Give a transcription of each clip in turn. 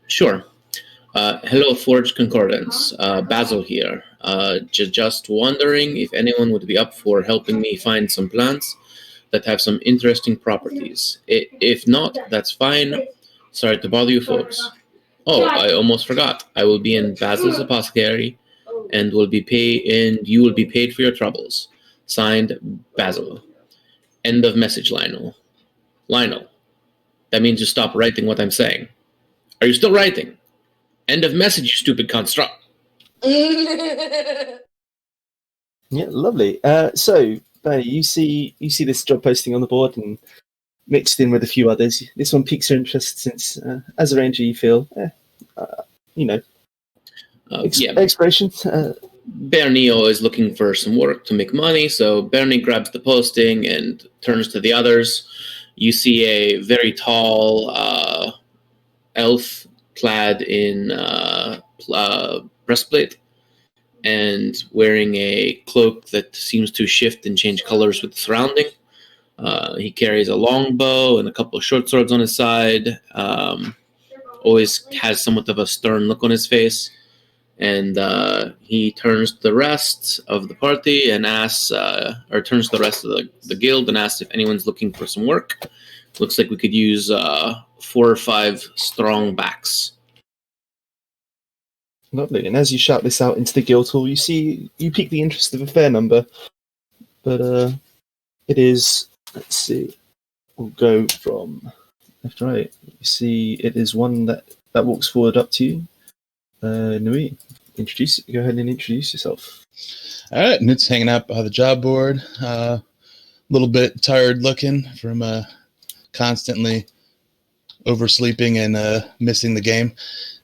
Sure. Hello, Forged Concordance. Basil here. Just wondering if anyone would be up for helping me find some plants that have some interesting properties. If not, that's fine. Sorry to bother you folks. Oh, I almost forgot. I will be in Basil's apothecary, and you will be paid for your troubles. Signed, Basil. End of message, Lionel. Lionel. That means you stop writing what I'm saying. Are you still writing? End of message, you stupid construct. Yeah, lovely. So, Bernie, you see this job posting on the board and mixed in with a few others. This one piques your interest since, as a ranger, you feel, exploration. Bernio is looking for some work to make money, so Bernie grabs the posting and turns to the others. You see a very tall elf clad in breastplate and wearing a cloak that seems to shift and change colors with the surrounding. He carries a long bow and a couple of short swords on his side. Always has somewhat of a stern look on his face. And he turns to the rest of the party and asks, or turns to the rest of the guild and asks if anyone's looking for some work. Looks like we could use 4 or 5 strong backs. Lovely. And as you shout this out into the guild hall, you pique the interest of a fair number. But it is, let's see, we'll go from left to right. You see it is one that walks forward up to you. Nui, go ahead and introduce yourself. All right, Nut's hanging out by the job board. A little bit tired looking from constantly oversleeping and missing the game.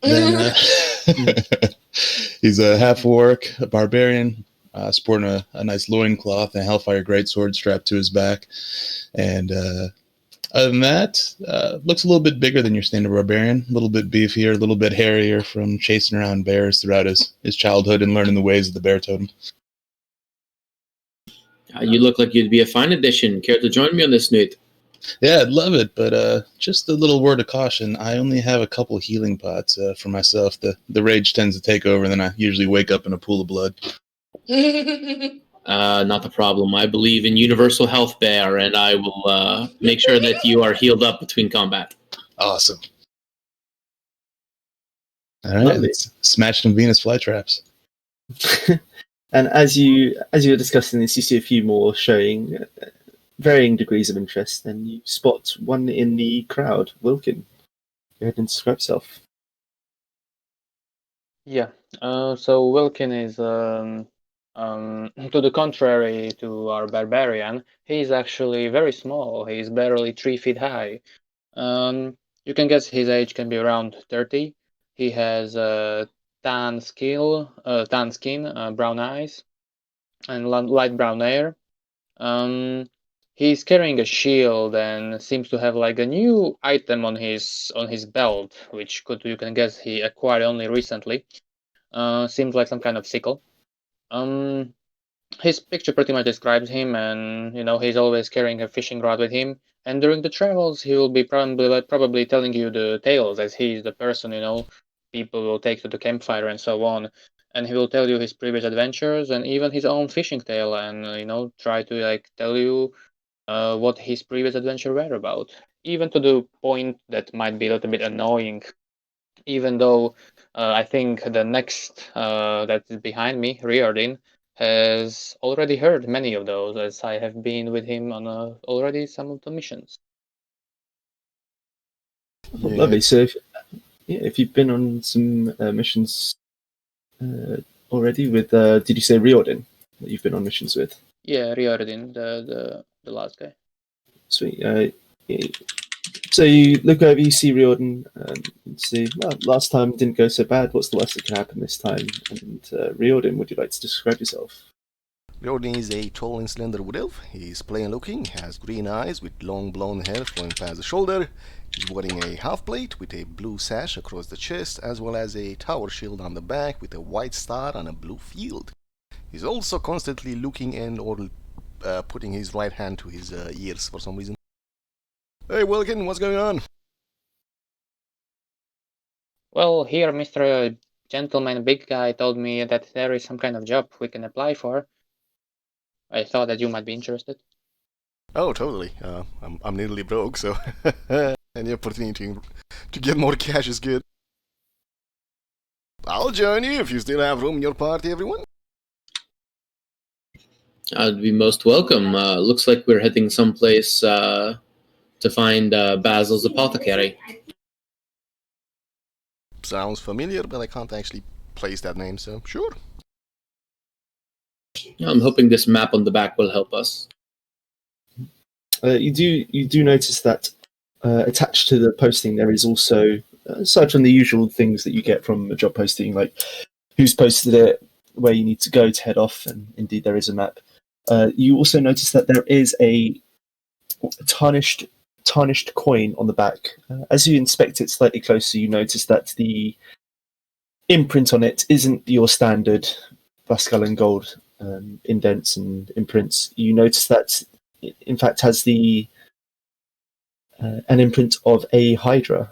Then he's a half orc, a barbarian, sporting a nice loincloth and a Hellfire Greatsword strapped to his back. And other than that, looks a little bit bigger than your standard barbarian, a little bit beefier, a little bit hairier from chasing around bears throughout his childhood and learning the ways of the bear totem. You look like you'd be a fine addition. Care to join me on this, Newt? Yeah, I'd love it, but just a little word of caution. I only have a couple healing pots for myself. The rage tends to take over, and then I usually wake up in a pool of blood. Not a problem. I believe in universal health, Bear, and I will make sure that you are healed up between combat. Awesome. All right, let's smash some Venus flytraps. And as you were discussing this, you see a few more showing varying degrees of interest, and you spot one in the crowd, Wilkin. Go ahead and describe yourself. Yeah, so Wilkin is, to the contrary to our barbarian, he's actually very small. He's barely 3 feet high. You can guess his age can be around 30. He has tan skin, brown eyes, and light brown hair. He's carrying a shield and seems to have like a new item on his belt, which you can guess he acquired only recently. Seems like some kind of sickle. His picture pretty much describes him, and he's always carrying a fishing rod with him. And during the travels, he will be probably telling you the tales, as he's the person people will take to the campfire and so on. And he will tell you his previous adventures and even his own fishing tale, and try to tell you what his previous adventure were about, even to the point that might be a little bit annoying. Even though I think the next that is behind me, Riordin, has already heard many of those, as I have been with him on already some of the missions. Yeah. Lovely. So, if you've been on some missions already with, did you say Riordin that you've been on missions with? Yeah, Riordin, the last guy. Sweet. So you look over, you see Riordin, and see, well, last time didn't go so bad. What's the worst that can happen this time? And Riordin, would you like to describe yourself? Riordin is a tall and slender wood elf. He's plain looking, has green eyes with long blonde hair flowing past the shoulder. He's wearing a half plate with a blue sash across the chest, as well as a tower shield on the back with a white star on a blue field. He's also constantly looking and or putting his right hand to his ears for some reason. Hey Wilkin, what's going on? Well, here, Mr. Gentleman Big Guy told me that there is some kind of job we can apply for. I thought that you might be interested. Oh, totally. I'm nearly broke, so any opportunity to get more cash is good. I'll join you if you still have room in your party, everyone. I'd be most welcome. Looks like we're heading someplace to find Basil's apothecary. Sounds familiar, but I can't actually place that name, so sure. I'm hoping this map on the back will help us. You do notice that attached to the posting there is also, aside from the usual things that you get from a job posting, like who's posted it, where you need to go to head off, and indeed there is a map. You also notice that there is a tarnished coin on the back. As you inspect it slightly closer, you notice that the imprint on it isn't your standard Vascalan gold indents and imprints. You notice that it, in fact, has the an imprint of a hydra.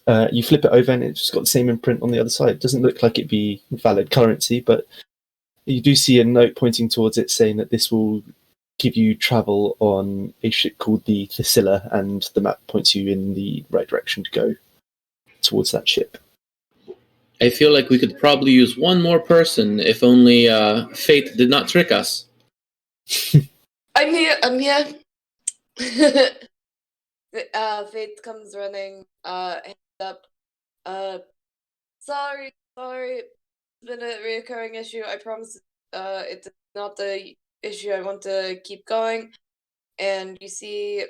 You flip it over and it's got the same imprint on the other side. It doesn't look like it'd be valid currency, but you do see a note pointing towards it saying that this will give you travel on a ship called the Thesilla, and the map points you in the right direction to go towards that ship. I feel like we could probably use one more person if only fate did not trick us. I'm here. Faith comes running, hands up. Sorry. It's been a reoccurring issue. I promise it's not the issue. I want to keep going. And you see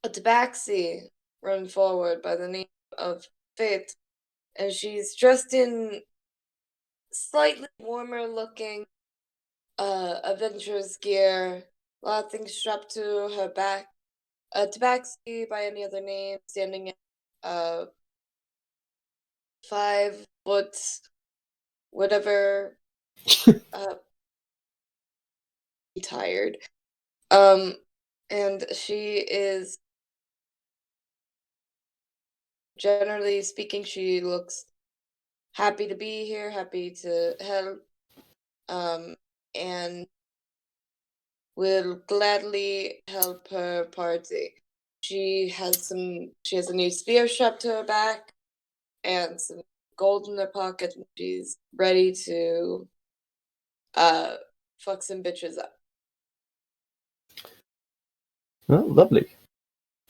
a tabaxi run forward by the name of Faith. And she's dressed in slightly warmer looking adventurer's gear. A lot of things strapped to her back. Tabaxi by any other name, standing in 5 foot whatever tired. And she is, generally speaking, she looks happy to be here, happy to help, and will gladly help her party. She has a new spear strapped to her back and some gold in her pocket, and she's ready to fuck some bitches up. Oh, lovely.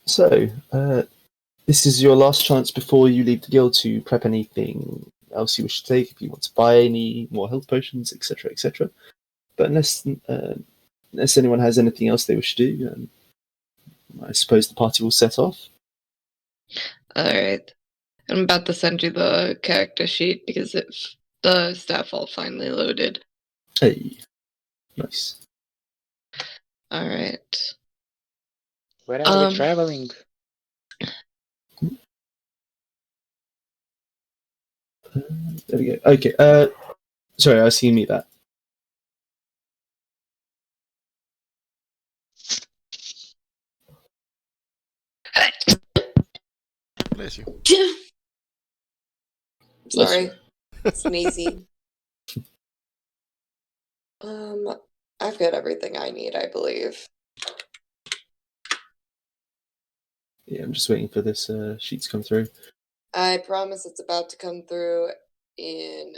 So, this is your last chance before you leave the guild to prep anything else you wish to take, if you want to buy any more health potions, etc., etc. But unless anyone has anything else they wish to do, I suppose the party will set off. Alright. I'm about to send you the character sheet because the staff all finally loaded. Hey, nice. Alright. Where are we traveling? There we go. Okay. Sorry, I see you meet that. Bless you. Sorry. Sneezy. I've got everything I need, I believe. Yeah, I'm just waiting for this sheet to come through. I promise it's about to come through in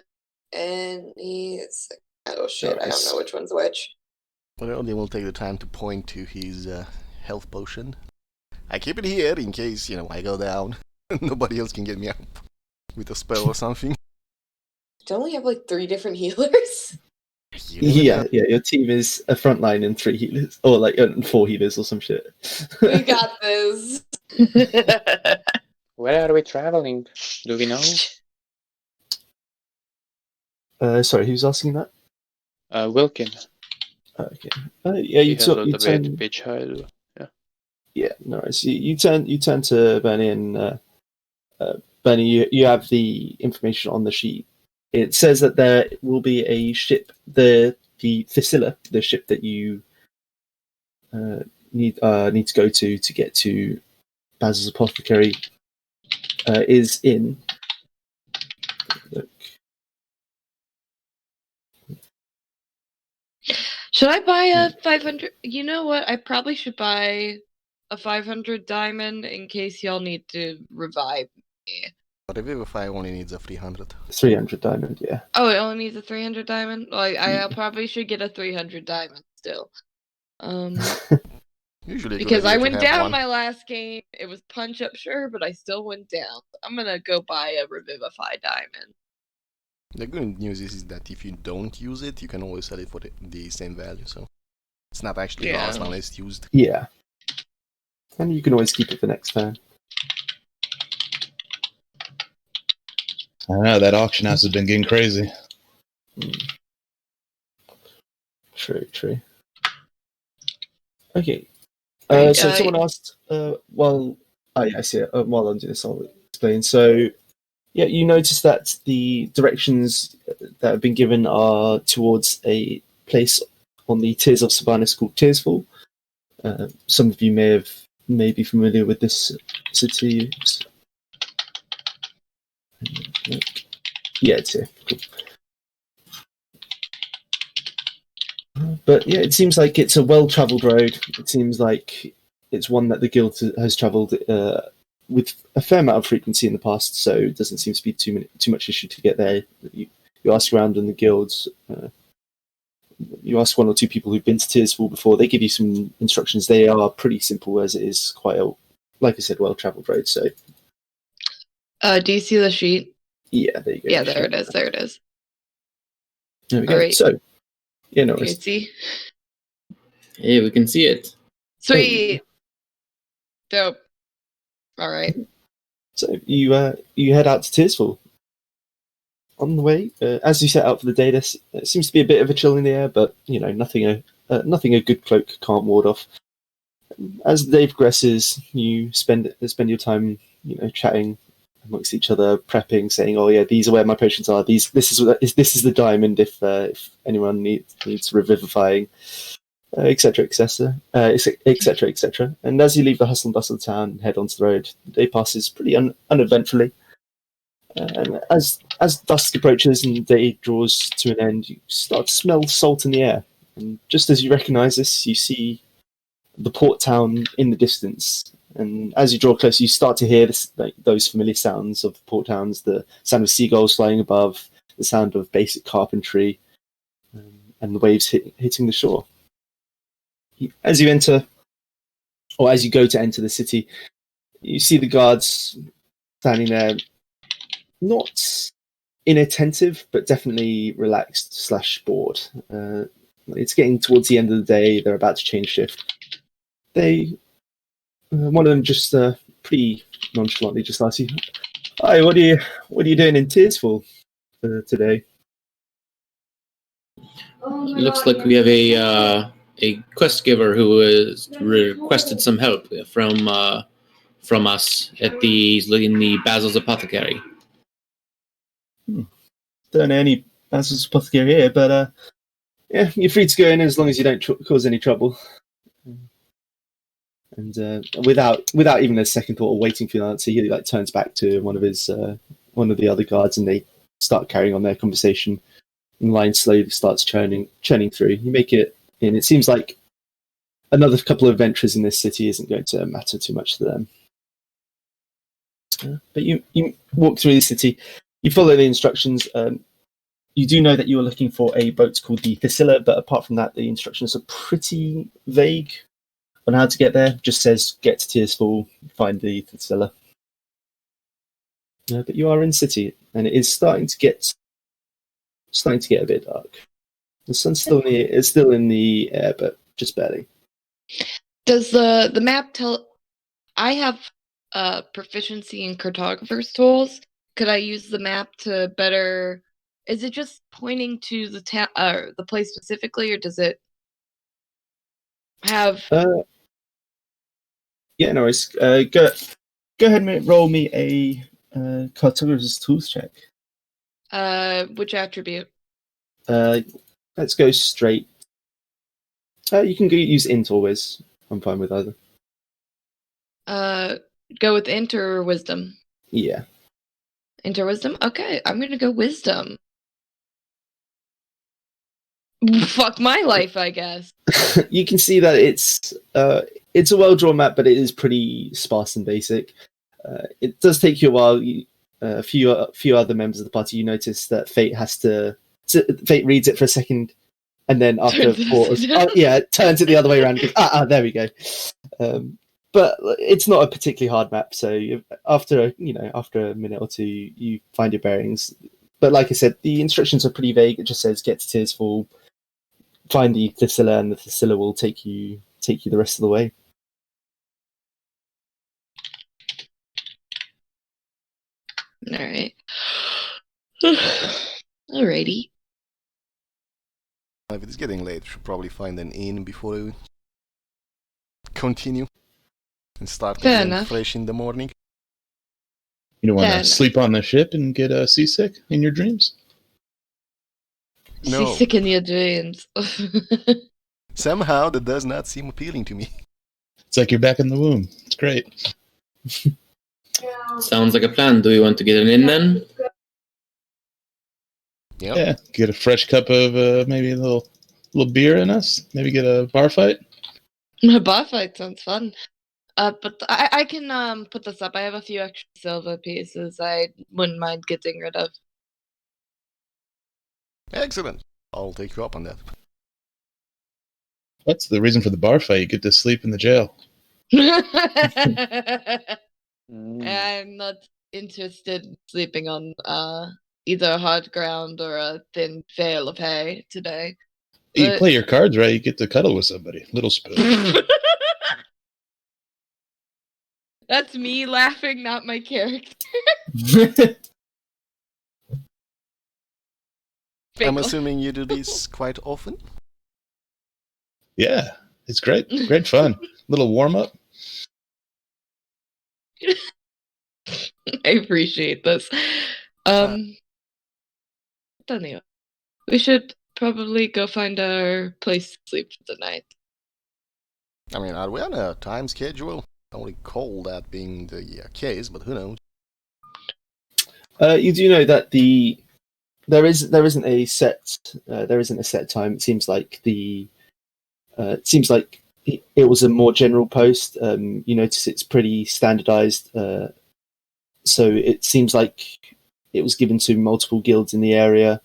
any second. Oh shit, I don't know which one's which. Well, they will take the time to point to his health potion. I keep it here in case, I go down. Nobody else can get me up with a spell or something. Don't we have like 3 different healers? Yeah, your team is a frontline and 3 healers, or like 4 healers or some shit. We got this. Where are we traveling? Do we know? Sorry, who's asking that? Wilkin. Okay. Yeah, you turn. Yeah, no worries. You turn to Bernie and Bernie. You have the information on the sheet. It says that there will be a ship, the Thesilla, the ship that you need to go to get to Baz's apothecary. is in. Look. Should I buy a 500? You know what? I probably should buy a 500 diamond in case y'all need to revive me. But Revivify only needs a 300. 300 diamond, yeah. Oh, it only needs a 300 diamond? Well, I probably should get a 300 diamond still. Usually a good Because idea I to went have down one. my last game. It was punch up, sure, but I still went down. I'm gonna go buy a Revivify diamond. The good news is that if you don't use it, you can always sell it for the same value, so it's not actually Yeah. lost unless it's used. Yeah. And you can always keep it for next turn. I don't know, that auction house has been getting crazy. True. Okay. Right, So someone asked, while I see it. While I'm doing this, I'll explain. So, yeah, you notice that the directions that have been given are towards a place on the Tears of Sylvanus called Tearsfall. Some of you may be familiar with this city. Yeah, it's here. Cool. But yeah, it seems like it's a well-travelled road. It seems like it's one that the guild has travelled with a fair amount of frequency in the past, so it doesn't seem to be too much issue to get there. You ask around in the guilds, you ask one or two people who've been to Tearsfall before, they give you some instructions. They are pretty simple, as it is quite a, like I said, well-travelled road. So, do you see the sheet? yeah, there you go. Yeah, there it is. There we go. Alright. So, yeah, no You worries. can see? Hey, we can see it. Sweet! Dope. Alright. So you head out to Tearsfall. On the way, as you set out for the day, there seems to be a bit of a chill in the air, but nothing a good cloak can't ward off. As the day progresses, you spend your time, chatting amongst each other, prepping, saying, "Oh yeah, these are where my potions are. This is the diamond if anyone needs revivifying." Etc., etc., etc., etc. And as you leave the hustle and bustle of town and head onto the road, the day passes pretty uneventfully. And as dusk approaches and the day draws to an end, you start to smell salt in the air. And just as you recognise this, you see the port town in the distance. And as you draw closer, you start to hear those familiar sounds of port towns: the sound of seagulls flying above, the sound of basic carpentry, and the waves hitting the shore. As you enter, or as you go to enter the city, you see the guards standing there, not inattentive, but definitely relaxed / bored. It's getting towards the end of the day. They're about to change shift. One of them just pretty nonchalantly just asks you, "Hi, what are you doing in Tearsfall today?" Looks like we have a quest giver who has requested some help from us in the Basil's Apothecary. Don't know any Basil's Apothecary here, but yeah, you're free to go in as long as you don't cause any trouble. And without even a second thought or waiting for the answer, he turns back to one of the other guards, and they start carrying on their conversation. And the line slowly starts churning through. You make it in. It seems like another couple of adventures in this city isn't going to matter too much to them. But you walk through the city. You follow the instructions. You do know that you are looking for a boat called the Thesilla, but apart from that, the instructions are pretty vague on how to get there. Just says get to Tearsfall, find the Thesilla. But you are in city, and it is starting to get a bit dark. The sun's still in the air, but just barely. Does the map tell? I have proficiency in cartographer's tools. Could I use the map to better? Is it just pointing to the town, the place specifically, or does it have? Yeah, no worries. Go ahead and roll me a cartographer's tools check. Which attribute? Let's go straight. You can use int or whiz. I'm fine with either. Go with int or wisdom. Yeah. Enter wisdom? Okay, I'm gonna go wisdom. Fuck my life, I guess. You can see that it's a well-drawn map, but it is pretty sparse and basic. It does take you a while. A few other members of the party, you notice that Fate reads it for a second, and then after a pause, turns it the other way around. And goes, there we go. But it's not a particularly hard map, so after a minute or two, you find your bearings. But like I said, the instructions are pretty vague. It just says get to Tearsfall, find the Thistilla, and the Thistilla will take you the rest of the way. All right. Alrighty. If it's getting late, we should probably find an inn before we continue and start Fair again enough. fresh in the morning. You don't want Fair to enough. sleep on the ship and get seasick in your dreams? No, Seasick in your dreams. somehow that does not seem appealing to me. It's like you're back in the womb. It's great. Sounds like a plan. Do we want to get an inn then? Yep. Yeah, get a fresh cup of maybe a little beer in us. Maybe get a bar fight. A bar fight sounds fun. But I can put this up. I have a few extra silver pieces I wouldn't mind getting rid of. Excellent. I'll take you up on that. What's the reason for the bar fight? You get to sleep in the jail. I'm not interested in sleeping on either hard ground or a thin bale of hay today. You But- play your cards right, you get to cuddle with somebody. Little spoon. That's me laughing, not my character. I'm assuming you do this quite often? Yeah, it's great. Great fun. Little warm up. I appreciate this. Anyway, we should probably go find our place to sleep for the night. I mean, are we on a time schedule? I don't recall that being the case, but who knows? You do know that there isn't a set time. It seems like it was a more general post. You notice it's pretty standardized, so it seems like it was given to multiple guilds in the area.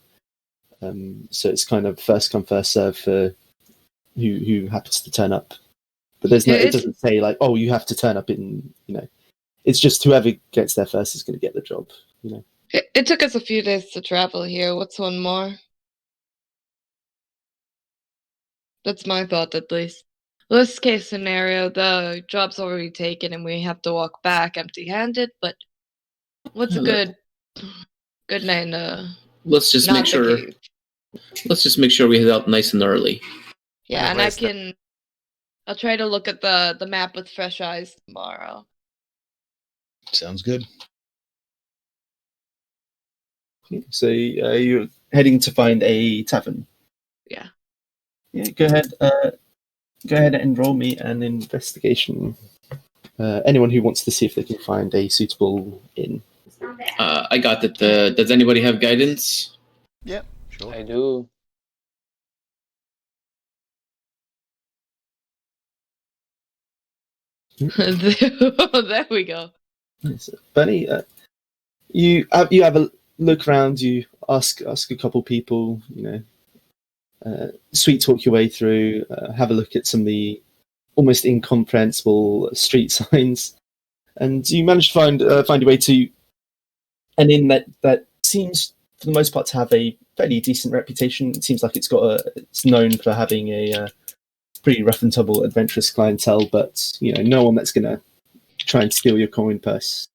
So it's kind of first come first serve for who happens to turn up. But it doesn't say like, oh, you have to turn up in. It's just whoever gets there first is going to get the job. It took us a few days to travel here. What's one more? That's my thought, at least. Worst case scenario, the job's already taken and we have to walk back empty-handed, but what's a good night? Let's just Not make the sure. case. Let's just make sure we head out nice and early. Yeah, and Rest I'll try to look at the map with fresh eyes tomorrow. Sounds good. So you're heading to find a tavern. Yeah. Yeah, go ahead. Go ahead and roll me an investigation. Anyone who wants to see if they can find a suitable inn. I got it. Does anybody have guidance? Yeah, sure. I do. There we go. Yes. Bunny, you have a look around. You ask a couple people. Sweet talk your way through. Have a look at some of the almost incomprehensible street signs, and you manage to find your way to an inn that seems, for the most part, to have a fairly decent reputation. It seems like it's known for having a pretty rough and tumble, adventurous clientele, but no one that's going to try and steal your coin purse.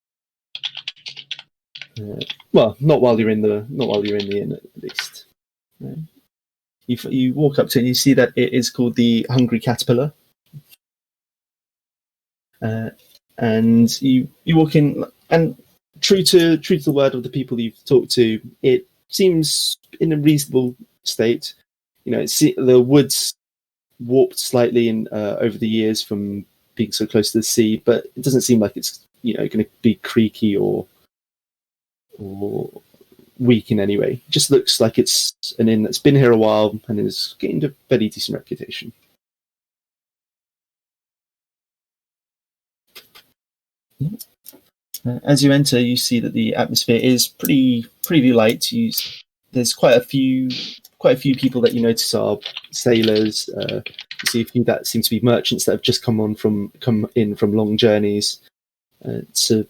Well, not while you're in the inn, at least. You walk up to it and you see that it is called the Hungry Caterpillar. And you walk in, and true to the word of the people you've talked to, it seems in a reasonable state. The woods warped slightly in over the years from being so close to the sea, but it doesn't seem like it's going to be creaky or or weak in any way. It just looks like it's an inn that's been here a while and is gained a fairly decent reputation. As you enter, you see that the atmosphere is pretty light. There's quite a few people that you notice are sailors. You see a few that seem to be merchants that have just come in from long journeys. It's an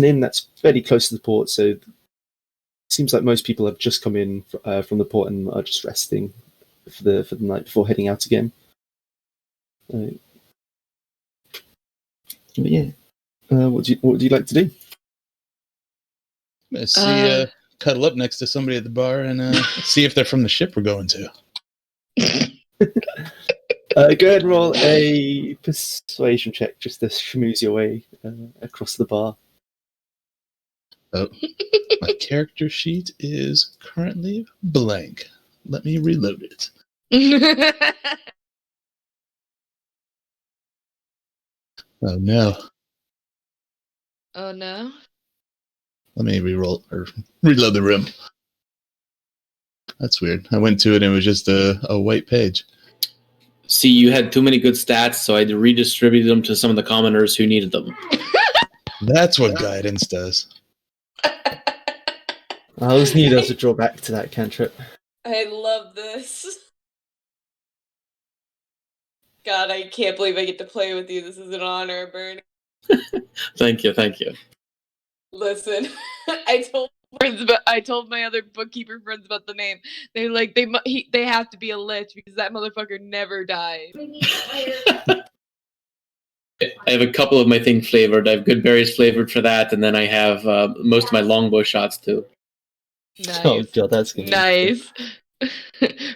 inn that's fairly close to the port, so it seems like most people have just come in from the port and are just resting for the night before heading out again. But yeah. What do you like to do? I'm gonna cuddle up next to somebody at the bar and see if they're from the ship we're going to. Go ahead and roll a persuasion check just to schmooze your way across the bar. Oh, my character sheet is currently blank. Let me reload it. Oh no. Oh no. Let me reload the room. That's weird. I went to it and it was just a white page. See, you had too many good stats, so I redistributed them to some of the commoners who needed them. That's what guidance does. I always knew there was a drawback to that cantrip. I love this. God, I can't believe I get to play with you. This is an honor, Bernie. Thank you. Listen, I told my other bookkeeper friends about the name. They're like, they have to be a lich because that motherfucker never dies. I have a couple of my things flavored. I have good berries flavored for that, and then I have most of my longbow shots too. Nice. Oh god, that's good. Nice.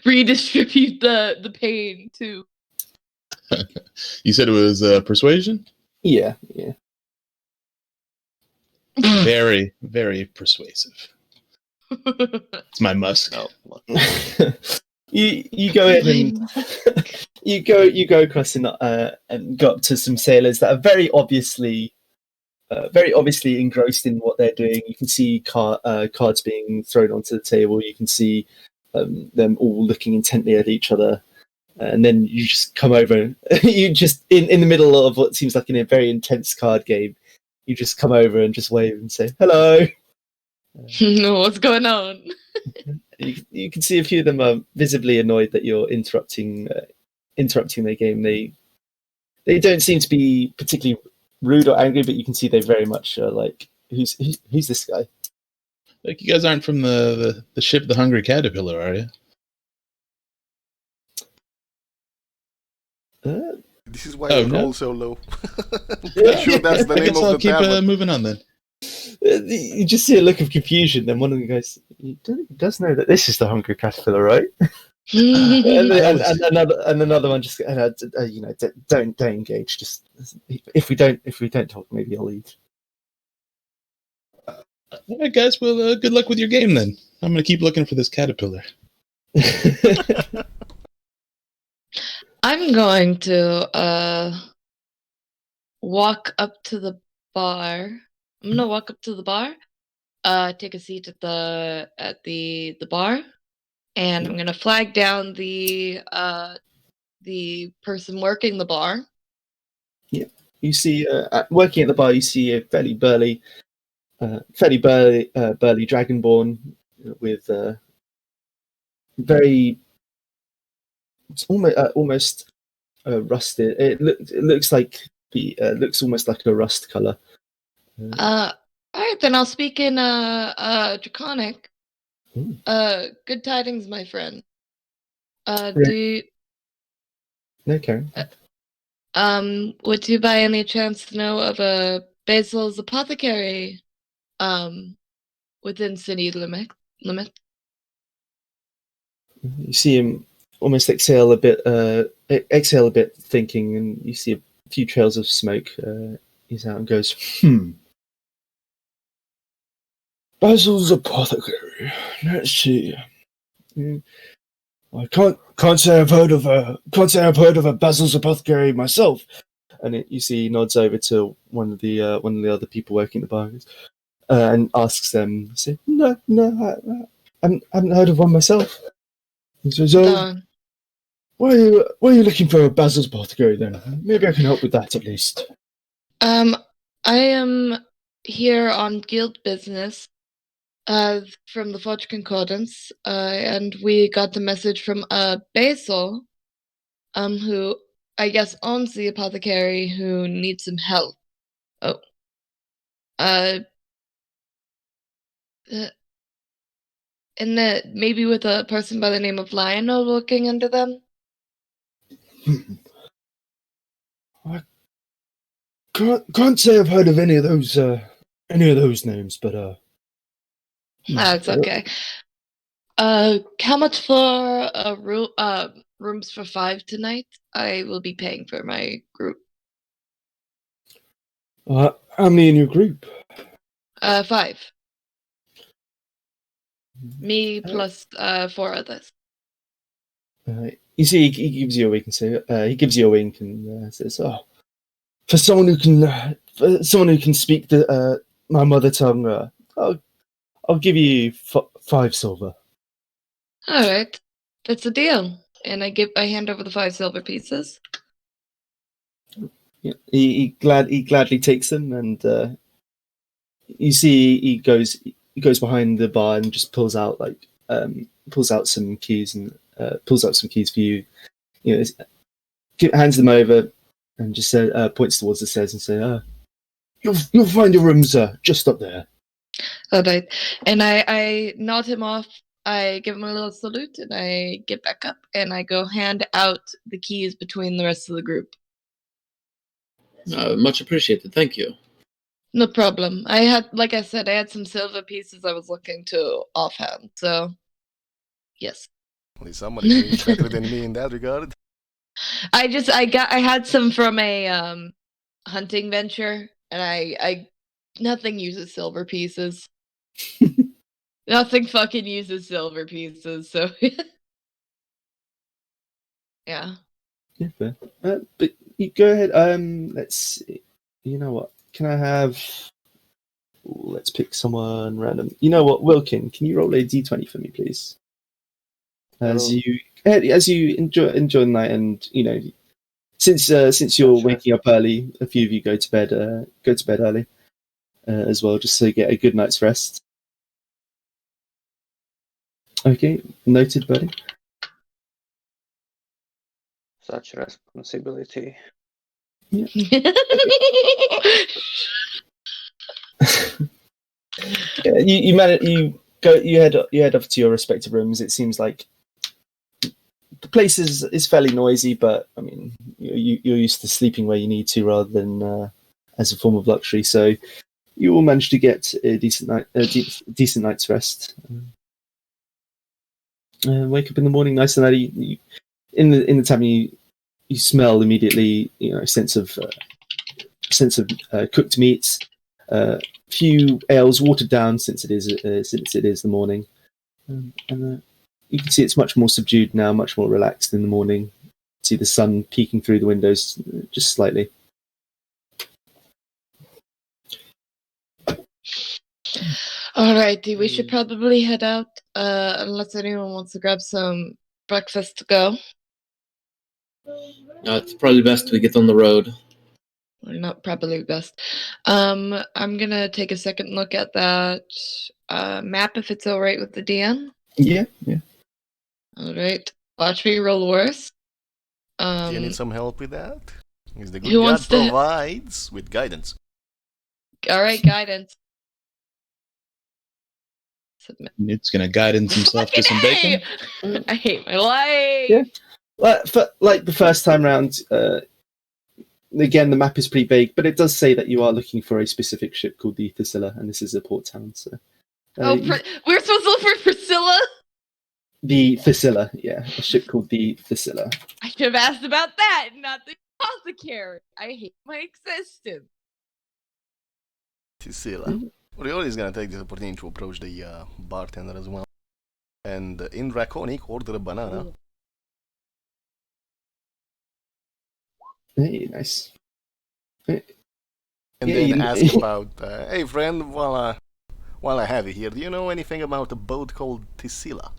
Redistribute the pain too. You said it was persuasion? Yeah. Very, very persuasive. It's my must. You go in and you go across and go up to some sailors that are very obviously engrossed in what they're doing. You can see cards being thrown onto the table. You can see them all looking intently at each other. And then you just come over. You just in the middle of what seems like a very intense card game. You just come over and just wave and say hello. No, what's going on? You can see a few of them are visibly annoyed that you're interrupting their game. They don't seem to be particularly rude or angry, but you can see they very much are like, who's this guy? Like, you guys aren't from the ship, the Hungry Caterpillar, are you? This is why Oh, you no? roll so low. I'm sure that's the I name guess of I'll the keep tavern. moving on then. You just see a look of confusion. Then one of the guys, he does know that this is the Hungry Caterpillar, right? and another one just don't engage. Just if we don't talk, maybe I'll leave. All right, guys. Well, good luck with your game then. I'm gonna keep looking for this caterpillar. I'm going to walk up to the bar. I'm gonna walk up to the bar, take a seat at the bar, and I'm gonna flag down the person working the bar. Yeah, you see, working at the bar, you see a fairly burly dragonborn with very almost rusted. It looks like looks almost like a rust color. All right, then I'll speak in Draconic. Ooh. Good tidings, my friend. No, Karen. Would you by any chance know of a Basil's apothecary within city limit? You see him almost exhale a bit, thinking, and you see a few trails of smoke. He's out and goes, Basil's apothecary. Let's see. I can't say I've heard of a Basil's apothecary myself. And you see he nods over to one of the other people working at the bar. and asks them. He said, "No, I haven't heard of one myself." He says, "Oh, No. why are you looking for a Basil's bar to go then? Maybe I can help with that at least." I am here on guild business, from the Forged Concordance, and we got the message from Basil, who I guess owns the apothecary, who needs some help. Oh, uh, uh, and that maybe with a person by the name of Lionel looking into them. I can't say I've heard of any of those names, but That's okay. How much for a room? Rooms for 5 tonight. I will be paying for my group. how many in your group? 5. Me plus 4 others. You see, he gives you a wink and says, "Oh, for someone who can speak my mother tongue, I'll give you 5 silver." All right, that's a deal. And I hand over the 5 silver pieces. Yeah, he gladly takes them, and you see he goes behind the bar and just pulls out some keys for you. You know, hands them over and just points towards the stairs and says, "You'll find your rooms just up there." All right, and I nod him off. I give him a little salute, and I get back up, and I go hand out the keys between the rest of the group. Much appreciated. Thank you. No problem. Like I said, I had some silver pieces I was looking to offhand. So, yes. At least somebody's doing better than me in that regard. I had some from a hunting venture, and I nothing uses silver pieces. Nothing fucking uses silver pieces. So, yeah. Yeah, fair. But you go ahead. Let's see. You know what? Can I have? Let's pick someone random. You know what, Wilkin? Can you roll a d20 for me, please? As you enjoy the night, and you know, since you're waking up early, a few of you go to bed early as well, just so you get a good night's rest. Okay, noted, buddy. Such responsibility. Yeah. You head off to your respective rooms. It seems like the place is fairly noisy, but I mean you're used to sleeping where you need to rather than as a form of luxury. So you will manage to get a decent night's rest. Wake up in the morning nice and early. In the tavern, you smell immediately. You know, sense of cooked meats. Few ales watered down since it is the morning, and you can see it's much more subdued now, much more relaxed in the morning. See the sun peeking through the windows just slightly. Alrighty, we should probably head out, unless anyone wants to grab some breakfast to go. It's probably best we get on the road. Not probably best. I'm gonna take a second look at that map if it's alright with the DM. Yeah. Alright. Watch me roll worse. Do you need some help with that? Is the good Who God wants to- provides with guidance. Alright, guidance. Submit. Newt's gonna guidance himself to some bacon. I hate my life. Yeah. Like the first time round, again the map is pretty vague, but it does say that you are looking for a specific ship called the Thessilla, and this is a port town. So, We're supposed to look for Priscilla? the Thessilla, yeah, a ship called the Thessilla. I should have asked about that, not the apothecary. I hate my existence. Tisila. Riordin is gonna take this opportunity to approach the bartender as well, and in Draconic order a banana. Hey, nice. And then ask about, hey friend, well, while I have you here, do you know anything about a boat called Tisila?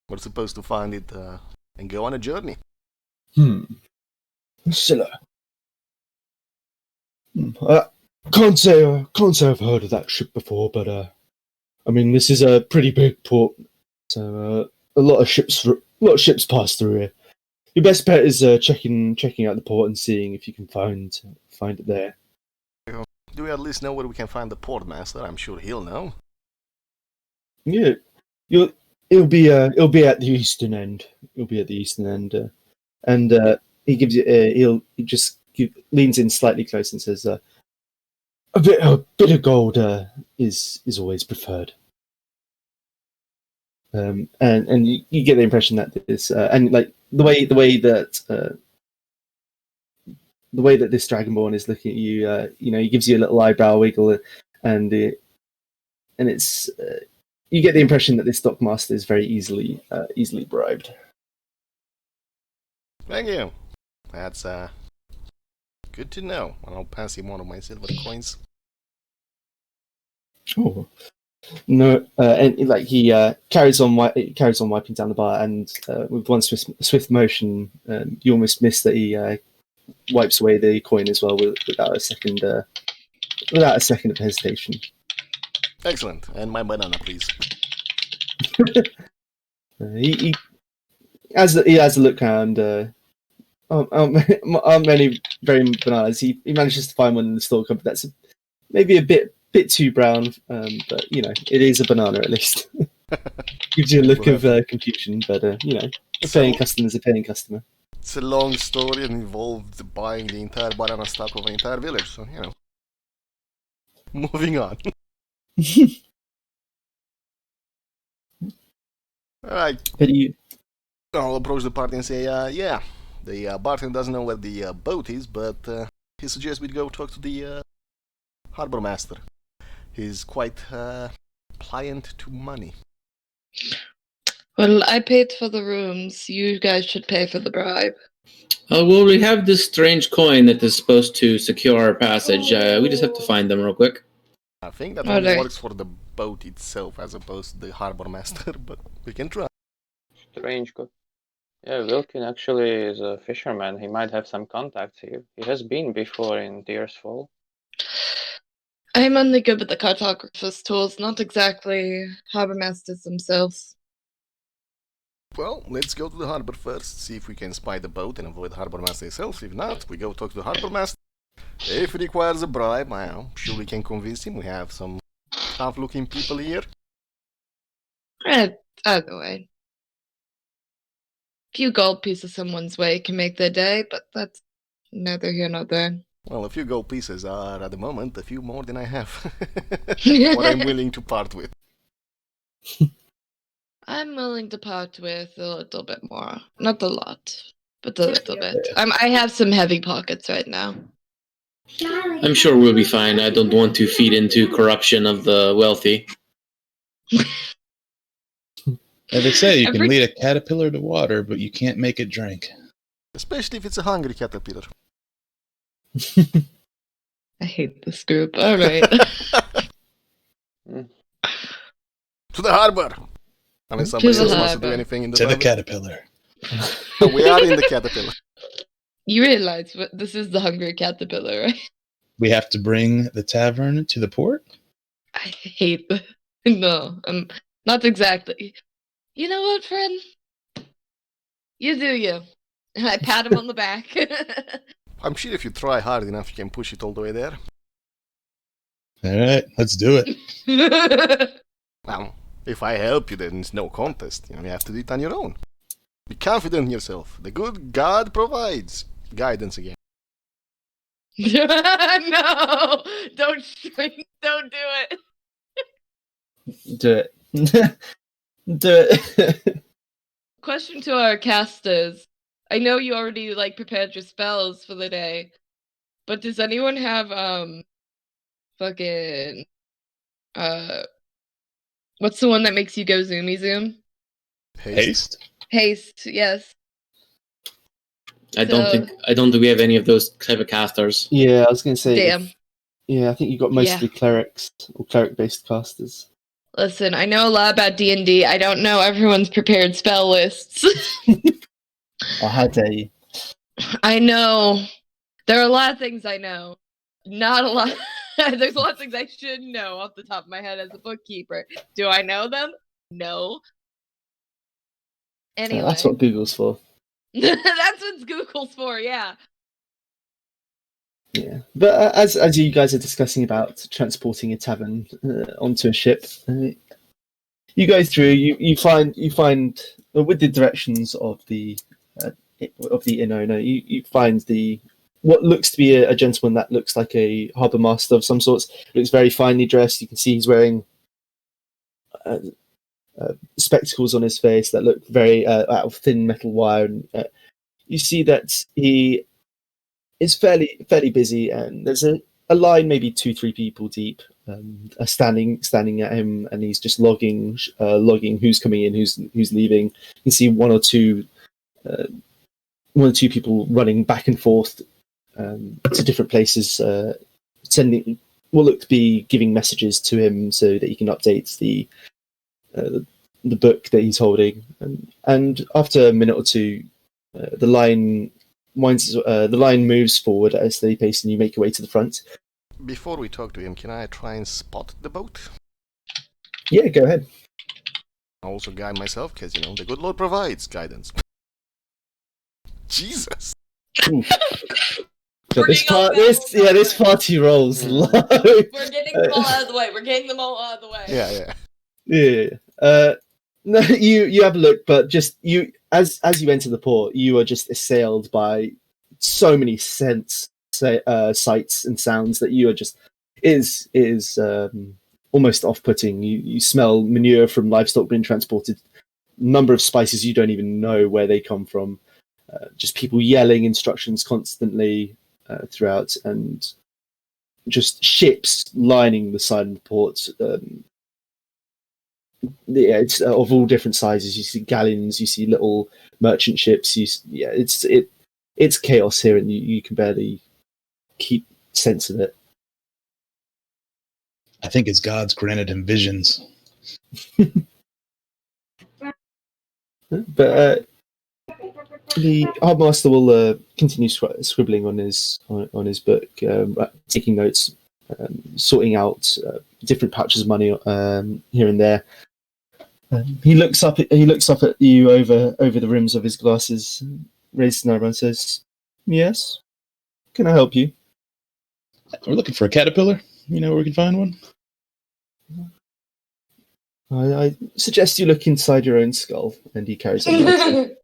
We're supposed to find it and go on a journey. Scylla. I can't say I've heard of that ship before, but I mean, this is a pretty big port, so a lot of ships pass through here. Your best bet is checking out the port and seeing if you can find it there. Do we at least know where we can find the port master? I'm sure he'll know. Yeah, it'll be at the eastern end. And he gives you leans in slightly close and says, a bit of gold is always preferred. And you get the impression that this and like the way that this dragonborn is looking at you, he gives you a little eyebrow wiggle, and it's you get the impression that this dockmaster is very easily bribed. Thank you. That's good to know. I'll pass him one of my silver coins. Oh no! And like he carries on wiping down the bar, and with one swift motion, you almost miss that he wipes away the coin as well without a second of hesitation. Excellent. And my banana, please. He has a look around. Aren't many very bananas. He manages to find one in the store cupboard that's maybe a bit too brown, but it is a banana at least. Gives you a look of confusion, but a paying customer is a paying customer. It's a long story and involved buying the entire banana stock of an entire village, so moving on. Alright. I'll approach the party and say, the bartender doesn't know where the boat is, but he suggests we go talk to the harbor master. He's quite pliant to money. Well, I paid for the rooms. You guys should pay for the bribe. Well, we have this strange coin that is supposed to secure our passage. We just have to find them real quick. I think that only works for the boat itself as opposed to the harbor master, but we can try. Strange coin. Yeah, Wilkin actually is a fisherman. He might have some contacts here. He has been before in Deer's Fall. I'm only good with the cartographer's tools, not exactly harbor masters themselves. Well, let's go to the harbor first, see if we can spy the boat and avoid the harbor master himself. If not, we go talk to the harbor master. If it requires a bribe, I'm sure we can convince him. We have some tough-looking people here. Either way. A few gold pieces someone's way can make their day, but that's neither here nor there. Well, a few gold pieces are, at the moment, a few more than I have. What I'm willing to part with. I'm willing to part with a little bit more. Not a lot, but a little bit. I have some heavy pockets right now. I'm sure we'll be fine. I don't want to feed into corruption of the wealthy. And they say you can lead a caterpillar to water, but you can't make it drink. Especially if it's a hungry caterpillar. I hate this group. All right. To the harbor! Unless somebody else wants to do anything in the harbor. To the caterpillar. We are in the caterpillar. You realize this is the hungry caterpillar, right? We have to bring the tavern to the port? I hate the... No, not exactly. You know what, friend? You do you. And I pat him on the back. I'm sure if you try hard enough, you can push it all the way there. Alright, let's do it. Well, if I help you, then it's no contest. You have to do it on your own. Be confident in yourself. The good God provides. Guidance again. No! Don't do it. Do it. Do it. Question to our casters. I know you already prepared your spells for the day, but does anyone have fucking what's the one that makes you go zoomy zoom? Haste? Haste, yes. I don't think we have any of those type of casters. Yeah, I was gonna say. Damn. Yeah, I think you've got mostly clerics or cleric-based casters. Listen, I know a lot about D&D. I don't know everyone's prepared spell lists. Oh, how dare you? I know. There are a lot of things I know. Not a lot. There's a lot of things I should know off the top of my head as a bookkeeper. Do I know them? No. Anyway. That's what Google's for. That's what Google's for, yeah. Yeah, but as you guys are discussing about transporting a tavern onto a ship, you go through. You find with the directions of the inn owner, you find what looks to be a gentleman that looks like a harbour master of some sorts. Looks very finely dressed. You can see he's wearing spectacles on his face that look very out of thin metal wire. And you see that he is fairly busy, and there's a line, maybe 2-3 people deep, standing at him, and he's just logging who's coming in, who's leaving. You can see one or two people running back and forth to different places, sending what look to be giving messages to him so that he can update the book that he's holding. And after a minute or two, the line moves forward as they pace, and you make your way to the front. Before we talk to him, can I try and spot the boat? Yeah, go ahead. I also guide myself, because, the good Lord provides guidance. Jesus! So this party rolls low. We're getting them all out of the way. We're getting them all out of the way. Yeah. No, you have a look, but just as you enter the port, you are just assailed by so many sights and sounds that you are just is almost off-putting. You smell manure from livestock being transported, number of spices you don't even know where they come from, just people yelling instructions constantly throughout, and just ships lining the side of the port. It's of all different sizes. You see galleons, you see little merchant ships. It's chaos here, and you can barely keep sense of it. I think it's God's granted him visions. But the hardmaster will continue scribbling on his book, taking notes, sorting out different patches of money here and there. He looks up at you over the rims of his glasses, raises an eyebrow and says, "Yes, can I help you?" We're looking for a caterpillar. You know where we can find one? I suggest you look inside your own skull. And he carries on.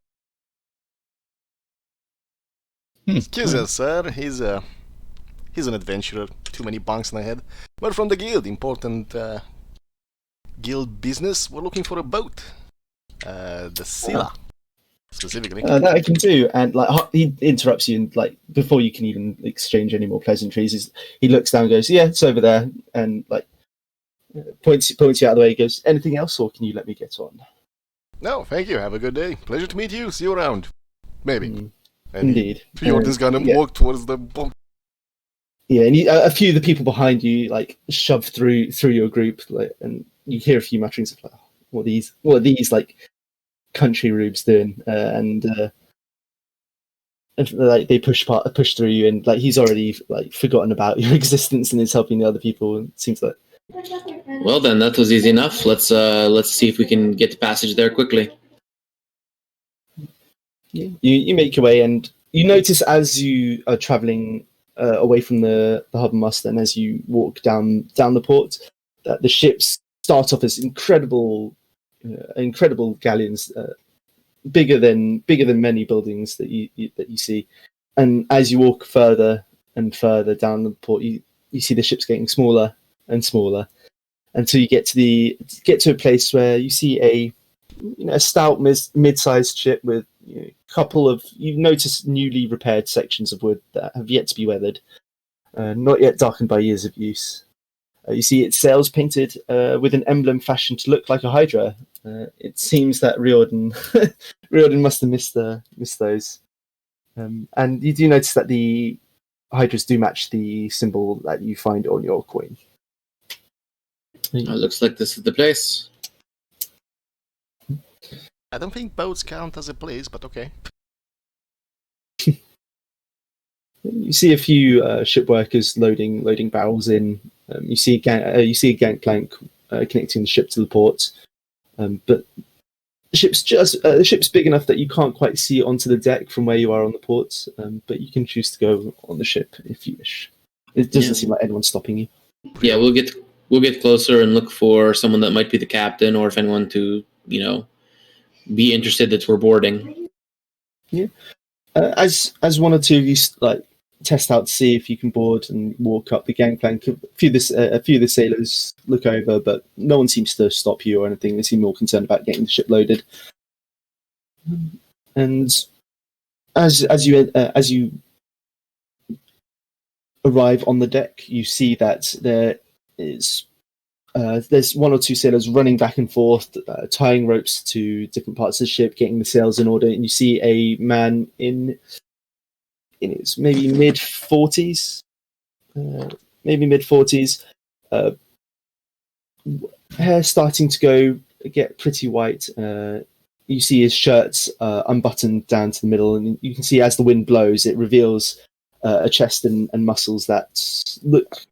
Excuse us, sir. He's an adventurer. Too many bunks in the head. We're from the guild. Important guild business. We're looking for a boat. The Scylla, specifically. That I can do. And he interrupts you, and before you can even exchange any more pleasantries, he looks down and goes, "Yeah, it's over there," and points you out of the way. He goes, "Anything else, or can you let me get on?" No, thank you. Have a good day. Pleasure to meet you. See you around. Maybe. Indeed. Riordin's gonna walk towards the boat. Yeah, and a few of the people behind you shove through your group, and you hear a few mutterings of what are these country rubes doing, and they push through you, and he's already forgotten about your existence and is helping the other people. It seems like. Well, then that was easy enough. Let's see if we can get the passage there quickly. Yeah. You make your way, and you notice as you are traveling away from the harbour master, and as you walk down the port, that the ships start off as incredible galleons, bigger than many buildings that you see. And as you walk further and further down the port, you see the ships getting smaller and smaller until you get to a place where you see a stout mid-sized ship with a couple of, you notice, newly repaired sections of wood that have yet to be weathered, not yet darkened by years of use. You see its sails painted with an emblem fashioned to look like a hydra. It seems that Riordin must have missed those. And you do notice that the hydras do match the symbol that you find on your coin. Looks like this is the place. I don't think boats count as a place, but okay. You see a few ship workers loading barrels in. You see a gangplank connecting the ship to the port, but the ship's big enough that you can't quite see onto the deck from where you are on the port. But you can choose to go on the ship if you wish. It doesn't seem like anyone's stopping you. Yeah, we'll get closer and look for someone that might be the captain, or if anyone to be interested that we're boarding. Yeah. As one or two of you test out to see if you can board and walk up the gangplank, a few of the sailors look over, but no one seems to stop you or anything. They seem more concerned about getting the ship loaded. And as you arrive on the deck, you see that there's one or two sailors running back and forth, tying ropes to different parts of the ship, getting the sails in order, and you see a man in his maybe mid-40s, hair starting to get pretty white. You see his shirt's unbuttoned down to the middle, and you can see as the wind blows, it reveals a chest and muscles that look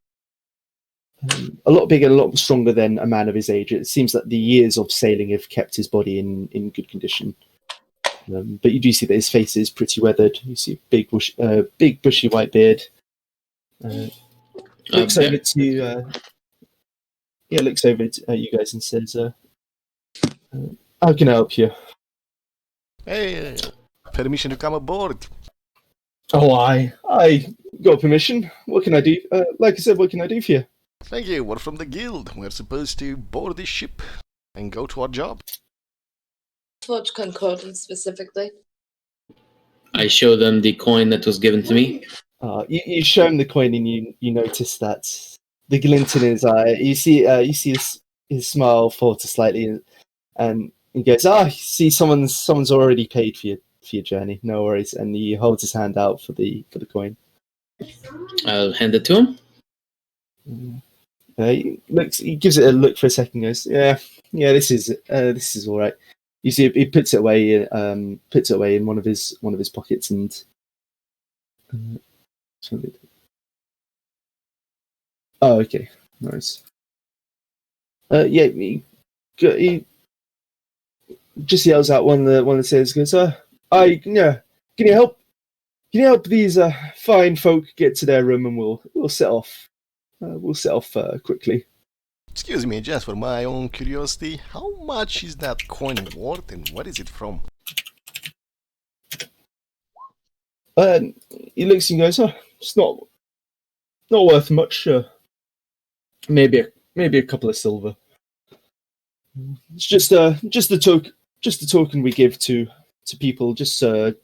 a lot bigger, a lot stronger than a man of his age. It seems that the years of sailing have kept his body in good condition. But you do see that his face is pretty weathered. You see a big bushy white beard. Looks over to you guys and says, "How can I help you?" Hey, permission to come aboard. Oh, I got permission. What can I do? Like I said, what can I do for you? Thank you, we're from the guild. We're supposed to board this ship and go to our job. Forged Concordance specifically. I show them the coin that was given to me. You show him the coin, and you notice that the glint in his eye. You see his smile falter slightly, and he goes, see, someone's already paid for your journey. No worries." And he holds his hand out for the coin. I'll hand it to him. He gives it a look for a second. Goes, yeah, this is all right. You see, he puts it away in one of his pockets, and okay, nice. He just yells out. One of the sailors goes, can you help these fine folk get to their room, and we'll set off. We'll set off quickly." Excuse me, just for my own curiosity, how much is that coin worth and what is it from? He looks and goes, "It's not worth much. Maybe a couple of silver. It's just a token we give to people, just that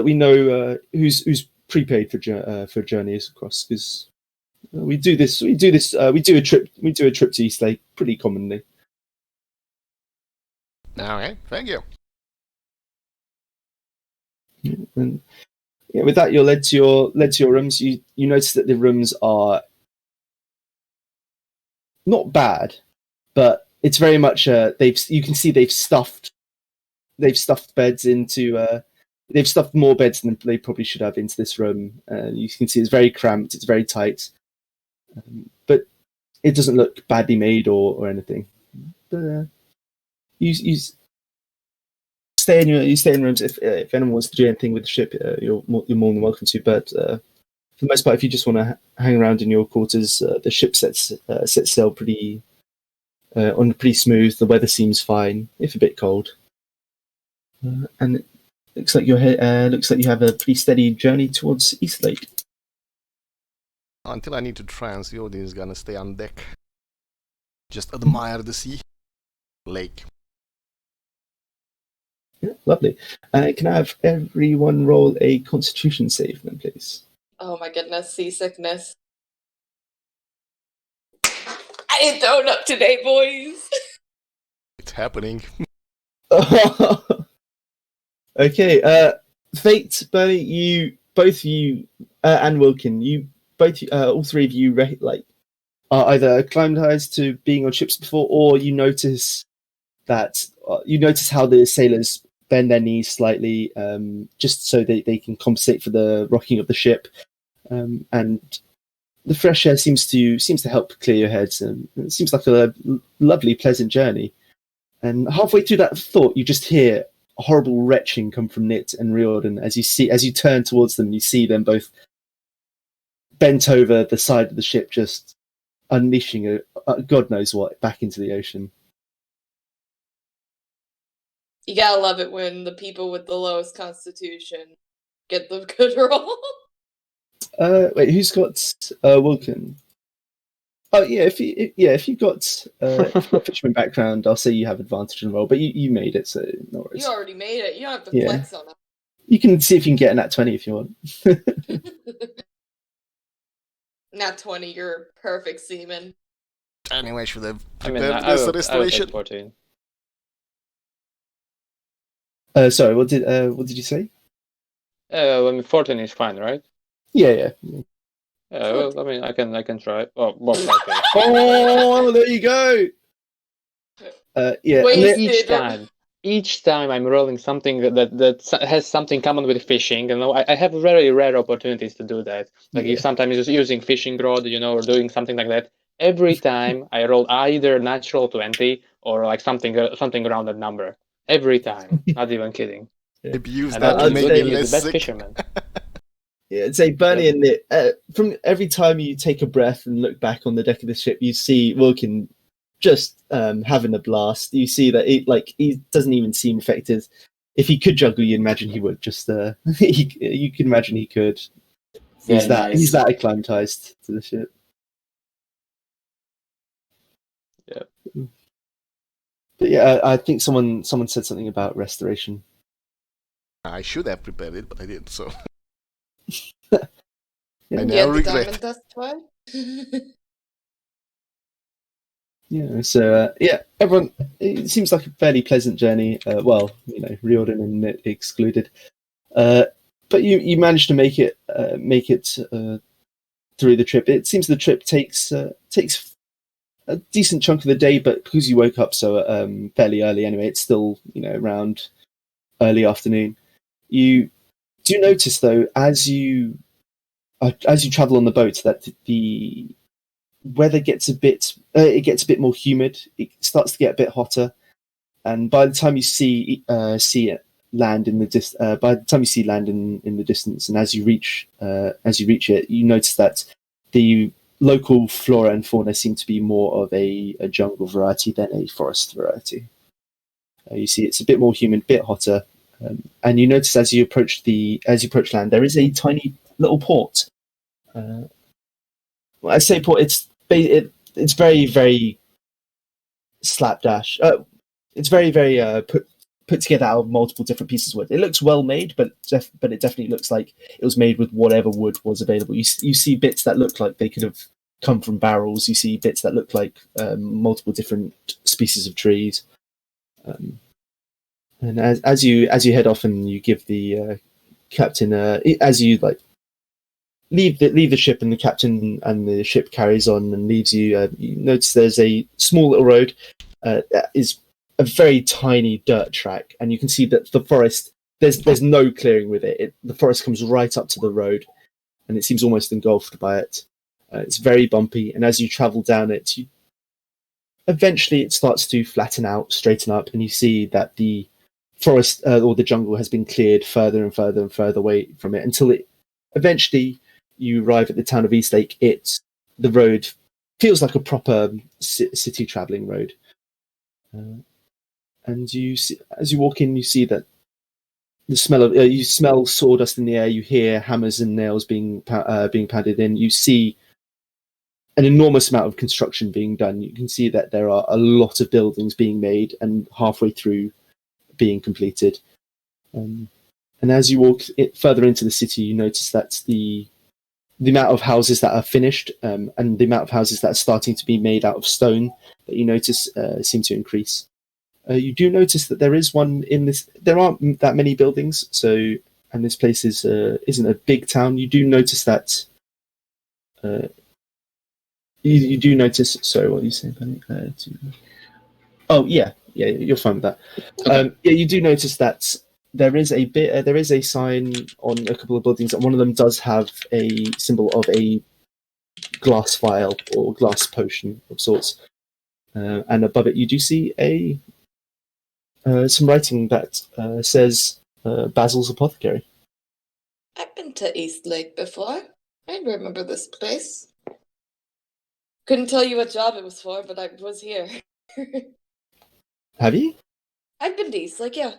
we know who's prepaid for journeys across, because we do a trip to East Lake pretty commonly." Okay, thank you. And with that, you're led to your rooms. You notice that the rooms are not bad, but it's very much you can see they've stuffed beds into they've stuffed more beds than they probably should have into this room. You can see it's very cramped, it's very tight, but it doesn't look badly made or anything. But you stay in rooms. If anyone wants to do anything with the ship, you're more than welcome to. But for the most part, if you just want to hang around in your quarters, the ship sets sail pretty smooth. The weather seems fine, if a bit cold, and it looks like you have a pretty steady journey towards East Lake. Until I need to trans, Riordin is gonna stay on deck. Just admire the sea. Lake. Yeah, lovely. Can I have everyone roll a Constitution save, then, please? Oh my goodness, seasickness. I ain't throwing up today, boys. It's happening. Okay, Fate, Bernie, both of you and Wilkin, you both, all three of you, are either acclimatized to being on ships before, or you notice that you notice how the sailors bend their knees slightly, just so they can compensate for the rocking of the ship, and the fresh air seems to help clear your heads, and it seems like a lovely, pleasant journey. And halfway through that thought, you just hear a horrible retching come from Nit and Riordin as you turn towards them. You see them both bent over the side of the ship, just unleashing a God knows what back into the ocean. You gotta love it when the people with the lowest constitution get the good roll. Wait, who's got Wilkin? Oh yeah, if you've got fisherman background, I'll say you have advantage in the roll, but you made it, so no worries. You already made it. You don't have to Yeah. flex on You can see if you can get a nat 20 if you want. them. Not 20, you're a perfect seaman. Anyway, I should have I mean, prepared I this will restoration. take 14. Sorry, what did you say? I mean, 14 is fine, right? Yeah. Well, I mean, I can try. Oh, well, okay. Oh, there you go. Yeah. Wasted. Each time I'm rolling something that has something common with fishing, and I have very rare opportunities to do that. Like Yeah. if sometimes just using fishing rod, or doing something like that. Every time I roll either natural 20 or like something around that number. Every time, not even kidding. Abuse And that to I'd make say me he's less the best sick. fisherman. Yeah, I'd say Bernie and Nit, from every time you take a breath and look back on the deck of the ship, you see Wilkin just having a blast. You see that he doesn't even seem affected. If he could juggle, you imagine he would. Just you can imagine he could. He's that acclimatized to the ship. Yeah. But yeah, I think someone said something about restoration. I should have prepared it, but I didn't, so Yeah. I You now had the regret. diamond dust twice? Yeah, so everyone. It seems like a fairly pleasant journey. Well, Riordan and Nit excluded. But you managed to make it through the trip. It seems the trip takes a decent chunk of the day, but because you woke up so fairly early anyway, it's still around early afternoon. You do notice though, as you travel on the boat, that the weather gets a bit more humid. It starts to get a bit hotter, and by the time you see it land in the by the time you see land in the distance, and as you reach it, you notice that the local flora and fauna seem to be more of a jungle variety than a forest variety. You see it's a bit more humid, a bit hotter, and you notice as you approach land, there is a tiny little port. When I say port, it's very, very slapdash. It's very, very put together out of multiple different pieces of wood. It looks well made, but it definitely looks like it was made with whatever wood was available. You see bits that look like they could have come from barrels. You see bits that look like multiple different species of trees. And as you head off and you give the captain as you leave the ship, and the captain and the ship carries on and leaves you, you notice there's a small little road that is a very tiny dirt track, and you can see that the forest, there's no clearing with it. The forest comes right up to the road, and it seems almost engulfed by it. It's very bumpy, and as you travel down it, eventually it starts to flatten out, straighten up, and you see that the forest or the jungle has been cleared further and further and further away from it, until it eventually you arrive at the town of Eastlake. The road feels like a proper city traveling road, and you see, as you walk in, you see that the smell of you smell sawdust in the air. You hear hammers and nails being pounded in. You see an enormous amount of construction being done. You can see that there are a lot of buildings being made and halfway through being completed. And as you walk further into the city, you notice that the amount of houses that are finished and the amount of houses that are starting to be made out of stone that you notice seem to increase. You do notice that there is one in this. There aren't that many buildings, so and this place isn't a big town. You do notice that. You do notice. Sorry, what are you saying, Penny? Oh yeah, you're fine with that. Okay. Yeah, you do notice that there is a sign on a couple of buildings, and one of them does have a symbol of a glass vial or glass potion of sorts. And above it, you do see some writing that says Basil's Apothecary. I've been to East Lake before. I remember this place. Couldn't tell you what job it was for, but I was here. Have you? I've been to East Lake, yeah.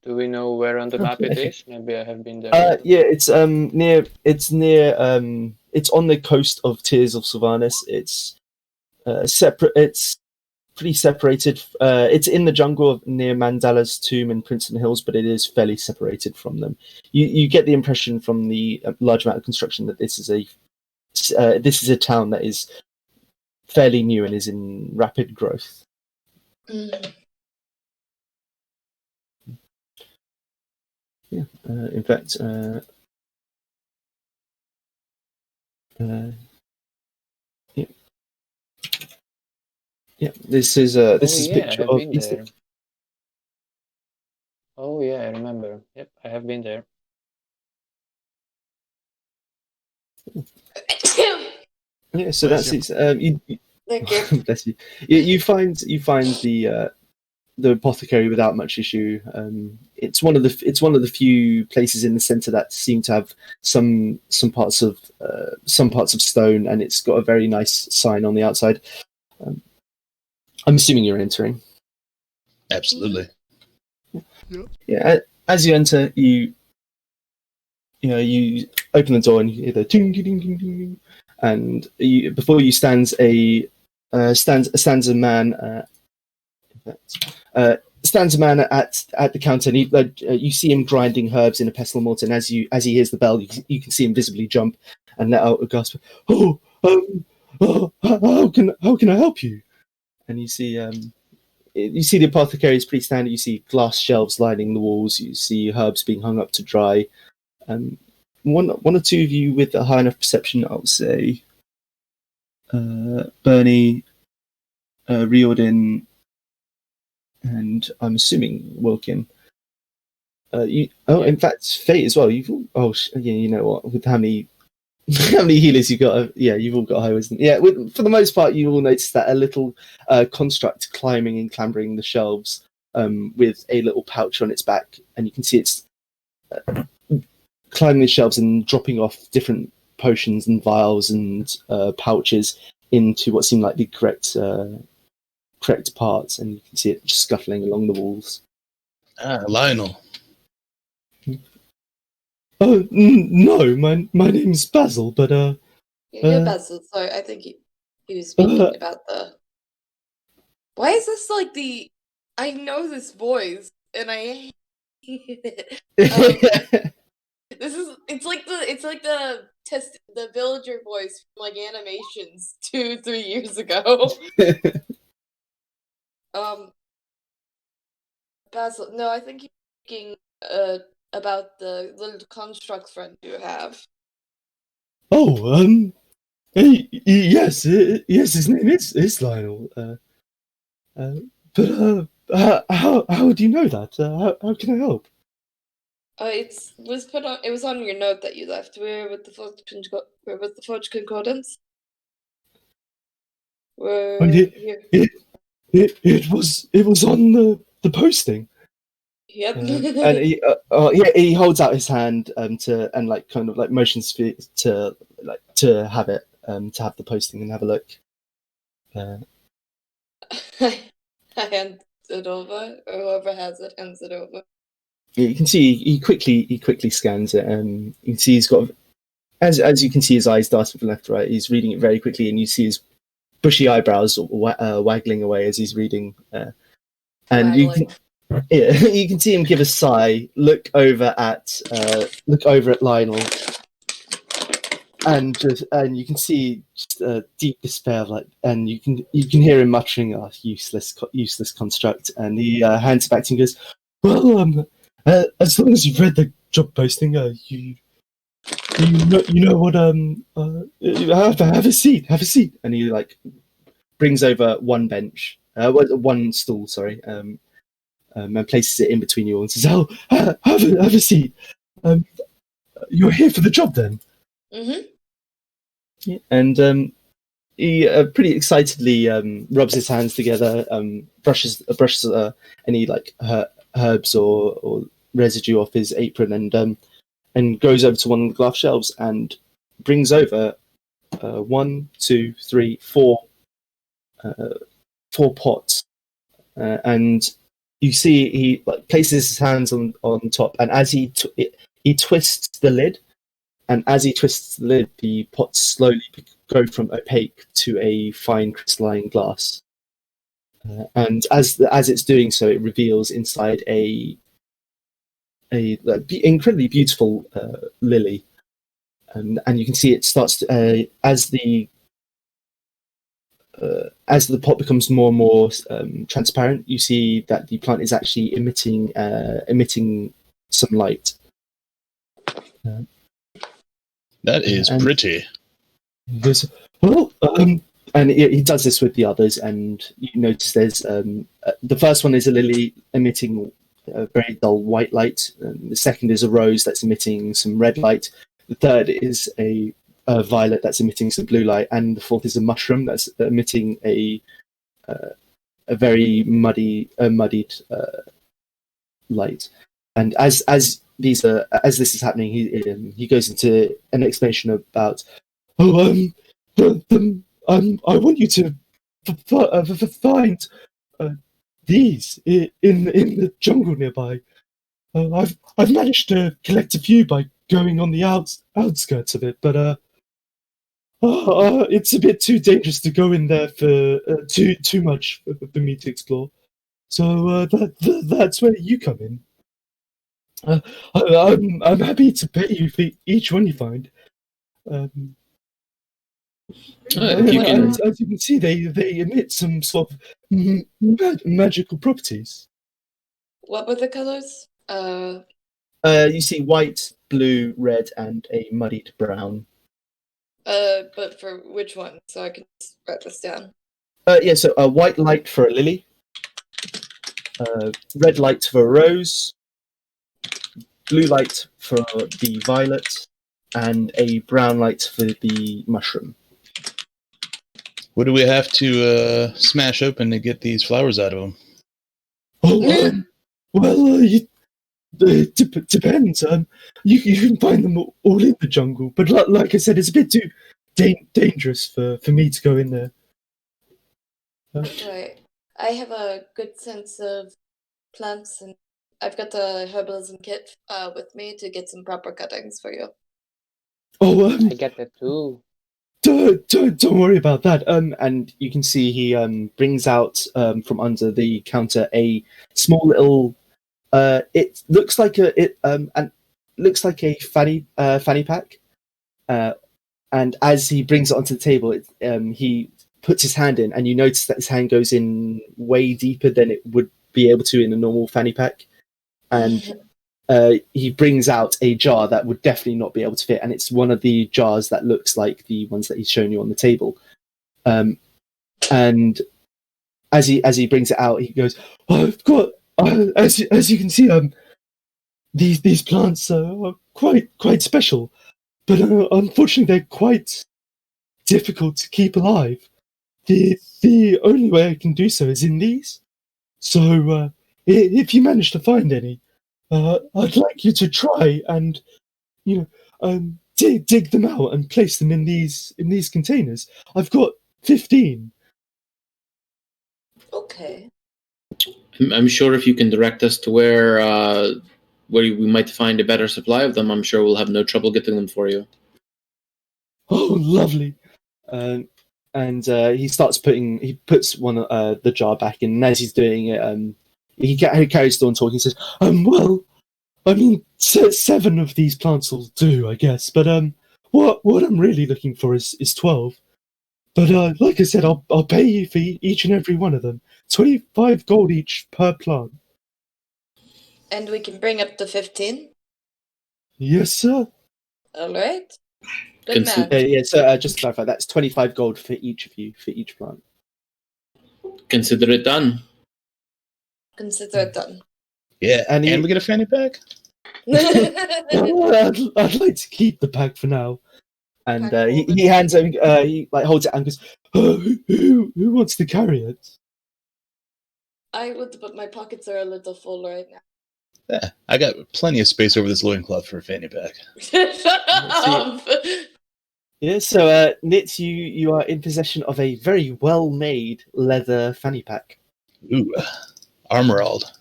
Do we know where on the map it Okay. is? Maybe I have been there. Yeah, it's near. It's near. It's on the coast of Tears of Sylvanus. It's separate. It's pretty separated. It's in the jungle near Mandala's tomb and Princeton Hills, but it is fairly separated from them. You get the impression from the large amount of construction that this is a town that is fairly new and is in rapid growth. Mm. Yeah. In fact, yeah. Yeah. This is a picture I have of been East there. Lake. Oh yeah, I remember. Yep, I have been there. Yeah. So Bless that's you. it. Thank you. Bless you. You find the apothecary without much issue. It's one of the few places in the centre that seem to have some parts of stone, and it's got a very nice sign on the outside. I'm assuming you're entering. Absolutely. Yeah. As you enter, you open the door and you hear the ding ding ding ding ding, and before you stands a man. Stands a man at the counter, and you see him grinding herbs in a pestle mortar. And as he hears the bell, you can see him visibly jump and let out a gasp. Oh, how can I help you? And you see the apothecary is pretty standard. You see glass shelves lining the walls. You see herbs being hung up to dry. One or two of you with a high enough perception, I would say, Bernie, Riordin, and I'm assuming Wilkin. In fact, Fate as well. You know what? With how many healers you got? You've all got high wisdom. Yeah, for the most part, you will notice that a little construct climbing and clambering the shelves with a little pouch on its back, and you can see it's climbing the shelves and dropping off different potions and vials and pouches into what seem like the correct parts, and you can see it just scuttling along the walls. Lionel. Oh no, my name's Basil, but You're Basil, so I think he was speaking about the. Why is this like the? I know this voice, and I hate it. It's like the villager voice from like animations 2-3 years ago. Basil, no, I think he's speaking about the little construct friend you have. Oh, yes, his name is Lionel. But how do you know that? How can I help? It was on your note that you left. We're with the Forged Concordance. We're here. It was on the posting. Yep. And he holds out his hand and like kind of like motions for you to have it to have the posting and have a look. I hand it over, or whoever has it hands it over. Yeah, you can see he quickly scans it, and you can see he's got as you can see his eyes darting from left to right. He's reading it very quickly, and you see his bushy eyebrows waggling away as he's reading. And you can see him give a sigh, look over at Lionel, and you can see just deep despair of and you can hear him muttering, "Oh, useless construct," and he hands it back to him and goes, "Well, as long as you've read the job posting, you know what have a seat, and he like brings over one bench, one stool, sorry, and places it in between you all and says, "Oh, have a seat. You're here for the job, then." Mm-hmm. Yeah. And he pretty excitedly rubs his hands together, brushes any like herbs or residue off his apron, and goes over to one of the glass shelves and brings over 1, 2, 3, 4 pots, and you see he like places his hands on top, and as he twists the lid, and as he twists the lid, the pots slowly go from opaque to a fine crystalline glass. And as it's doing so, it reveals inside a incredibly beautiful lily, and you can see it starts to, as the pot becomes more and more transparent. You see that the plant is actually emitting some light. That is and pretty. He goes, well, and he does this with the others, and you notice there's the first one is a lily emitting a very dull white light. The second is a rose that's emitting some red light. The third is a violet that's emitting some blue light, and the fourth is a mushroom that's emitting a very muddied light. And as this is happening, he goes into an explanation about, I want you to find these in the jungle nearby. I've managed to collect a few by going on the outskirts of it, but it's a bit too dangerous to go in there for too much for me to explore. So that's where you come in. I'm happy to pay you for each one you find. If you can, As you can see, they emit some sort of magical properties. What were the colors? You see white, blue, red, and a muddied brown. But for which one? So I can just write this down. Yeah, so a white light for a lily, red light for a rose, blue light for the violet, and a brown light for the mushroom. What do we have to smash open to get these flowers out of them? Oh, well, it depends. You can find them all in the jungle, but like I said, it's a bit too dangerous for me to go in there. Right. I have a good sense of plants, and I've got the herbalism kit with me to get some proper cuttings for you. Oh, I get that too. don't worry about that. And you can see he brings out from under the counter a small little. It looks like a fanny pack. And as he brings it onto the table, he puts his hand in, and you notice that his hand goes in way deeper than it would be able to in a normal fanny pack. And he brings out a jar that would definitely not be able to fit, and it's one of the jars that looks like the ones that he's shown you on the table. And as he brings it out, he goes, oh, "I've got as you can see, these plants are quite special, but unfortunately they're quite difficult to keep alive. The only way I can do so is in these. So if you manage to find any, I'd like you to try and dig them out and place them in these containers. I've got 15. Okay. I'm sure if you can direct us to where we might find a better supply of them, I'm sure we'll have no trouble getting them for you. Oh, lovely. And he puts one the jar back in, and as he's doing it, he carries on talking. He says, well, I mean, 7 of these plants will do, I guess. But what I'm really looking for is 12. But like I said, I'll pay you for each and every one of them. 25 gold each per plant. And we can bring up to 15. Yes, sir. All right. Good Consider- man. Yeah. So just to clarify, that's 25 gold for each of you for each plant. Consider it done. Consider it done. Yeah, And and he- we get a fanny pack. I'd like to keep the pack for now. And Pack he holder. hands over. He like holds it and goes, oh, who wants to carry it? I would, but my pockets are a little full right now. Yeah, I got plenty of space over this loincloth for a fanny pack. Shut up! Yeah. So Nitz, you are in possession of a very well made leather fanny pack. Ooh, armorald.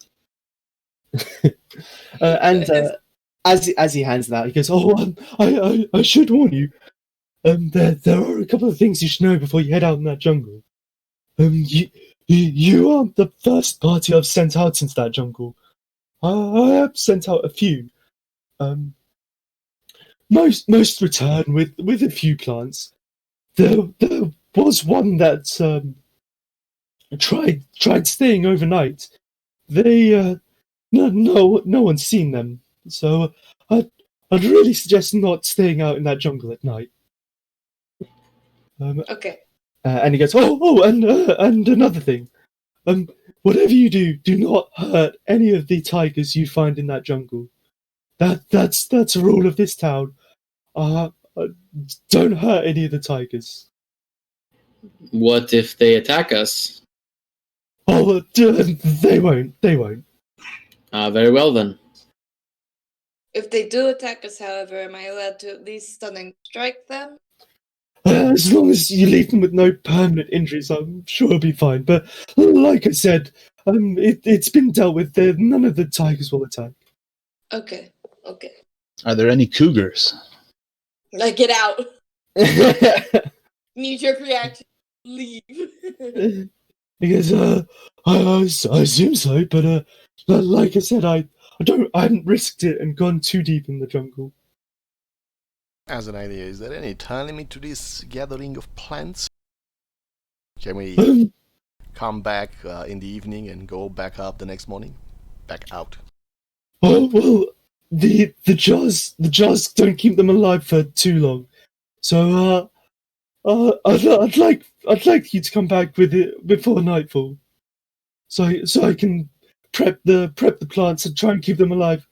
And as he hands that, he goes, "Oh, I should warn you. There are a couple of things you should know before you head out in that jungle. You aren't the first party I've sent out into that jungle. I have sent out a few. Most return with a few plants. There was one that tried staying overnight. They no one's seen them, so I'd really suggest not staying out in that jungle at night." Okay. And he goes, and another thing, whatever you do not hurt any of the tigers you find in that jungle. That's a rule of this town. Don't hurt any of the tigers. What if they attack us? Oh, they won't. Very well then. If they do attack us, however, am I allowed to at least stunning strike them? As long as you leave them with no permanent injuries, I'm sure it'll be fine. But like I said, it's been dealt with. None of the tigers will attack. Okay. Are there any cougars? Like, get out. Knee-jerk reaction. Leave. Because I assume so, but like I said, I hadn't risked it and gone too deep in the jungle. As an idea, is there any time limit to this gathering of plants? Can we come back in the evening and go back up the next morning? Back out. Oh well, the jars don't keep them alive for too long, so I'd like you to come back with it before nightfall, so I can prep the plants and try and keep them alive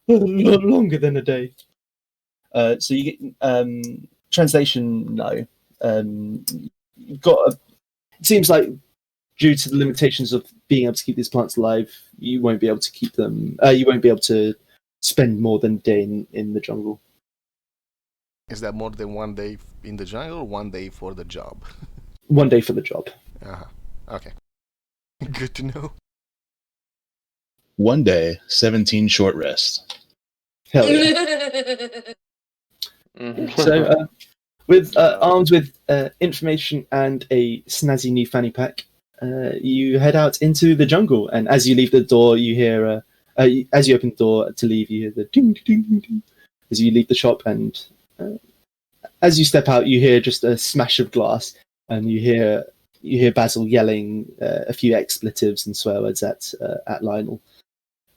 a lot longer than a day. So you get translation. No, you've got. It seems like due to the limitations of being able to keep these plants alive, you won't be able to keep them. You won't be able to spend more than a day in the jungle. Is that more than 1 day in the jungle or 1 day for the job? 1 day for the job. Uh-huh. Okay. Good to know. 1 day, 17 short rests. Hell yeah! So, with armed with information and a snazzy new fanny pack, you head out into the jungle. And as you leave the door, you hear. As you open the door to leave, you hear the ding ding ding ding. As you leave the shop, and as you step out, you hear just a smash of glass, and you hear Basil yelling a few expletives and swear words at Lionel.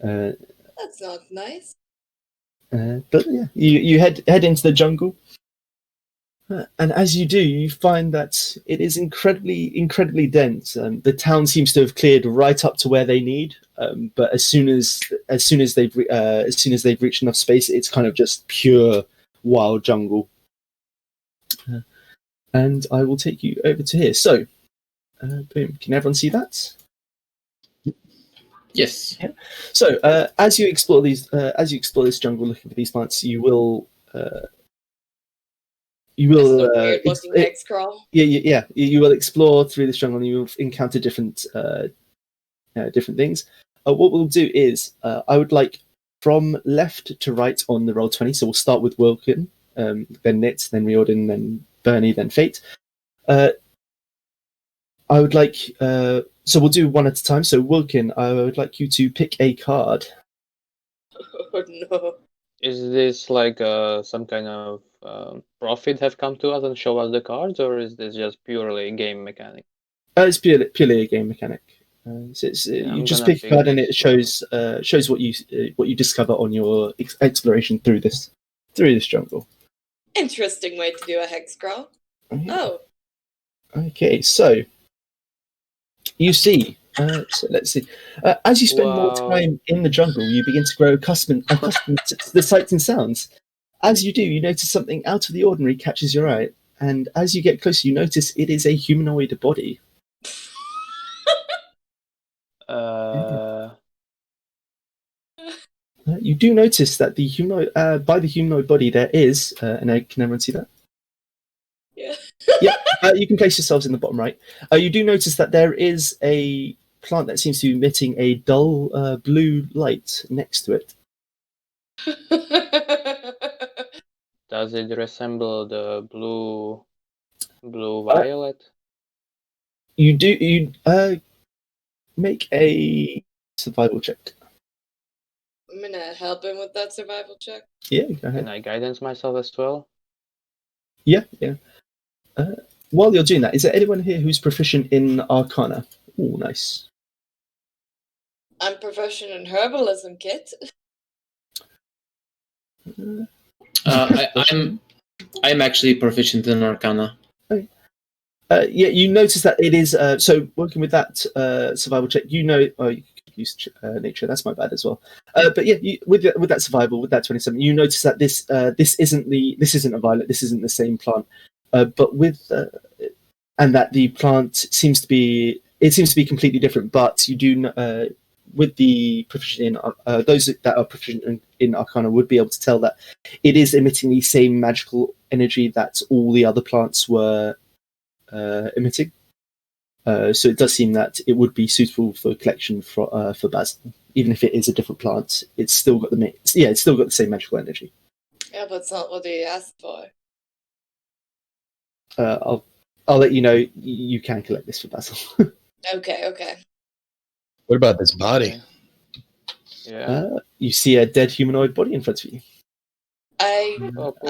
That's not nice. But yeah, you head into the jungle, and as you do, you find that it is incredibly dense. The town seems to have cleared right up to where they need, but as soon as they've reached enough space, it's kind of just pure wild jungle. And I will take you over to here. So, boom! Can everyone see that? Yes. Yeah. So, as you explore this jungle looking for these plants, you will Weird-looking egg crawl. yeah. You will explore through this jungle, and you will encounter different things. What we'll do is, I would like from left to right on the roll 20. So we'll start with Wilkin, then Nitz, then Riordin, then Bernie, then Fate. I would like. So we'll do one at a time. So Wilkin, I would like you to pick a card. Oh no. Is this like some kind of profit have come to us and show us the cards, or is this just purely game mechanic? It's purely a game mechanic. I'm you just gonna pick a card pick and it shows what you discover on your exploration through this jungle. Interesting way to do a hex crawl. Oh, Okay, so you see. So let's see. As you spend more Wow. time in the jungle, you begin to grow accustomed to the sights and sounds. As you do, you notice something out of the ordinary catches your eye, and as you get closer, you notice it is a humanoid body. You do notice that the humanoid, by the humanoid body, there is, and can everyone see that? yeah. Yep. You can place yourselves in the bottom right. You do notice that there is a plant that seems to be emitting a dull blue light next to it. Does it resemble the blue violet? You make a survival check. I'm gonna help him with that survival check. Yeah, go ahead. Can I guidance myself as well? Yeah. While you're doing that, is there anyone here who's proficient in Arcana? Oh, nice. I'm proficient in herbalism, Kit. I'm actually proficient in Arcana. Yeah, you notice that it is so working with that survival check. You could use nature. That's my bad as well. But yeah, with that survival, with that 27, you notice that this isn't a violet. This isn't the same plant. But with and that the plant seems to be completely different. But you do with the proficient in those that are proficient in Arcana would be able to tell that it is emitting the same magical energy that all the other plants were emitting. So it does seem that it would be suitable for collection for Basil, even if it is a different plant. It's still got the same magical energy. Yeah, but it's not what he asked for. I'll let you know. You can collect this for Basil. Okay. What about this body? Yeah. You see a dead humanoid body in front of you. I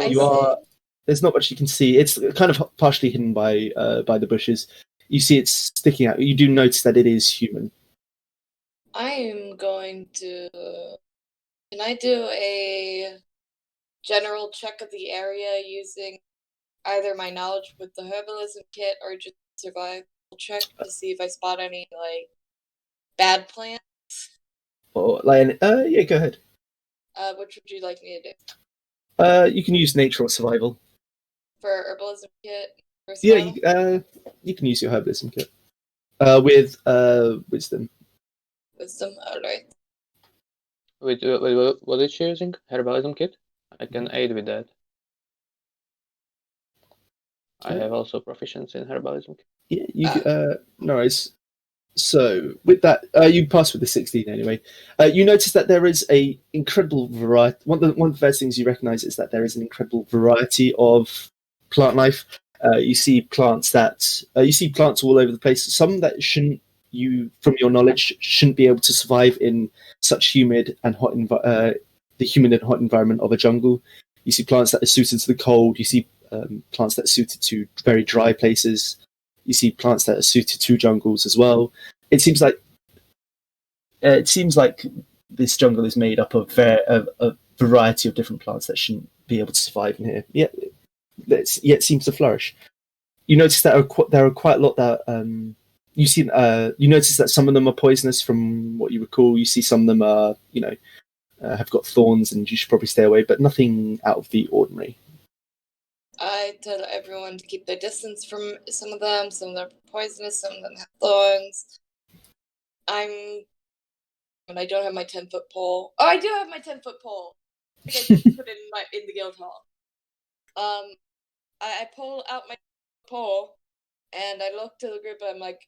You are. There's not much you can see. It's kind of partially hidden by the bushes. You see it's sticking out. You do notice that it is human. I am going to. Can I do a general check of the area using either my knowledge with the herbalism kit or just survival check to see if I spot any bad plants? Or yeah, go ahead. Which would you like me to do? You can use nature or survival. For herbalism kit? Or Yeah, you can use your herbalism kit. With wisdom. Wisdom, alright. Wait, what is she using? Herbalism kit? I can aid with that. I have also proficiency in herbalism kit. Yeah, no worries. So with that, you pass with the 16 anyway. You notice that there is a incredible variety. One of the first things you recognize is that there is an incredible variety of plant life. You see plants all over the place. Some that from your knowledge, shouldn't be able to survive in such humid and hot environment of a jungle. You see plants that are suited to the cold. You see plants that are suited to very dry places. You see plants that are suited to jungles as well. It seems like this jungle is made up of a variety of different plants that shouldn't be able to survive in here. Yet seems to flourish. You notice that there are quite a lot that you notice that some of them are poisonous from what you recall. You see some of them are have got thorns and you should probably stay away, but nothing out of the ordinary. I tell everyone to keep their distance from some of them. Some of them are poisonous, some of them have thorns. And I don't have my 10-foot pole. Oh, I do have my 10-foot pole. I think I just put it in the guild hall. I pull out my pole and I look to the group and I'm like,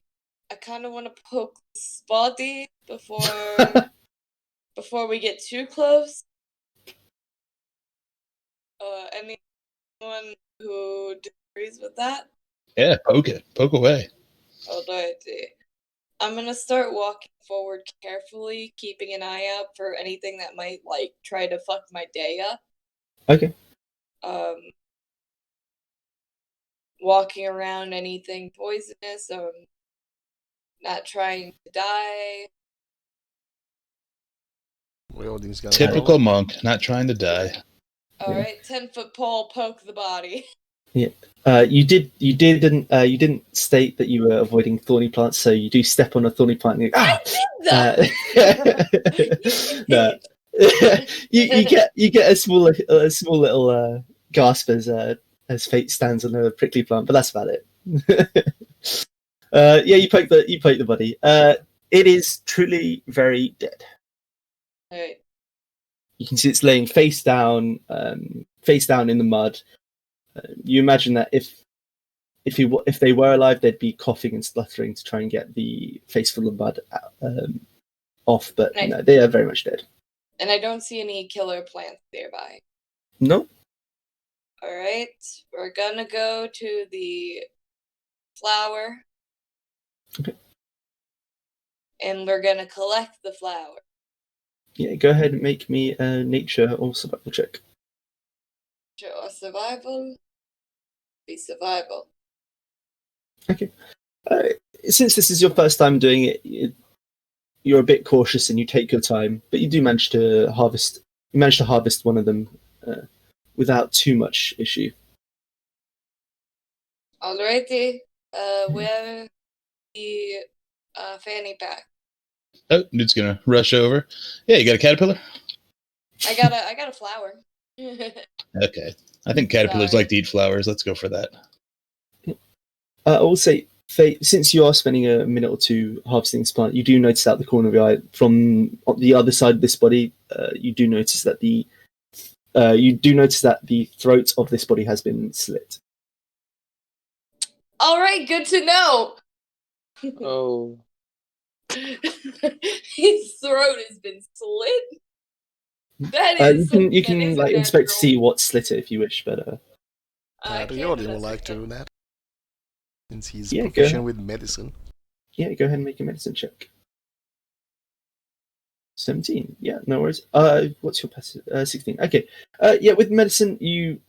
I kind of want to poke this body before we get too close. Anyone who disagrees with that? Yeah, poke away. Alrighty. I'm gonna start walking forward carefully, keeping an eye out for anything that might try to fuck my day up. Okay. Walking around anything poisonous, not trying to die. Riordin's gonna Typical roll. monk, not trying to die. All Yeah. right, 10-foot pole, poke the body. You didn't state that you were avoiding thorny plants, so you do step on a thorny plant. And I did no. you get a small little gasp as Fate stands on a prickly plant, but that's about it. You poke the body. It is truly very dead. All right. You can see it's laying face down in the mud. You imagine that if they were alive, they'd be coughing and spluttering to try and get the face full of mud off, but Right. no, they are very much dead. And I don't see any killer plants nearby. No. All right, we're gonna go to the flower. Okay. And we're gonna collect the flower. Yeah, go ahead and make me a nature or survival check. Or survival. Be survival. Okay. Since this is your first time doing it, you're a bit cautious and you take your time, but you do manage to harvest. You manage to harvest one of them without too much issue. Alrighty. Where the fanny pack? Oh, dude's gonna rush over. Yeah, you got a caterpillar? I got a flower. Okay. I think caterpillars Sorry. like to eat flowers. Let's go for that. I will say, Faye, since you are spending a minute or two harvesting this plant, you do notice out the corner of your eye, from the other side of this body, you do notice that the throat of this body has been slit. All right, good to know. Oh. His throat has been slit. That is You can inspect to see what slit it if you wish, but Riordin would like to do that, since he's Yeah, go proficient ahead. with medicine. yeah, go ahead and make a medicine check. 17. Yeah, no worries. What's your passive? 16. Okay. With medicine, you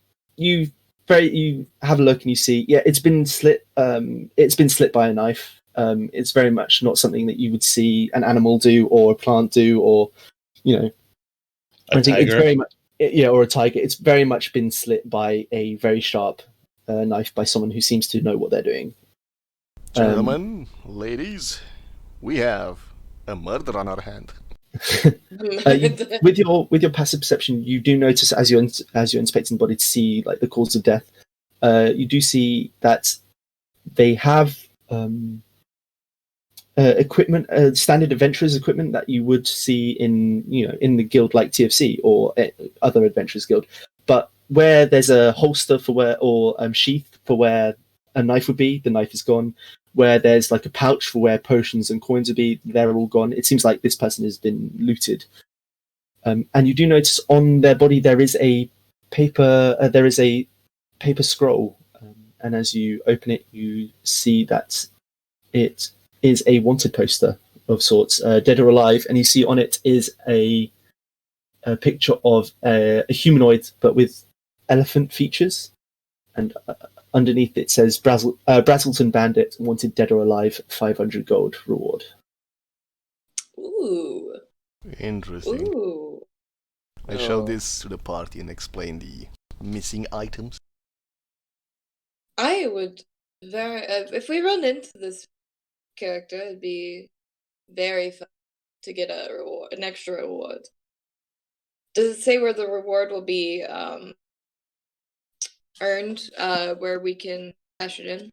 have a look and you see, yeah, it's been slit. It's been slit by a knife. It's very much not something that you would see an animal do or a plant do, or A I think it's tiger. very much, or a tiger. It's very much been slit by a very sharp knife by someone who seems to know what they're doing. Gentlemen, ladies, we have a murder on our hand. With your passive perception, you do notice as you're inspecting the body to see like the cause of death. You do see that they have equipment, standard adventurers equipment that you would see in the guild like TFC or other adventurers guild, but where there's a holster for where or sheath for where a knife would be, the knife is gone. Where there's like a pouch for where potions and coins would be, they're all gone. It seems like this person has been looted. And you do notice on their body there is a paper scroll, and as you open it, you see that it is a wanted poster of sorts, dead or alive, and you see on it is a picture of a humanoid but with elephant features, and underneath it says Brazelton Bandit wanted dead or alive, 500 gold reward. Ooh. Interesting. Ooh. I show Oh. this to the party and explain the missing items. I would very if we run into this character, it'd be very fun to get a reward, an extra reward. Does it say where the reward will be earned? Where we can cash it in?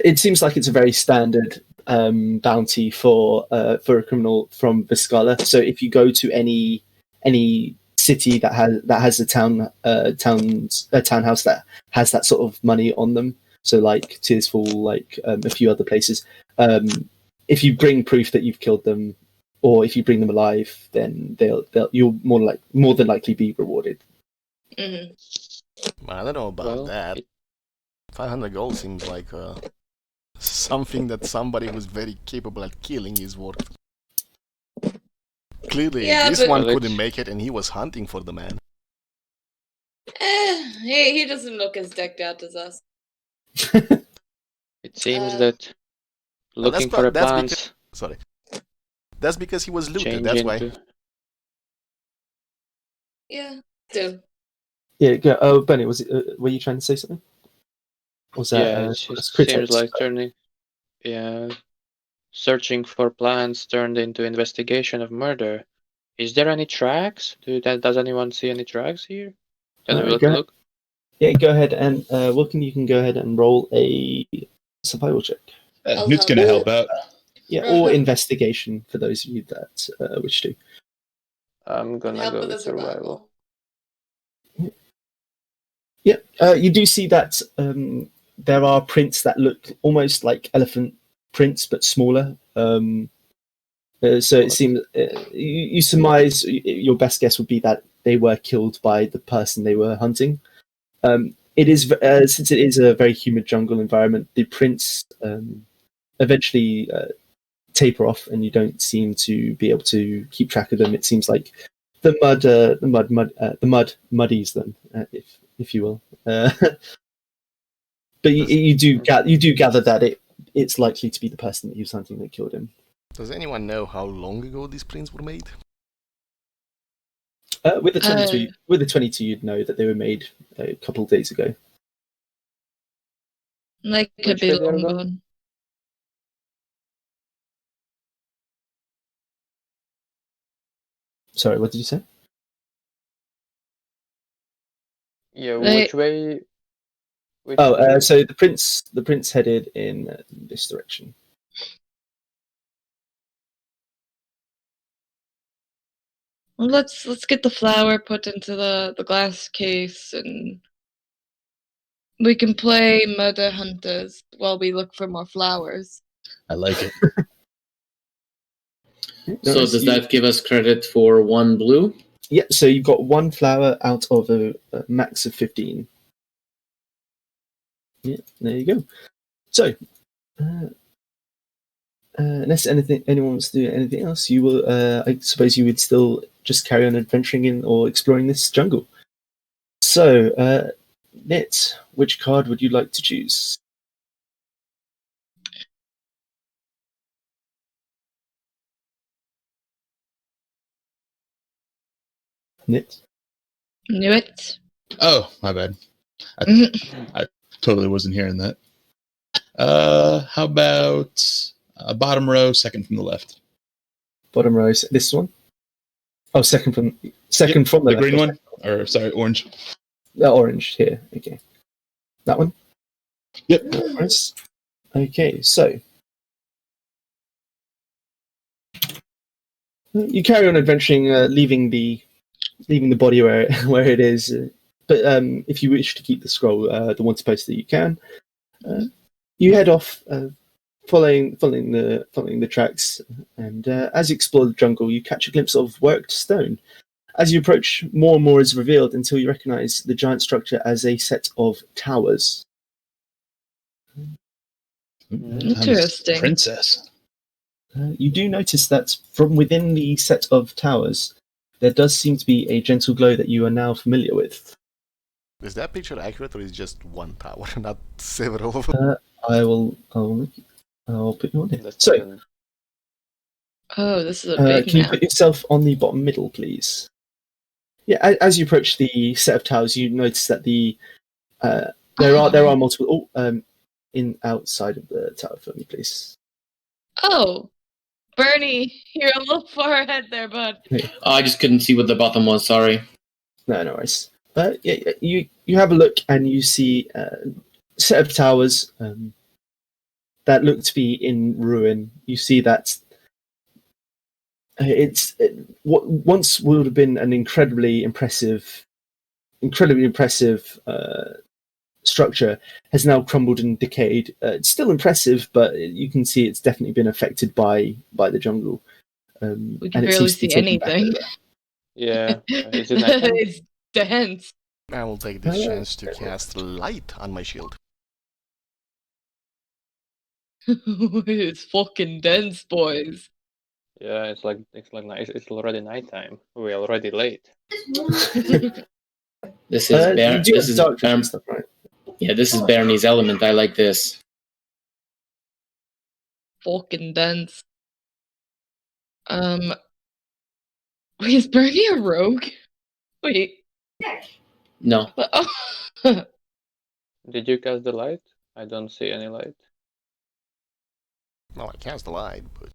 It seems like it's a very standard bounty for a criminal from Viscala. So if you go to any city that has a townhouse that has that sort of money on them, so like Tearsfall, like a few other places, if you bring proof that you've killed them, or if you bring them alive, then you'll more than likely be rewarded. Mm-hmm. I don't know about that. 500 gold seems like something that somebody who's very capable at killing is worth. Clearly, Yeah, this but- one Well, couldn't make it, and he was hunting for the man. He doesn't look as decked out as us. It seems Uh, that Well, looking for a that's plant. because Sorry. That's because he was looted, Change that's why. into. Yeah, do. Yeah, go. Oh, Benny, was it? Were you trying to say something? Was that Yeah, it a just seems pretext? like turning. Yeah, searching for plans turned into investigation of murder. Is there any tracks? Does anyone see any tracks here? Can we Go, look? yeah, go ahead and Wilkin, you can go ahead and roll a survival check. I'll Newt's help gonna you. help out. Yeah, or investigation for those of you that wish to. I'm Can gonna help go with the with survival. survival. Yeah, you do see that there are prints that look almost like elephant prints, but smaller. So it seems you surmise your best guess would be that they were killed by the person they were hunting. It is since it is a very humid jungle environment, the prints eventually taper off, and you don't seem to be able to keep track of them. It seems like the mud muddies them, if you will. But you do gather that it's likely to be the person that he was hunting that killed him. Does anyone know how long ago these prints were made? With the 22, you'd know that they were made a couple of days ago. Like could Which be way they are long going? gone. Sorry, what did you say? Yeah, They- which way? So the prince headed in this direction. Well, let's get the flower put into the glass case, and we can play murder hunters while we look for more flowers. I like it. So does that give us credit for 1 blue? Yeah, so you've got one flower out of a max of 15. Yeah, there you go. So, unless anyone wants to do anything else, you will. I suppose you would still just carry on adventuring in or exploring this jungle. So, Nit, which card would you like to choose? Nit? Knew it. Oh, my bad. I totally wasn't hearing that. How about bottom row, second from the left? Bottom row, this one? Oh, second from the The left. green one? Or, sorry, orange. Orange here. Okay. That one? Yep. Nice. Okay, so you carry on adventuring, leaving the body where it is. But if you wish to keep the scroll, the wanted poster, you can. You head off, following the tracks, and as you explore the jungle, you catch a glimpse of worked stone. As you approach, more and more is revealed until you recognize the giant structure as a set of towers. Interesting. Princess. You do notice that from within the set of towers, there does seem to be a gentle glow that you are now familiar with. Is that picture accurate, or is it just one tower, not several of them? I'll put you on here. That's So, good. Oh, this is a big can you map. put yourself on the bottom middle, please? Yeah, as you approach the set of towers, you notice that there are multiple. In outside of the tower for me, please. Oh, Bernie, you're a little far ahead there, bud. I just couldn't see what the bottom was, sorry. No worries. Yeah, you have a look and you see a set of towers that look to be in ruin. You see that what once would have been an incredibly impressive structure has now crumbled and decayed. It's still impressive, but you can see it's definitely been affected by the jungle. We can barely see anything. Yeah. Is it nighttime? It's dense. I will take this chance to cast light on my shield. It's fucking dense, boys. Yeah, it's already nighttime. We're already late. This is dark vision stuff, right? Yeah, this is Bernie's element. I like this. Fucking dense. Wait, is Bernie a rogue? Wait. No. Oh. Did you cast the light? I don't see any light. No, I cast the light, but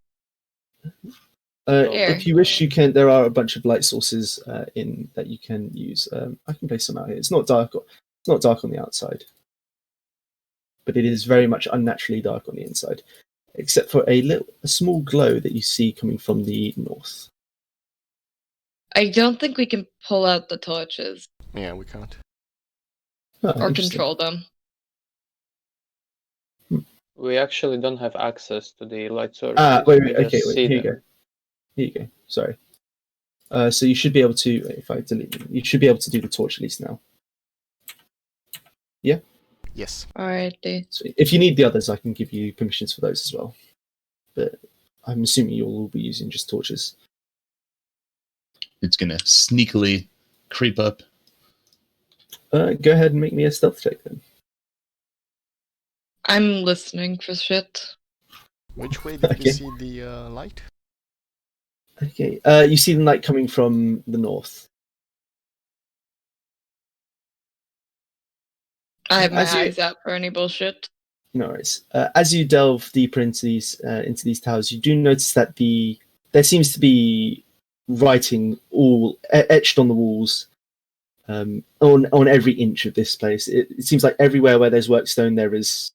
If you wish, you can. There are a bunch of light sources in that you can use. I can place some out here. It's not dark. It's not dark on the outside, but it is very much unnaturally dark on the inside, except for a small glow that you see coming from the north. I don't think we can pull out the torches yeah, we can't. Oh, or interesting. control them. We actually don't have access to the light sources. Wait. We Okay, just wait. see Here you them. go. Here you go. Sorry. So you should be able to. If I delete them, you should be able to do the torch at least now. Yeah. Yes. Alrighty. So if you need the others, I can give you permissions for those as well. But I'm assuming you'll all be using just torches. It's gonna sneakily creep up. Go ahead and make me a stealth check then. I'm listening for shit. Which way did Okay. you see the light? Okay. You see the light coming from the north. I have my As you- eyes out for any bullshit. No worries. As you delve deeper into these towers, you do notice that there seems to be writing all etched on the walls, on every inch of this place. It seems like everywhere where there's workstone, there is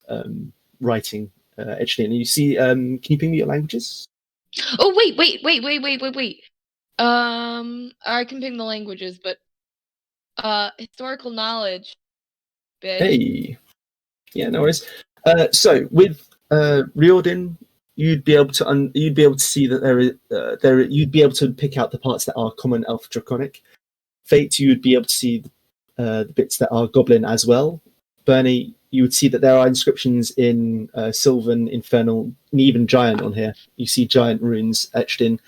writing etched in. And you see, can you ping me your languages? Oh wait. I can ping the languages, but historical knowledge, bitch. Hey, yeah, no worries. So with Riordin, you'd be able to see that you'd be able to pick out the parts that are common Elf Draconic. Fate, you'd be able to see the bits that are Goblin as well. Bernie, you would see that there are inscriptions in Sylvan, Infernal, and even Giant on here. You see Giant runes etched in.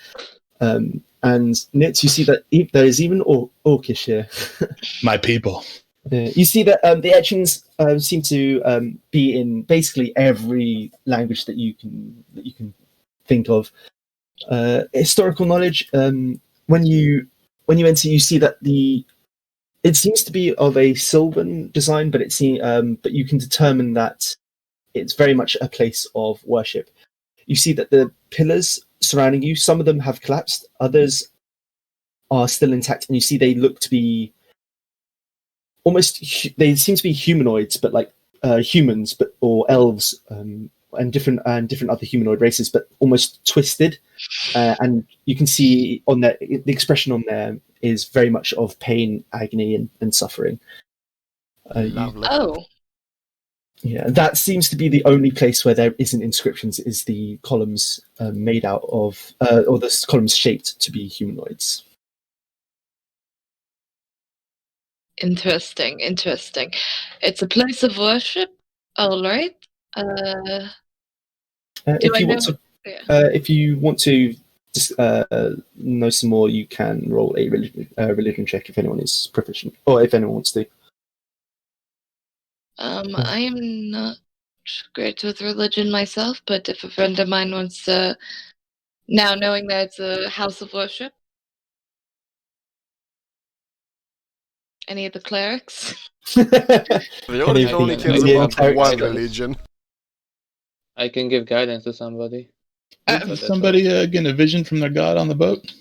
And Nitz, you see that there is even Orcish here. My people. You see that the etchings seem to be in basically every language that you can think of. Historical knowledge. When you enter, you see that it seems to be of a Sylvan design, but but you can determine that it's very much a place of worship. You see that the pillars surrounding you, some of them have collapsed, others are still intact, and you see they look to be they seem to be humanoids, but like humans, or elves, and different other humanoid races, but almost twisted. And you can see on the expression on there is very much of pain, agony, and suffering. Lovely. Oh, Yeah, that seems to be the only place where there isn't inscriptions. Is the columns made out of, or the columns shaped to be humanoids? interesting. It's a place of worship. All right. If you want to just know some more, you can roll a religion check if anyone is proficient, or if anyone wants to. I am not great with religion myself, but if a friend of mine wants to, now knowing that it's a house of worship, any of the clerics? Riordin only cares about one religion. I can give guidance to somebody. Is somebody getting a vision from their god on the boat?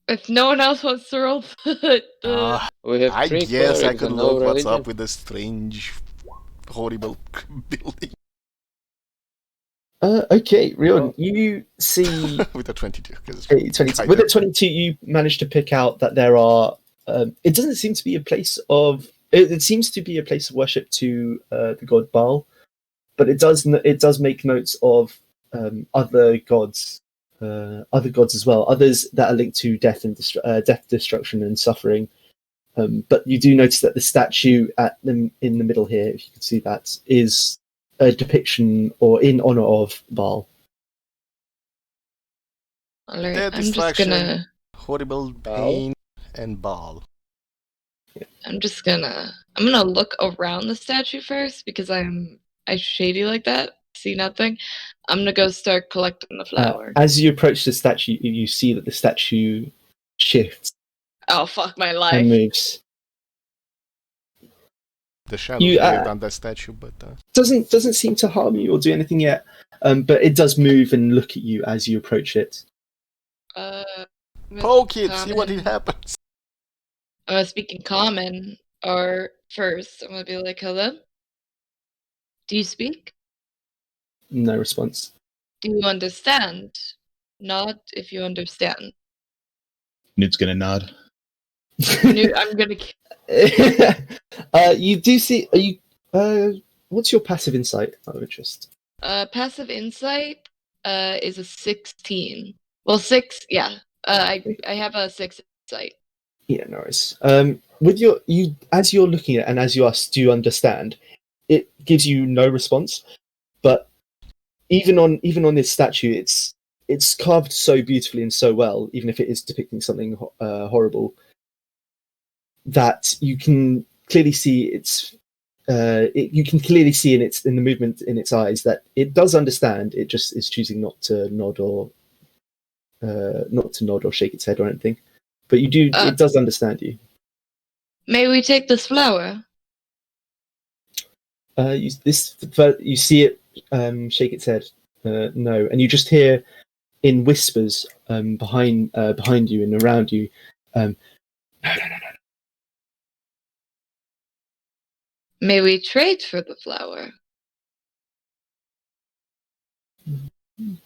If no one else wants to roll We have I three guess I clerics could and no look what's religion. up with this strange, horrible building. Okay, Riordin, you see with a 22. 22. With a 22, you managed to pick out that there are. It doesn't seem to be a place of. It seems to be a place of worship to the god Baal, but it does make notes of other gods as well. Others that are linked to death and destruction and suffering. But you do notice that the statue in the middle here, if you can see that, is a depiction or in honor of Baal. Alright, Death, I'm just destruction, gonna. horrible pain, and Baal. I'm gonna look around the statue first because I'm shady like that. see nothing. I'm gonna go start collecting the flower. As you approach the statue, you see that the statue shifts Oh fuck my and life! moves. The shadows You, moved on that statue, but Doesn't seem to harm you or do anything yet, but it does move and look at you as you approach it. poke it, see what it happens. Speaking common, or first, I'm gonna be like, hello? Do you speak? No response. Do you understand? Nod if you understand. Newt's gonna nod. I'm gonna. You do see. Are you? What's your passive insight? Out of interest. Passive insight is a 16. Well, 6. Yeah. I have a 6 insight. Yeah, no worries. With as you're looking at it and as you ask, do you understand? It gives you no response. But even on this statue, it's carved so beautifully and so well, even if it is depicting something horrible, that you can clearly see you can clearly see in the movement in its eyes that it does understand. It just is choosing not to nod or shake its head or anything. But it does understand you. May we take this flower? You see it shake its head, no, and you just hear in whispers behind you and around you, no. May we trade for the flower?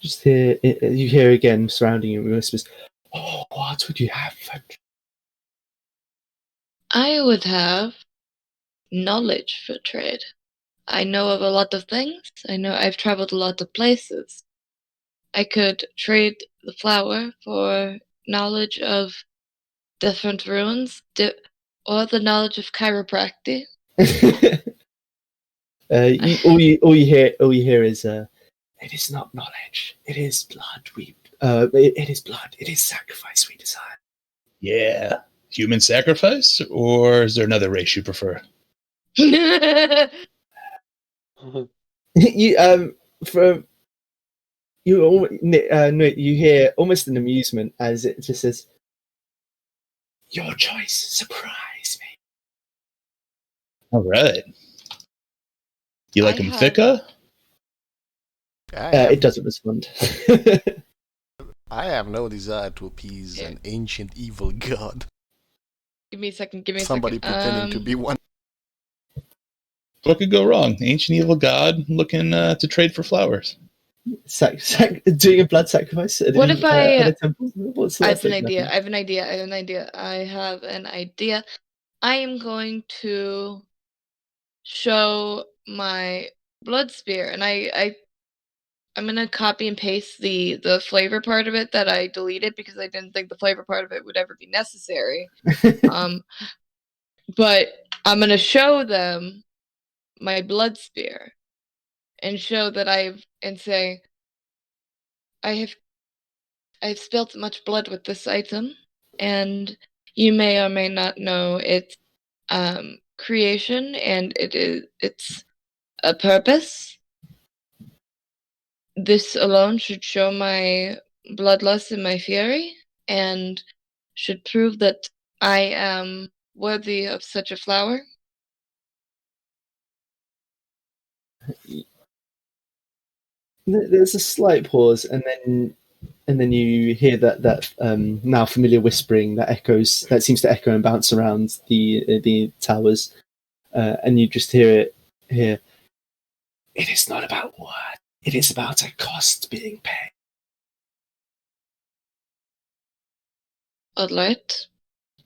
Just you hear again surrounding you in whispers. Oh, what would you have? I would have knowledge for trade. I know of a lot of things. I know I've traveled a lot of places. I could trade the flower for knowledge of different runes, or the knowledge of chiropractic. All you hear is it is not knowledge. It is blood. It is blood. It is sacrifice we desire. Yeah. Human sacrifice? Or is there another race you prefer? You hear almost an amusement as it just says, "Your choice, surprise me." All right. You like I him have- thicker? It doesn't respond. I have no desire to appease an ancient evil god. Give me a second. Somebody pretending to be one. What could go wrong? Ancient evil god looking to trade for flowers. Doing a blood sacrifice at What if I- at a temple? What's the I last have an thing idea. happened? I have an idea. I am going to show my blood spear, and I'm gonna copy and paste the flavor part of it that I deleted because I didn't think the flavor part of it would ever be necessary. But I'm gonna show them my blood spear and show that I've spilt much blood with this item, and you may or may not know its creation, and it's a purpose. This alone should show my bloodlust and my fury, and should prove that I am worthy of such a flower. There's a slight pause, and then you hear that now familiar whispering that seems to echo and bounce around the towers, and you just hear it here. It is not about words. It is about a cost being paid. Alright.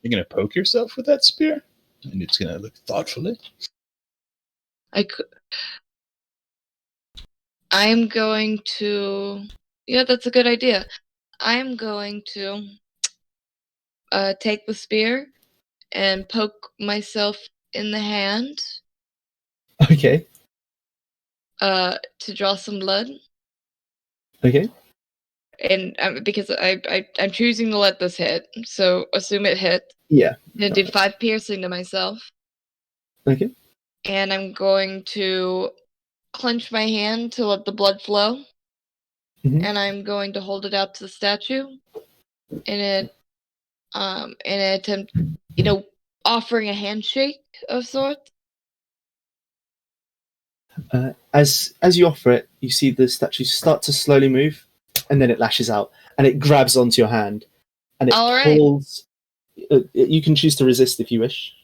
You're going to poke yourself with that spear? And it's going to look thoughtfully. I'm going to. Yeah, that's a good idea. I'm going to take the spear and poke myself in the hand Okay. to draw some blood. Okay. And because I'm choosing to let this hit, so assume it hit. Yeah. I did 5 piercing to myself. Okay. And I'm going to clench my hand to let the blood flow, Mhm. and I'm going to hold it out to the statue in an attempt, offering a handshake of sorts. As you offer it, you see the statue start to slowly move, and then it lashes out, and it grabs onto your hand, and it All right. pulls. You can choose to resist if you wish.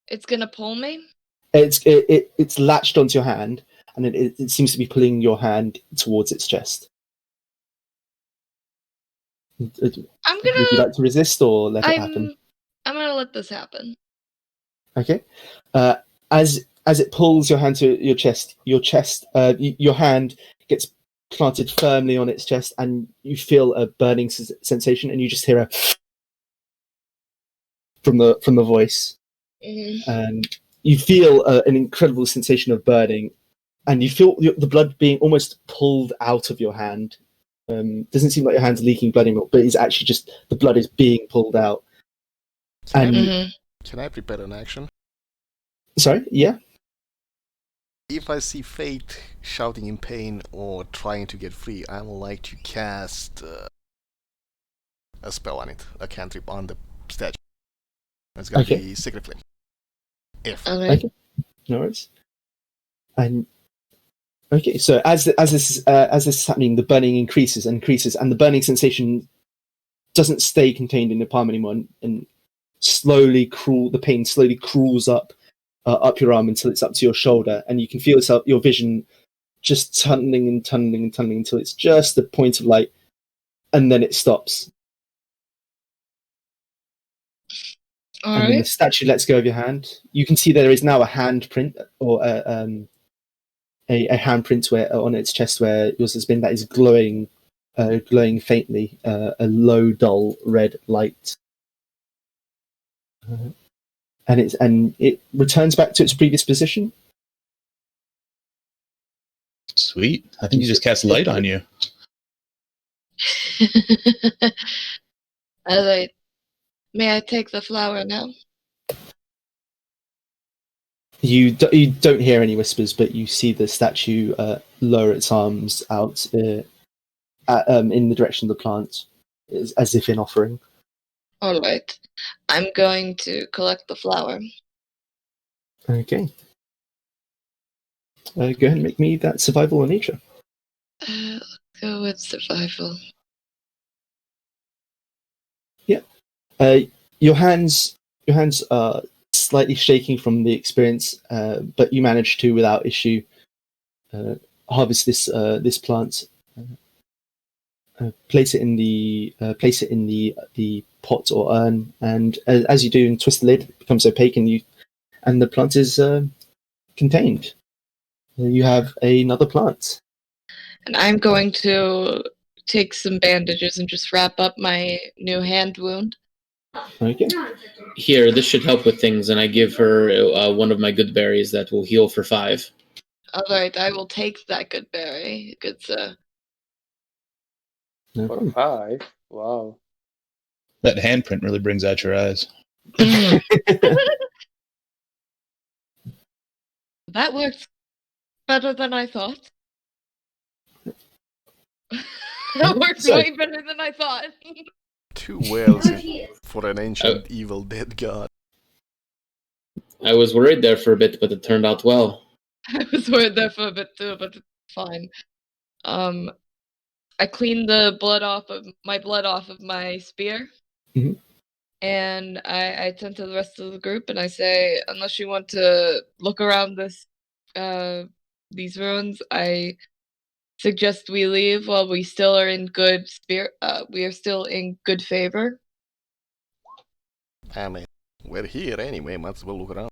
It's gonna pull me. It's latched onto your hand, and it seems to be pulling your hand towards its chest. Would I'm you gonna. like to resist or let it happen? I'm gonna let this happen. Okay. As it pulls your hand to your chest, your hand gets planted firmly on its chest, and you feel a burning sensation, and you just hear a from the voice, and you feel an incredible sensation of burning, and you feel the blood being almost pulled out of your hand. Doesn't seem like your hand's leaking blood anymore, but it's actually just the blood is being pulled out. Can I prepare an action? Sorry, yeah. If I see Fate shouting in pain or trying to get free, I would like to cast a spell on it, a cantrip on the statue. It's gonna be Secret Flame. Okay, no worries. And okay, so as this is happening, the burning increases and increases, and the burning sensation doesn't stay contained in the palm anymore, and the pain slowly crawls up your arm until it's up to your shoulder, and you can feel your vision just tunneling and tunneling and tunneling until it's just the point of light, and then it stops. Then the statue lets go of your hand. You can see there is now a handprint, or a handprint on its chest where yours has been, that is glowing faintly, a low, dull red light. And it returns back to its previous position. Sweet. I think you just cast light on you. May I take the flower now? You don't hear any whispers, but you see the statue lower its arms out in the direction of the plant, as if in offering. All right. I'm going to collect the flower. Okay. Go ahead and make me that survival or nature. Let's go with survival. Yeah. Your hands are slightly shaking from the experience, but you manage to, without issue, harvest this plant. Place it in the pot or urn, and as you do, and twist the lid, it becomes opaque, and the plant is contained. You have another plant. And I'm going to take some bandages and just wrap up my new hand wound. Okay. Here, this should help with things, and I give her one of my good berries that will heal for 5. All right, I will take that good berry. Good sir. No For 5? Wow. That handprint really brings out your eyes. That worked better than I thought. That worked way better than I thought. 2 whales for an ancient evil dead god. I was worried there for a bit, but it turned out well. I was worried there for a bit too, but it's fine. I cleaned the blood off of my spear. Mm-hmm. And I turn to the rest of the group and I say, unless you want to look around these ruins, I suggest we leave while we still are in good we are still in good favor. I mean, we're here anyway, might as well look around.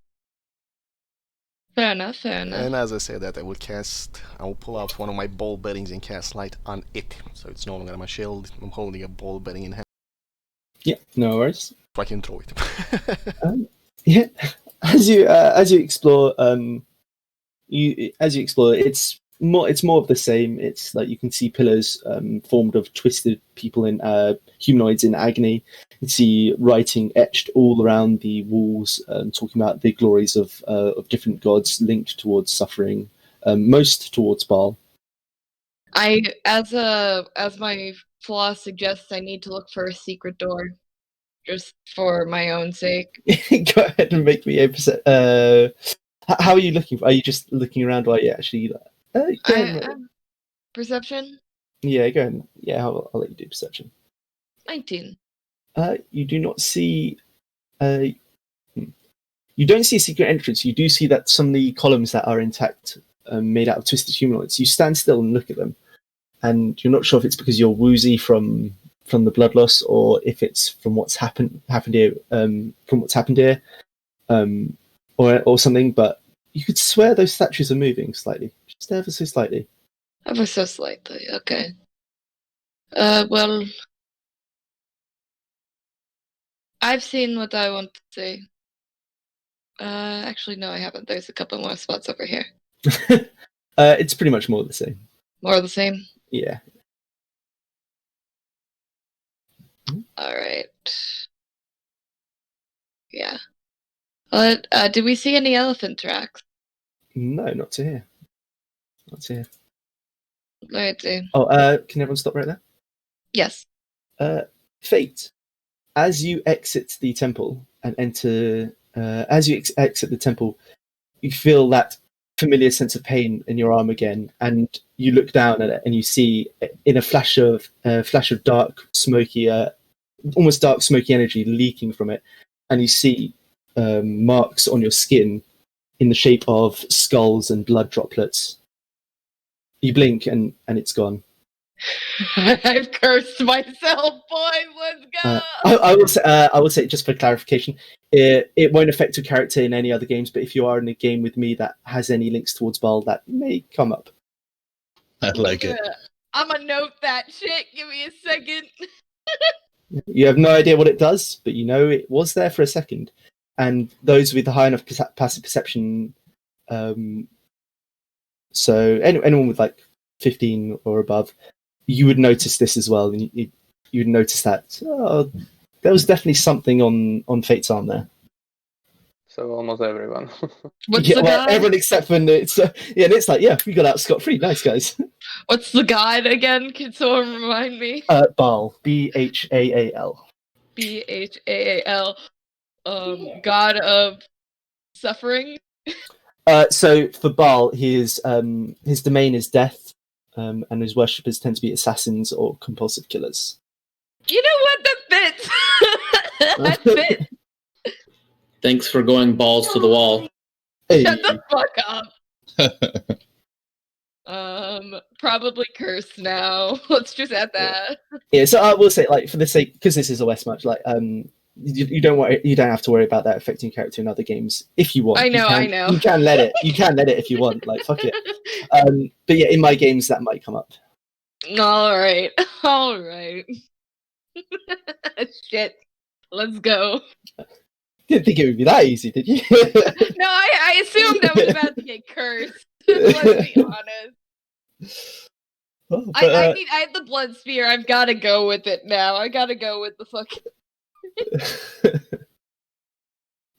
Fair enough. And as I said that, I will pull out one of my ball bearings and cast light on it. So it's no longer my shield, I'm holding a ball bearing in hand. Yeah, no worries. So I can throw it. Yeah, as you explore, it's It's more of the same. It's like you can see pillars formed of twisted people in humanoids in agony. You can see writing etched all around the walls, talking about the glories of different gods linked towards suffering, most towards Baal. As my flaw suggests, I need to look for a secret door, just for my own sake. Go ahead and make me a percent. How are you looking? Are you just looking around while you actually? Go ahead. Perception? Yeah, go ahead. Yeah, I'll let you do perception. 19. You do not see. You don't see a secret entrance. You do see that some of the columns that are intact, made out of twisted humanoids. You stand still and look at them, and you're not sure if it's because you're woozy from the blood loss, or if it's from what's happened here, or something. But you could swear those statues are moving slightly, just ever so slightly. Ever so slightly, okay. Well, I've seen what I want to see. Actually, no, I haven't. There's a couple more spots over here. It's pretty much more the same. More of the same? Yeah. Alright. Yeah. Did we see any elephant tracks? No, not to here. Not to here. Let's see. Oh, can everyone stop right there? Yes. Fate. As you exit the temple and enter, exit the temple, you feel that familiar sense of pain in your arm again, and you look down at it and you see, in a flash of dark, smoky, almost dark, smoky energy leaking from it, and you see marks on your skin in the shape of skulls and blood droplets. You blink and it's gone. I've cursed myself, boys. Let's go. I will say, just for clarification, it won't affect your character in any other games. But if you are in a game with me that has any links towards Baal, that may come up. I like it. I'm gonna note that shit. Give me a second. You have no idea what it does, but you know it was there for a second. And those with the high enough passive perception, so anyone with like 15 or above, you would notice this as well, and you would notice that there was definitely something on Fate's arm there. So almost everyone. What's the god? Everyone except for it's and it's like, yeah, we got out scot-free. Nice, guys. What's the god again? Can someone remind me? Baal. Bhaal. Bhaal. God of suffering. So for Baal, his domain is death, and his worshippers tend to be assassins or compulsive killers. You know what? That fits. That fits. Thanks for going balls to the wall. Hey. Shut the fuck up. Probably cursed now. Let's just add that. Yeah, so I will say, like, for the sake, because this is a West match, like, you don't have to worry about that affecting your character in other games if you want. I know. You can let it. You can let it if you want. Like, fuck it. But yeah, in my games that might come up. All right. Shit. Let's go. Didn't think it would be that easy, did you? No, I assumed I was about to get cursed. Let's be honest. Oh, but, I had the blood sphere. I've got to go with it now. I got to go with the fucking.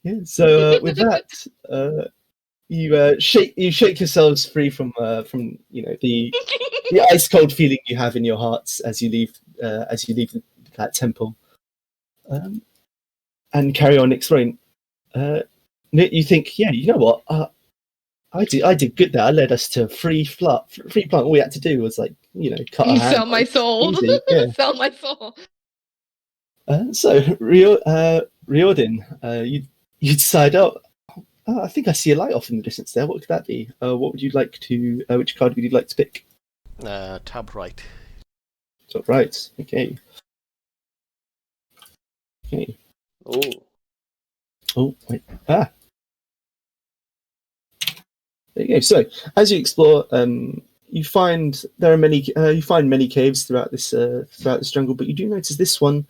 Yeah. So with that, you shake yourselves free from the ice cold feeling you have in your hearts as you leave that temple, and carry on exploring. You think, yeah, you know what? I did good there. I led us to free plant. All we had to do was cut our hand. Sell my soul. Easy, yeah. Sell my soul. So Riordin, you decide, I think I see a light off in the distance there. What could that be? What would you like to? Which card would you like to pick? Tab right. Top right. Okay. Okay. Oh wait. There you go. So as you explore, you find many caves throughout this jungle, but you do notice this one.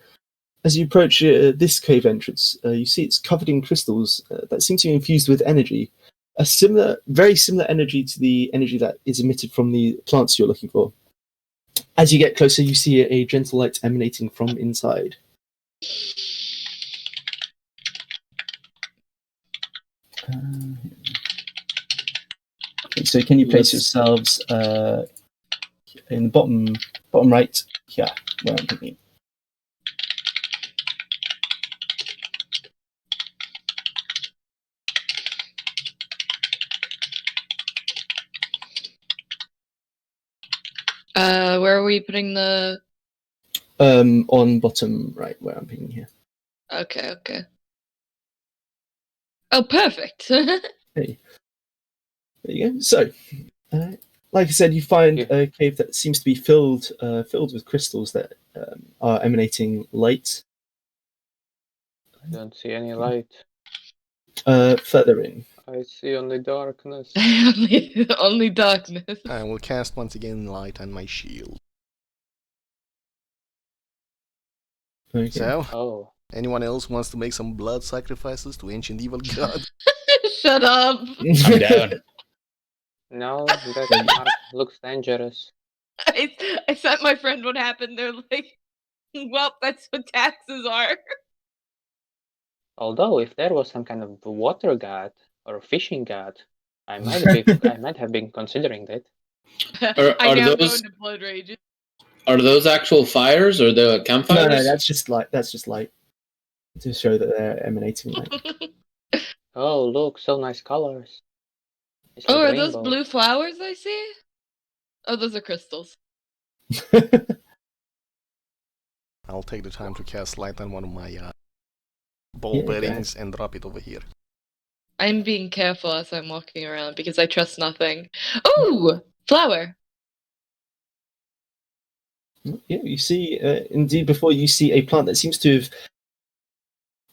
As you approach this cave entrance, you see it's covered in crystals that seem to be infused with energy. a very similar energy to the energy that is emitted from the plants you're looking for. As you get closer, you see a gentle light emanating from inside. Okay, so can you place yourselves in the bottom right? Yeah, where I'm thinking. Where are we putting the? On bottom right, where I'm picking here. Okay. Oh, perfect. Hey. There you go. So, like I said, you find a cave that seems to be filled with crystals that are emanating light. I don't see any light. Further in. I see only darkness. only darkness. I will cast once again light on my shield. Okay. So, anyone else wants to make some blood sacrifices to ancient evil gods? Shut up. I'm down. No, that looks dangerous. I sent my friend what happened. They're like, well, that's what taxes are. Although, if there was some kind of water god or fishing god, I might have been considering that. I now go those into blood rage. are those actual fires or the campfires? No, that's just light. That's just light to show that they're emanating light. Oh, look, so nice colors. It's Oh, like are those rainbow. blue flowers I see? Oh, those are crystals. I'll take the time to cast light on one of my ball bearings and drop it over here. I'm being careful as I'm walking around because I trust nothing. Ooh, flower. Yeah, you see, indeed, before you see a plant that seems to have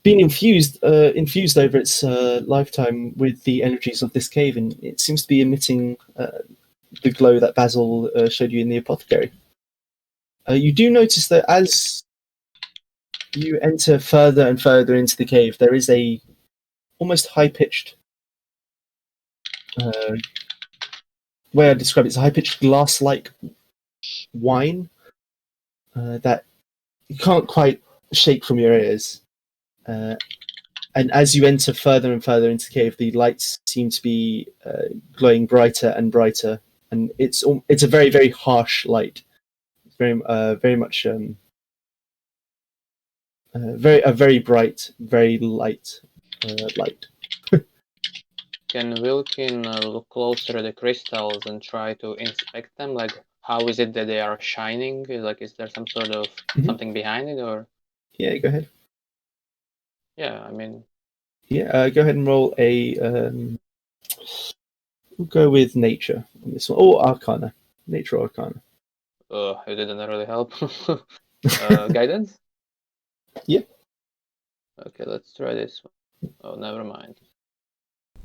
been infused over its lifetime with the energies of this cave, and it seems to be emitting the glow that Basil showed you in the apothecary. You do notice that as you enter further and further into the cave, there is a almost high-pitched way I describe it's a high-pitched glass-like whine that you can't quite shake from your ears. And as you enter further and further into the cave, the lights seem to be glowing brighter and brighter, and it's a very, very harsh light. Very much very bright, very light light. Can Wilkin look closer at the crystals and try to inspect them? Like, how is it that they are shining? Is there some sort of something behind it, or? Yeah, go ahead. Yeah, I mean. Yeah, go ahead and roll a. We'll go with nature on this one. Or arcana. Nature or arcana. It didn't really help. Guidance? Yeah. Okay, let's try this one. Oh, never mind.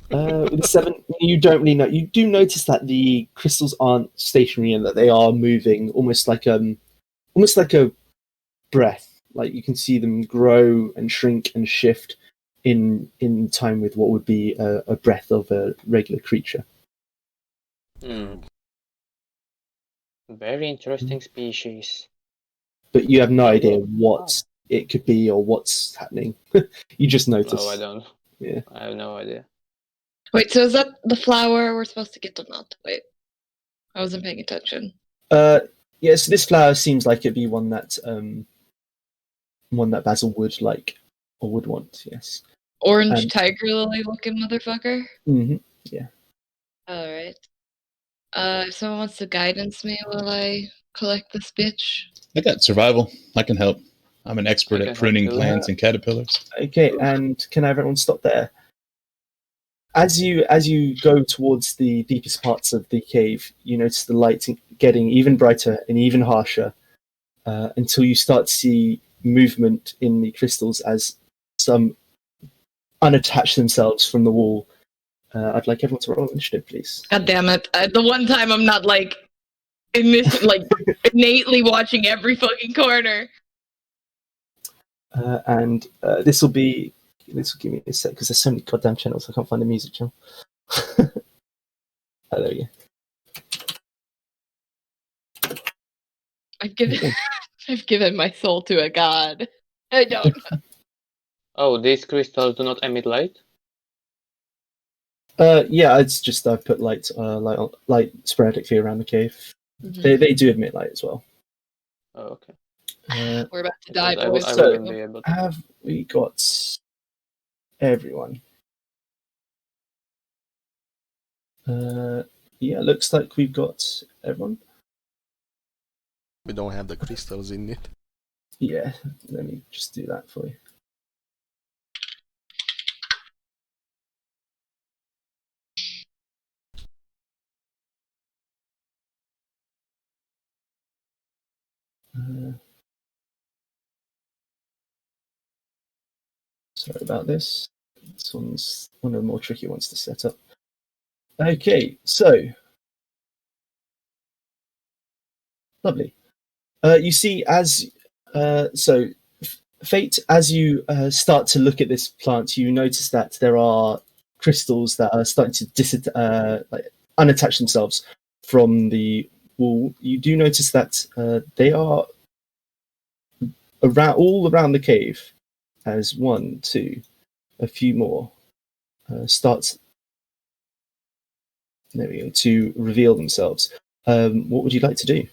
With a 7, you don't really know. You do notice that the crystals aren't stationary and that they are moving, almost like a breath. Like you can see them grow and shrink and shift in time with what would be a breath of a regular creature. Very interesting species. But you have no idea what it could be or what's happening. You just notice. No, I don't. Yeah. I have no idea. Wait, so is that the flower we're supposed to get or not? Wait, I wasn't paying attention. Yeah, so this flower seems like it'd be one that Basil would like or would want. Yes. Orange tiger lily looking motherfucker. Mm-hmm. Yeah. All right. If someone wants to guidance me while I collect this bitch. I got survival. I can help. I'm an expert at pruning plants and caterpillars. Okay, and can I have everyone stop there? As you go towards the deepest parts of the cave, you notice the light getting even brighter and even harsher until you start to see movement in the crystals as some unattach themselves from the wall. I'd like everyone to roll initiative, please. God damn it! The one time I'm not like innately watching every fucking corner. And this will give me a sec because there's so many goddamn channels I can't find the music channel. Oh, there we go. I've given I've given my soul to a god. I don't know. Oh, these crystals do not emit light? Yeah, it's just I've put light sporadically around the cave. Mhm. They do emit light as well. Oh, okay. We're about to die, Because boys. I So- wouldn't be able to. Have we got everyone? Yeah, looks like we've got everyone. We don't have the crystals in it. Yeah, let me just do that for you. Sorry about this. This one's one of the more tricky ones to set up. Okay, so lovely. You see, as Fate, as you start to look at this plant, you notice that there are crystals that are starting to unattach themselves from the wall. You do notice that they are all around the cave, as one, two, a few more start. There we go, to reveal themselves. What would you like to do?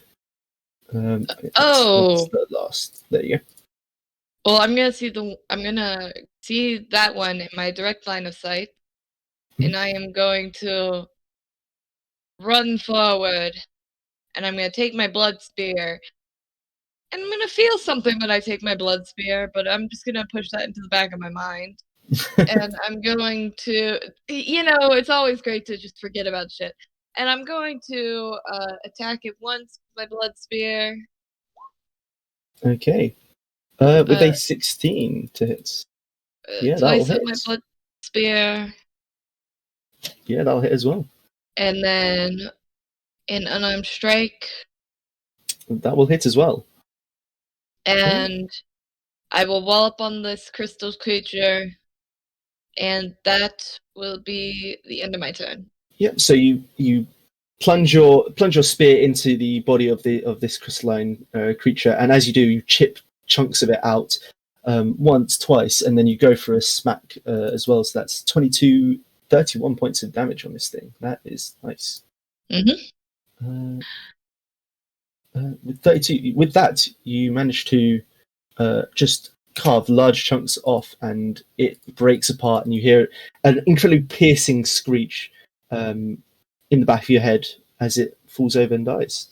Oh. That's the last. There you go. Well, I'm gonna see that one in my direct line of sight, and I am going to run forward, and I'm gonna take my blood spear, and I'm gonna feel something when I take my blood spear, but I'm just gonna push that into the back of my mind. And I'm going to, it's always great to just forget about shit. And I'm going to attack it once with my blood spear. Okay. With a 16 to hit. Yeah, that'll Twice with hit. my blood spear. Yeah, that'll hit as well. And then an unarmed strike. That will hit as well. And I will wallop on this crystal creature. And that will be the end of my turn. Yep. So you plunge your spear into the body of this crystalline creature, and as you do, you chip chunks of it out once, twice, and then you go for a smack as well. So that's 31 points of damage on this thing. That is nice. Mm-hmm. With 32, with that, you manage to just carve large chunks off, and it breaks apart, and you hear an incredibly piercing screech in the back of your head as it falls over and dies.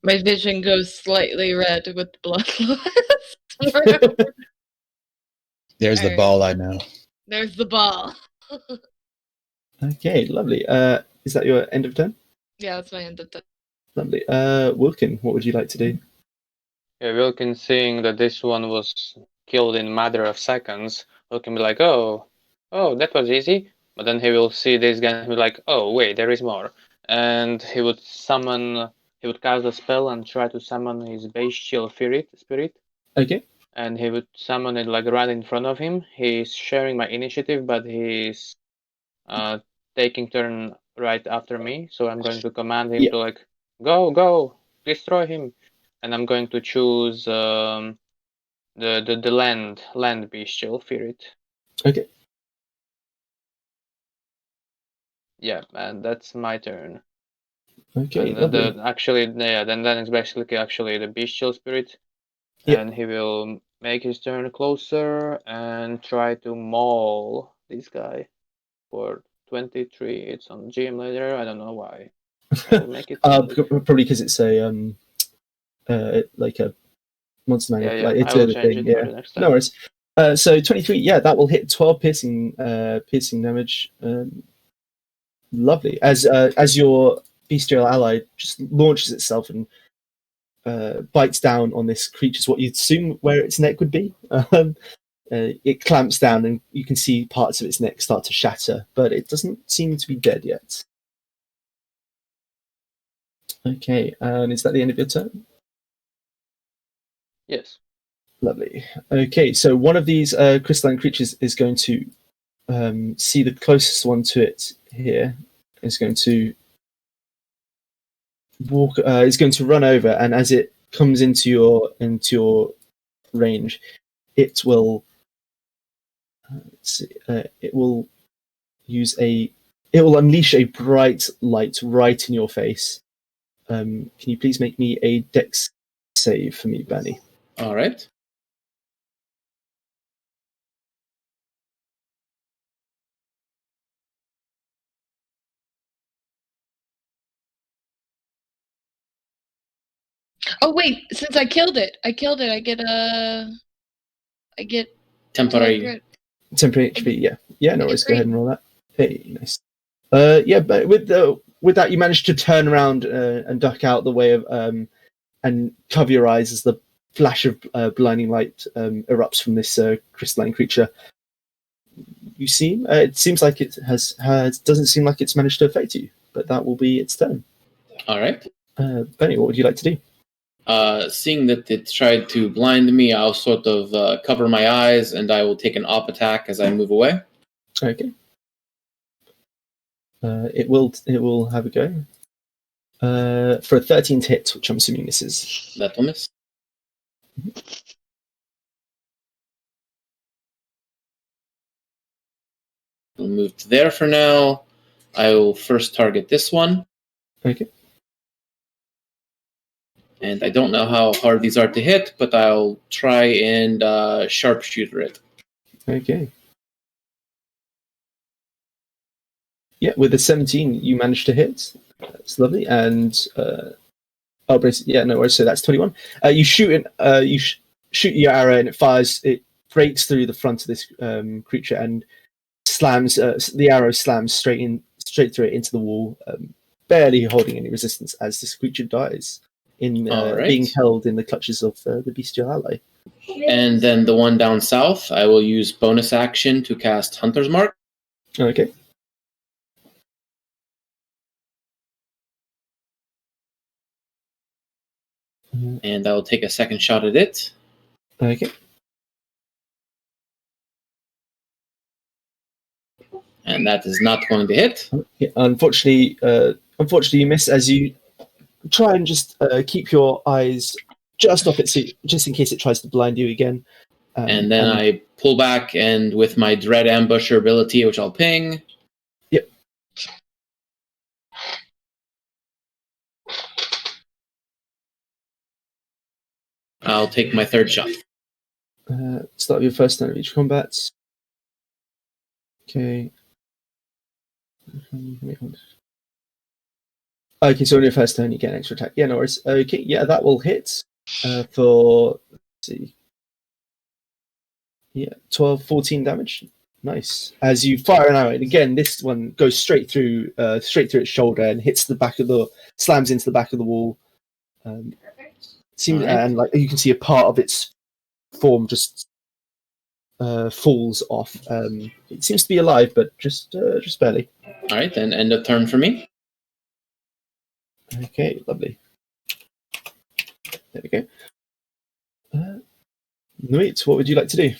My vision goes slightly red with blood loss. There's the Alright. ball I know. There's the ball. Okay, lovely. Is that your end of turn? Yeah, that's my end of turn. Lovely. Wilkin, what would you like to do? Yeah, Wilkin, seeing that this one was killed in a matter of seconds, Wilkin be like, oh, that was easy. But then he will see this guy and be like, oh, wait, there is more. And he would cast a spell and try to summon his bestial spirit. Okay. And he would summon it like right in front of him. He's sharing my initiative, but he's taking turn right after me. So I'm going to command him to like, go, destroy him. And I'm going to choose the land bestial spirit. Okay. Yeah, and that's my turn. Okay. And Lovely. then it's basically actually the bestial spirit, Yep. and he will make his turn closer and try to maul this guy for 23. It's on GM later. I don't know why. I'll make it. Probably because it's a like a monster manual. Yeah, Like I it's will a change thing. it for Yeah. the next time. No worries. So 23. Yeah, that will hit 12 piercing damage. Lovely. As your bestial ally just launches itself and bites down on this creature's what you'd assume where its neck would be. It clamps down, and you can see parts of its neck start to shatter, but it doesn't seem to be dead yet. Okay, and is that the end of your turn? Yes. Lovely. Okay, so one of these crystalline creatures is going to see the closest one to it here is going to walk. Is going to run over, and as it comes into your range, it will. It will unleash a bright light right in your face. Can you please make me a dex save for me, Benny? All right. Oh wait, since I killed it, I get Temporary. Temporary HP, yeah. No worries. Go ahead and roll that. Hey, nice. Yeah, but with that, you managed to turn around and duck out the way of and cover your eyes as the flash of blinding light erupts from this crystalline creature. It seems like it doesn't seem like it's managed to affect you, but that will be its turn. All right. Benny, what would you like to do? Seeing that it tried to blind me, I'll sort of cover my eyes, and I will take an op attack as I move away. Okay. It will have a go. For a 13 hit, which I'm assuming misses. That will miss. We'll move to there for now. I will first target this one. Okay. And I don't know how hard these are to hit, but I'll try and sharpshooter it. Okay. Yeah, with a 17, you managed to hit. That's lovely. And no worries. So that's 21. You shoot shoot your arrow, and it fires. It breaks through the front of this creature and slams. The arrow slams straight through it into the wall, barely holding any resistance as this creature dies being held in the clutches of the bestial ally. And then the one down south, I will use bonus action to cast Hunter's Mark. Okay. And I will take a second shot at it. Okay. And that is not going to hit. Yeah, unfortunately, you miss as you try and just keep your eyes just off it, just in case it tries to blind you again. And then I pull back, and with my Dread Ambusher ability, which I'll ping. Yep. I'll take my third shot. Start your first turn of each combat. Okay. Okay, so on your first turn, you get an extra attack. Yeah, no worries. Okay, yeah, that will hit for, let's see. Yeah, 12, 14 damage. Nice. As you fire an arrow, and again, this one goes straight through its shoulder and hits slams into the back of the wall. And like you can see, a part of its form just falls off. It seems to be alive, but just barely. All right, then end of turn for me. Okay, lovely. There we go. Nuit, what would you like to do?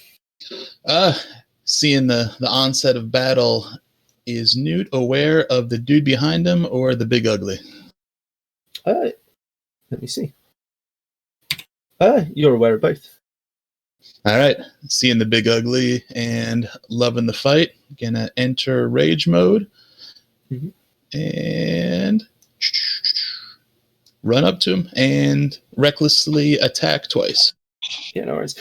Seeing the onset of battle, is Newt aware of the dude behind him or the big ugly? Let me see. You're aware of both. All right. Seeing the big ugly and loving the fight. Gonna enter rage mode. Mm-hmm. And run up to him and recklessly attack twice. Yeah, no worries.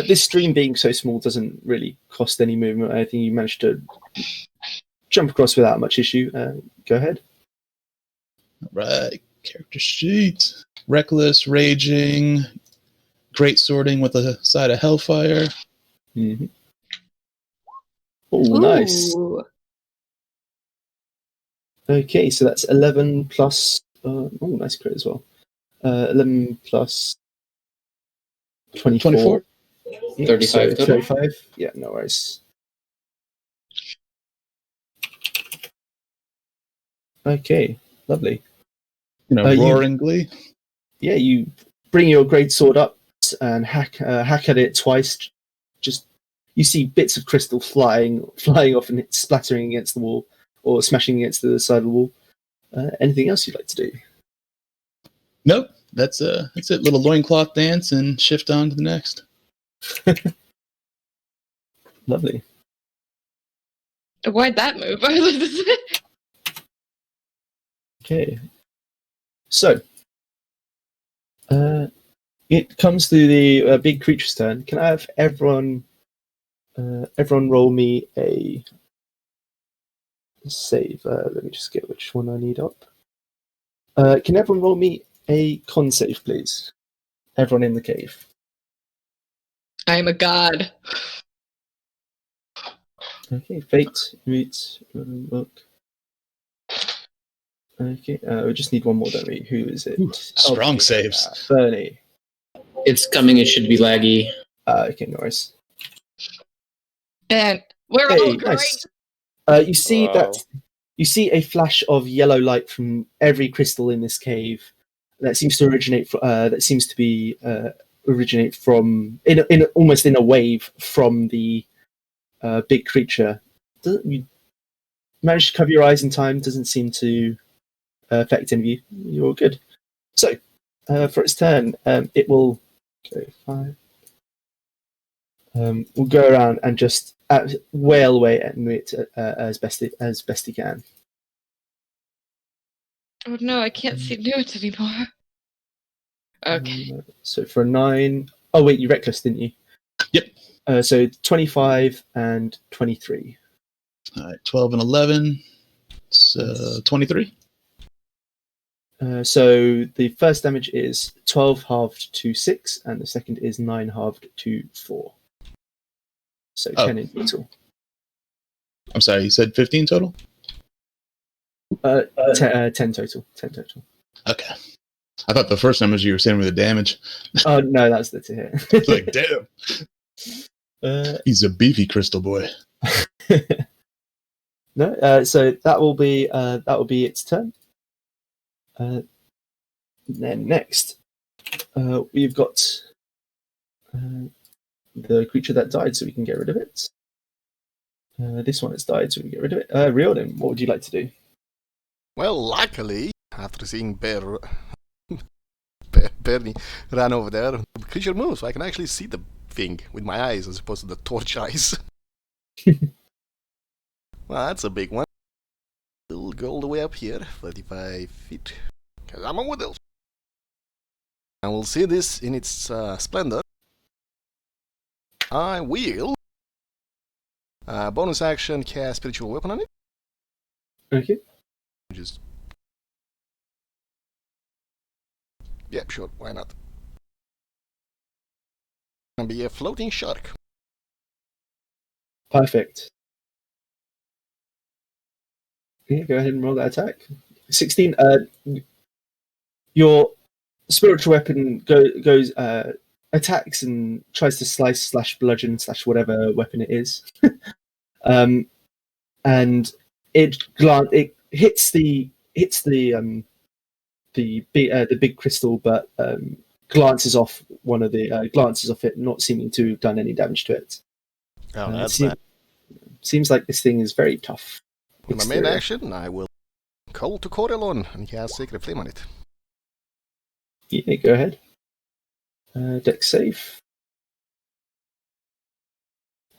This stream being so small doesn't really cost any movement. I think you managed to jump across without much issue. Go ahead. All right. Character sheet. Reckless, raging, great sorting with a side of hellfire. Mm-hmm. Oh, nice. Okay, so that's 11 plus... nice crit as well. 11 plus 24. 35 total. 35. Yeah, no worries. Okay, lovely. Roaring glee. Yeah, you bring your great sword up and hack at it twice, just You see bits of crystal flying off and splattering against the wall or smashing against the side of the wall. Anything else you'd like to do? Nope. That's it. Little loincloth dance and shift on to the next. Lovely. Why'd that move? Okay. So, it comes to the big creature's turn. Can I have everyone roll me a save? Let me just get which one I need up. Can everyone roll me a con save, please? Everyone in the cave. I'm a god. Okay, fate, root, look. Okay, we just need one more, don't we? Who is it? Strong saves. Bernie. It's coming. It should be laggy. Okay, no worries. And we're Hey, all great. nice. You see Wow. that? You see a flash of yellow light from every crystal in this cave. That seems to originate. Originate from in almost in a wave from the big creature. You managed to cover your eyes in time. Doesn't seem to affect any of you. You're all good. So, for its turn, it will go 5. We'll go around and just wail away at it as best he can. Oh no, I can't see Newt anymore. Okay. So for a 9, oh wait, you reckless, didn't you? Yep. So 25 and 23. All right, 12 and 11. It's 23. So the first damage is 12 halved to 6, and the second is 9 halved to 4. So 10 in total. I'm sorry, you said 15 total? 10 total. 10 total. Okay. I thought the first numbers you were saying were the damage. Oh no, that's the to hit. It's like, damn. He's a beefy crystal boy. No, so that will be its turn. Then next, we've got the creature that died, so we can get rid of it. This one has died, so we can get rid of it. Riordin, what would you like to do? Well, luckily, after seeing Bernie ran over there, the creature moves, so I can actually see the thing with my eyes as opposed to the torch eyes. Well, that's a big one. We'll go all the way up here, 35 feet, because I'm a wood elf. And we'll see this in its splendor. I will bonus action cast spiritual weapon on it. Okay. Just yeah, sure, why not? And be a floating shark. Perfect. Yeah, go ahead and roll that attack. 16. Your spiritual weapon goes attacks and tries to slice / bludgeon / whatever weapon it is, and it hits the big crystal, but glances off it, not seeming to have done any damage to it. Oh, that's bad. Seems like this thing is very tough. For my main action, I will call to Corellon, and he has Sacred Flame on it. Yeah, go ahead. Dex save.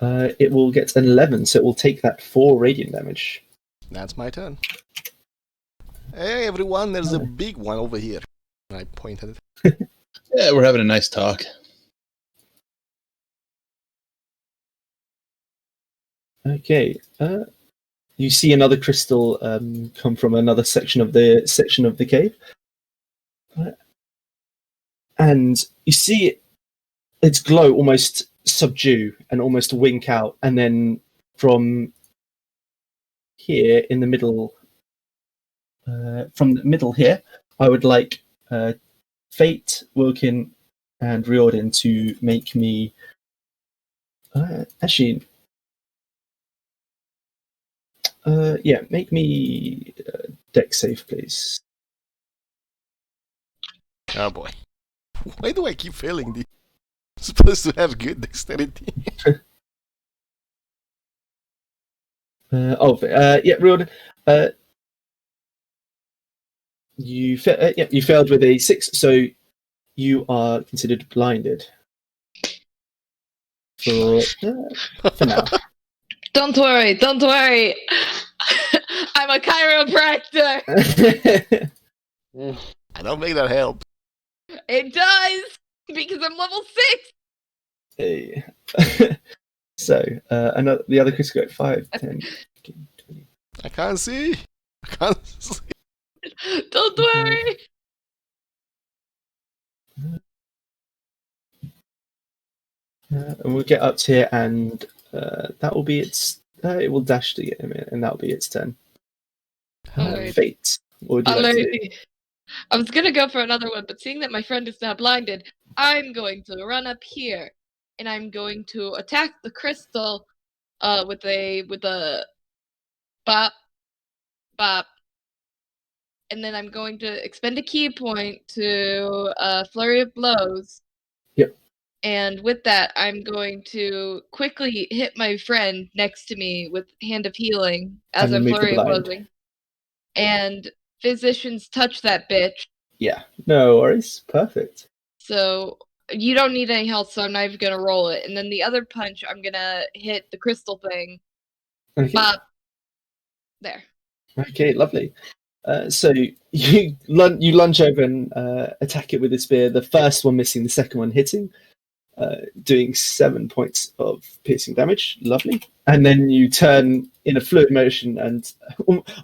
It will get an 11, so it will take that 4 radiant damage. That's my turn. Hey everyone, there's a big one over here. I pointed it. Yeah, we're having a nice talk. Okay. You see another crystal come from another section of the cave, and you see its glow almost subdue and almost wink out, and then from here in the middle, here, I would like Fate, Wilkin, and Riordin to make me make me dex save, please. Oh boy. Why do I keep failing these? I'm supposed to have good dexterity. Yeah, Riordin. You failed with a 6, so you are considered blinded for now. Don't worry. I'm a chiropractor. I don't make that help. It does because I'm level 6. Hey. So the other critical 5, 10, 15, 20. I can't see. Don't worry. And we'll get up to here, and that will be its. It will dash to get him in, and that will be its turn. Alright. Fate. What would you like to do? I was gonna go for another one, but seeing that my friend is now blinded, I'm going to run up here, and I'm going to attack the crystal, with a bop, bop, and then I'm going to expend a key point to flurry of blows. Yep. And with that, I'm going to quickly hit my friend next to me with Hand of Healing as And I'm remove the flurry of blind. blowing. And physicians touch that bitch. Yeah, no worries. Perfect. So you don't need any health, so I'm not even gonna roll it. And then the other punch, I'm gonna hit the crystal thing. Okay. Bop. There. Okay, lovely. So you lunge over and attack it with a spear. The first one missing, the second one hitting, doing 7 points of piercing damage. Lovely. And then you turn in a fluid motion and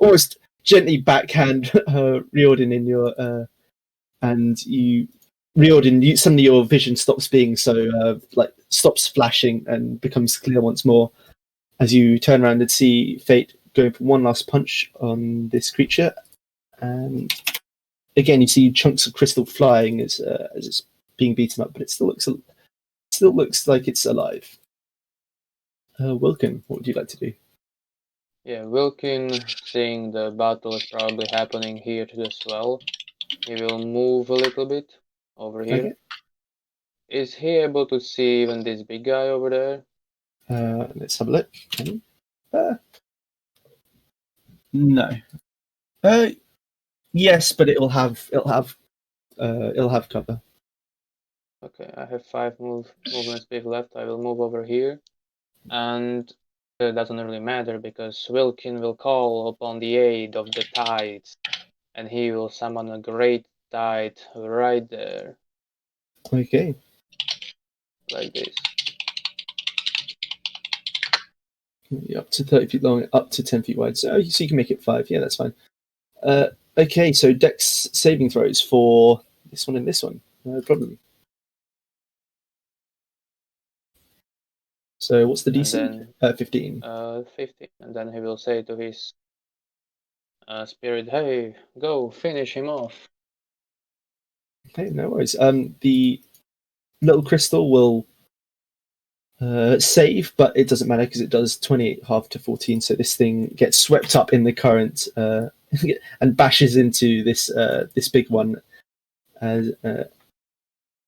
almost gently backhand Riordin in your and you Riordin. Suddenly your vision stops being so stops flashing and becomes clear once more as you turn around and see Fate going for one last punch on this creature. And again, you see chunks of crystal flying as it's being beaten up, but it still looks like it's alive. Wilkin, what would you like to do? Yeah, Wilkin, seeing the battle is probably happening here as well, he will move a little bit over here. Okay. Is he able to see even this big guy over there? Let's have a look. No. Yes, but it'll have cover. Okay, I have 5 movement speed left. I will move over here, and it doesn't really matter because Wilkin will call upon the aid of the tides, and he will summon a great tide right there, Okay. like this. Up to 30 feet long, up to 10 feet wide. So you can make it 5. Yeah, that's fine. Okay, so Dex saving throws for this one and this one. No problem. So what's the DC? Then, 15. 15, and then he will say to his spirit, "Hey, go finish him off." Okay, no worries. The little crystal will save, but it doesn't matter because it does 28 half to 14. So this thing gets swept up in the current and bashes into this big one, and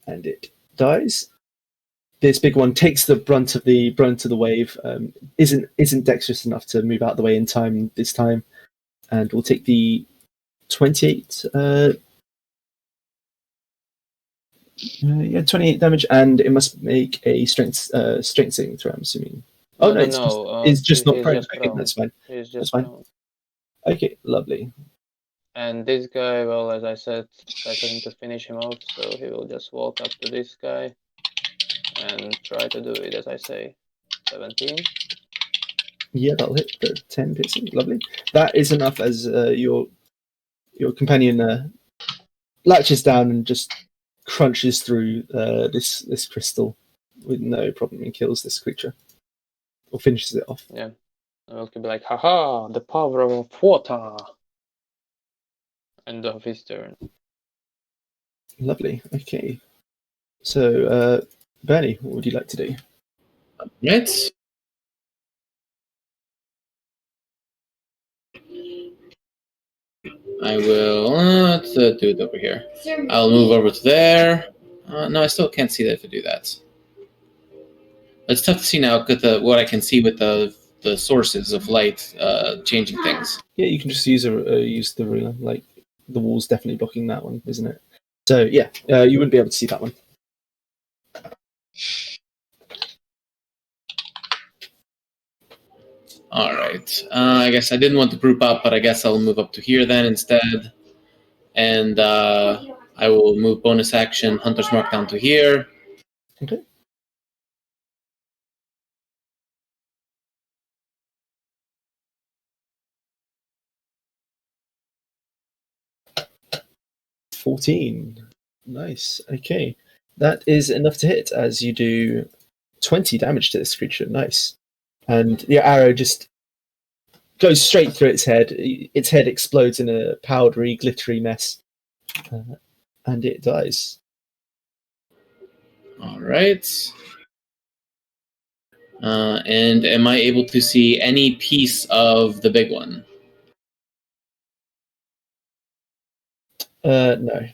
it dies. This big one takes the brunt of the wave. Isn't dexterous enough to move out of the way in time this time, and will take the 28. 28 damage, and it must make a strength saving throw, I'm assuming. Oh, no, it's just not prone. Okay, that's fine. He's That's just fine. prone. Okay, lovely. And this guy, well, as I said, I told him to finish him off, so he will just walk up to this guy and try to do it as I say. 17. Yeah, that'll hit the 10 piercing. Lovely. That is enough as your companion latches down and just crunches through this crystal with no problem and kills this creature. Or finishes it off. Yeah. And Will be like, haha, the power of water. End of his turn. Lovely. Okay. So, Bernie, what would you like to do? Right. I will do it over here. I'll move over to there. No, I still can't see that if I do that. It's tough to see now because what I can see with the the sources of light changing things. Yeah, you can just use the ruler. Like the wall's definitely blocking that one, isn't it? So yeah, you wouldn't be able to see that one. All right. I guess I didn't want to group up, but I guess I'll move up to here then instead. And I will move bonus action Hunter's Mark down to here. Okay. $14. Nice. Okay. That is enough to hit as you do 20 damage to this creature. Nice. And your arrow just goes straight through its head. Its head explodes in a powdery, glittery mess. And it dies. All right. And am I able to see any piece of the big one? No.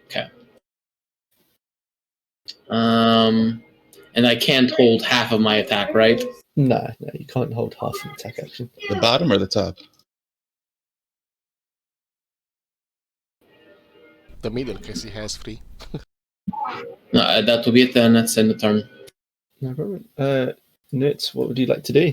Okay. And I can't hold half of my attack, right? No, you can't hold half an attack action. The bottom or the top? The middle, because he has 3. No, that will be it then. That's in the turn. No problem. Newt, what would you like to do?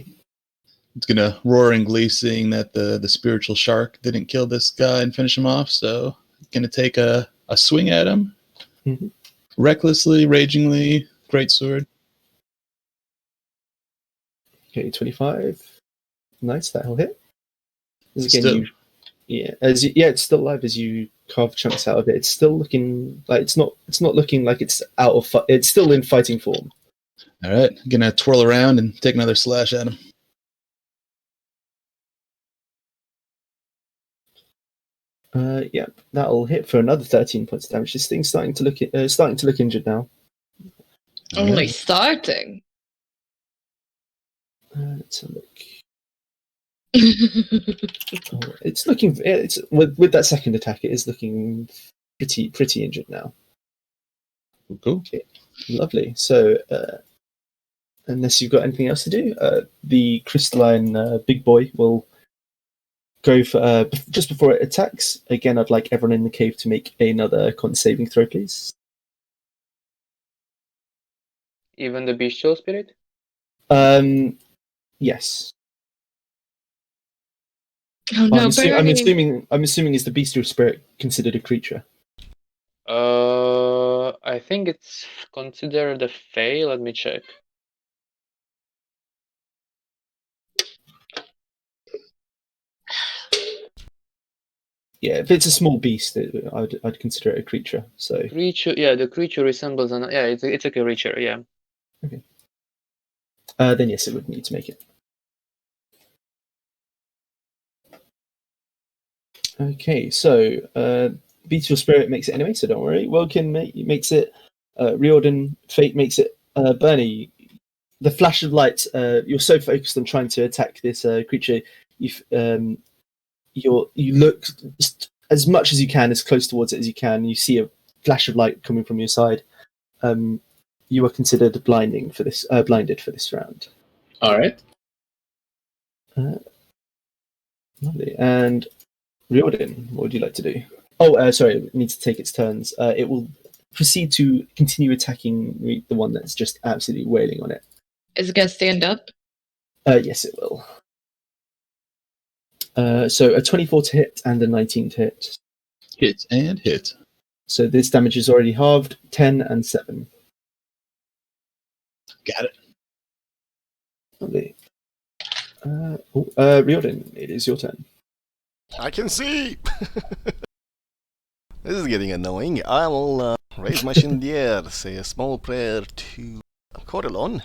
It's gonna roar in glee seeing that the spiritual shark didn't kill this guy and finish him off, so gonna take a swing at him. Mm-hmm. Recklessly, ragingly, greatsword. Okay, 25. Nice, that'll hit. Still. It's still alive as you carve chunks out of it. It's still looking like it's not looking like it's out of it's still in fighting form. All right, gonna twirl around and take another slash at him. Yep, that'll hit for another 13 points of damage. This thing's starting to look injured now. Only starting. Let's have a look. It's looking. It's with that second attack. It is looking pretty injured now. Cool. Okay, lovely. So, unless you've got anything else to do, the crystalline big boy will go for just before it attacks. Again, I'd like everyone in the cave to make another con saving throw, please. Even the bestial spirit? Yes. Oh no, I'm assuming is the bestial spirit considered a creature? I think it's considered a fail. Let me check. Yeah, if it's a small beast, I'd consider it a creature. So Creature, yeah, the creature resembles an it's a creature, yeah. okay. Then yes, it would need to make it. Okay, so Beetle Spirit makes it anyway, so don't worry. Woken makes it. Riordin, Fate makes it. Bernie, the flash of light. You're so focused on trying to attack this creature, you look as much as you can, as close towards it as you can. You see a flash of light coming from your side. You are considered blinded for this round. All right. Lovely. And Riordin, what would you like to do? Oh, sorry, it needs to take its turns. It will proceed to continue attacking the one that's just absolutely wailing on it. Is it gonna stand up? Yes, it will. So a 24 to hit and a 19 to hit. Hit and hit. So this damage is already halved, 10 and 7. Got it. Lovely. Riordin, it is your turn. I can see! This is getting annoying. I will raise my shin in the air, say a small prayer to Corellon.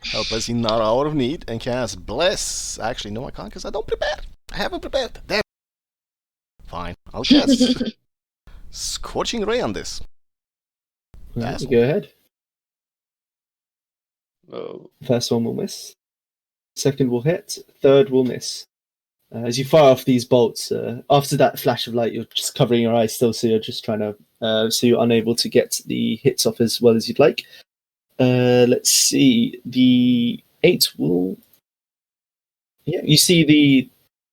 Help us in our hour of need, and cast Bless. Actually, no, I can't because I don't prepare. I haven't prepared. Damn. Fine, I'll cast Scorching Ray on this. Right, go ahead. Oh. First one will miss. Second will hit. Third will miss. As you fire off these bolts, after that flash of light, you're just covering your eyes still, so you're just trying to, so you're unable to get the hits off as well as you'd like. Let's see. The 8 will. Yeah, you see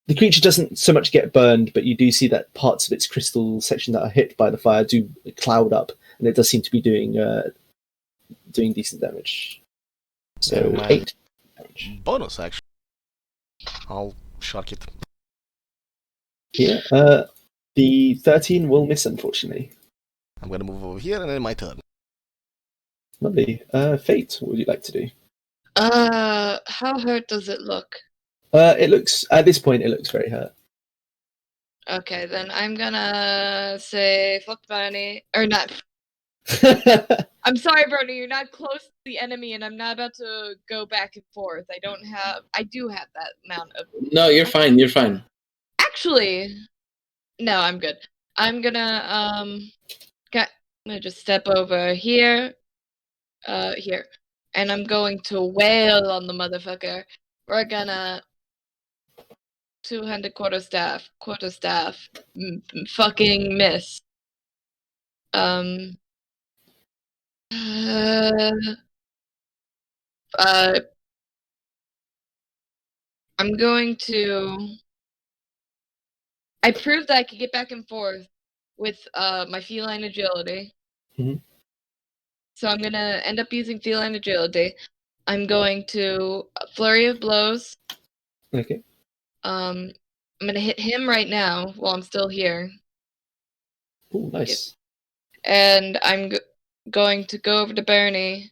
the creature doesn't so much get burned, but you do see that parts of its crystal section that are hit by the fire do cloud up, and it does seem to be doing decent damage. So And my 8 damage. bonus action. I'll shock it. Yeah, the 13 will miss, unfortunately. I'm gonna move over here and then my turn. Lovely. Fate, what would you like to do? How hurt does it look? It looks, at this point, it looks very hurt. Okay, then I'm gonna say fuck Bernie. Or not. I'm sorry, Bernie, you're not close to the enemy, and I'm not about to go back and forth. I do have that amount of. No, you're fine. You're fine. Actually, no, I'm good. I'm gonna just step over here, here, and I'm going to wail on the motherfucker. We're gonna two-handed quarterstaff, fucking miss. I'm going to. I proved that I could get back and forth with my feline agility. Mhm. So I'm gonna end up using feline agility. I'm going to flurry of blows. Okay. I'm gonna hit him right now while I'm still here, Oh, nice. and I'm going to go over to Bernie,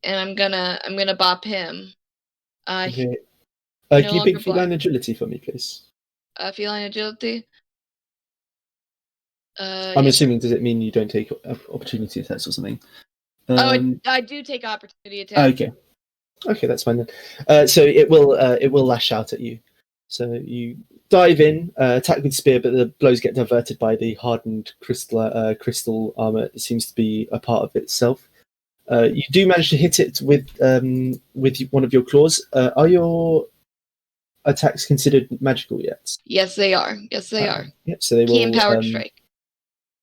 and I'm gonna bop him. Okay. no Can you longer pick feline agility for me, please? Feline agility. I'm Yes. assuming, does it mean you don't take opportunity attacks or something? I do take opportunity attacks. Okay. Okay, that's fine then. So it will lash out at you. So you dive in, attack with spear, but the blows get diverted by the hardened crystal armor that seems to be a part of itself. You do manage to hit it with one of your claws. Are your attacks considered magical yet? Yes, they are. Yes, they are. Yep. So they Key will. empowered strike.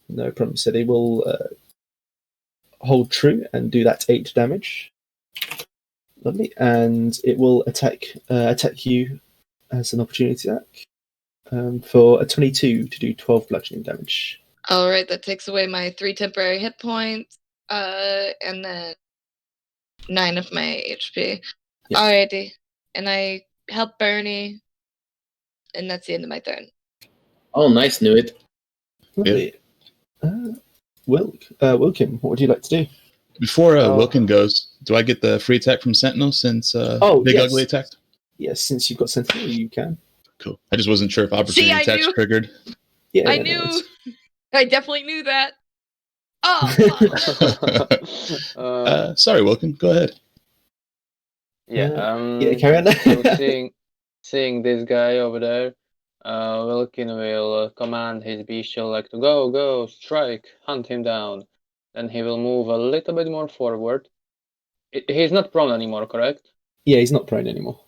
No problem. So they will hold true and do that 8 damage. Lovely, and it will attack you as an opportunity attack for a 22 to do 12 bludgeoning damage. All right, that takes away my 3 temporary hit points, and then 9 of my HP. Yeah. Alrighty, and I help Bernie, and that's the end of my turn. Oh, nice, knew it. Lovely. Wilkin, what would you like to do? Before Wilkin goes, do I get the free attack from Sentinel since Big yes. Ugly attacked? Yes, since you've got Sentinel, you can. Cool. I just wasn't sure if opportunity I attacks knew. triggered. Yeah, I no knew. worries. I definitely knew that. Oh, fuck. Sorry, Wilkin. Go ahead. Yeah, carry on. So seeing this guy over there, Wilkin will command his bestial like to go, strike, hunt him down. Then he will move a little bit more forward. He's not prone anymore, correct? Yeah, he's not prone anymore.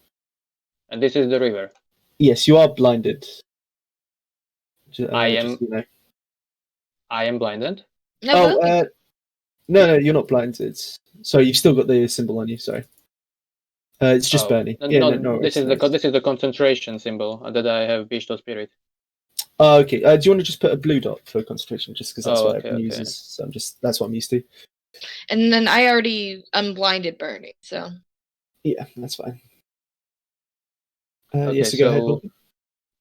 And this is the river. Yes, you are blinded. I am. Just, you know. I am blinded. No, No, you're not blinded. Sorry, you've still got the symbol on you. Sorry. It's just Bernie. This is the concentration symbol that I have bestial spirit. Oh, okay. Do you want to just put a blue dot for concentration, just because that's what okay, everyone uses? So that's what I'm used to. And then I already unblinded Bernie, so. Yeah, that's fine. Okay, yes, so go ahead, Wilkin.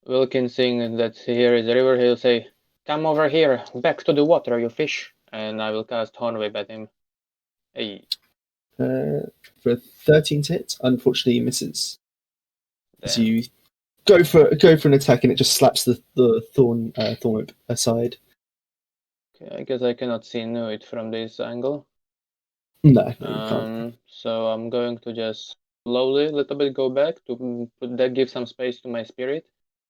Wilkin seeing that here is a river, he'll say, "Come over here, back to the water, you fish," and I will cast Hornwhip at him. Hey. For a 13 to hit, unfortunately, he misses. As you go for an attack, and it just slaps the thorn whip aside. Okay, I guess I cannot see it from this angle. No, you can't. So I'm going to just slowly, a little bit, go back to give some space to my spirit,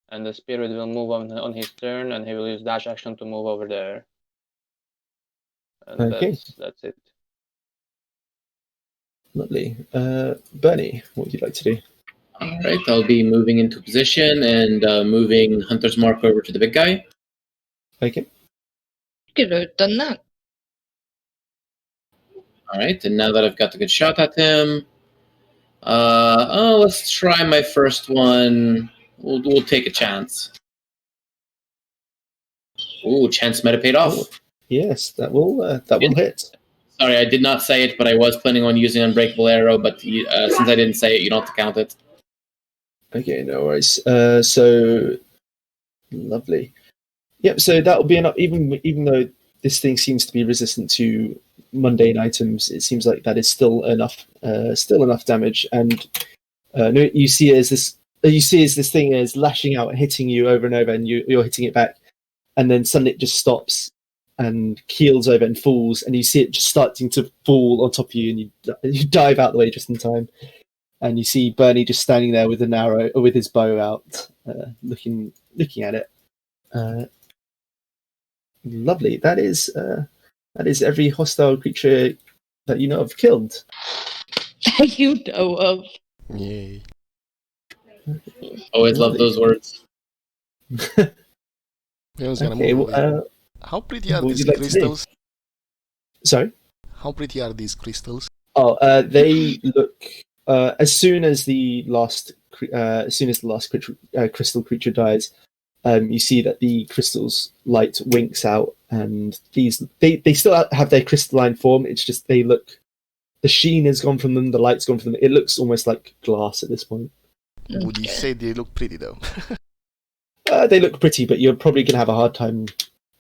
and the spirit will move on his turn, and he will use dash action to move over there. And Okay. that's it. Lovely. Bernie, what would you like to do? All right, I'll be moving into position and moving Hunter's Mark over to the big guy. Okay. Could have done that. All right, and now that I've got a good shot at him, Let's try my first one. We'll take a chance. Ooh, chance meta paid off. Oh, yes, that will hit. Sorry, I did not say it, but I was planning on using Unbreakable Arrow, but since I didn't say it, you don't have to count it. Okay, no worries. So lovely. Yep. So that will be enough. Even though this thing seems to be resistant to mundane items, it seems like that is still enough. Still enough damage. And you see as this thing is lashing out and hitting you over and over, and you're hitting it back, and then suddenly it just stops and keels over and falls, and you see it just starting to fall on top of you, and you dive out the way just in time. And you see Bernie just standing there with an arrow, or with his bow out, looking at it. Lovely. That is every hostile creature that you know of killed. That you know of. Yay. Always love those words. Okay. How pretty are what would these you like to do? crystals? Sorry. How pretty are these crystals? Oh, they look. As soon as the last crystal creature dies, you see that the crystal's light winks out, and they still have their crystalline form. It's just the sheen has gone from them, the light's gone from them. It looks almost like glass at this point. Would you say they look pretty though? They look pretty, but you're probably going to have a hard time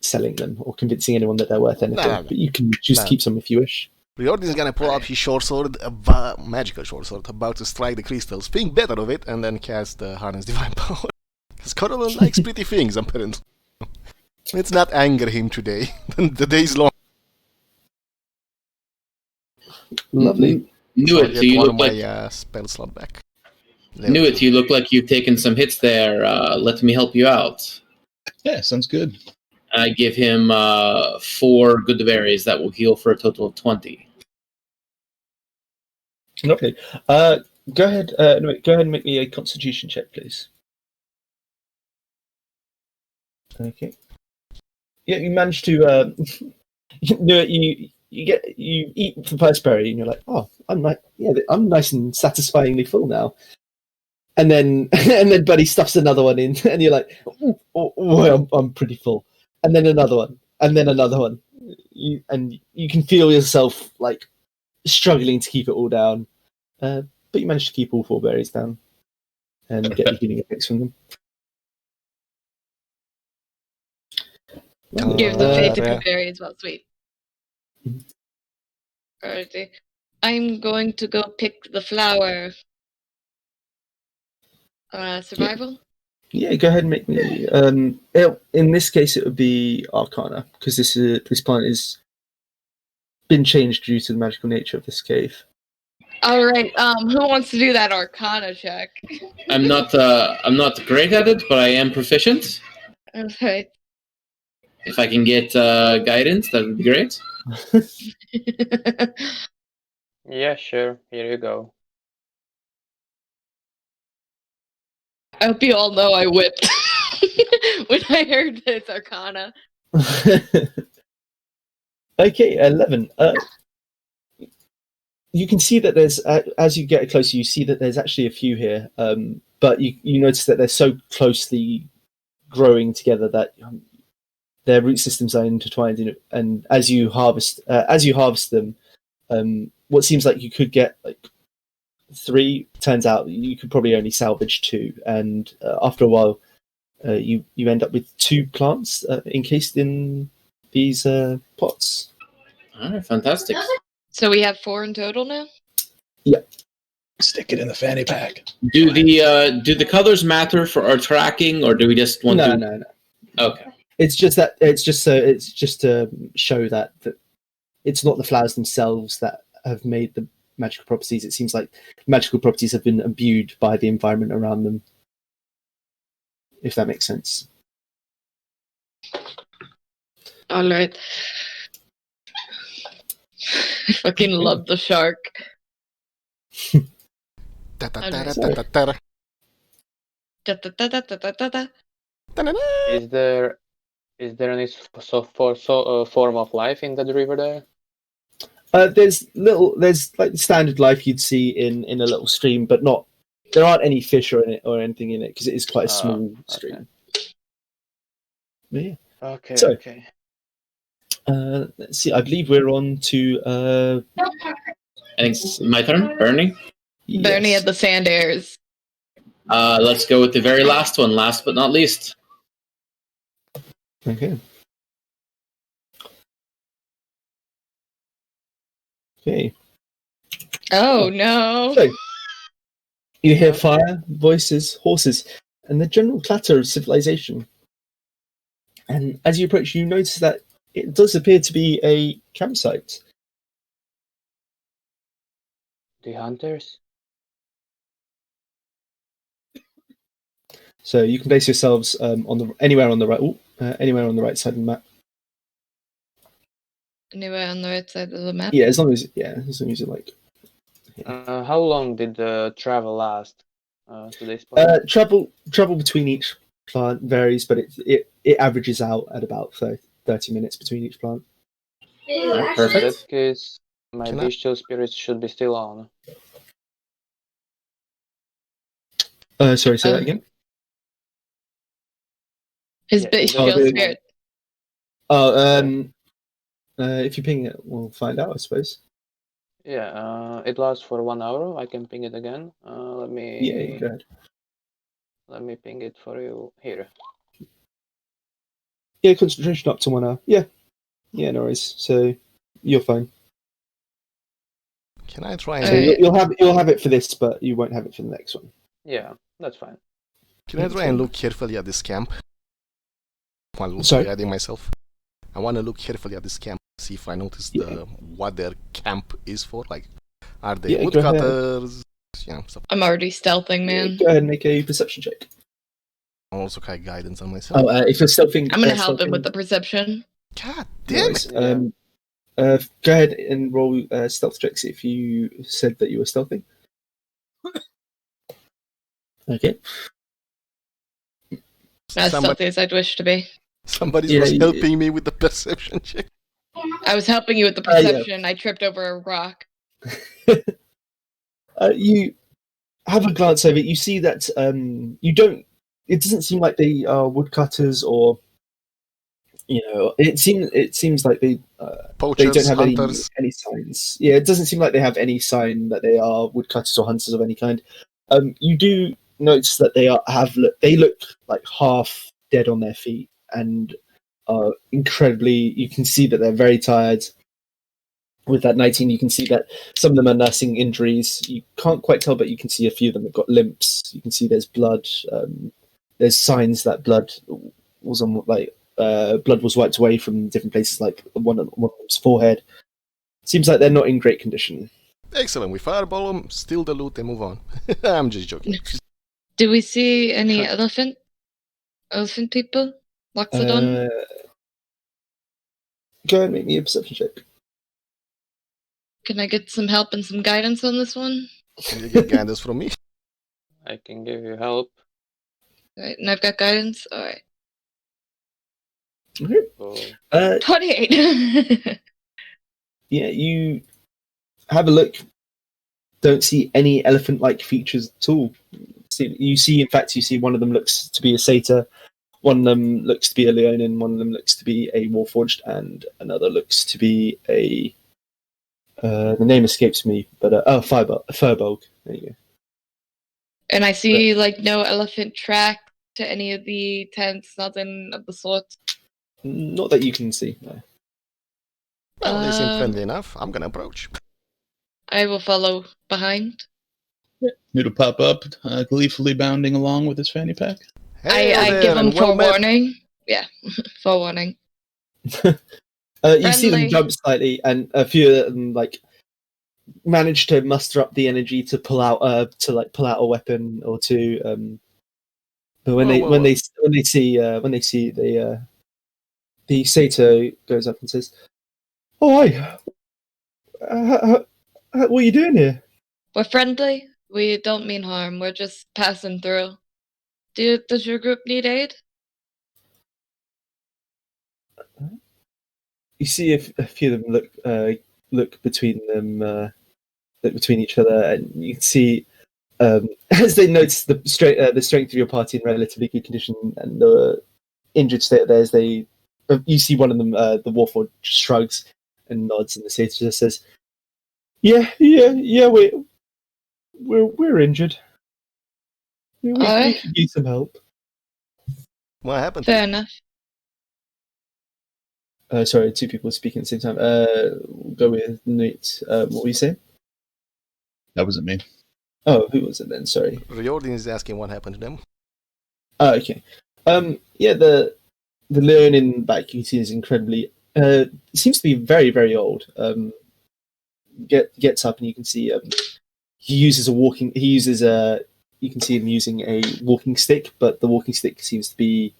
selling them or convincing anyone that they're worth anything. No. But you can just keep some if you wish. Riordin is gonna pull up his short sword, magical short sword, about to strike the crystals, think better of it, and then cast Harness Divine Power. Because Coralon likes pretty things, apparently. Let's not anger him today. The day's long. Lovely. Knew it. You one look of like my spell slot back. knew it. You look like you've taken some hits there. Let me help you out. Yeah, sounds good. I give him 4 good berries that will heal for a total of 20. Lovely. Go ahead. Go ahead and make me a Constitution check, please. Okay. Yeah, you managed to. You eat the first berry, and you're like, oh, I'm nice and satisfyingly full now. And then Buddy stuffs another one in, and you're like, I'm pretty full. And then another one, and then another one. You can feel yourself like struggling to keep it all down, but you managed to keep all 4 berries down and get the healing effects from them. Give the fate to yeah. be berries. Well, sweet. Alrighty. I'm going to go pick the flower. Survival? Yeah, go ahead and make me. In this case, it would be Arcana, because this plant is been changed due to the magical nature of this cave. All right. Who wants to do that Arcana check? I'm not great at it, but I am proficient. Okay. If I can get guidance, that would be great. Yeah, sure. Here you go. I hope you all know I whipped when I heard that it's Arcana. Okay, 11. You can see that there's, as you get closer, you see that there's actually a few here, but you notice that they're so closely growing together that their root systems are intertwined, and as you harvest them, what seems like you could get like 3 turns out you could probably only salvage 2, and after a while, you end up with 2 plants encased in these pots. All right, fantastic. So we have 4 in total now? Yeah. Stick it in the fanny pack. Do the colors matter for our tracking, or do we just want to? No. Okay. It's just to show that it's not the flowers themselves that have made the magical properties. It seems like magical properties have been imbued by the environment around them, if that makes sense. All right. I fucking love the shark. Ta-ta-ta-ta-ta-ta-ta. Da-da-da-da-da-da-da. Ta-da-da. Is there any form of life in that river there? There's like the standard life you'd see in a little stream, but not. There aren't any fish or anything in it because it is quite a small stream. Yeah. Okay. So- Okay. Let's see. I believe we're on to. I think it's my turn, Bernie. Bernie Yes. at the sand airs. Let's go with the very last one, last but not least. Okay. Okay. Oh no. So you hear fire, voices, horses, and the general clatter of civilization. And as you approach, you notice that it does appear to be a campsite. The hunters. So you can place yourselves anywhere on the right, anywhere on the right side of the map. Anywhere on the right side of the map. Yeah, as long as you like. How long did the travel last to this point? Travel between each plant varies, but it averages out at about 30 minutes between each plant. Alright, In perfect. that case, my Can I- bestial spirits should be still on. Sorry, say that again. His Yeah, bestial in the- spirit. If you ping it, we'll find out, I suppose. Yeah, it lasts for 1 hour. I can ping it again. Let Yeah, go ahead. me ping it for you here. Yeah, concentration up to 1 hour. Yeah, no worries. So you're fine. Can I try So and you'll have it for this, but you won't have it for the next one. Yeah, that's fine. can I try and look carefully at this camp while Sorry? guiding myself? I want to look carefully at this camp, see if I notice what their camp is for. Like, are they Yeah, go ahead. woodcutters? You know, stuff. I'm already stealthing, man. Go ahead and make a perception check. I'm also kind of guidance on myself. Oh, if you're stealthing, I'm gonna help him with the perception. God No damn worries. it! Go ahead and roll stealth checks if you said that you were stealthing. Okay. As Somebody, stealthy as I'd wish to be. somebody Yeah, was you- helping me with the perception check. I was helping you with the Yeah. perception. I tripped over a rock. You have a glance over it. You see that you don't. It doesn't seem like they are woodcutters, or It seems like they Poachers, don't have hunters. any signs. Yeah, it doesn't seem like they have any sign that they are woodcutters or hunters of any kind. You do notice that they look like half dead on their feet and are incredibly. You can see that they're very tired. With that 19, you can see that some of them are nursing injuries. You can't quite tell, but you can see a few of them have got limps. You can see there's blood. There's signs that blood was on blood was wiped away from different places, like one of them's forehead. Seems like they're not in great condition. Excellent. We fireball them, steal the loot, and move on. I'm just joking. Do we see any elephant people? Loxodon? Go ahead and make me a perception check. Can I get some help and some guidance on this one? Can you get guidance from me? I can give you help. Right, and I've got guidance. All right, Okay. So 28. Yeah, you have a look. Don't see any elephant-like features at all. In fact, you see one of them looks to be a satyr, one of them looks to be a leonin, one of them looks to be a warforged, and another looks to be a. The name escapes me, but Furbolg. There you go. And I see no elephant track to any of the tents, nothing of the sort. Not that you can see. No. Well, they seem friendly enough. I'm gonna approach. I will follow behind. Noodle pop up, gleefully bounding along with his fanny pack. Hey I there, give him and well met. forewarning. Yeah, forewarning. You see them Friendly. jump slightly, and a few of them manage to muster up the energy to pull out a weapon or two. But when they see the satyr goes up and says, "Oh, hi, what are you doing here?" We're friendly. We don't mean harm. We're just passing through. Does your group need aid? You see a few of them look look between them, look between each other, and you can see as they notice the strength of your party in relatively good condition and the injured state of theirs. You see one of them, the Warforged, shrugs and nods, and the Satyr just says, "Yeah, we're injured. We Alright. could use some help." What happened? Fair enough. Sorry, two people speaking at the same time. We'll go with Nate. What were you saying? That wasn't me. Oh, who was it then? Sorry. Riordin is asking what happened to them. Oh, okay. Yeah, the learn in the back you can see is incredibly. Seems to be very, very old. Gets up and you can see he uses a walking. He uses a. You can see him using a walking stick, but the walking stick seems to be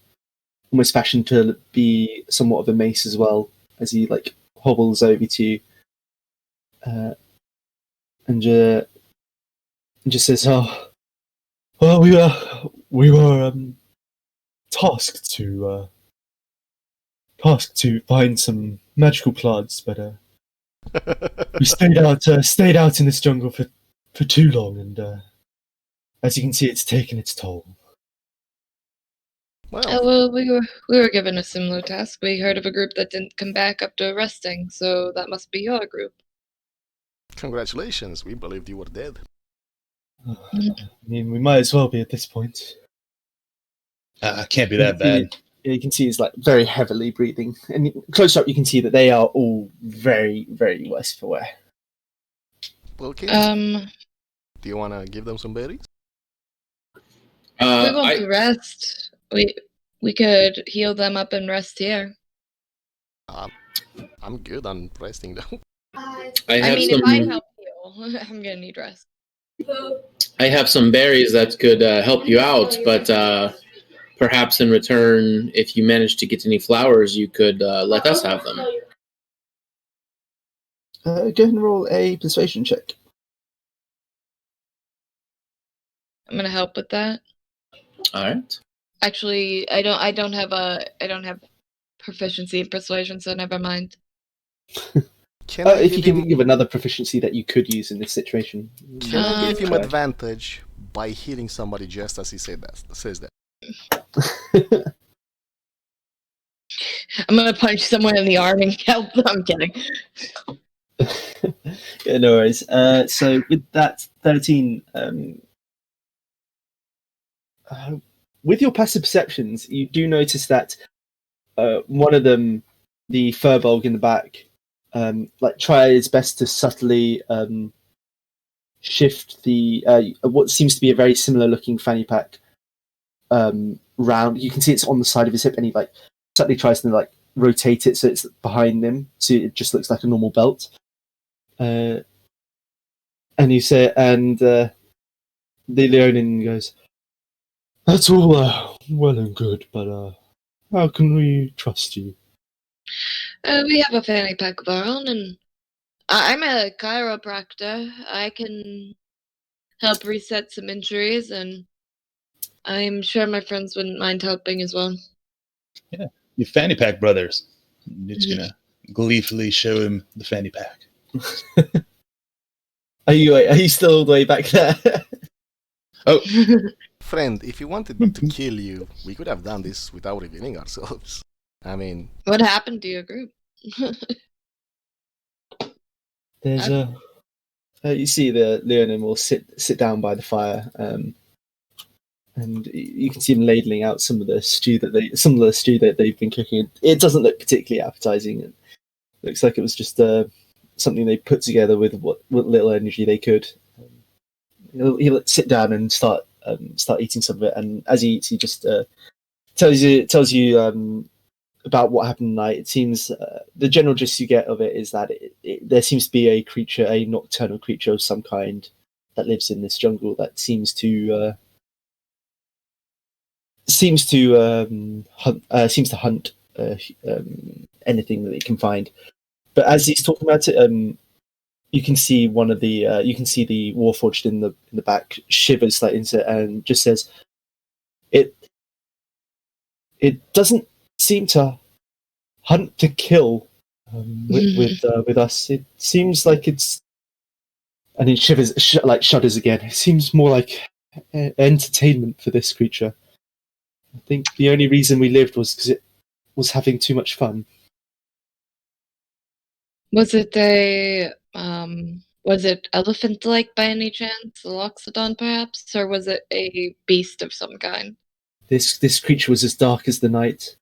almost fashioned to be somewhat of a mace as well, as he like hobbles over to you, and just says, "Oh, well, we were tasked to find some magical plants, but we stayed out in this jungle for too long, and as you can see, it's taken its toll." Well, Well, we were given a similar task. We heard of a group that didn't come back after resting, so that must be your group. congratulations. We believed you were dead. I mean, we might as well be at this point. Can't be that bad. You can see he's like very heavily breathing, and close up you can see that they are all very, very worse for wear. Well, kids, do you want to give them some berries? We want to rest. We could heal them up and rest here. I'm good on resting though. I mean, if I help heal, I'm gonna need rest. I have some berries that could help you out, but perhaps in return, if you manage to get any flowers, you could let us have them. Go ahead and roll a persuasion check. I'm gonna help with that. All right. Actually, I don't have proficiency in persuasion, so never mind. If you can give another proficiency that you could use in this situation. Can I give him advantage by hitting somebody just as he says that? I'm gonna punch someone in the arm and help. I'm kidding. Yeah, no worries. So with that 13, with your passive perceptions, you do notice that one of them, the Furbolg in the back, like try its best to subtly shift the what seems to be a very similar looking fanny pack round. You can see it's on the side of his hip, and he like subtly tries to like rotate it so it's behind him, so it just looks like a normal belt. And you say, and the Leonin goes, "That's all well and good, but how can we trust you?" We have a fanny pack of our own, and I'm a chiropractor. I can help reset some injuries, and I'm sure my friends wouldn't mind helping as well. Yeah, you fanny pack brothers. I'm just gonna gleefully show him the fanny pack. Are you still all the way back there? Oh, Friend, if you wanted me to kill you, we could have done this without revealing ourselves. I mean, what happened to your group? There's you see the Leonin will sit down by the fire, and you can see him ladling out some of the stew that they've been cooking. It doesn't look particularly appetizing. It looks like it was just something they put together with what little energy they could. He'll sit down and start eating some of it, and as he eats, he just tells you about what happened tonight. It seems the general gist you get of it is that there seems to be a nocturnal creature of some kind that lives in this jungle that seems to hunt anything that it can find. But as he's talking about it, you can see the Warforged in the back shivers slightly into it and just says, "It doesn't seem to hunt to kill. with us. It seems like it's, and he shivers, shudders again. It seems more like entertainment for this creature. I think the only reason we lived was because it was having too much fun. Was it a was it elephant-like by any chance, a loxodon perhaps, or was it a beast of some kind? This creature was as dark as the night.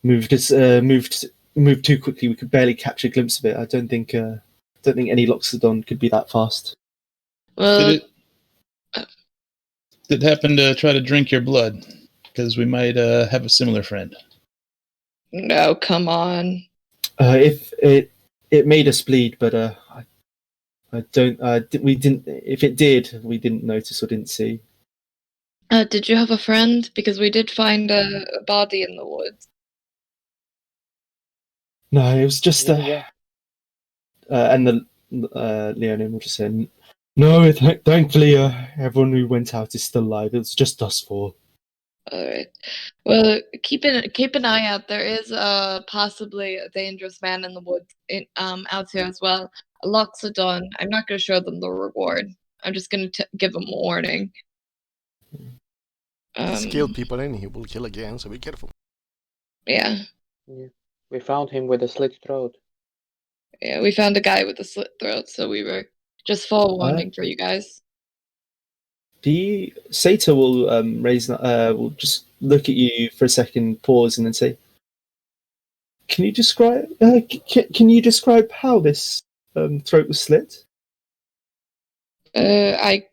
Moved too quickly. We could barely catch a glimpse of it. I don't think any loxodon could be that fast. Well, Did it happen to try to drink your blood? Because we might have a similar friend. no, come on. If it made us bleed, but I don't. We didn't. If it did, we didn't notice or didn't see. Did you have a friend? Because we did find a body in the woods. No, it was just Yeah. and the Leonin will just say, "No, thankfully, everyone who went out is still alive. It's just us four." All right. Well, keep an eye out. There is possibly a dangerous man in the woods out here as well. A loxodon. I'm not going to show them the reward. I'm just going to give them a warning. He's killed people and he will kill again, so be careful. Yeah. We found him with a slit throat. Yeah, we found a guy with a slit throat, so we were just forewarning for you guys. The Satyr will will just look at you for a second, pause, and then say, "Can you describe? Can you describe how this throat was slit?" I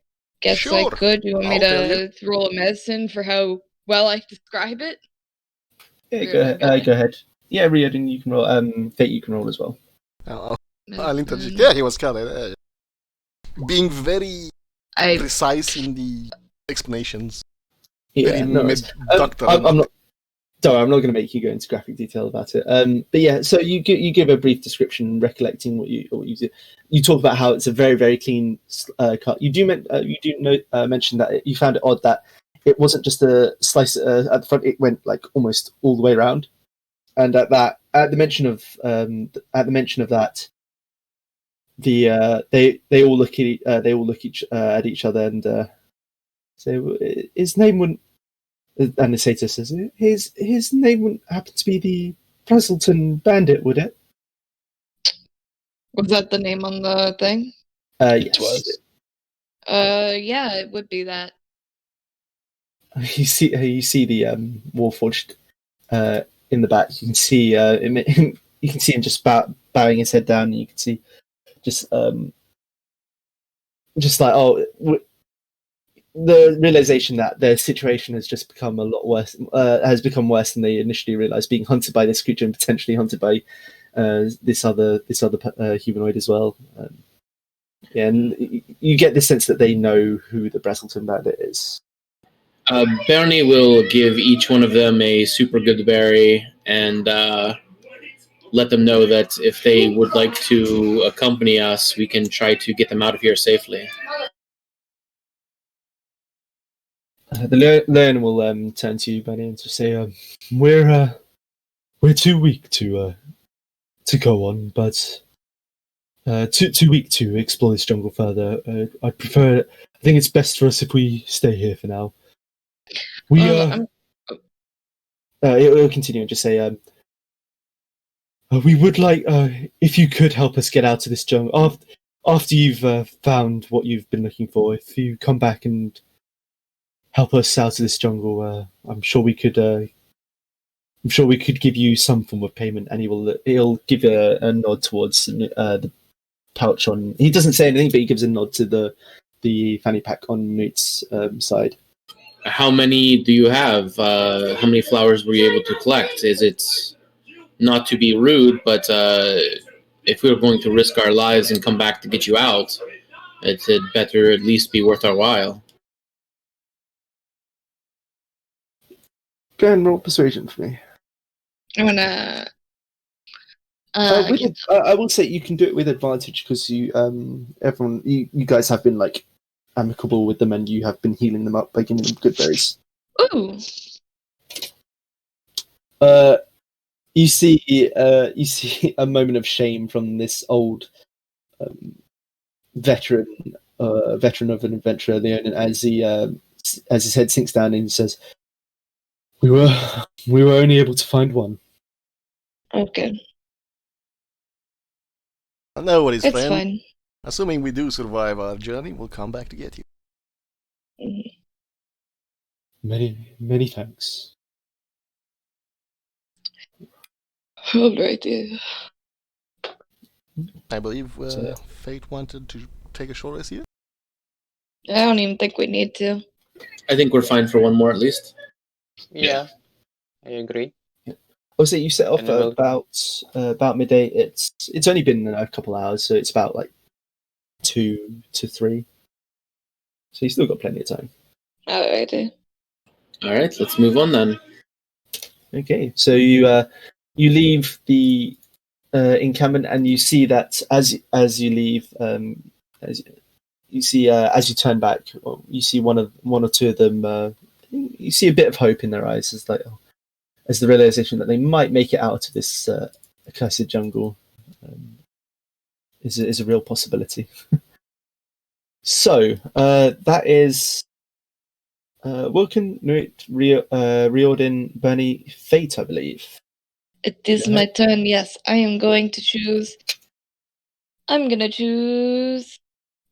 guess I Sure, could. You want me I'll tell to roll a medicine for how well I describe it? Yeah, Riordin, go ahead. Yeah, Riordin, you can roll. Fate, you can roll as well. I'll interject. Yeah, he was kind of being very precise in the explanations. Yeah, Very no worries. doctor. I'm not. Sorry, I'm not going to make you go into graphic detail about it. But yeah, so you give a brief description, recollecting what you did. You talk about how it's a very, very clean cut. You do mention that you found it odd that it wasn't just a slice at the front; it went like almost all the way around. And at the mention of that, they all look at each other and say his name wouldn't. And the Satyr says, his name wouldn't happen to be the Brazelton Bandit, would it? Was that the name on the thing? Yes. It was. Yeah, it would be that. You see the Warforged in the back. You can see you can see him just bowing his head down. And you can see just like the realization that their situation has just become a lot worse, has become worse than they initially realized, being hunted by this creature and potentially hunted by this other humanoid as well. And you get the sense that they know who the Brazelton Bandit is. Bernie will give each one of them a super good berry and let them know that if they would like to accompany us, we can try to get them out of here safely. The learner will turn to you, Benny, and just say, "We're too weak to go on, but too weak to explore this jungle further. I think it's best for us if we stay here for now." It'll continue and just say, "We would like if you could help us get out of this jungle after you've found what you've been looking for. If you come back and help us out of this jungle, I'm sure we could give you some form of payment." And he'll give a nod towards the pouch on. He doesn't say anything, but he gives a nod to the fanny pack on Newt's side. How many do you have? How many flowers were you able to collect? Is it, not to be rude, but if we were going to risk our lives and come back to get you out, it had better at least be worth our while. Go ahead and roll persuasion for me. I'm gonna. I will say you can do it with advantage because you guys have been like amicable with them and you have been healing them up by giving them good berries. Ooh. You see a moment of shame from this old veteran of an adventurer, Leon, as his head sinks down and he says, "We were only able to find one." Okay, No worries, it's friend. fine. Assuming we do survive our journey, we'll come back to get you. Mhm. Many thanks. Alrighty. I believe So- Fate wanted to take a short rest here. I don't even think we need to. I think we're fine for one more at least. Yeah, I agree. Also, you set off And then about midday. It's only been a couple hours, so it's about like 2 to 3. So you still got plenty of time. Alrighty. All right, let's move on then. Okay, so you leave the encampment, and you see that as you leave, as you turn back, you see one or two of them. You see a bit of hope in their eyes, as the realization that they might make it out of this accursed jungle is a real possibility. So that is Wilkin, Nuit, Riordin, Bernie, Fate, I believe. It is my turn, yes. I'm going to choose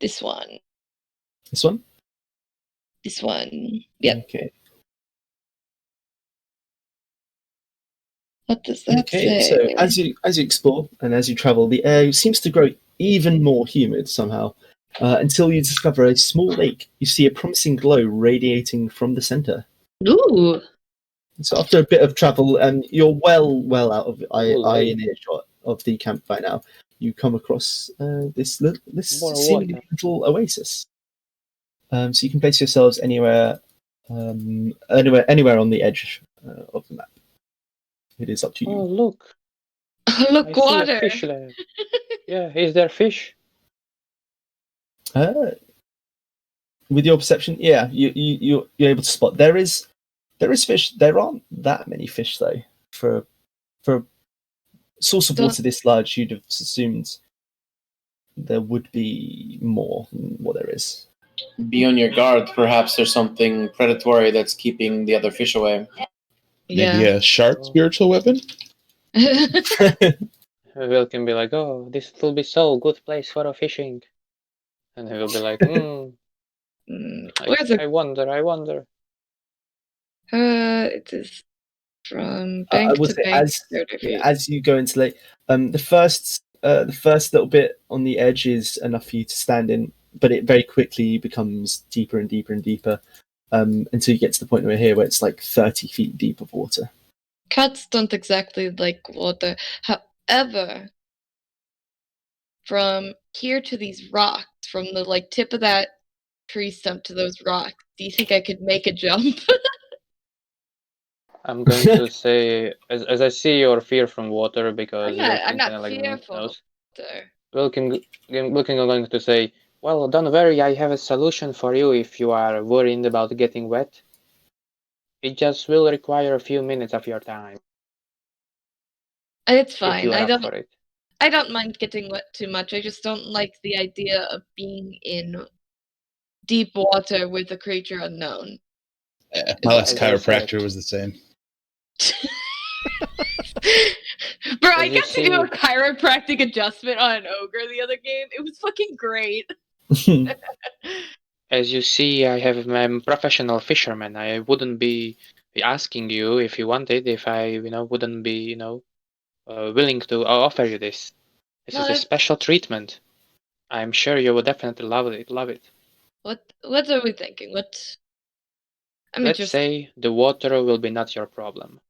this one. This one? This one. Yep. Okay. What does that Okay, say? so as you explore and as you travel, the air seems to grow even more humid somehow, until you discover a small lake. You see a promising glow radiating from the center. Ooh. So after a bit of travel, and you're well out of eye Ooh, and earshot of the camp by now, you come across this More seemingly water. little oasis. So you can place yourselves anywhere on the edge of the map. It is up to Oh, you. look. Look, I see water. a fish there. Yeah, is there fish? With your perception, yeah, you're able to spot there is fish. There aren't that many fish though. For a source of water this large, you'd have assumed there would be more than what there is. Be on your guard. Perhaps there's something predatory that's keeping the other fish away. Maybe Yeah. a sharp spiritual weapon? Will can be like, oh, this will be so good place for a fishing. And he will be like, Where's it? I wonder. It is from I bank would to say bank. 30 feet. as you go into lake, the first little bit on the edge is enough for you to stand in, but it very quickly becomes deeper and deeper and deeper until you get to the point where it's like 30 feet deep of water. Cats don't exactly like water. However, from here to these rocks, from the tip of that tree stump to those rocks, do you think I could make a jump? I'm going to say, as I see your fear from water, because I'm not Wilkin fearful knows. of water. Wilkin are going to say, well, don't worry, I have a solution for you if you are worried about getting wet. It just will require a few minutes of your time. It's If fine. you are up for it. I don't mind getting wet too much. I just don't like the idea of being in deep water with a creature unknown. My last As I said. chiropractor was the same. Bro, I As you got to do a see- chiropractic adjustment on an ogre the other game. It was fucking great. As you see, I'm a professional fisherman. I wouldn't be asking you if you wanted, if I, wouldn't be, willing to offer you this. This is a special treatment. I'm sure you would definitely love it. What are we thinking? Let's say the water will be not your problem.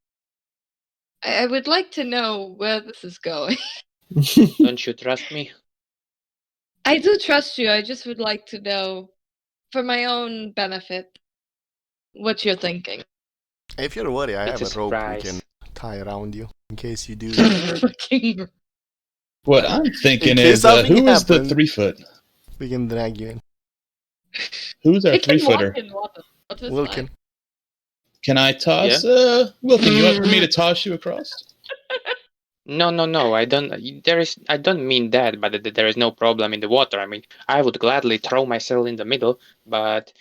I would like to know where this is going. Don't you trust me? I do trust you. I just would like to know, for my own benefit, what you're thinking. If you're worried, I It's have a a rope we surprise. can tie around you in case you do. Fucking What I'm thinking In case is, something who is the happens. 3 foot? We can drag you in. Who's our It can 3 walk footer? in water. What is Wilkin. fine. Can I toss? Wilkin, you want for me to toss you across? No. I don't. I don't mean that, but there is no problem in the water. I mean, I would gladly throw myself in the middle, but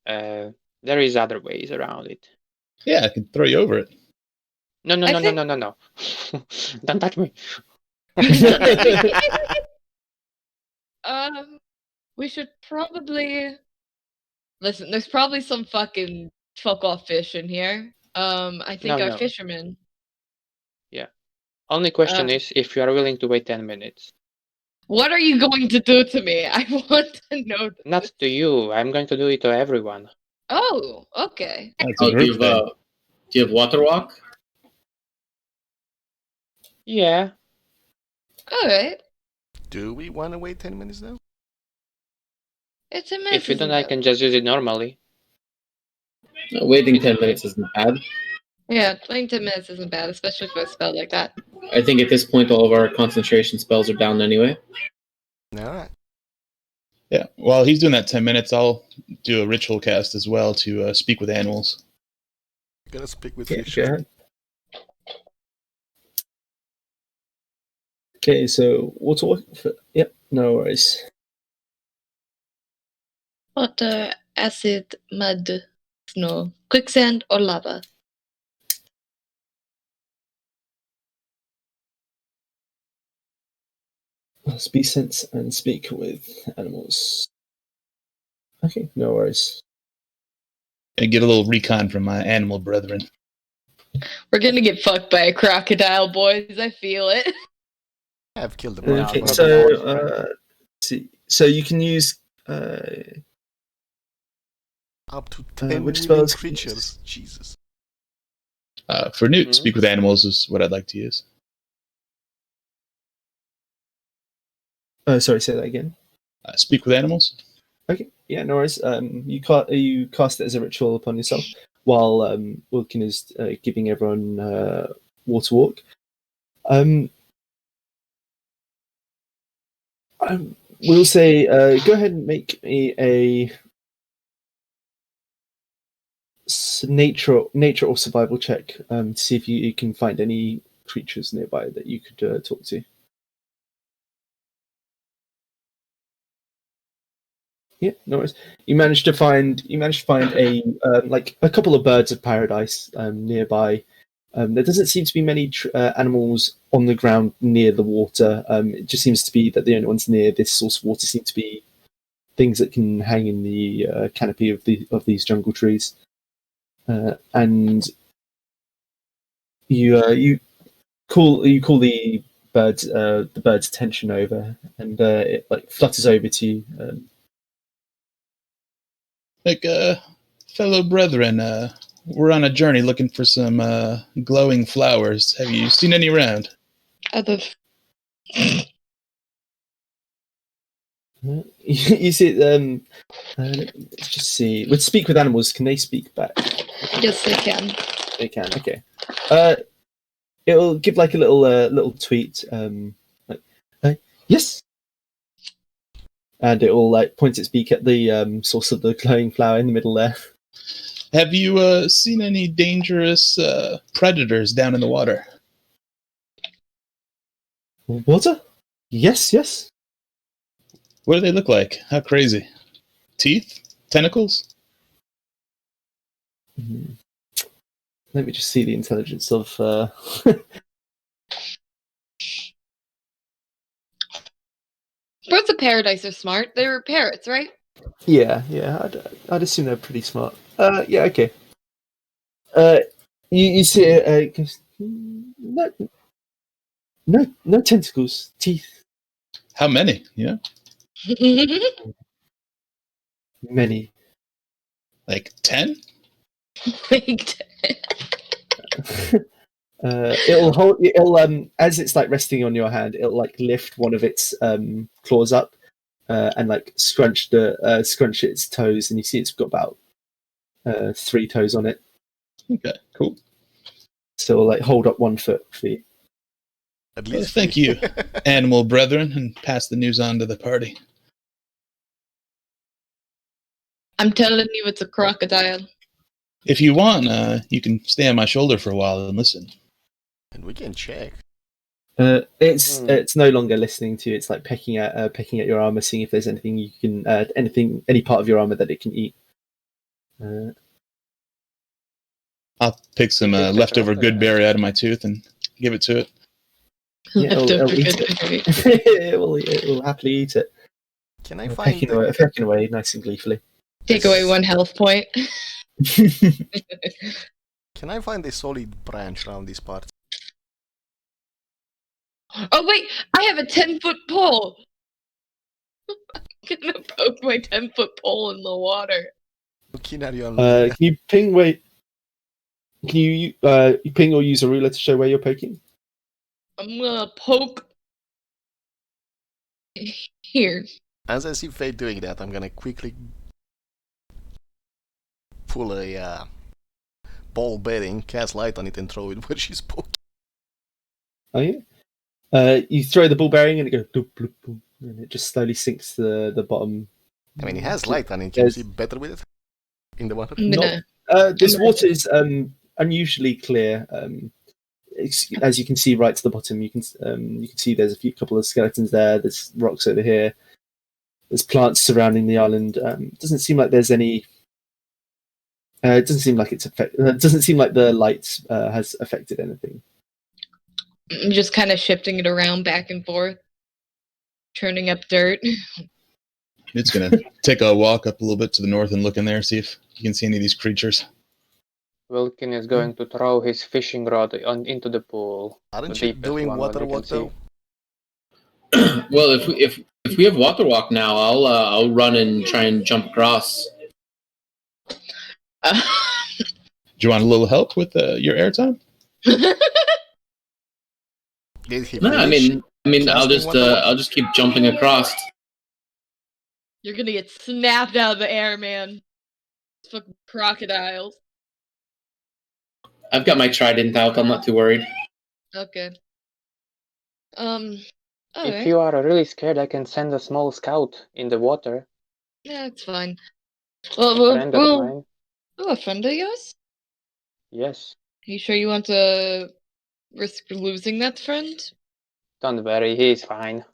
there is other ways around it. Yeah, I can throw you over it. No. I think- No. Don't touch me. We should probably listen. There's probably some fucking fuck off fish in here. I think our No. fishermen. Only question is if you are willing to wait 10 minutes. What are you going to do to me? I want to know. Not to you. I'm going to do it to everyone. Oh, okay. That's a Oh, group thing. do you have water walk? Yeah. All right. Do we want to wait 10 minutes now? It's a mess. If you don't, I can just use it normally. Waiting 10 minutes isn't bad. Yeah, playing 10 minutes isn't bad, especially for a spell like that. I think at this point all of our concentration spells are down anyway. All right. Yeah. While he's doing that 10 minutes, I'll do a ritual cast as well to speak with animals. Gonna speak with Yeah, fish. go ahead. Okay, so water walk. Yep, no worries. Water, acid, mud, snow, quicksand, or lava. Must be sense and speak with animals. Okay, no worries. And get a little recon from my animal brethren. We're gonna get fucked by a crocodile, boys. I feel it. I've killed them. Okay, all. so see, so you can use Up to 10 which living spells can you creatures. use? Jesus. For Newt, Mhm. speak with animals is what I'd like to use. Sorry, say that again. Speak with animals? Okay, yeah, no worries. You cast it as a ritual upon yourself while Wilkin is giving everyone water walk. We'll say go ahead and make me a nature or survival check to see if you can find any creatures nearby that you could talk to. Yeah, no worries. You managed to find a like a couple of birds of paradise nearby. There doesn't seem to be many animals on the ground near the water. It just seems to be that the only ones near this source of water seem to be things that can hang in the canopy of these jungle trees. And you call the bird's attention over, and it like flutters over to you. Fellow brethren, we're on a journey looking for some glowing flowers. Have you seen any around? Other. You see, let's just see. With speak with animals, can they speak back? Yes, they can. They can. Okay. It'll give like a little tweet. Like, yes. And it will like point its beak at the source of the glowing flower in the middle there. Have you seen any dangerous predators down in the water? Water? Yes. What do they look like? How crazy? Teeth? Tentacles? Let me just see the intelligence of. Birds of paradise are smart. They were parrots, right? Yeah. I'd assume they're pretty smart. Yeah. Okay. You see it. No tentacles, teeth, How many? Yeah, many. like 10? It'll as it's like resting on your hand, it'll like lift one of its claws up and like scrunch its toes, and you see it's got about 3 toes on it. Okay, cool. So it'll like hold up 1 foot for you. At Well, least thank three. you, animal brethren, and pass the news on to the party. I'm telling you, it's a crocodile. If you want, you can stay on my shoulder for a while and listen. And we can check. It's no longer listening to you. It's like pecking at your armor, seeing if there's anything you can any part of your armor that it can eat. I'll pick some leftover good berry out of my tooth and give it to it. Yeah, it'll eat it. it will happily eat it. Can I find pecking away nice and gleefully. Take away 1 health point. Can I find a solid branch around this part? Oh wait, I have a 10-foot pole. I'm gonna poke my 10-foot pole in the water. Looking at you. Can you ping where? Can you ping or use a ruler to show where you're poking? I'm gonna poke here. As I see Faye doing that, I'm gonna quickly pull a ball bearing, cast light on it, and throw it where she's poking. Oh yeah. You throw the ball bearing and it goes bloop, bloop, bloop, and it just slowly sinks to the bottom. I mean, it has light on it. Can you see better with it in the water? This water is unusually clear. As you can see right to the bottom, you can see there's couple of skeletons there. There's rocks over here. There's plants surrounding the island. It doesn't seem like there's any. It doesn't seem like it doesn't seem like the light has affected anything. I'm just kind of shifting it around back and forth, churning up dirt. It's gonna take a walk up a little bit to the north and look in there, see if you can see any of these creatures. Wilkin is going to throw his fishing rod into the pool. Aren't you doing water walk though? Well, if we have water walk now, I'll run and try and jump across. Do you want a little help with your airtime? No, I mean, I'll just keep jumping across. You're gonna get snapped out of the air, man. It's fucking crocodiles. I've got my trident out. I'm not too worried. Okay. If you are really scared, I can send a small scout in the water. Yeah, it's fine. A friend of mine. Oh, a friend of yours? Yes. Are you sure you want to risk losing that friend? Don't worry, he is fine.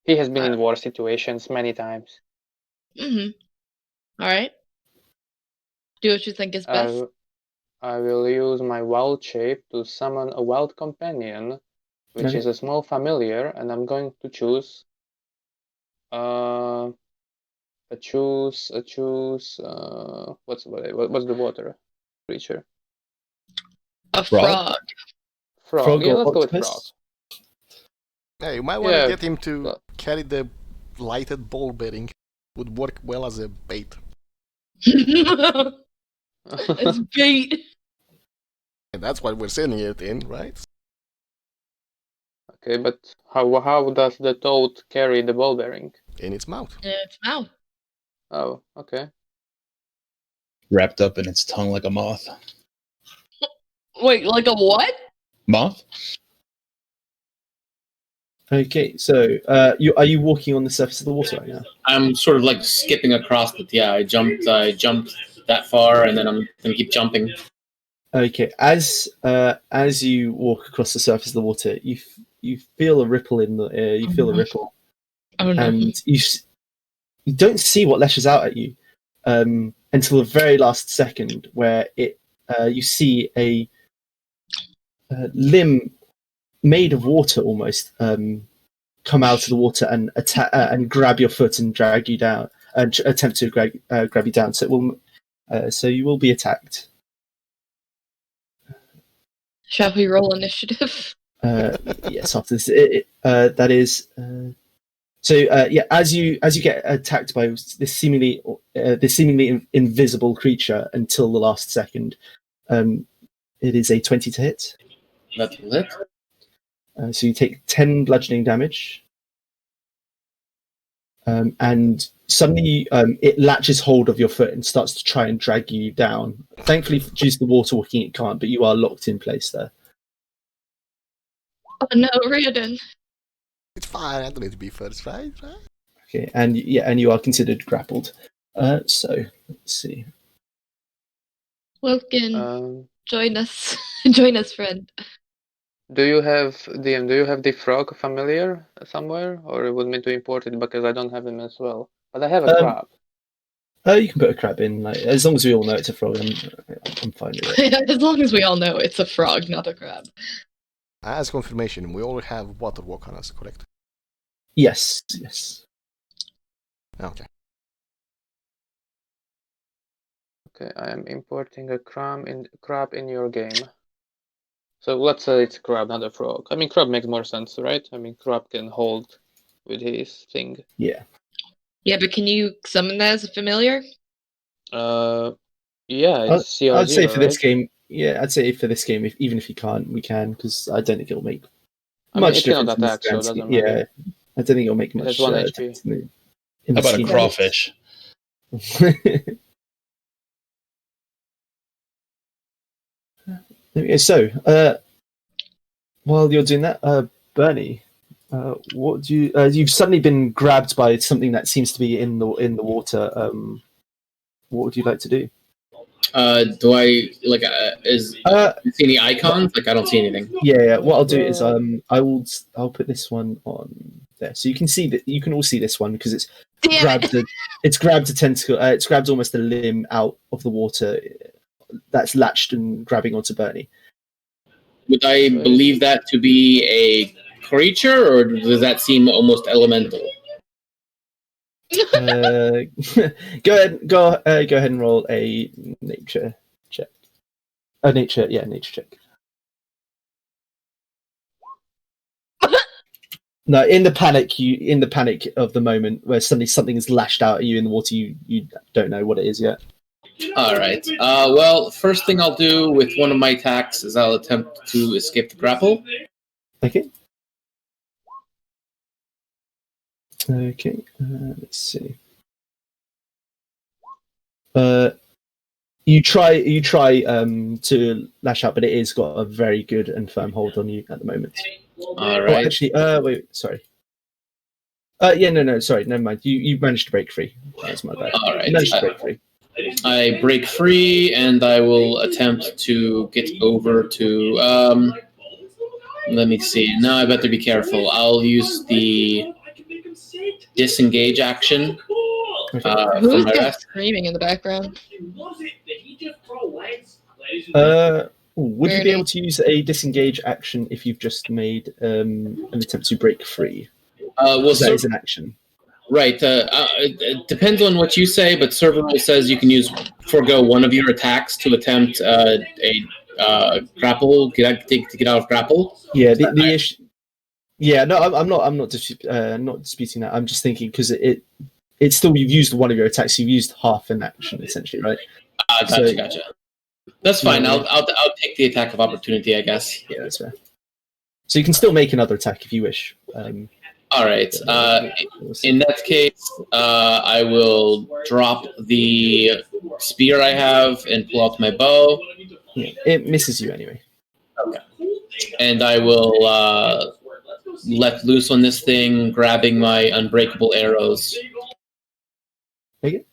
He has been in war situations many times. Alright. Do what you think is best. I will use my wild shape to summon a wild companion, which is a small familiar, and I'm going to choose what's the water creature? A frog. Frog. Yeah, let's go with frog. Hey, you might want to get him to carry the lighted ball bearing. Would work well as a bait. It's bait. And that's what we're sending it in, right? Okay, but how does the toad carry the ball bearing? In its mouth. In its mouth. Oh, okay. Wrapped up in its tongue like a moth. Wait, like a what? Moth? Okay, so are you walking on the surface of the water right now? I'm sort of like skipping across it. Yeah, I jumped that far, and then I'm gonna keep jumping. Okay, as you walk across the surface of the water, you feel a ripple in the air. You feel a ripple, and you don't see what lashes out at you until the very last second, where you see a limb made of water almost come out of the water and attack and grab your foot and drag you down and attempt to grab you down. So you will be attacked. Shall we roll initiative? Yes, after this, that is. As you get attacked by this seemingly invisible creature until the last second, it is a 20 to hit. That will hit. So you take 10 bludgeoning damage, and suddenly it latches hold of your foot and starts to try and drag you down. Thankfully, due to the water walking, it can't, but you are locked in place there. Oh no, Riordin. It's fine. I don't need to be first, right? Okay, and you are considered grappled. So let's see. Wilkin, join us, friend. Do you have the frog familiar somewhere, or would mean to import it because I don't have him as well? But I have a crab. You can put a crab in, like, as long as we all know it's a frog. I'm fine with it. As long as we all know it's a frog, not a crab. As confirmation, we all have water walk on us, correct? Yes. Okay. Okay, I am importing a crab in your game. So let's say it's a crab, not a frog. I mean, crab makes more sense, right? I mean, crab can hold with his thing. Yeah. Yeah, but can you summon that as a familiar? Yeah, it's CR0, I'd say for right? this game, even if you can't, we can, because I don't think it'll make I much mean, it cannot difference in the attack, so it grand doesn't scheme. matter. Yeah, I don't think it'll make It much has 1 HP. difference in How the about a scheme. crawfish? So, while you're doing that, Bernie, what do you? You've suddenly been grabbed by something that seems to be in the water. What would you like to do? Do I like? Do you see any icons? Like, I don't see anything. Yeah. What I'll do is I'll put this one on there, so you can see that. You can all see this one because it's grabbed a tentacle. It's grabbed almost a limb out of the water. That's latched and grabbing onto Bernie. Would I believe that to be a creature, or does that seem almost elemental? Go ahead and roll a nature check. Nature check. No, in the panic of the moment where suddenly something is lashed out at you in the water, you don't know what it is yet. All right. Well, first thing I'll do with one of my attacks is I'll attempt to escape the grapple. Okay. Let's see. You try to lash out, but it has got a very good and firm hold on you at the moment. All right. Actually, wait, sorry. No, sorry, never mind. You managed to break free. That's my bad. All right. You managed to break free. I break free, and I will attempt to get over to. Let me see. Now I better be careful. I'll use the disengage action. Okay. Who's For my that rest. screaming in the background? Would you be able to use a disengage action if you've just made an attempt to break free? Well, that is an action. Right. It depends on what you say, but server rule says you can forego one of your attacks to attempt a grapple, to get out of grapple. Yeah, the issue. Yeah, no, I'm not disputing that. I'm just thinking because it's still, you've used one of your attacks. You've used half an action essentially, right? Gotcha. That's fine. Yeah. I'll take the attack of opportunity, I guess. Yeah, that's fair. So you can still make another attack if you wish. All right. In that case, I will drop the spear I have and pull out my bow. Yeah, it misses you anyway. Okay. And I will let loose on this thing, grabbing my unbreakable arrows. Okay.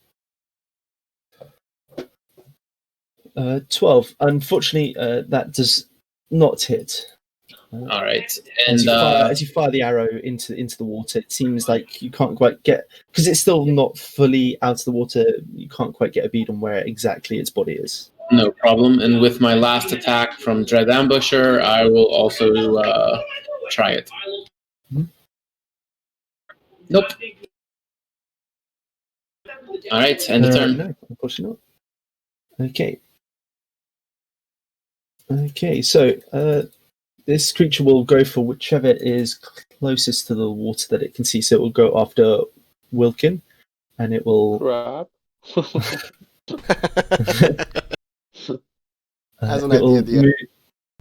12. Unfortunately, that does not hit. All right. And And as you fire the arrow into the water, it seems like you can't quite get, because it's still not fully out of the water. You can't quite get a bead on where exactly its body is. no problem. And with my last attack from Dread Ambusher, I will also try it. Mm-hmm. Nope. All right, end the turn. No, unfortunately not. Okay, so this creature will go for whichever is closest to the water that it can see. So it will go after Wilkin, and it will. Crap. As an idea,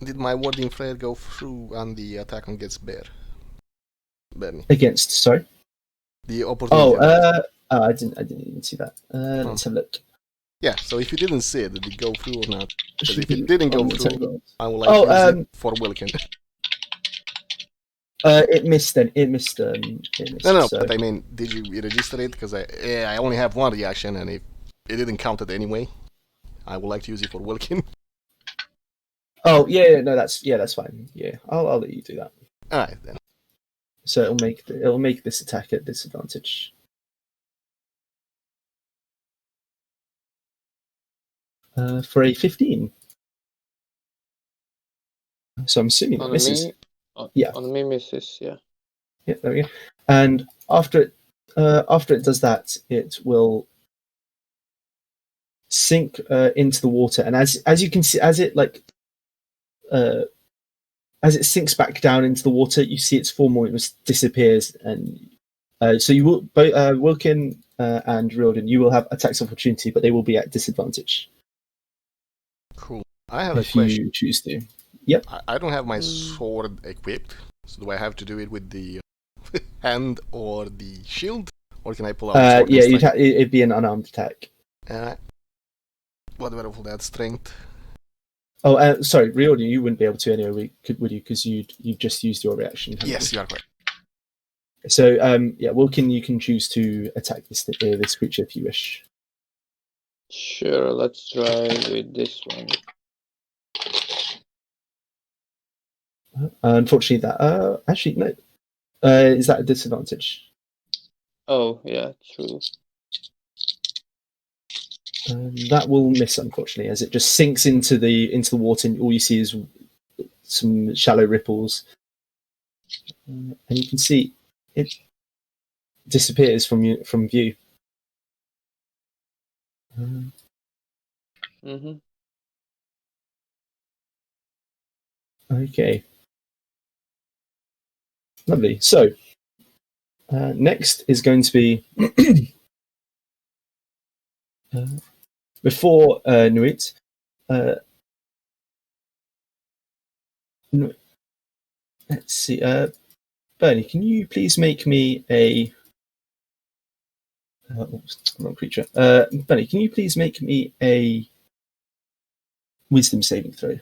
did my warding flare go through on the attack against Bear? Bernie. Against, sorry. The opportunity. I didn't even see that. Let's have a look. Yeah, so if you didn't see it, did it go through or not? Because if it didn't go through, I will like use it for Wilkin. It missed then. It missed. No, so. But I mean, did you register it? Because I only have one reaction, and if it didn't count it anyway, I would like to use it for Wilkin. Oh yeah, no, that's fine. Yeah, I'll let you do that. All right then. So it'll make this attack at disadvantage. For a 15. So I'm assuming it On misses. me, Yeah. on me misses. Yeah. Yeah, there we go. And after it does that, it will sink into the water. And as you can see, as it sinks back down into the water, you see its form almost disappears. And so you will both Wilkin and Riordin, you will have attacks of opportunity, but they will be at disadvantage Cool. I have a if question. you choose to. Yep. I don't have my sword equipped, so do I have to do it with the hand or the shield, or can I pull out the sword? Yeah, and strike? it'd be an unarmed attack. What level for that? Strength. Oh, sorry, Riordin, you wouldn't be able to anyway, would you? Because you've just used your reaction. Yes, you are correct. So, yeah, Wilkin, you can choose to attack this creature if you wish. Sure. Let's try with this one. Unfortunately, that actually no. Is that a disadvantage? Oh yeah, true. That will miss, unfortunately, as it just sinks into the water, and all you see is some shallow ripples, and you can see it disappears from view. Mm-hmm. Okay, lovely. So next is going to be before Nuit. Let's see. Bernie, can you please make me a wrong creature? Bernie, can you please make me a wisdom saving throw?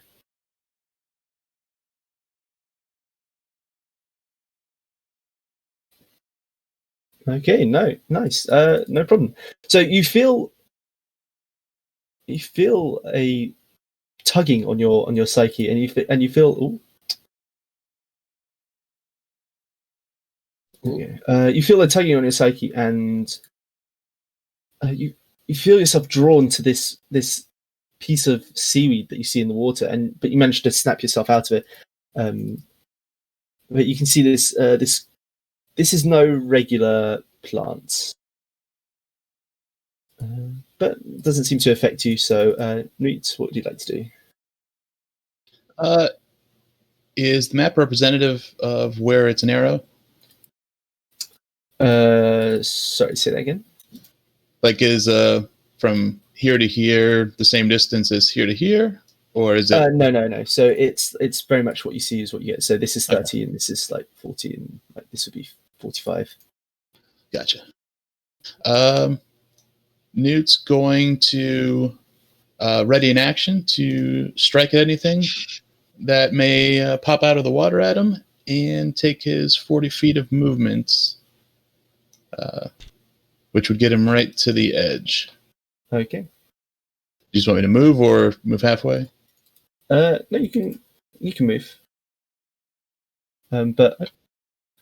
Okay, no, nice. No problem. So you feel a tugging on your psyche, and you feel. Ooh, you feel a tugging on your psyche, and you feel yourself drawn to this piece of seaweed that you see in the water, but you manage to snap yourself out of it. But you can see this is no regular plant, but it doesn't seem to affect you. So, Newt, what would you like to do? Is the map representative of where it's an arrow? Sorry, say that again. Like, is from here to here the same distance as here to here, or is it? No. So it's very much what you see is what you get. So this is 30, Okay. and this is like 40, and like this would be 45. Gotcha. Newt's going to ready in action to strike at anything that may pop out of the water at him, and take his 40 feet of movement, which would get him right to the edge. Okay. You just want me to move or move halfway? No, you can move. But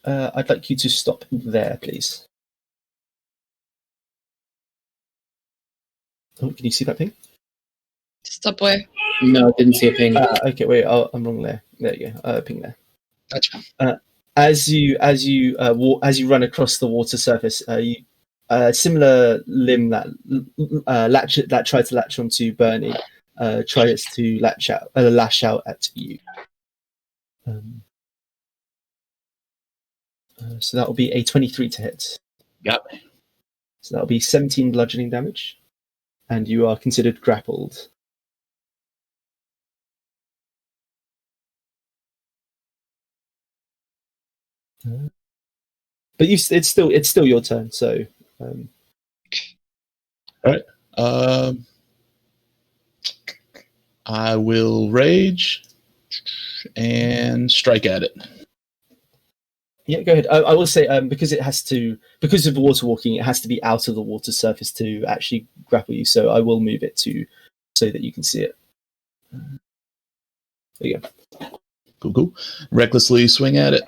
I'd like you to stop there, please. Oh, can you see that ping? Stop where? No, I didn't see a ping. Okay, wait, I'm wrong there. There you go. Ping there. Gotcha. As you run across the water surface, a similar limb that tried to latch onto Bernie tries to lash out at you. So that will be a 23 to hit. Got me. So that will be 17 bludgeoning damage, and you are considered grappled. But it's still your turn. So. All right. I will rage and strike at it. Yeah, go ahead. I will say because of the water walking, it has to be out of the water surface to actually grapple you. So I will move it so that you can see it. There you go. Cool. Recklessly swing at it.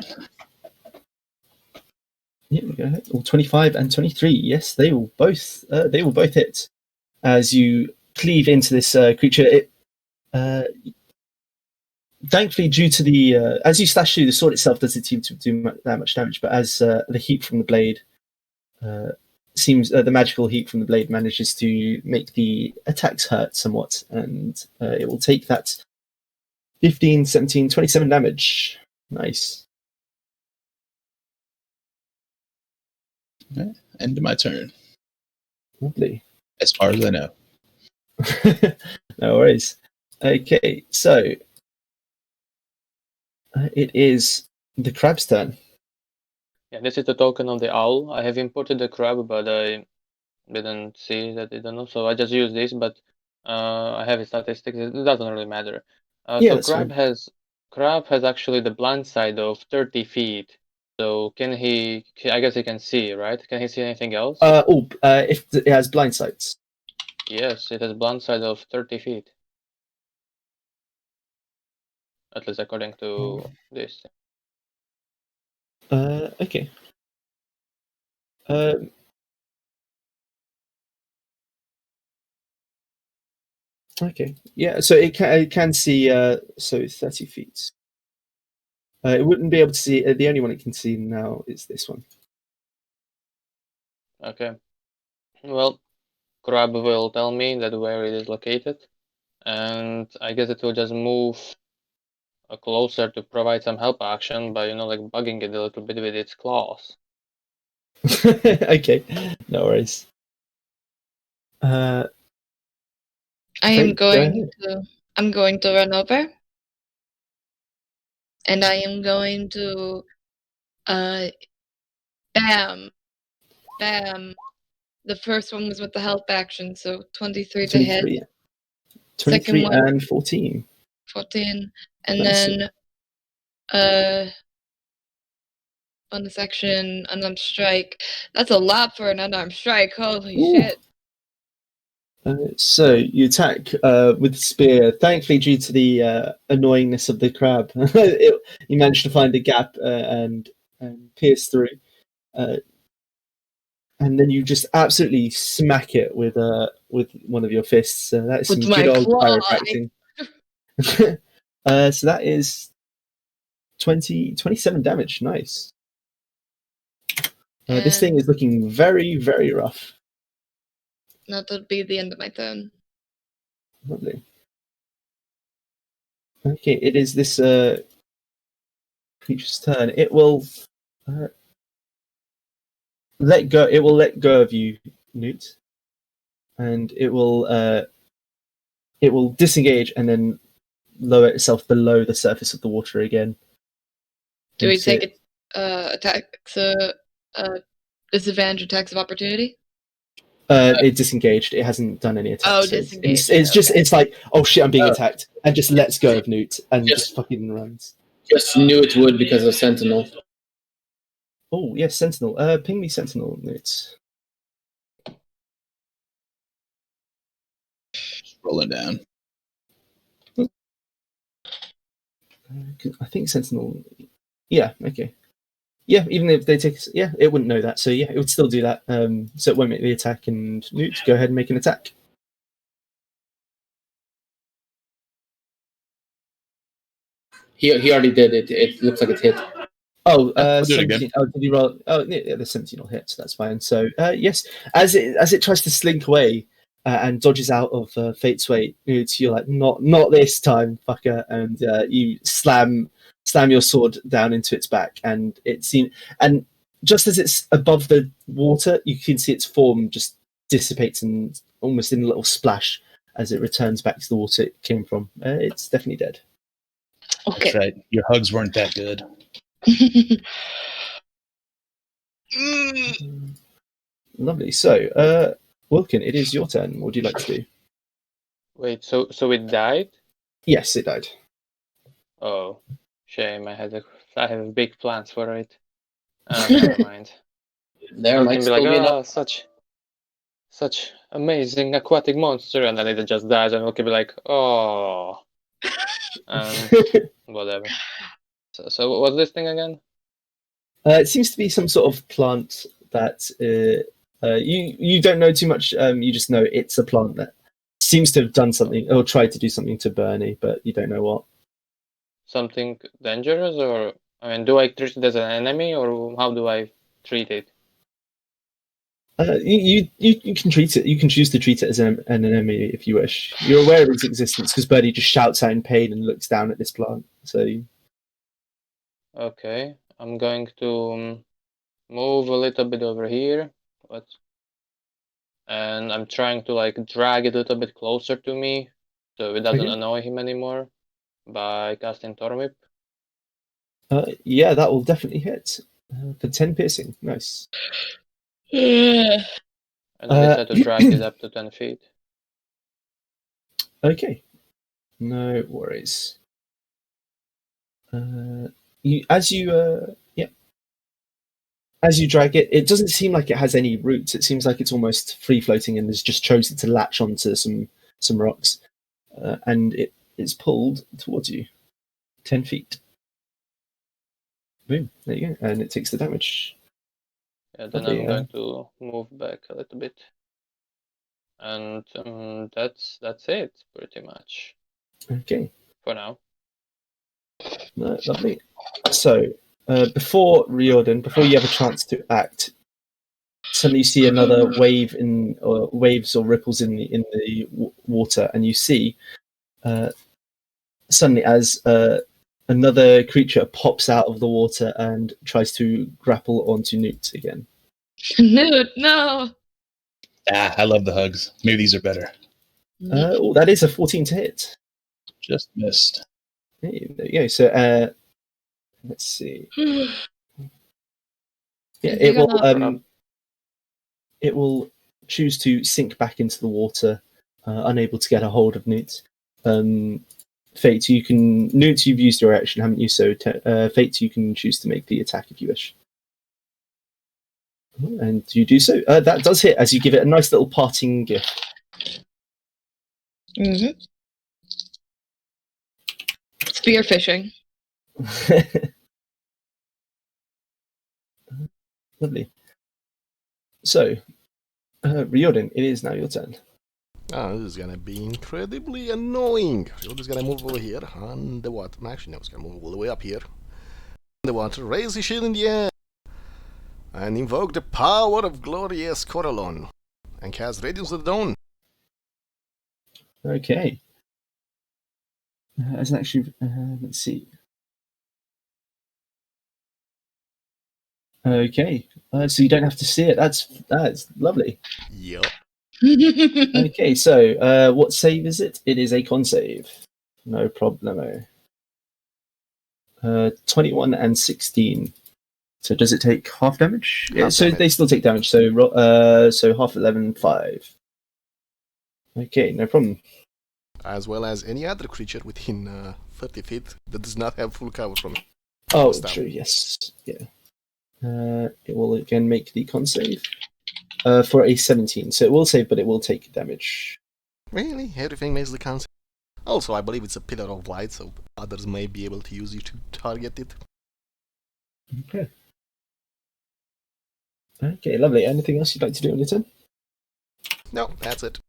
Yeah, go ahead. 25 and 23. Yes, they will both hit as you cleave into this creature. It thankfully, due to the as you slash through, the sword itself doesn't seem to do that much damage, but as the heat from the blade seems, the magical heat from the blade manages to make the attacks hurt somewhat, and it will take that 15, 17, 27 damage. Nice. Okay. End of my turn, Lovely. as far as I know. No worries. Okay, so it is the crab's turn. Yeah, this is the token of the owl. I have imported the crab, but I didn't see that it done, so I just use this. But I have a statistics. It doesn't really matter. Yeah, So that's crab fine. has actually the blind side of 30 feet. So can he? I guess he can see, right? Can he see anything else? If it has blind sights. Yes, it has blind side of 30 feet. At least according to this. Okay. Okay. Yeah. So it can see. So 30 feet. It wouldn't be able to see. The only one it can see now is this one. Okay. Well, crab will tell me that where it is located, and I guess it will just move closer to provide some help action by like bugging it a little bit with its claws. Okay. No worries. I Faye, am go going ahead. I'm going to run over, and I am going to bam. The first one was with the help action, so 23 to hit. 23. Second 23 one, and 14. 14. And Nice. then bonus action, unarmed strike. That's a lot for an unarmed strike. Holy Ooh. shit. So you attack with the spear. Thankfully, due to the annoyingness of the crab, you managed to find a gap and pierce through. And then you just absolutely smack it with one of your fists. That is With some my good old claw. chiropractic. So that is 27 damage. Nice. This thing is looking very, very rough. That would be the end of my turn. Lovely. Okay, it is this creature's turn. It will let go. It will let go of you, Newt, and it will disengage and then lower itself below the surface of the water again. Do we take it attacks disadvantage attacks of opportunity? It disengaged. It hasn't done any attacks. Oh, so disengaged. It's just okay. it's like, oh shit, I'm being attacked, and just lets go of Newt and just fucking runs. Just knew it would because of Sentinel. Oh yes, Sentinel. Ping me Sentinel, Newt. Just rolling down. I think Sentinel. Yeah. Okay. Yeah. Even if they take, yeah, it wouldn't know that. So yeah, it would still do that. So it won't make the attack. And Newt, go ahead and make an attack. He already did it. It looks like it hit. Oh, I'll do it 17. again. Oh, did you roll? Oh, yeah, the 17 will hit, so that's fine. So, yes, as it tries to slink away and dodges out of Fate's weight, you're like, not this time, fucker, and you slam your sword down into its back, and and just as it's above the water, you can see its form just dissipates and almost in a little splash as it returns back to the water it came from. It's definitely dead. Okay. That's right. Your hugs weren't that good. Lovely. So, Wilkin, it is your turn. What would you like to do? Wait, so it died? Yes, it died. Oh, shame. I have big plans for it. Never mind. There I might can be still like, be enough. such amazing aquatic monster, and then it just dies, and we can be like, oh. Whatever. So what's this thing again? It seems to be some sort of plant that you don't know too much. You just know it's a plant that seems to have done something or tried to do something to Bernie, but you don't know what. Something dangerous, or I mean, do I treat it as an enemy, or how do I treat it? You can treat it. You can choose to treat it as an enemy if you wish. You're aware of its existence because Bernie just shouts out in pain and looks down at this plant. So Okay, I'm going to move a little bit over here. And I'm trying to like drag it a little bit closer to me, so it doesn't annoy him anymore by casting Thorn Whip. yeah, that will definitely hit for 10 piercing. Nice. And I decide to drag it up to 10 feet. Okay, no worries. As you drag it, it doesn't seem like it has any roots. It seems like it's almost free floating and has just chosen to latch onto some rocks, and it's pulled towards you, 10 feet. Boom! There you go, and it takes the damage. Yeah, then I'm going to move back a little bit, and that's it pretty much. Okay. For now. Lovely. So, before Riordin, before you have a chance to act, suddenly you see another wave or waves or ripples in the water, and you see suddenly as another creature pops out of the water and tries to grapple onto Newt again. Newt, no. I love the hugs. Maybe these are better. That is a 14 to hit. Just missed. Hey, there you go. So let's see. Yeah, it will choose to sink back into the water, unable to get a hold of Newt. Fate, Newt, you've used your action, haven't you? So Fate, you can choose to make the attack if you wish. And you do so. That does hit as you give it a nice little parting gift. Mm-hmm. Spearfishing. Lovely. So, Riordin, it is now your turn. This is gonna be incredibly annoying. Riordin's gonna move over here on the water. Actually, no, he's gonna move all the way up here. The water, raise his shield in the air, and invoke the power of glorious Corallon, and cast Radiance of the Dawn. Okay. As an action, let's see. Okay, so you don't have to see it. That's lovely. Yep. Okay, so what save is it? It is a con save. No problemo. 21 and 16. So does it take half damage? Yeah, so they still take damage. So half 11, 5. Okay, no problem. As well as any other creature within 30 feet that does not have full cover from it. Oh, true. Yes. Yeah. It will again make the con save for a 17. So it will save, but it will take damage. Really? Everything makes the con save. Also, I believe it's a pillar of light, so others may be able to use it to target it. Okay. Okay, lovely. Anything else you'd like to do on your turn? No, that's it.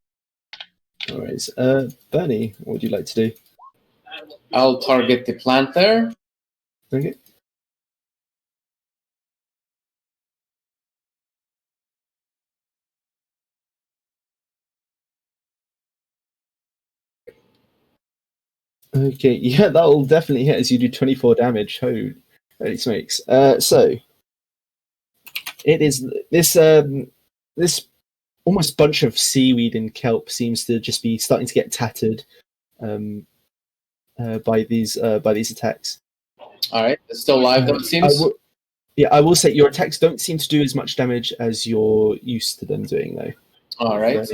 No worries. Bernie, what would you like to do? I'll target the plant there. Okay. Okay, yeah, that will definitely hit as you do 24 damage. Holy smokes. So, it is this almost bunch of seaweed and kelp seems to just be starting to get tattered by these attacks. All right, it's still live though, it seems. I will say your attacks don't seem to do as much damage as you're used to them doing, though. All right,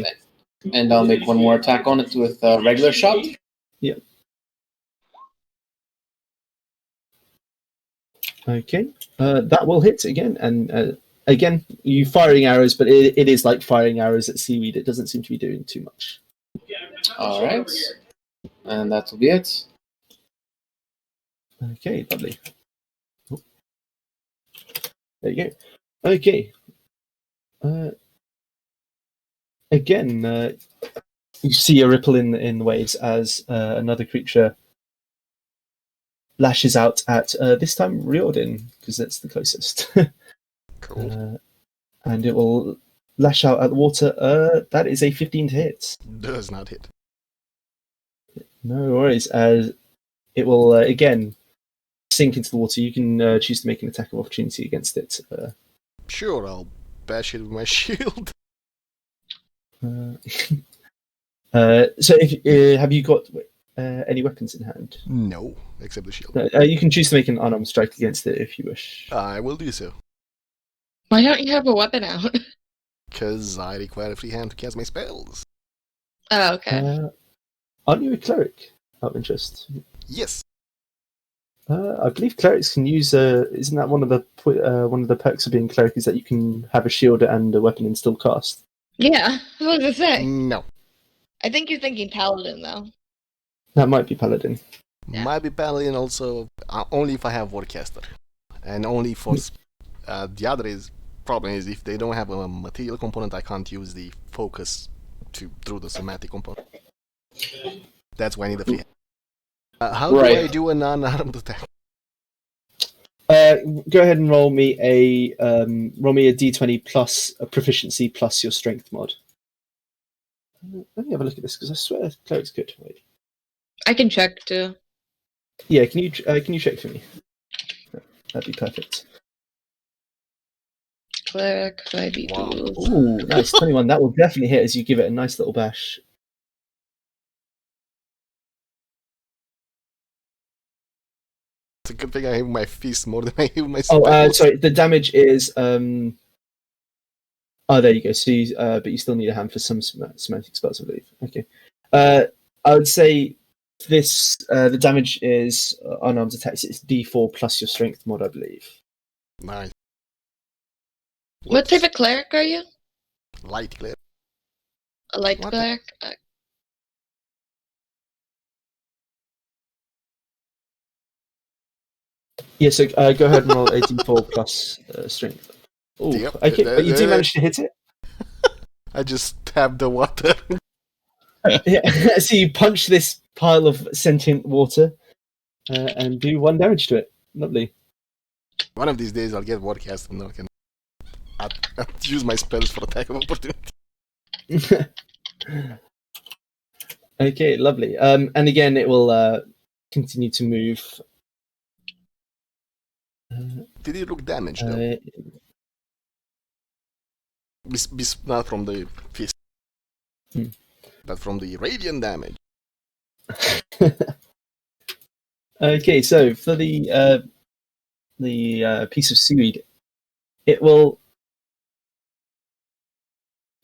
and I'll make one more attack on it with a regular shot. Yeah. Okay, that will hit again, and again, you firing arrows, but it is like firing arrows at seaweed. It doesn't seem to be doing too much. All right, and that will be it. Okay, lovely. Oh, there you go. Okay. Again, you see a ripple in the waves as another creature lashes out at this time Riordin, because that's the closest. Cool. And it will lash out at the water. That is a 15 to hit. Does not hit. No worries. As it will again sink into the water. You can choose to make an attack of opportunity against it. Sure, I'll bash it with my shield. So, if have you got any weapons in hand? No, except the shield. You can choose to make an unarmed strike against it if you wish. I will do so. Why don't you have a weapon out? Because I require a free hand to cast my spells. Oh, okay. Aren't you a cleric? Out of interest. Yes. I believe clerics can use. Isn't that one of the perks of being cleric is that you can have a shield and a weapon and still cast? Yeah, I was gonna say. No. I think you're thinking paladin though. That might be paladin. Yeah. Might be paladin also, only if I have warcaster. And only for... the other problem is if they don't have a material component, I can't use the focus through the somatic component. That's why I need a free hand. How do I do a non-armed attack? Go ahead and roll me a d20 plus a proficiency plus your strength mod. Let me have a look at this because I swear cleric's good. Wait. I can check too. Yeah, can you check for me? That'd be perfect. Cleric 5e Wow. tools. Ooh, nice 21. That will definitely hit as you give it a nice little bash. It's a good thing I hit my fist more than I hit my spells. Oh, sorry. The damage is. Oh, there you go. So, but you still need a hand for some semantic spells, I believe. Okay. I would say this. The damage is unarmed attacks. It's D4 plus your strength mod, I believe. Nice. What type of cleric are you? Light clear. A light What? cleric? Yeah. So go ahead and roll a D4 plus strength. Oh, Yep. okay. But you do manage to hit it. I just tapped the water. Yeah. So you punch this pile of sentient water and do 1 damage to it. Lovely. One of these days I'll get warcast and I can use my spells for attack of opportunity. Okay, lovely. And again, it will continue to move. Did it look damaged though? Not from the fist, but from the radiant damage. Okay, so for the piece of seaweed, it will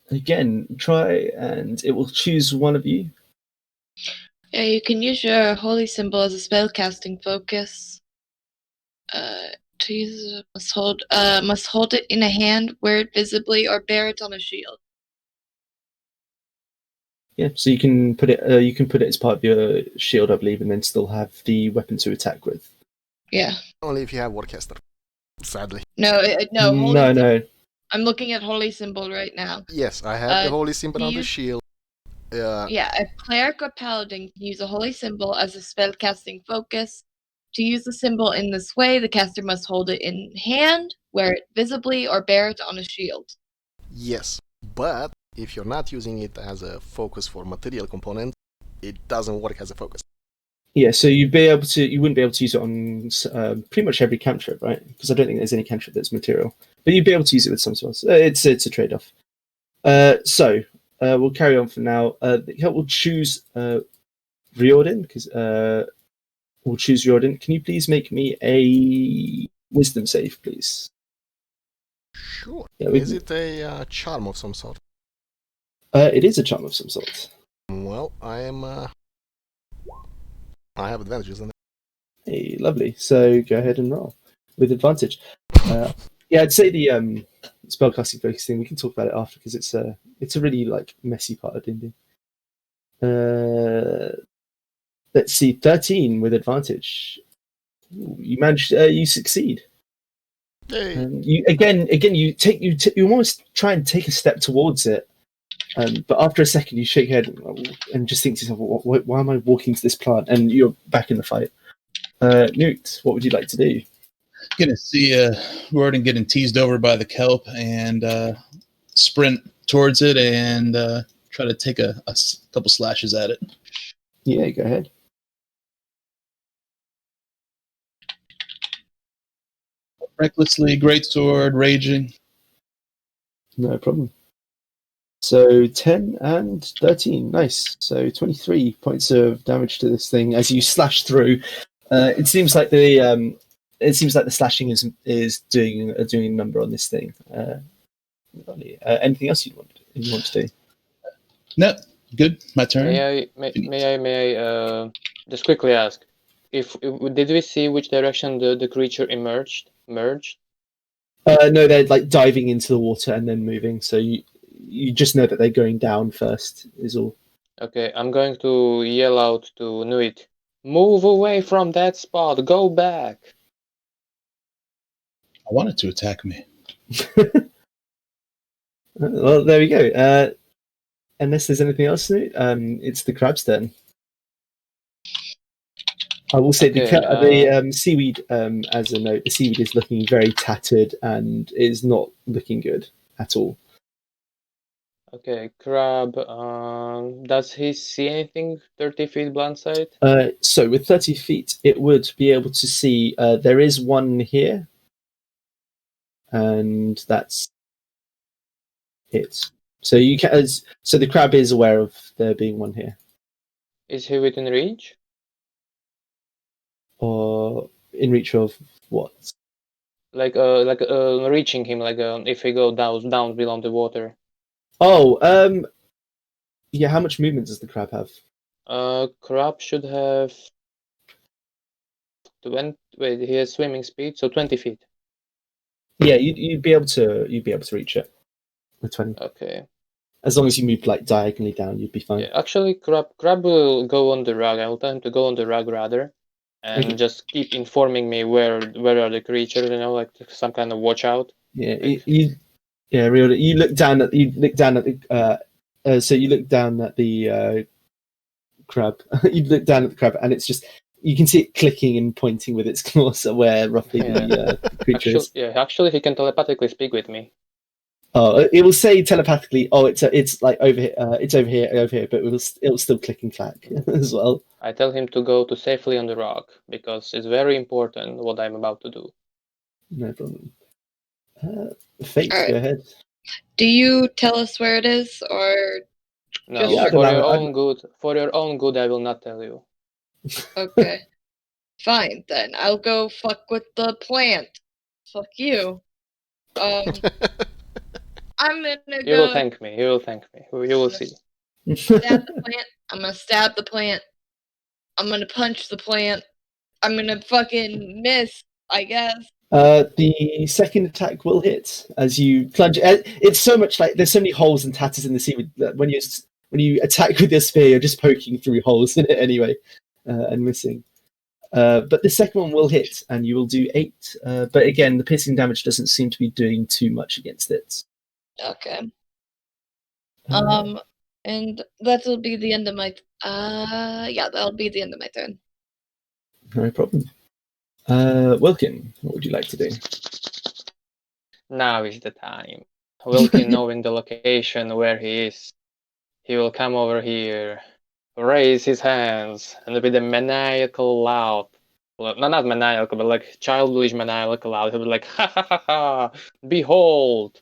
again try and it will choose one of you. Yeah, you can use your holy symbol as a spellcasting focus. To use it, must hold it in a hand, wear it visibly, or bear it on a shield. Yeah, so you can put it as part of your shield, I believe, and then still have the weapon to attack with. Yeah. Only if you have warcaster. Sadly. No, holy No. I'm looking at holy symbol right now. Yes, I have the holy symbol on the use- shield. Yeah, a cleric or paladin can use a holy symbol as a spellcasting focus. To use the symbol in this way, the caster must hold it in hand, wear it visibly, or bear it on a shield. Yes, but if you're not using it as a focus for material components, it doesn't work as a focus. Yeah, so you wouldn't be able to use it on pretty much every cantrip, right? Because I don't think there's any cantrip that's material, but you'd be able to use it with some spells. It's a trade-off. So we'll carry on for now. We'll choose Riordin because we'll choose Riordin. Can you please make me a wisdom save, please? Sure. Yeah, Is it a charm of some sort? It is a charm of some sort. Well, I have advantages on it. Hey, lovely. So go ahead and roll with advantage. Yeah, I'd say the spellcasting focus thing. We can talk about it after because it's a really like messy part of D&D. Let's see, 13 with advantage. Ooh, you manage. You succeed. Hey. You you almost try and take a step towards it, but after a second you shake your head and just think to yourself, why am I walking to this plant? And you're back in the fight. Newt, what would you like to do? Gonna see Riordin getting teased over by the kelp and sprint towards it and try to take a couple slashes at it. Yeah, go ahead. Recklessly, greatsword, raging. No problem. So 10 and 13, nice. So 23 points of damage to this thing as you slash through. It seems like the slashing is doing a number on this thing. Anything else you want to do? No, good. My turn. May I just quickly ask if did we see which direction the creature merged? No, they're like diving into the water and then moving. So you just know that they're going down first. Is all. Okay, I'm going to yell out to Nuit. Move away from that spot. Go back. I wanted to attack me. Well, there we go. Unless there's anything else, Newt, it's the crab's turn. I will say the seaweed, as a note, the seaweed is looking very tattered and is not looking good at all. Okay, crab. Does he see anything 30 feet blind sight? So with 30 feet, it would be able to see. There is one here, and that's it. So you can. So the crab is aware of there being one here, Is he within reach? or in reach of what? Like reaching him, if he go down below the water. Oh, yeah. How much movement does the crab have? Crab should have 20. Wait, he has swimming speed, so 20 feet. Yeah, you'd be able to reach it with 20. Okay. As long as you move like diagonally down, you'd be fine. Yeah, actually, crab will go on the rug. I will tell him to go on the rug rather, and Okay. just keep informing me where are the creatures. Like some kind of watch out. Yeah, Like, Riordin, you look down at the so you look down at the crab. You look down at the crab, and it's just you can see it clicking and pointing with its claws at where roughly the creature is. Actually, he can telepathically speak with me. Oh, it will say telepathically. Oh, it's like over here. It's over here, but it'll still click and clack as well. I tell him to go to safely on the rock because it's very important what I'm about to do. No problem. Fate, All right. go ahead. Do you tell us where it is, or No, Just- for your own good. For your own good, I will not tell you. okay? Fine then. I'll go fuck with the plant. Fuck you. I'm gonna You will go thank me. You will thank me. You will see. stab the plant. I'm gonna stab the plant. I'm gonna punch the plant. I'm gonna fucking miss, I guess. The second attack will hit as you plunge. It's so much like there's so many holes and tatters in the sea that when you attack with your spear, you're just poking through holes in it anyway and missing. But the second one will hit, and you will do 8. But again, the piercing damage doesn't seem to be doing too much against it. Okay. And that'll be the end of my. Yeah, that'll be the end of my turn. No problem. Wilkin, what would you like to do? Now is the time. Wilkin, knowing the location where he is, he will come over here, raise his hands, and with a maniacal laugh. Well, not maniacal, but like childish maniacal laugh. He'll be like, ha ha ha ha! Behold,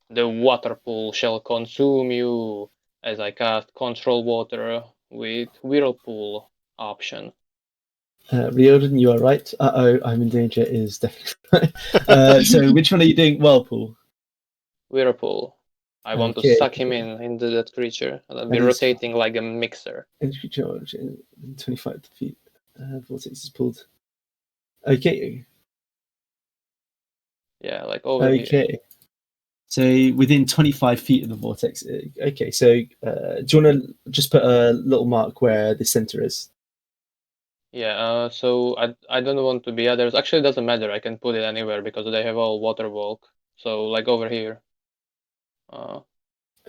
the water pool shall consume you, as I cast control water with whirlpool option. Riordin, you are right. I'm in danger is definitely right. So which one are you doing? Whirlpool. Whirlpool. I want to suck him into that creature, and I'll be rotating like a mixer. Entry charge 25 feet. Vortex is pulled. Okay. Yeah, like over here. Okay. So within 25 feet of the vortex. Okay, so do you want to just put a little mark where the center is? Yeah, so I don't want to be others. Actually, it doesn't matter. I can put it anywhere because they have all water walk. So like over here.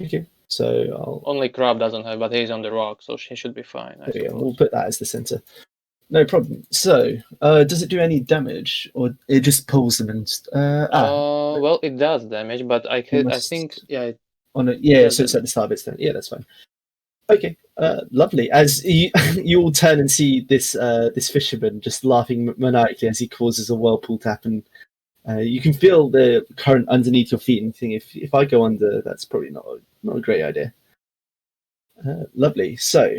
Okay, so I'll Only Crab doesn't have, but he's on the rock, so she should be fine, I there we go. We'll suppose. put that as the center. No problem. So, does it do any damage, or it just pulls them and? Well, it does damage, but I Almost think yeah, on a, yeah. does So it's at damage. the start of its turn. Yeah, that's fine. Okay, lovely. As you, you all turn and see this this fisherman just laughing maniacally as he causes a whirlpool to happen. You can feel the current underneath your feet and think, if I go under, that's probably not a great idea. Lovely. So,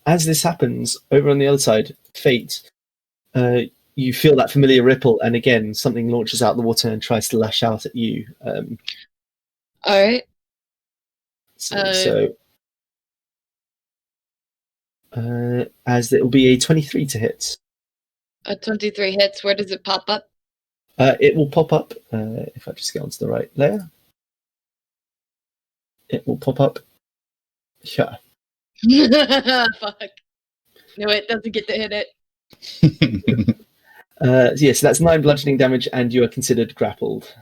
as this happens, over on the other side, Fate, you feel that familiar ripple, and again, something launches out of the water and tries to lash out at you. All right. So as it will be a 23 to hit. A 23 hits. Where does it pop up? It will pop up, if I just get onto the right layer. It will pop up here. Fuck. No, it doesn't get to hit it. So that's 9 bludgeoning damage, and you are considered grappled.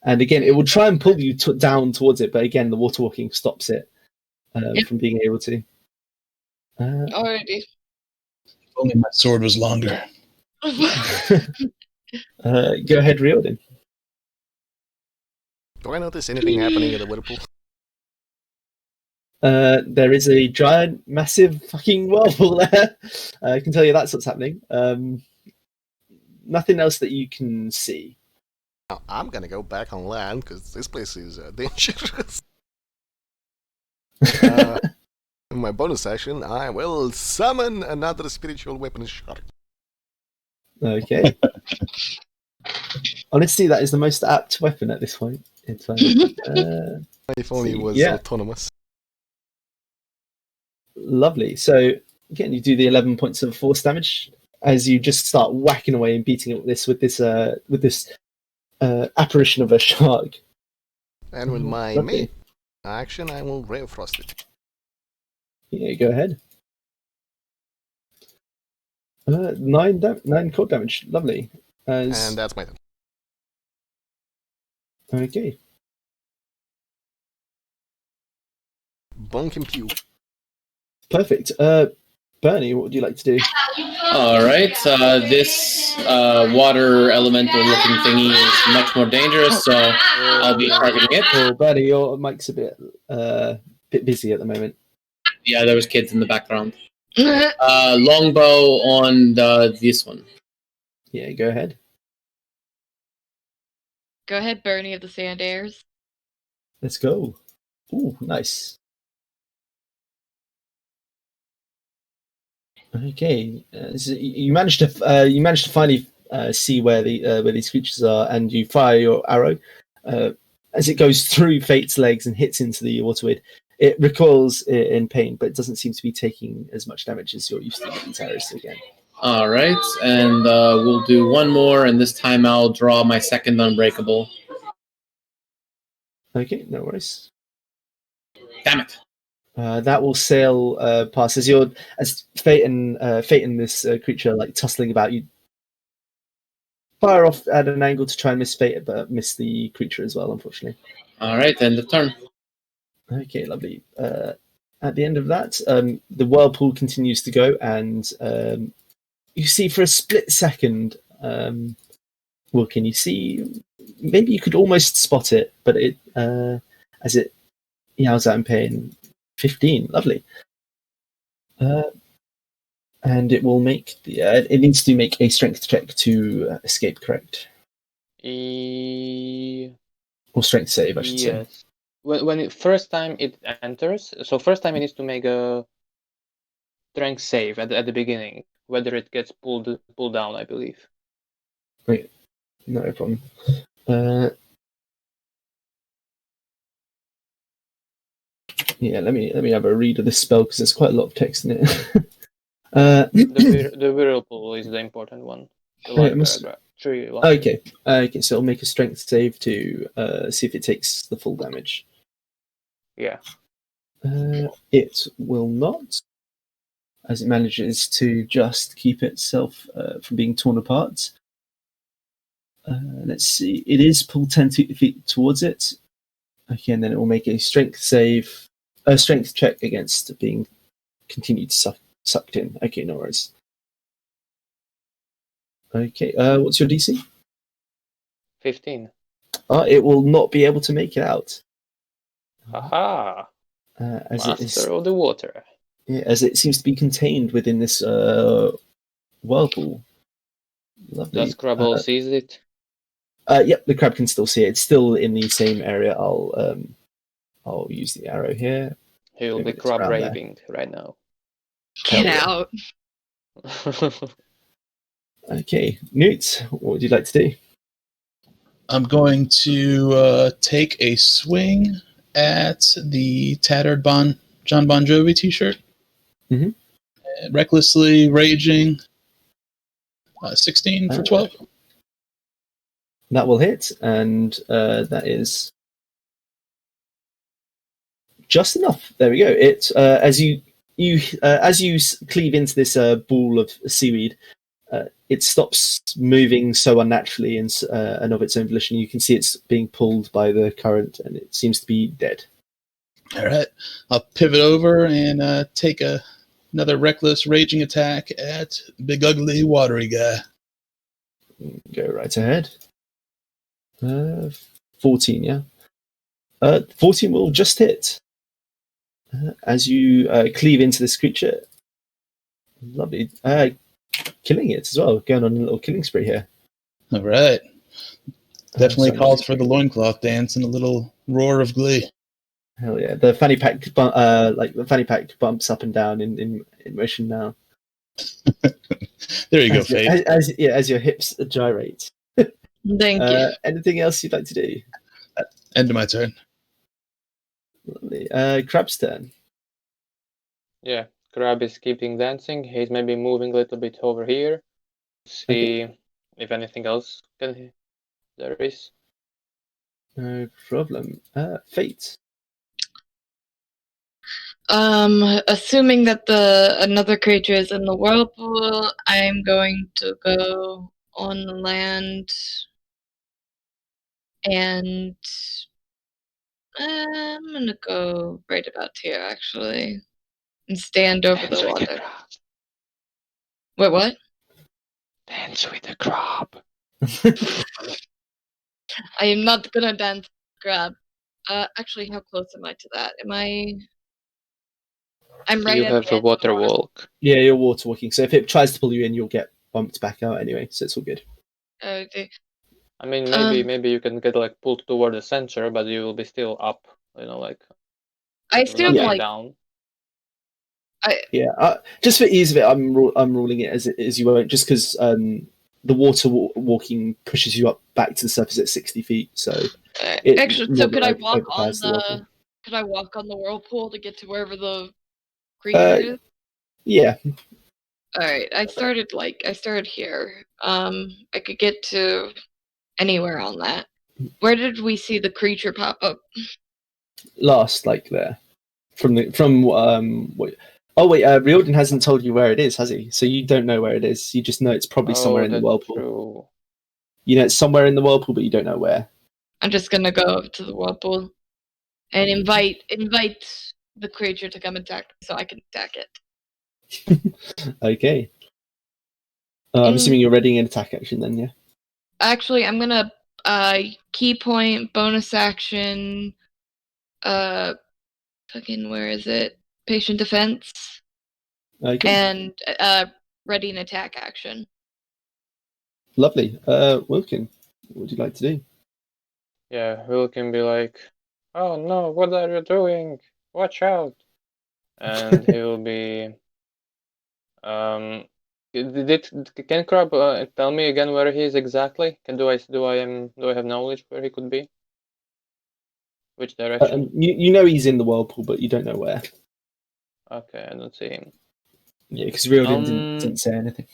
And again, it will try and pull you down towards it, but again, the water walking stops it from being able to. Alrighty. Only my sword was longer. Go ahead, Riordin. Do I notice anything happening at the whirlpool? There is a giant, massive fucking whirlpool there. I can tell you that's what's happening. Nothing else that you can see. Now, I'm gonna go back on land because this place is dangerous. In my bonus action, I will summon another spiritual weapon shark. Okay. Honestly, that is the most apt weapon at this point. If only it was yeah. autonomous. Lovely. So again, you do the 11 points of force damage as you just start whacking away and beating it with this apparition of a shark. And with my Lovely. main action, I will Ray of Frost it. Yeah, go ahead. 9 cold damage. Lovely. And that's my turn. Okay. Bonk and pew. Perfect. Bernie, what would you like to do? All right. This water elemental looking thingy is much more dangerous, so I'll be targeting it. Oh, Bernie, your mic's a bit busy at the moment. Yeah, there was kids in the background. Longbow on this one. Yeah, go ahead. Go ahead, Bernie of the Sand Airs. Let's go. Ooh, nice. Okay, so you managed to finally see where these creatures are, and you fire your arrow. As it goes through Fate's legs and hits into the waterweed, it recoils in pain, but it doesn't seem to be taking as much damage as you're used to with these arrows again. All right, and we'll do one more, and this time I'll draw my second unbreakable. Okay, no worries. Damn it! That will sail past as Fate and this creature like tussling about. You fire off at an angle to try and miss Fate, but miss the creature as well, unfortunately. All right, end of turn. Okay, lovely. At the end of that, the whirlpool continues to go, and you see for a split second, Wilkin, you see maybe you could almost spot it, but it as it yowls out in pain. 15, lovely. And it will make it needs to make a strength check to escape, correct? Or strength save, I should say. Yes. When it first time it enters, so first time it needs to make a strength save at the beginning, whether it gets pulled down, I believe. Great, no problem. Yeah, let me have a read of this spell because there's quite a lot of text in it. The whirlpool is the important one. The last paragraph. Okay, so it'll make a strength save to see if it takes the full damage. Yeah. It will not. as it manages to just keep itself from being torn apart. Let's see. It is pulled 10 feet towards it. Okay, and then it will make a strength check against being continued sucked in. Okay, no worries. Okay, what's your DC? 15. It will not be able to make it out. Haha! As it is, Master of the water. yeah, as it seems to be contained within this whirlpool. Lovely. Does Crabble sees it? Yep, the crab can still see it. It's still in the same area. I'll use the arrow here. He will Maybe be it's crab around there. raving right now. Get Hell yeah. out. Okay, Newt, what would you like to do? I'm going to take a swing at the tattered John Bon Jovi T-shirt. Mhm. Recklessly raging. 16 for 12. That will hit, and that is just enough. There we go. It as you cleave into this ball of seaweed, it stops moving so unnaturally and of its own volition. You can see it's being pulled by the current, and it seems to be dead. All right. I'll pivot over and take another reckless raging attack at big ugly watery guy. Go right ahead. 14, yeah. 14 will just hit. As you cleave into this creature. Lovely. Killing it as well. Going on a little killing spree here. All right. Definitely Sorry. calls for the loincloth dance and a little roar of glee. Hell yeah. The fanny pack bumps up and down in motion now. There you go, Fate. As your hips gyrate. Thank you. Anything else you'd like to do? End of my turn. Lovely. Crab's turn. Yeah, Crab is keeping dancing. He's maybe moving a little bit over here. See if anything else there is. No problem. Fate. Assuming that another creature is in the whirlpool, I'm going to go on land and I'm gonna go right about here actually and stand over the water. Wait, what? Dance with the crab. I am not gonna dance crab. Actually, how close am I to that? I'm right You at have the a edge water of the water. walk. Yeah, you're water walking. So if it tries to pull you in, you'll get bumped back out anyway. So it's all good. Okay. I mean, Um, maybe you can get like pulled toward the center, but you will be still up. You know, like I you're assume not like down. Yeah, just for ease of it, I'm ruling it as you won't, just because the water walking pushes you up back to the surface at 60 feet. So actually, so could I walk on overpowers the water. could I walk on the whirlpool to get to wherever the creature is? Yeah, All right, I started here. I could get to anywhere on that. Where did we see the creature pop up? last like there Riordin hasn't told you where it is, has he? So you don't know where it is. You just know it's probably somewhere in the that's whirlpool. true. You know it's somewhere in the whirlpool, but you don't know where. I'm just gonna go up to the whirlpool and invite the creature to come attack so I can attack it. Okay. I'm assuming you're readying an attack action then, yeah? Actually, I'm gonna key point, bonus action, fucking where is it? Patient defense. Okay. And ready an attack action. Lovely. Wilkin, what would you like to do? Yeah, Will can be like, "Oh no, what are you doing? Watch out!" And he will be. Can Crab tell me again where he is exactly? Do I have knowledge where he could be? Which direction? You know he's in the whirlpool, but you don't know where. Okay, I don't see him. Yeah, because Riordin didn't say anything.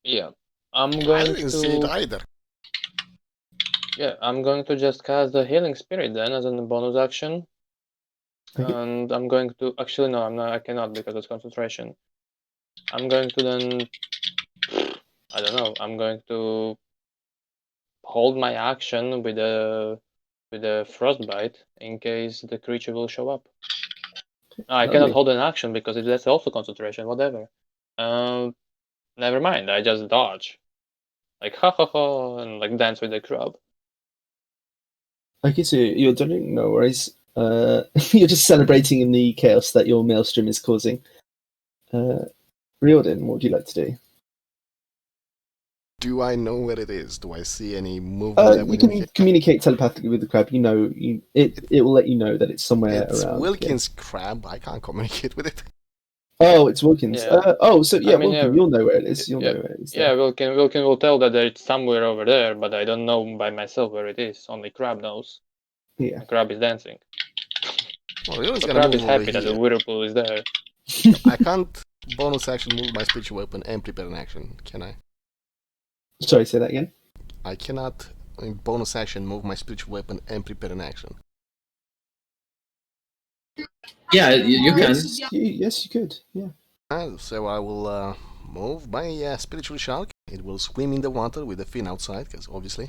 Yeah, I'm I going didn't see it to. either. Yeah, I'm going to just cast the healing spirit then as a bonus action. Okay. And I'm going to actually no, I'm not. I cannot because it's concentration. I'm going to then. I don't know. I'm going to hold my action with a frostbite in case the creature will show up. I cannot Lovely. hold an action because that's also concentration. Whatever. Never mind. I just dodge, like ha ha ha, and like dance with the crowd. Okay, so you're doing no worries. You're just celebrating in the chaos that your maelstrom is causing. Riordin, what would you like to do? Do I know where it is? Do I see any movement that You would can indicate? communicate telepathically with the crab. You know, it will let you know that it's somewhere It's around. Wilkins' crab. I can't communicate with it. Oh, it's Wilkins. Yeah. So yeah, I mean, Wilkins, yeah, you'll know where it is. You'll yeah, know where it is. Yeah, Wilkin will tell that it's somewhere over there, but I don't know by myself where it is. Only Crab knows. Yeah. The crab is dancing. Well, Rion's The gonna crab move is over happy that here. the whirlpool is there. I can't bonus action move my spiritual weapon and prepare an action, can I? Sorry, say that again. I cannot in bonus action move my spiritual weapon and prepare an action. Yeah, you can. Yes, you could. Yeah. So I will move my spiritual shark. It will swim in the water with the fin outside, because obviously.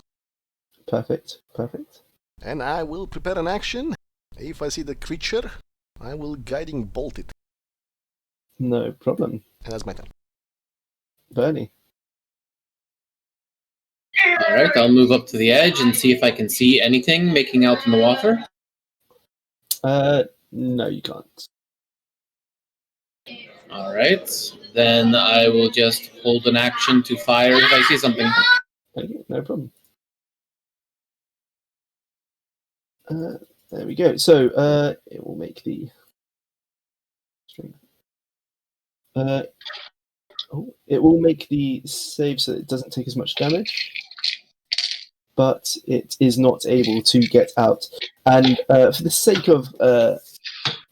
Perfect. And I will prepare an action. If I see the creature, I will guiding bolt it. No problem. And that's my turn. Bernie. All right, I'll move up to the edge and see if I can see anything making out in the water. No, you can't. All right, then I will just hold an action to fire if I see something. Okay, no problem. There we go. So it will make the string. It will make the save so that it doesn't take as much damage, but it is not able to get out. And for the sake of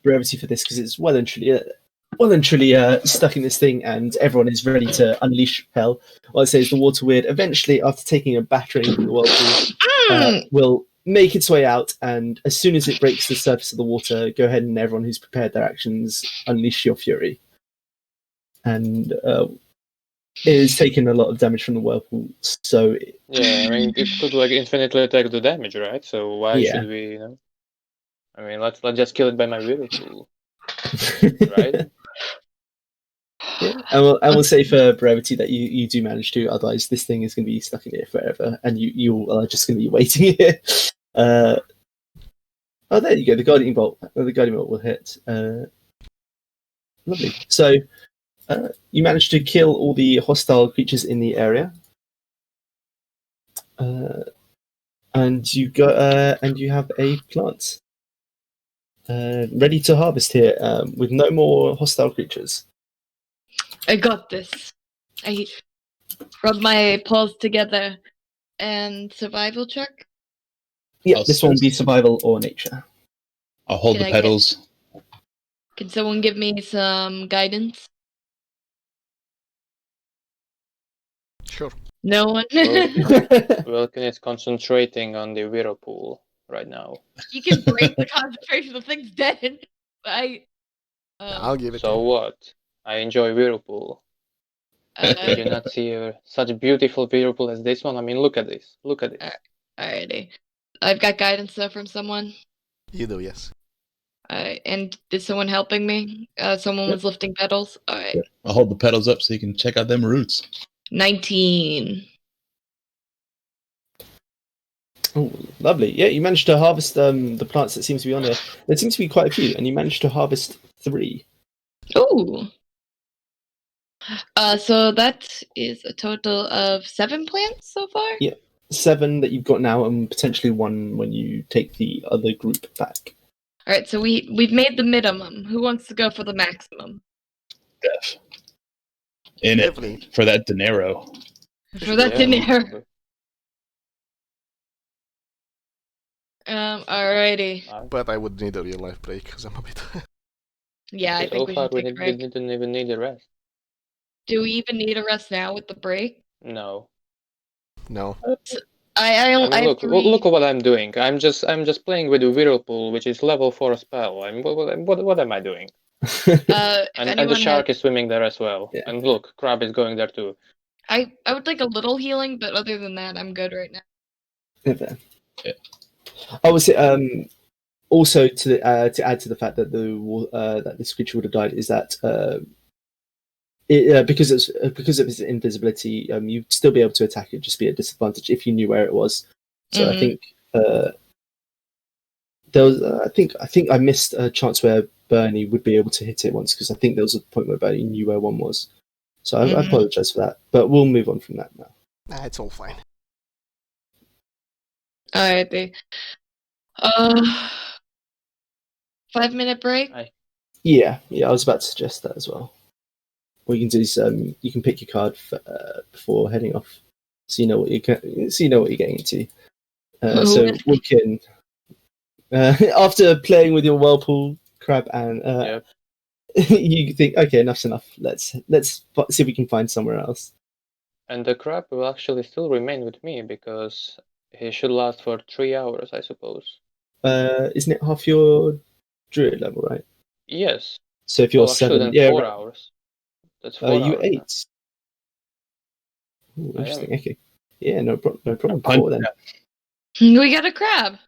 brevity for this, because it's well and truly stuck in this thing, and everyone is ready to unleash hell. What I say is the water weird, eventually, after taking a battering from the whirlpool, will make its way out, and as soon as it breaks the surface of the water, go ahead and everyone who's prepared their actions, unleash your fury. And it has taken a lot of damage from the whirlpool, so Yeah, I mean it could like infinitely take the damage, right? So why Yeah. should we? I mean, let's just kill it by my whirlpool, right? Yeah, and we'll say for brevity that you do manage to. Otherwise, this thing is going to be stuck in here forever, and you are just going to be waiting here. Oh, there you go. The guiding bolt. The guiding bolt will hit. Lovely. So you managed to kill all the hostile creatures in the area, and you have a plant ready to harvest here with no more hostile creatures. I got this. I rub my paws together and survival check. Yeah, I'll this one will be survival or nature. I'll hold Can the I get- pedals. Can someone give me some guidance? Sure. No one? Wilkin is concentrating on the whirlpool right now. You can break the concentration, the thing's dead. I. I'll give it to So you. what? I enjoy whirlpool. Did you not see such a beautiful whirlpool as this one? I mean, look at this. Look at this. Alrighty. I've got guidance though from someone. You do, yes. And is someone helping me? Someone was lifting pedals. Alright. Yep. I'll hold the pedals up so you can check out them roots. 19. Oh, lovely. Yeah, you managed to harvest the plants that seem to be on there. There seems to be quite a few, and you managed to harvest 3. Ooh. So that is a total of 7 plants so far? Yeah. 7 that you've got now, and potentially 1 when you take the other group back. Alright, so we've made the minimum. Who wants to go for the maximum? Def. In it Definitely. for that dinero. For that dinner. Alrighty. But I would need a real life break because I'm a bit. Yeah, I So think we far, should we take a break. didn't even need a rest. Do we even need a rest now with the break? No. No. I I mean, have look 3. at what I'm doing. I'm just playing with the whirlpool, which is level 4 spell. What am I doing? If And the anyone shark has, is swimming there as well. Yeah. And look, crab is going there too. I would like a little healing, but other than that, I'm good right now. Okay. Yeah. I would say also to add to the fact that that this creature would have died is that because of its invisibility, you'd still be able to attack it, just be at disadvantage if you knew where it was. So I think there was. I think I missed a chance where Bernie would be able to hit it once, because I think there was a point where Bernie knew where one was. So I apologize for that, but we'll move on from that now. Nah, it's all fine. Alrighty. 5-minute break. Yeah, I was about to suggest that as well. What you can do is you can pick your card before heading off, so you know what you're getting into. So we can after playing with your whirlpool crab and you think, okay, enough's enough. Let's see if we can find somewhere else. And the crab will actually still remain with me because he should last for 3 hours, I suppose. Isn't it half your druid level, right? Yes. So if you're actually, 7, then 4 hours. That's 4 hours. you now. 8. Ooh, I interesting. am. Okay. Yeah, no problem. Punch 4 then. We got a crab.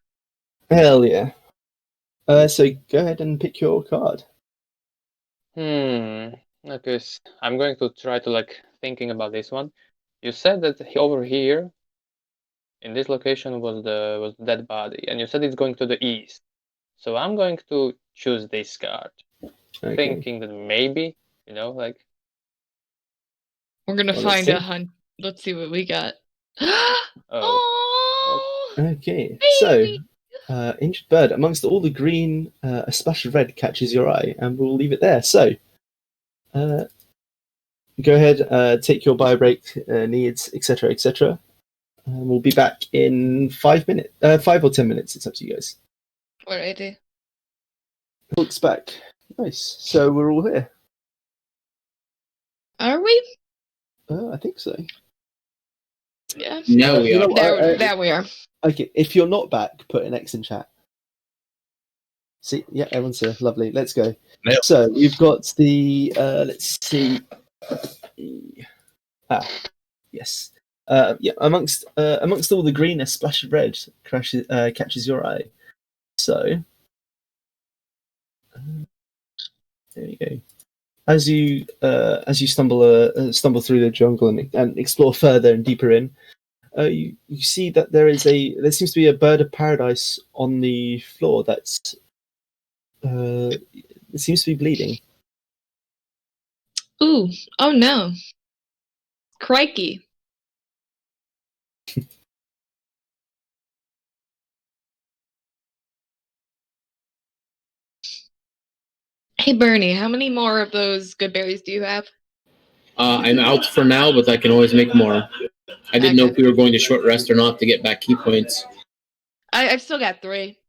Hell yeah. So go ahead and pick your card. Okay, I'm going to try to thinking about this one. You said that over here, in this location, was the dead body, and you said it's going to the east. So I'm going to choose this card, Okay. thinking that maybe, We're gonna Well, let's find see. a hunt. Let's see what we got. Oh. Okay. Baby. So, injured bird. Amongst all the green, a splash of red catches your eye, and we'll leave it there. So, go ahead, take your bio break needs, etc., etc. We'll be back in 5 minutes, 5 or 10 minutes. It's up to you guys. Alrighty. Looks back. Nice. So we're all here. Are we? I think so. Yeah. Now we You are. know, There we are. Okay, if you're not back, put an X in chat. See, yeah, everyone's here. Lovely. Let's go. Nailed. So we've got the. Let's see. Yes. Yeah. Amongst all the green, a splash of red catches your eye. So there you go. As you stumble through the jungle and explore further and deeper in, you see that there seems to be a bird of paradise on the floor that's it seems to be bleeding. Ooh. Oh no. Crikey. Hey Bernie, how many more of those good berries do you have? I'm out for now, but I can always make more. I didn't know if we were going to short rest or not to get back key points. I've still got 3.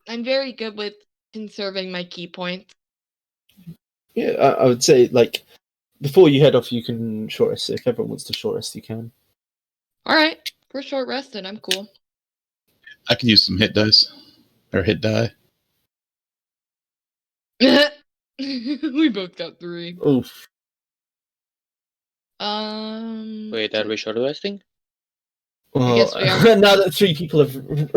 I'm very good with conserving my key points. Yeah, I would say before you head off, you can short rest. If everyone wants to short rest, you can. Alright. For short rest, then I'm cool. I could use some hit dice or hit die. We both got 3. Oof. Wait, are we short resting? Well, guess we are. now that 3 people have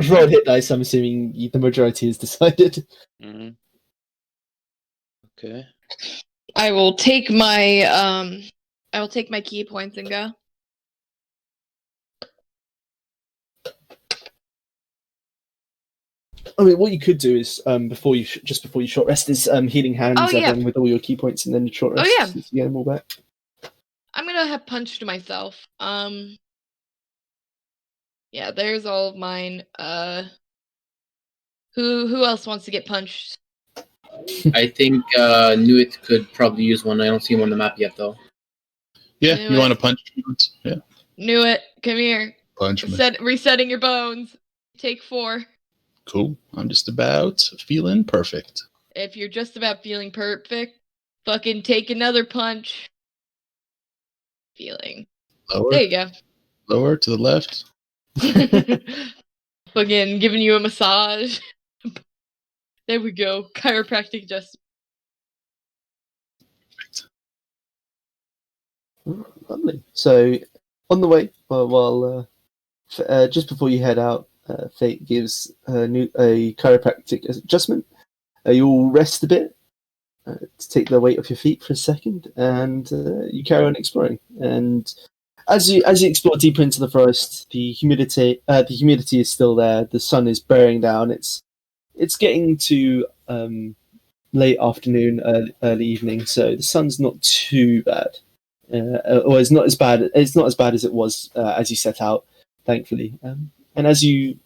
rolled hit dice, I'm assuming the majority is decided. Mm-hmm. Okay. I will take my key points and go. I mean, what you could do is before you short rest is healing hands everyone with all your key points, and then you short rest. Oh, yeah. So you get them all back. I'm gonna have punched myself. Yeah, there's all of mine. Who else wants to get punched? I think Nuit could probably use one. I don't see him on the map yet, though. Yeah, Knew you it. want to punch? Yeah, Knew it. Come here. punch me. Resetting your bones. Take 4. Cool. I'm just about feeling perfect. If you're just about feeling perfect, fucking take another punch. Feeling. Lower. There you go. Lower to the left. Fucking giving you a massage. There we go. Chiropractic just. Lovely. So, on the way, just before you head out, Fate gives a chiropractic adjustment. You'll rest a bit to take the weight off your feet for a second, and you carry on exploring. And as you explore deeper into the forest, the humidity is still there. The sun is bearing down. It's getting to late afternoon, early evening, so the sun's not too bad. Or it's not as bad. It's not as bad as it was as you set out, thankfully. And as you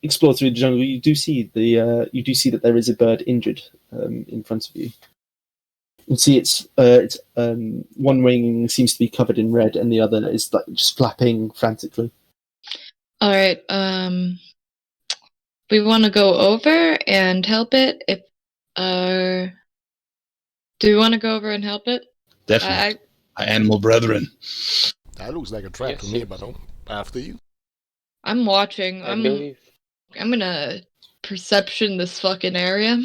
explore through the jungle, you do see that there is a bird injured in front of you. You see it's one wing seems to be covered in red, and the other is like just flapping frantically. All right. We want to go over and help it. Do we want to go over and help it? Definitely. My animal brethren. That looks like a trap Yes, to me, yes. but after you. I'm watching. I believe. I'm gonna perception this fucking area.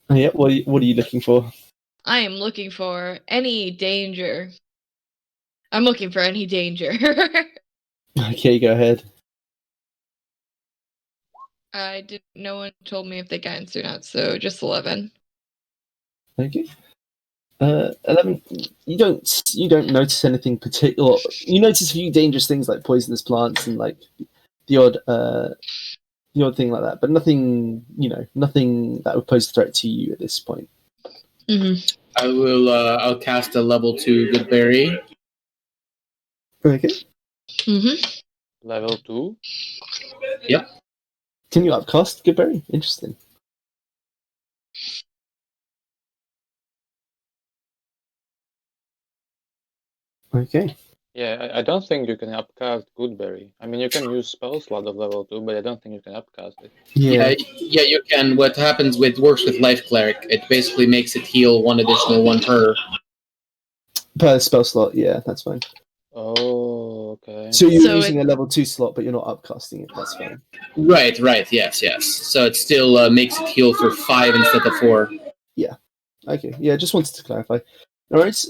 Oh, yeah. What are you looking for? I am looking for any danger. I'm looking for any danger. Okay, go ahead. No one told me if they got answered or not, so just 11. Okay. 11. You don't notice anything particular. You notice a few dangerous things like poisonous plants and like the odd thing like that, but nothing that would pose a threat to you at this point. Mm-hmm. I'll cast a level 2 Goodberry. Okay. Mm-hmm. Level 2? Yep. Can you upcast Goodberry? Interesting. Okay. Yeah, I don't think you can upcast Goodberry. I mean, you can use spell slot of level 2, but I don't think you can upcast it. Yeah, you can. What happens works with Life Cleric. It basically makes it heal one additional one per spell slot. Yeah, that's fine. Oh, okay. So you're using a level 2 slot, but you're not upcasting it. That's fine. Right. Yes. So it still makes it heal for 5 instead of 4. Yeah. Okay. Yeah, just wanted to clarify. All right.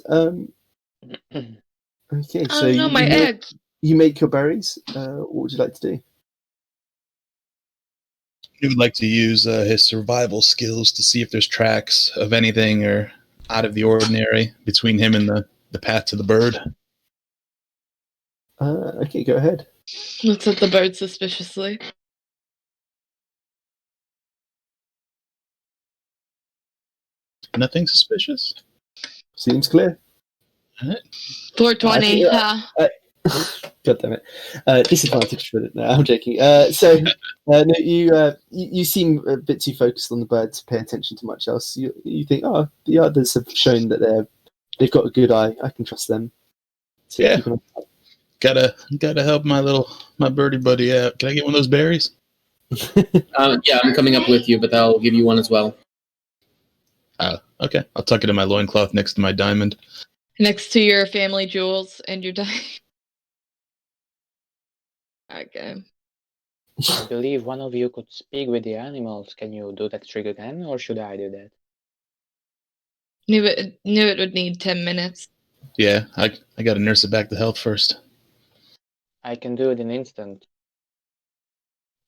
Okay. So you make your berries. What would you like to do? He would like to use his survival skills to see if there's tracks of anything or out of the ordinary between him and the path to the bird. Okay, go ahead. Looks at the bird suspiciously. Nothing suspicious? Seems clear. All right. 420. God damn it. Disadvantage for it. No, I'm joking. No, you seem a bit too focused on the bird to pay attention to much else. You think, oh, the others have shown that they've got a good eye. I can trust them. So Yeah. Gotta help my birdie buddy out. Can I get one of those berries? Yeah, I'm coming up with you, but I'll give you one as well. Okay. I'll tuck it in my loincloth next to my diamond. Next to your family jewels and your diamond. Okay. I believe one of you could speak with the animals. Can you do that trick again, or should I do that? Knew it would need 10 minutes. Yeah, I gotta nurse it back to health first. I can do it in an instant.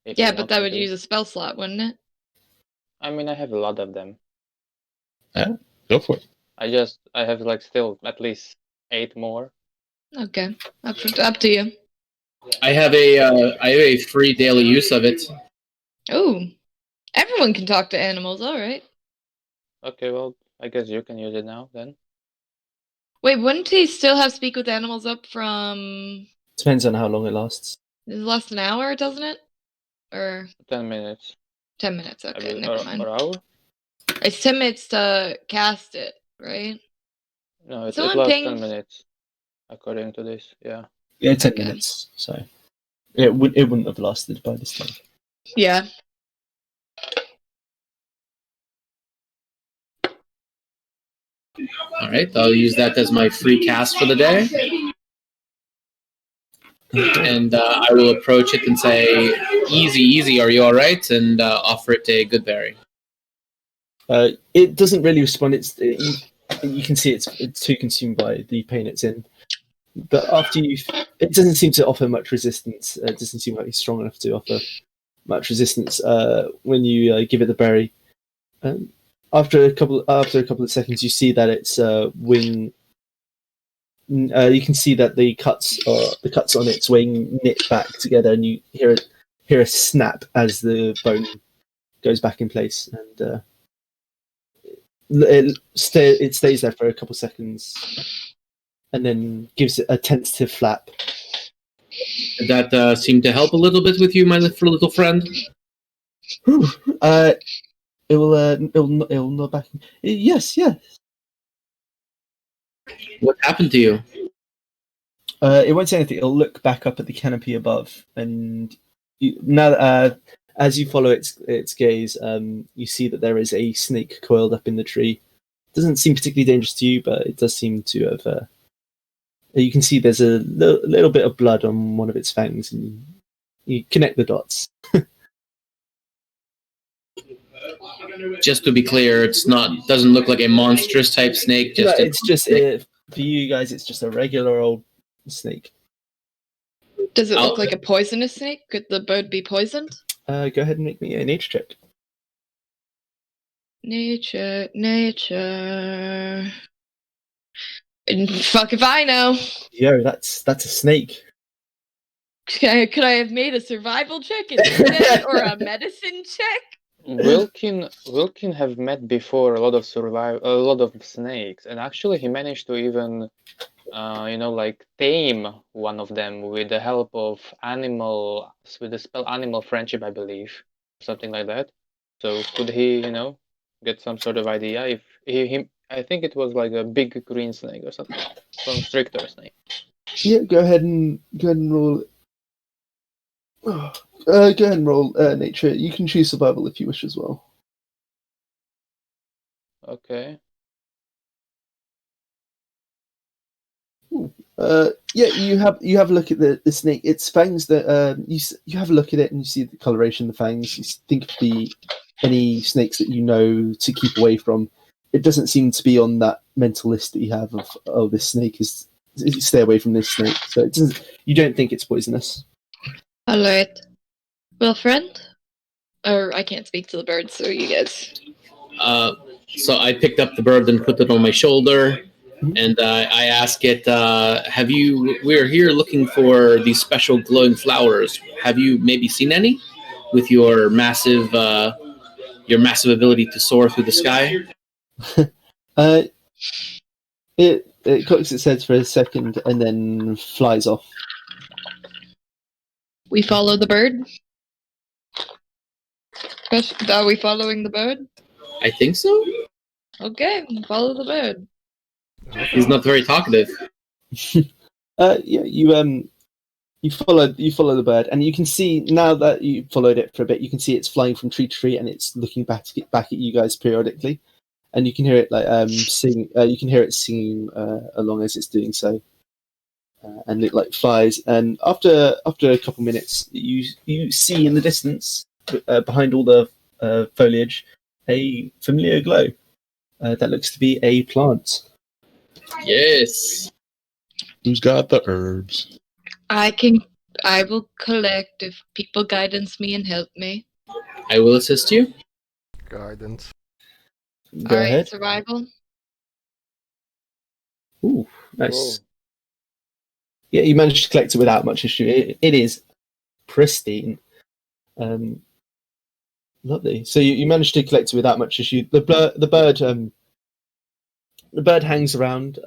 Yeah, but that would use a spell slot, wouldn't it? I mean, I have a lot of them. Yeah, go for it. I have like still at least 8 more. Okay, up to you. I have a free daily use of it. Oh, everyone can talk to animals. All right. Okay, well, I guess you can use it now then. Wait, wouldn't he still have speak with animals up from? Depends on how long it lasts. It lasts an hour, doesn't it? Or 10 minutes. 10 minutes. Okay, never mind. Or hour? It's 10 minutes to cast it, right? No, it lasts 10 minutes, according to this. Yeah. Yeah, 10 minutes. So it wouldn't have lasted by this time. Yeah. All right, I'll use that as my free cast for the day. And I will approach it and say, "Easy, easy. Are you all right?" And offer it a good berry. It doesn't really respond. You can see it's too consumed by the pain it's in. But after it doesn't seem to offer much resistance. It doesn't seem like it's strong enough to offer much resistance when you give it the berry. After a couple of seconds, you see that its wing. You can see that the cuts on its wing knit back together, and you hear a snap as the bone goes back in place, and it stays there for a couple of seconds, and then gives it a tentative flap. Did that seem to help a little bit with you, my little friend? It'll nod back. Yes. What happened to you? It won't say anything. It'll look back up at the canopy above, and as you follow its gaze, you see that there is a snake coiled up in the tree. Doesn't seem particularly dangerous to you, but it does seem to have. You can see there's a little bit of blood on one of its fangs, and you connect the dots. Just to be clear, doesn't look like a monstrous type snake. It's just for you guys. It's just a regular old snake. Does it look like a poisonous snake? Could the bird be poisoned? Go ahead and make me a nature check. Nature. Fuck if I know. Yo, that's a snake. Could I have made a survival check instead, or a medicine check? Wilkin have met before a lot of snakes, and actually he managed to even, tame one of them with the help of with the spell animal friendship, I believe, something like that. So could he, get some sort of idea if I think it was like a big green snake or something, constrictor snake. Yeah, go ahead and roll. Go ahead and roll nature. You can choose survival if you wish as well. Okay. You have a look at the snake. Its fangs. You have a look at it and you see the coloration of the fangs. You think of any snakes that you know to keep away from. It doesn't seem to be on that mental list that you have of this snake is stay away from this snake. So it doesn't. You don't think it's poisonous. All right. Well, friend, or I can't speak to the bird, so you guys. So I picked up the bird and put it on my shoulder, and I ask it, we're here looking for these special glowing flowers. Have you maybe seen any with your massive ability to soar through the sky? It cocks its head for a second and then flies off. We follow the bird? Are we following the bird? I think so. Okay, follow the bird. He's not very talkative. You follow the bird, and you can see now that you followed it for a bit. You can see it's flying from tree to tree, and it's looking back at you guys periodically, and you can hear it sing. You can hear it singing along as it's doing so, and it flies. And after a couple minutes, you see in the distance, behind all the foliage, a familiar glow that looks to be a plant. Yes. Who's got the herbs? I will collect if people guidance me and help me. I will assist you. Guidance. Go Alright, ahead. survival. Ooh, nice. Whoa. Yeah, you managed to collect it without much issue. It is pristine. Lovely. So you managed to collect it without much issue. The bird hangs around.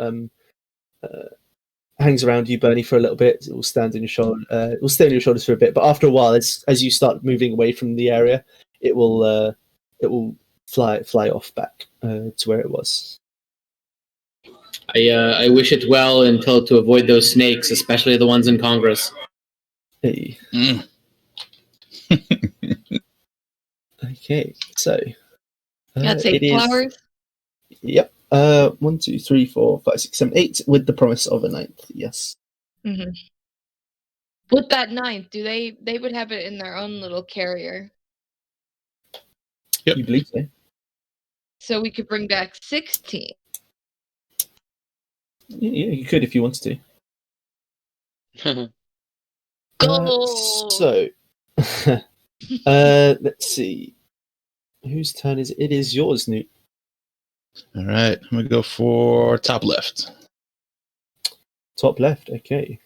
Hangs around you, Bernie, for a little bit. It will stand on your shoulder. It will stay on your shoulders for a bit, but after a while, as you start moving away from the area, it will fly off back to where it was. I wish it well and tell it to avoid those snakes, especially the ones in Congress. Hey. Mm. Okay, so That's 8 flowers. Yep. 1, 2, 3, 4, 5, 6, 7, 8, with the promise of a 9th. Yes. Mm-hmm. With that 9th, do they would have it in their own little carrier. Yep. You believe so? So we could bring back 16. Yeah, you could if you wanted to. Go! So, let's see. Whose turn is it? It is yours, Newt. All right, I'm gonna go for top left. Top left. Okay.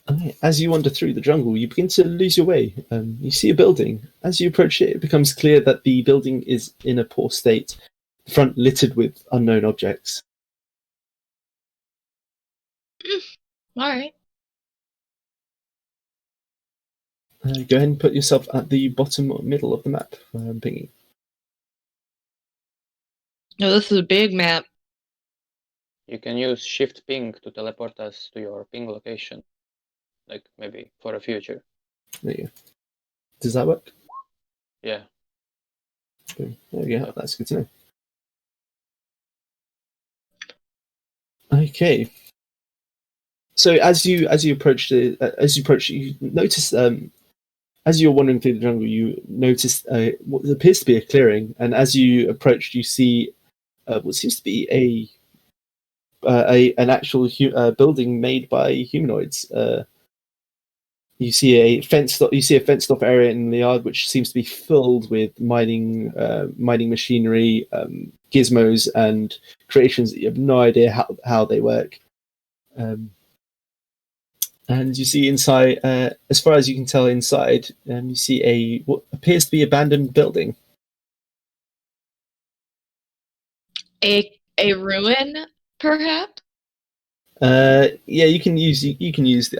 Alright, as you wander through the jungle, you begin to lose your way. You see a building. As you approach it, it becomes clear that the building is in a poor state, the front littered with unknown objects. All right. Go ahead and put yourself at the bottom or middle of the map for pinging. No, this is a big map. You can use Shift Ping to teleport us to your ping location, like maybe for a future. There you go. Does that work? Yeah. Boom. There we go. That's good to know. Okay. So as you approach you notice as you're wandering through the jungle, you notice what appears to be a clearing, and as you approach, you see what seems to be an actual building made by humanoids. You see a fenced off area in the yard, which seems to be filled with mining machinery, gizmos, and creations that you have no idea how they work. And you see inside, as far as you can tell inside, you see what appears to be abandoned building. A ruin, perhaps? Yeah, you can use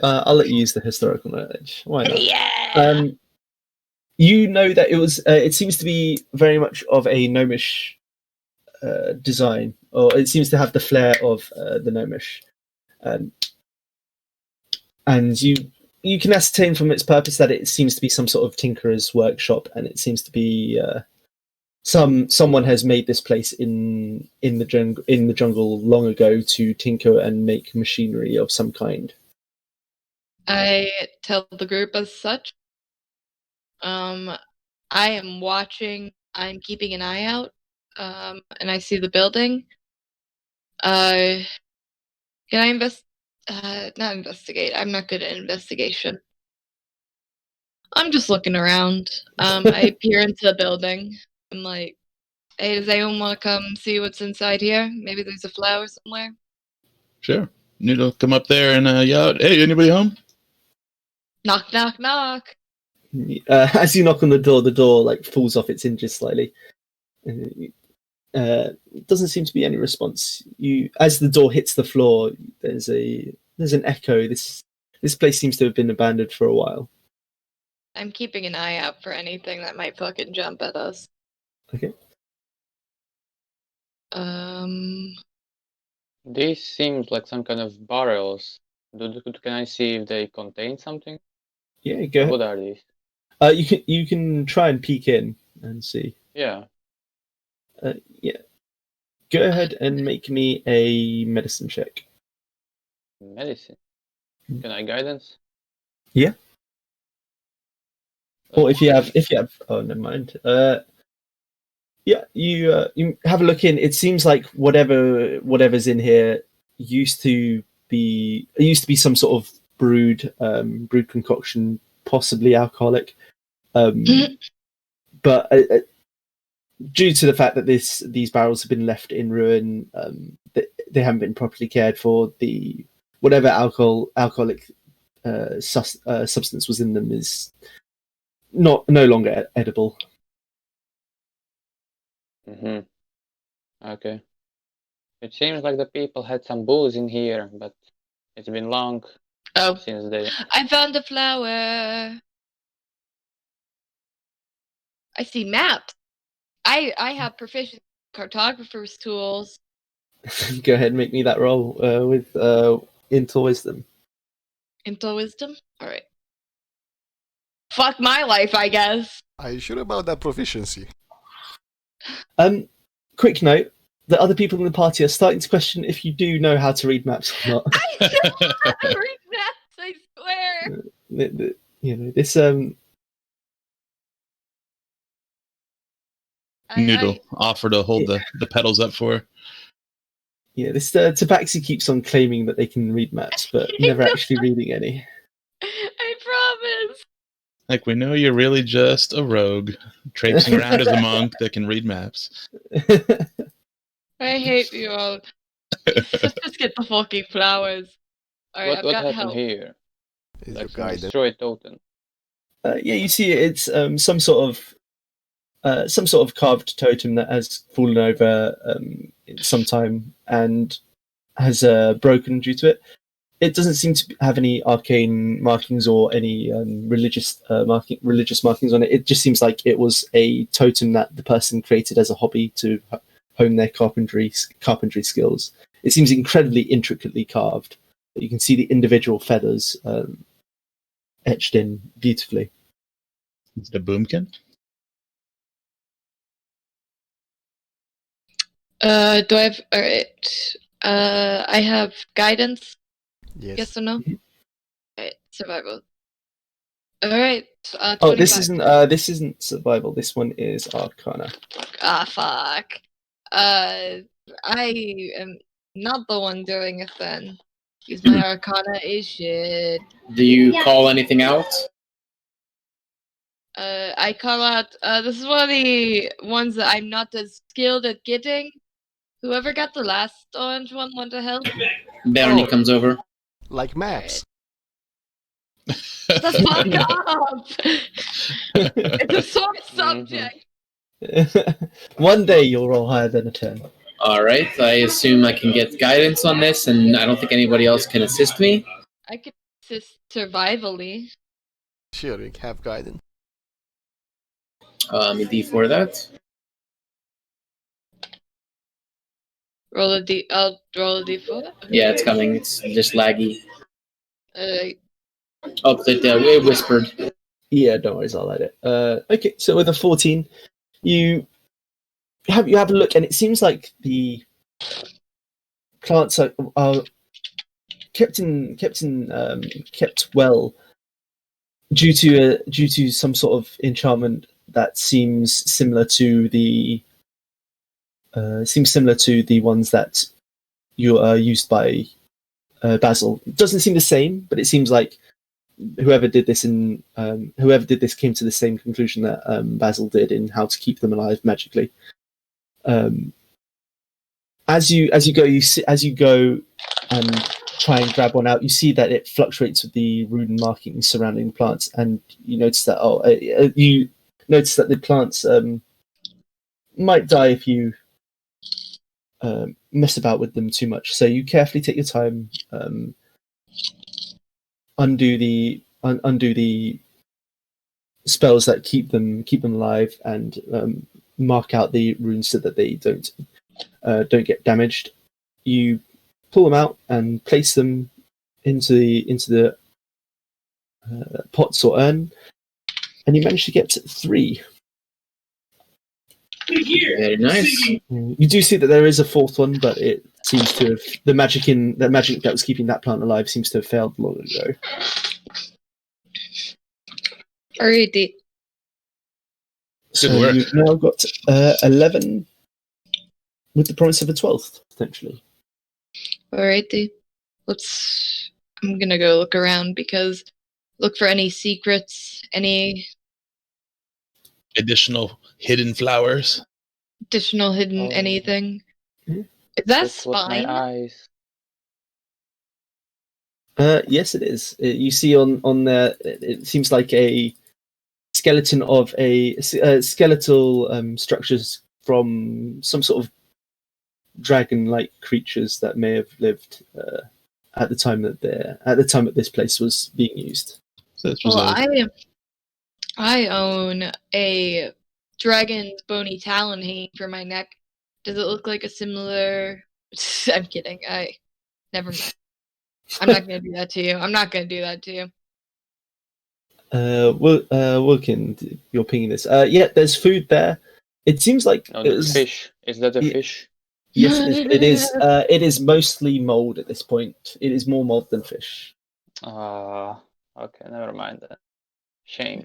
I'll let you use the historical knowledge. Why not? Yeah. You know that it was. It seems to be very much of a gnomish design, or it seems to have the flair of the gnomish. And you can ascertain from its purpose that it seems to be some sort of tinkerer's workshop, and it seems to be someone has made this place in the jungle long ago to tinker and make machinery of some kind. I tell the group as such. I am watching. I'm keeping an eye out, and I see the building. Can I not investigate. I'm not good at investigation. I'm just looking around. I peer into the building. I'm like, hey, does anyone want to come see what's inside here? Maybe there's a flower somewhere. Sure. Noodle, come up there and yell out, "Hey, anybody home?" Knock, knock, knock. As you knock on the door like falls off its hinges slightly. Doesn't seem to be any response. As the door hits the floor, there's an echo. This place seems to have been abandoned for a while. I'm keeping an eye out for anything that might fucking jump at us. Okay. These seems like some kind of barrels. Can I see if they contain something? Yeah, go ahead. What are these? You can try and peek in and see. Yeah. Yeah. Go ahead and make me a medicine check. Medicine. Can I guidance? Yeah. Or if you have, oh, never mind. Yeah, you have a look in. It seems like whatever's in here used to be some sort of brewed concoction, possibly alcoholic. But due to the fact that these barrels have been left in ruin, they haven't been properly cared for. The whatever alcoholic substance was in them is no longer edible. Okay. It seems like the people had some booze in here, but it's been long since they. I found a flower. I see maps. I have proficient cartographer's tools. Go ahead and make me that roll with Intel Wisdom. Intel Wisdom? Alright. Fuck my life, I guess. Are you sure about that proficiency? Quick note, the other people in the party are starting to question if you do know how to read maps or not. I don't read maps, I swear. This Noodle offer to hold the pedals up for her. this Tabaxi keeps on claiming that they can read maps, but never actually reading any. I promise. Like, we know you're really just a rogue, traipsing around as a monk that can read maps. I hate you all. Just get the fucking flowers. Alright, I've What got happened help. here? Is Like your some guidance? destroyed totem. You see, it's some sort of carved totem that has fallen over sometime and has broken due to it. It doesn't seem to have any arcane markings or any religious markings on it. It just seems like it was a totem that the person created as a hobby to hone their carpentry skills. It seems incredibly intricately carved. You can see the individual feathers etched in beautifully. Is it a boomkin? Do I have... Alright. I have guidance. Yes. Yes or no? Alright, survival. Alright, 25. Oh, this isn't survival. This one is Arcana. Ah, fuck. I am not the one doing it then. Because my Arcana is shit. Do you call anything out? I call out, this is one of the ones that I'm not as skilled at getting. Whoever got the last orange one want to help? Barony comes over. Like maps. The fuck up! It's a sore subject! One day you'll roll higher than a 10. All right, I assume I can get guidance on this, and I don't think anybody else can assist me. I can assist survivally. Sure, you have guidance. A D4 that. I'll roll a d4. Yeah, it's coming. It's just laggy. Uh, Oh, it whispered. Yeah, don't worry, I'll let it. Okay, so with a 14, you have a look, and it seems like the plants are kept well due to some sort of enchantment that seems similar to the ones that you are used by Basil. It doesn't seem the same, but it seems like whoever did this came to the same conclusion that Basil did in how to keep them alive magically. As you go and try and grab one out, you see that it fluctuates with the rune markings surrounding the plants, and you notice that the plants might die if you mess about with them too much. So you carefully take your time, undo the spells that keep them alive, and mark out the runes so that they don't get damaged. You pull them out and place them into the pots or urn, and you manage to get 3. Very nice. You do see that there is a 4th one, but it seems to have the magic that was keeping that plant alive seems to have failed long ago. alrighty. So Good work. you've now got 11 with the promise of a 12th potentially. Alrighty. I'm gonna go look around because look for any secrets, any Additional hidden flowers. additional hidden anything. Is that Just what my spine? eyes. Yes, it is. You see on there, it seems like a skeleton of skeletal structures from some sort of dragon-like creatures that may have lived at the time that this place was being used. So this was Well, I own a dragon's bony talon hanging from my neck. Does it look like a similar? I'm kidding. Never mind. I'm not gonna do that to you. I'm not gonna do that to you. Wilkin, you're pinging this. Yeah, there's food there. It seems like No, it the was, fish. Is that a Yeah. fish? Yes, it is. It is. It is mostly mold at this point. It is more mold than fish. Okay, never mind then. Shame.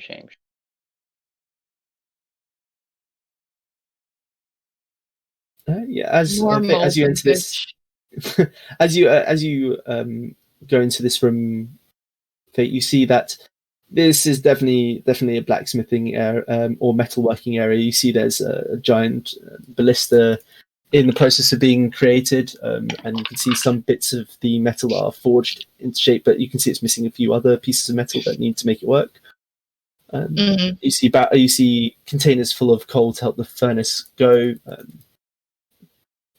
Yeah, as More mold you than enter this, fish. as you go into this room, Fate, you see that this is definitely a blacksmithing area or metalworking area. You see there's a giant ballista in the process of being created, and you can see some bits of the metal are forged into shape, but you can see it's missing a few other pieces of metal that need to make it work. Mhm. You see containers full of coal to help the furnace go.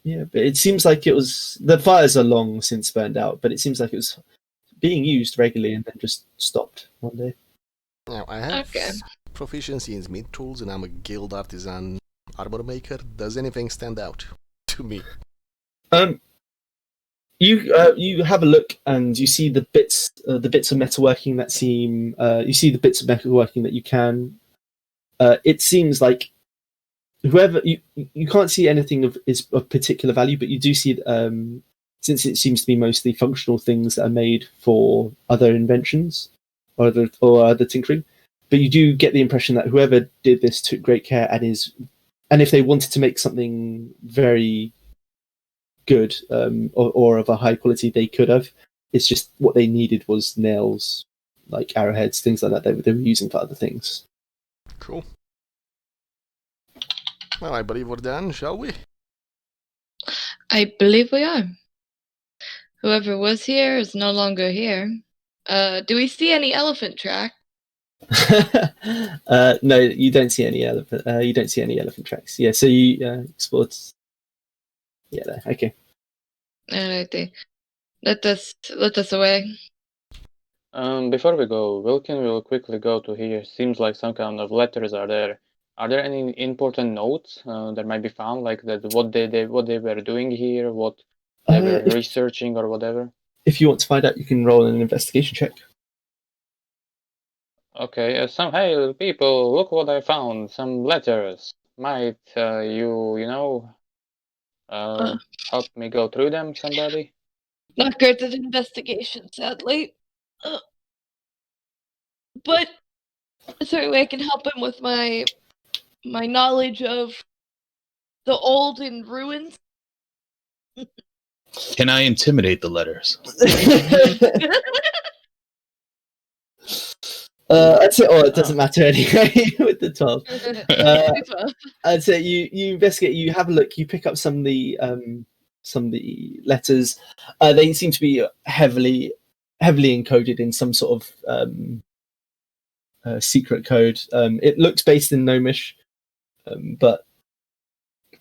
Yeah, but it seems like the fires are long since burned out, but it seems like it was being used regularly and then just stopped one day. Now, I have Okay. proficiency in smith tools, and I'm a guild artisan armor maker. Does anything stand out to me? You have a look and you see the bits of metalworking that seem. You see the bits of metalworking that you can. It seems like whoever you can't see anything of particular value, but you do see since it seems to be mostly functional things that are made for other inventions or other tinkering. But you do get the impression that whoever did this took great care and if they wanted to make something very good or of a high quality, they could have. It's just what they needed was nails, like arrowheads, things like that. They were using for other things. Cool. Well, I believe we're done, shall we? I believe we are. Whoever was here is no longer here. Do we see any elephant track? No, you don't see any elephant. You don't see any elephant tracks. Yeah, so you explored. Yeah, there. Okay. Alrighty. Let us away. Before we go, Wilkin will quickly go to here. Seems like some kind of letters are there. Are there any important notes that might be found, like that what they were doing here, what they were researching or whatever? If you want to find out, you can roll an investigation check. Okay, hey people, look what I found. Some letters. Might help me go through them, somebody? Not great at investigation, sadly. But certainly I can help him with my knowledge of the old and ruins. Can I intimidate the letters? I'd say, it doesn't matter anyway with the 12. I'd say you investigate, you have a look, you pick up some of the letters. They seem to be heavily encoded in some sort of secret code. It looks based in Gnomish, but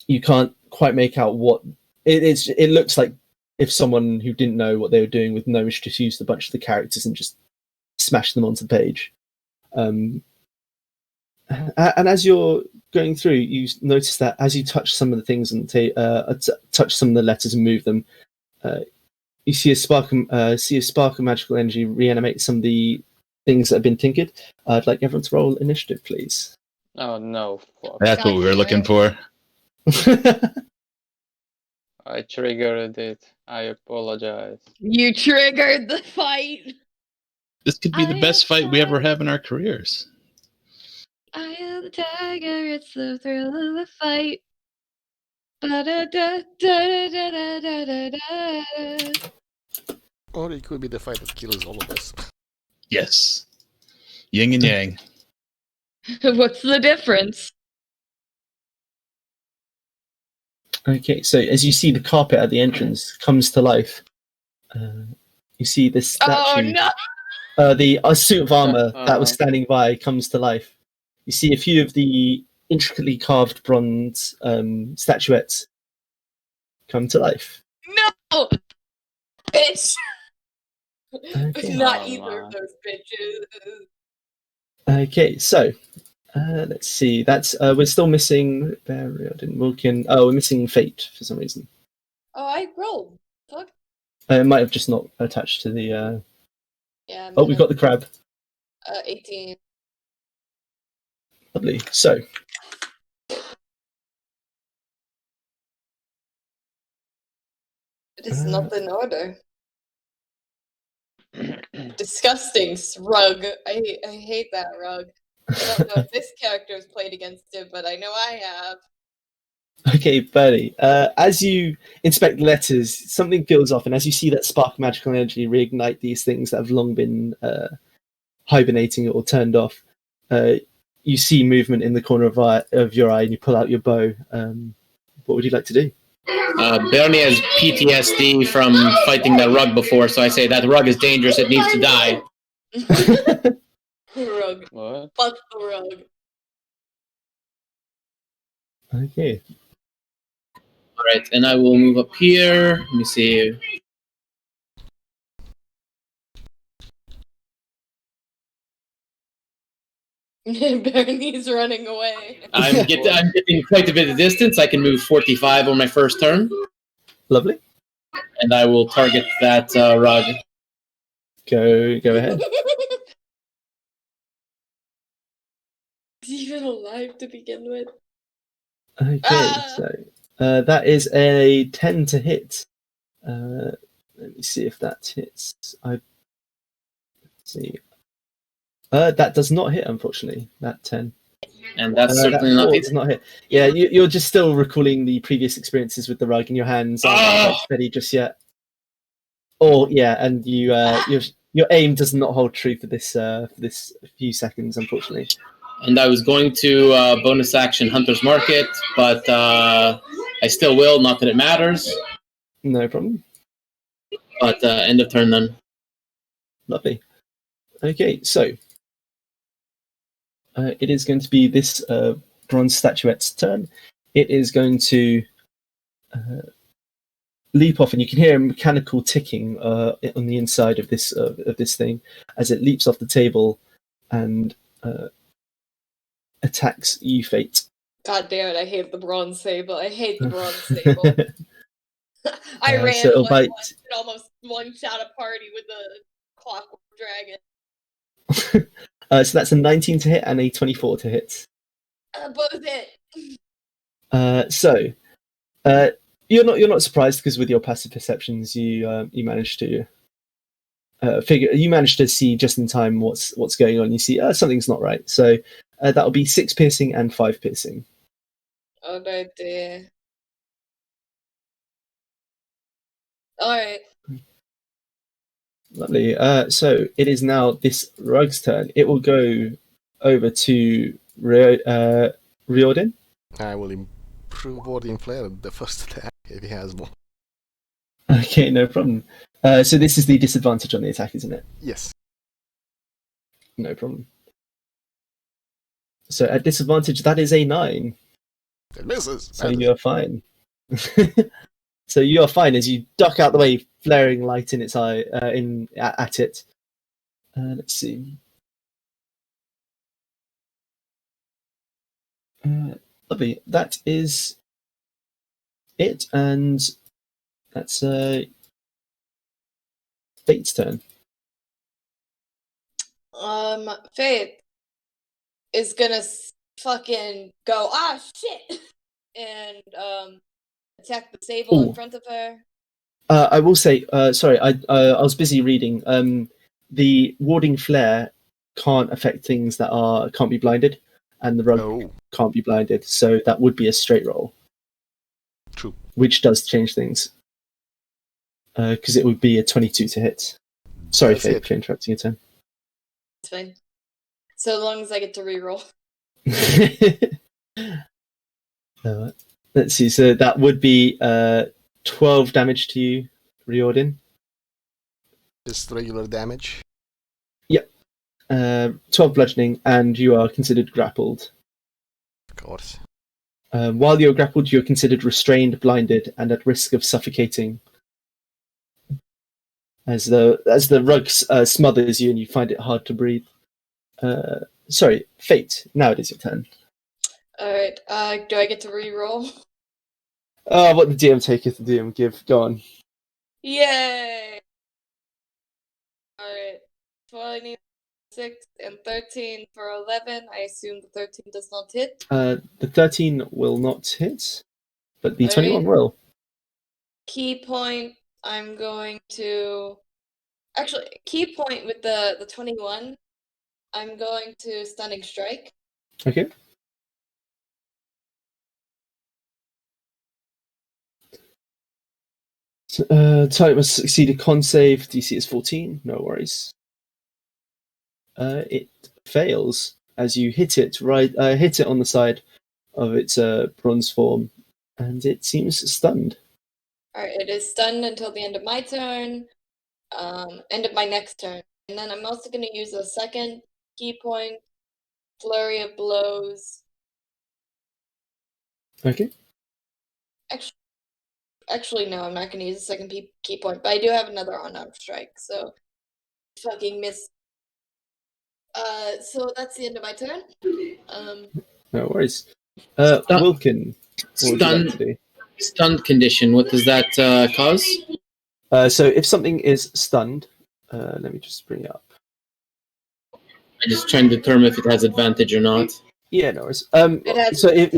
you can't quite make out what it is. It looks like if someone who didn't know what they were doing with Gnomish just used a bunch of the characters and just smashed them onto the page. And as you're going through, you notice that as you touch some of the things and touch some of the letters and move them, you see a spark of magical energy reanimate some of the things that have been tinkered. I'd like everyone to roll initiative, please. Oh no! Fuck. That's what we were looking for. I triggered it. I apologize. You triggered the fight. This could be the best fight we ever have in our careers. I am the tiger, it's the thrill of the fight. Or it could be the fight that kills all of us. Yes. Yin and yang. What's the difference? Okay, so as you see the carpet at the entrance comes to life, you see this statue. Oh no! The suit of armor that was standing by comes to life. You see a few of the intricately carved bronze statuettes come to life. No! Bitch! Okay. Not either of those bitches. Okay, so let's see. That's we're still missing Riordin, Wilkin. Oh, we're missing Fate for some reason. Oh, I rolled. Fuck. It might have just not attached to the. Yeah. Oh, we got the crab. 18. Lovely. So It is not in order. Disgusting rug. I hate that rug. I don't know if this character has played against it, but I know I have. Okay, Bernie, as you inspect the letters, something goes off, and as you see that spark of magical energy reignite these things that have long been hibernating or turned off, you see movement in the corner of your eye, and you pull out your bow. What would you like to do? Bernie has PTSD from fighting that rug before, so I say that rug is dangerous. It needs to die. Rug. What? Fuck the rug. Okay. All right, and I will move up here. Let me see. Bernie's running away. I'm getting quite a bit of distance. I can move 45 on my first turn, Lovely. and I will target that rug. Go ahead. Is he even alive to begin with? Okay, so that is a 10 to hit. Let me see if that hits. Let's see. That does not hit, unfortunately. That 10. And that's That certainly not 4 it. does not hit. Yeah, you're just still recalling the previous experiences with the rug, and your hands aren't quite steady just yet. Oh, yeah, and your aim does not hold true for this few seconds, unfortunately. And I was going to bonus action Hunter's Market, but I still will, not that it matters. No problem. But end of turn then. Lovely. Okay, so it is going to be this bronze statuette's turn. It is going to leap off, and you can hear a mechanical ticking on the inside of this thing as it leaps off the table and attacks you, Fate. God damn it, I hate the bronze sable. I hate the bronze sable. I ran so it'll one bite. once and almost one-shot a party with a clockwork dragon. So that's a 19 to hit and a 24 to hit. Both hit. So you're not surprised because with your passive perceptions, you managed to you managed to see just in time what's going on. You see something's not right. So that'll be 6 piercing and 5 piercing. Oh no, dear. Alright. Lovely. So it is now this rug's turn. It will go over to Riordin. I will improve warding flare the first attack if he has one. Okay, no problem. So this is the disadvantage on the attack, isn't it? Yes. No problem. So at disadvantage, that is a 9. It misses. So you're fine. So you are fine as you duck out the way, flaring light in its eye at it. Let's see. Lovely. That is it, and that's Fate's turn. Faith is gonna fucking go, shit! And, attack the sable in front of her. I will say, sorry, I was busy reading. The warding flare can't affect things that can't be blinded, and the rug can't be blinded, so that would be a straight roll. True. Which does change things, because it would be a 22 to hit. Sorry, Faith, for interrupting your turn. It's fine. So long as I get to reroll. Let's see. So that would be 12 damage to you, Riordin. Just regular damage. Yep. 12 bludgeoning, and you are considered grappled. Of course. While you're grappled, you're considered restrained, blinded, and at risk of suffocating. As the rug smothers you, and you find it hard to breathe. Sorry, Fate. Now it is your turn. Alright, do I get to reroll? What the DM taketh, the DM give. Go on. Yay! Alright, so I need 6 and 13 for 11. I assume the 13 does not hit. The 13 will not hit, but the 21 will. Key point I'm going to actually key point with the 21. I'm going to stunning strike. Okay. Target must succeed a con save. DC is 14. No worries. It fails as you hit it on the side of its bronze form, and it seems stunned. All right, it is stunned until the end of my turn, end of my next turn, and then I'm also going to use a second key point, flurry of blows. Okay. Actually, no, I'm not going to use a second key point, but I do have another unarmed strike, so fucking miss. So that's the end of my turn. No worries. Stun- Wilkin, what would you like to do? Stunned condition. What does that cause? So if something is stunned, let me just bring it up. I'm just trying to determine if it has advantage or not. Yeah, no worries. It has- So if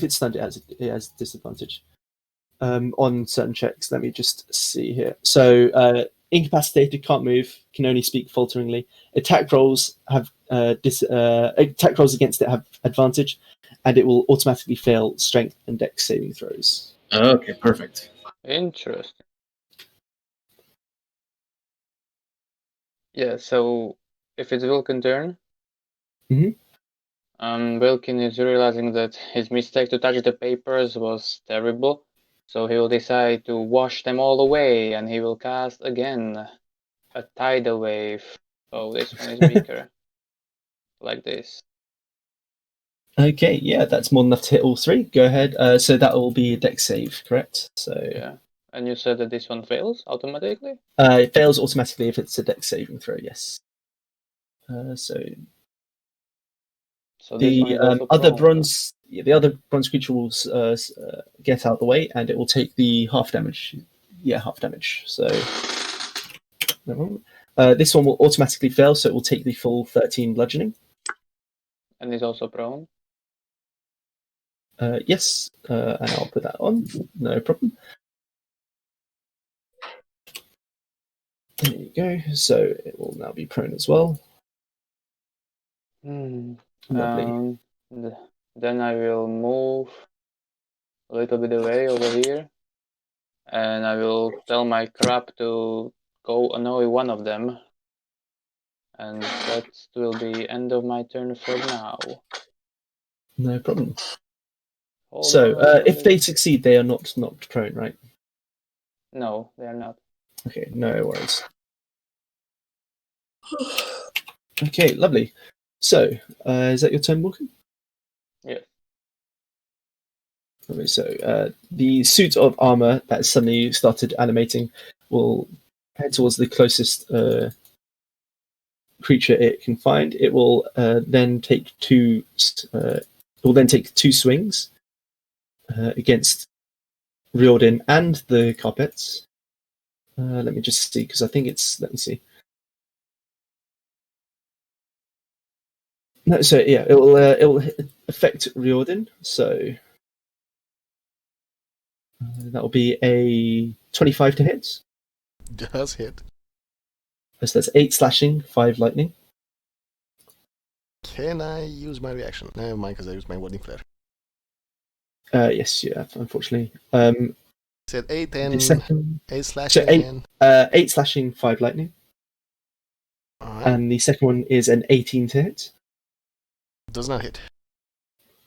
it's stunned, it has disadvantage on certain checks. Let me just see here. So incapacitated, can't move, can only speak falteringly. Attack rolls against it have advantage, and it will automatically fail strength and dex saving throws. Okay, perfect. Interesting. Yeah, so if it's Wilkin's turn, Mhm. Wilkin is realizing that his mistake to touch the papers was terrible, so he will decide to wash them all away, and he will cast again a tidal wave. Oh, this one is weaker. Like this. Okay, yeah, that's more than enough to hit all three. Go ahead. So that will be a dex save, correct? So Yeah. And you said that this one fails automatically? it fails automatically if it's a dex saving throw. Yes. So So this one the is also other prone. the other bronze creature will get out of the way, and it will take the half damage. Yeah, half damage. So this one will automatically fail, so it will take the full 13 bludgeoning. And is also prone. Yes, and I'll put that on. No problem. There you go. So it will now be prone as well. Lovely. Then I will move a little bit away over here, and I will tell my crab to go annoy one of them, and that will be end of my turn for now. No problem. Hold So on. if they succeed, they are not knocked prone, right? No, they are not. Okay, no worries. Okay, lovely. So is that your turn, Wilkin? Yeah. Okay, so the suit of armor that suddenly started animating will head towards the closest creature it can find. It will then take two. It will then take two swings against Riordin and the carpets. Let me just see, because I think it's. Let me see. No, so yeah, it will affect Riordin. So that will be a 25 to hit. Does hit. So that's 8 slashing, 5 lightning. Can I use my reaction? Never mind, because I used my warding flare. Yes, yeah, unfortunately. Said 8 The and second, 8 slashing so 8, and 8 slashing, 5 lightning. alright. And the second one is an 18 to hit. Does not hit.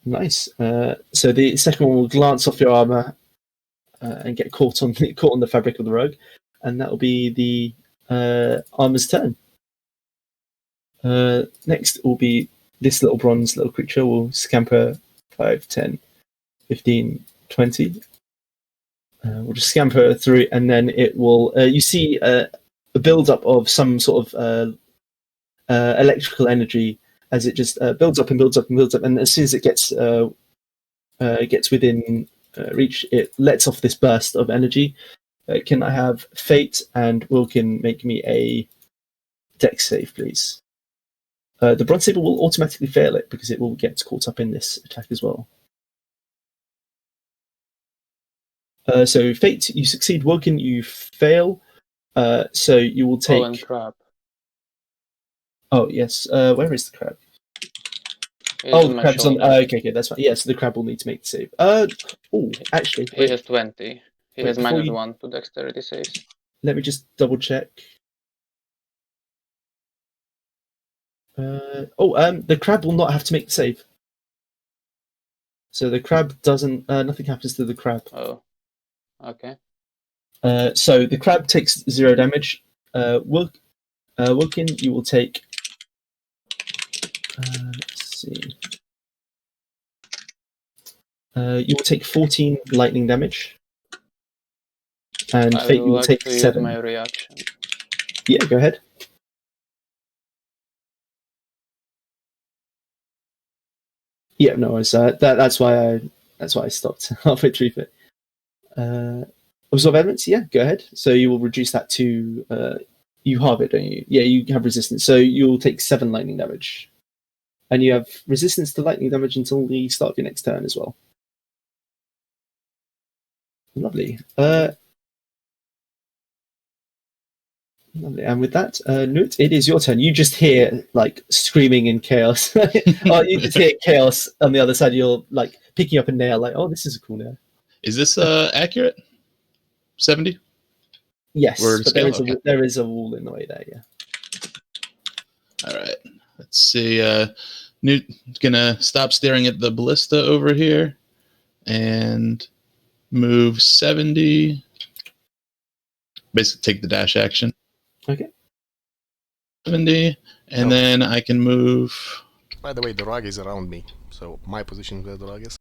Nice. So the second one will glance off your armor and get caught on the fabric of the rug, and that will be the armor's turn. Next will be this little creature will scamper 5, 10, 15, 20. We'll just scamper through, and then it will. You see a build-up of some sort of electrical energy as it just builds up and builds up and builds up, and as soon as it gets within reach, it lets off this burst of energy. Can I have Fate and Wilkin make me a dex save, please? The Bronze Saber will automatically fail it because it will get caught up in this attack as well. So fate, you succeed. Woken, you fail. So you will Oh, and take. crab. Oh yes. Where is the crab? He's Oh, on the my crab's on. shoulder. Okay, that's fine. Yeah, so the crab will need to make the save. Oh, actually, He wait. has 20. He Wait, has before -1 to dexterity saves. Let me just double check. The crab will not have to make the save. So the crab doesn't. Nothing happens to the crab. Oh, okay. So the crab takes 0 damage. Woken, you will take. Let's see. You will take 14 lightning damage, and I Fate, you will will take actually use 7. my reaction. Yeah, go ahead. Yeah, no, that's why I stopped halfway through it. Absorb elements, yeah, go ahead. So you will reduce that to you halve it, don't you? Yeah, you have resistance, so you'll take 7 lightning damage, and you have resistance to lightning damage until the start of your next turn as well. Lovely. Lovely. And with that, Newt, it is your turn. You just hear like screaming in chaos. Oh, you just hear chaos on the other side. You're like picking up a nail, like, oh, this is a cool nail. Is this accurate? 70? Yes, Word but scale? Okay. there is a wall in the way there. Yeah. All right. Let's see. Newt's gonna stop staring at the ballista over here and move 70. Basically, take the dash action. Okay. 70, and No. then I can move. By the way, the rug is around me, so my position is where the rug is.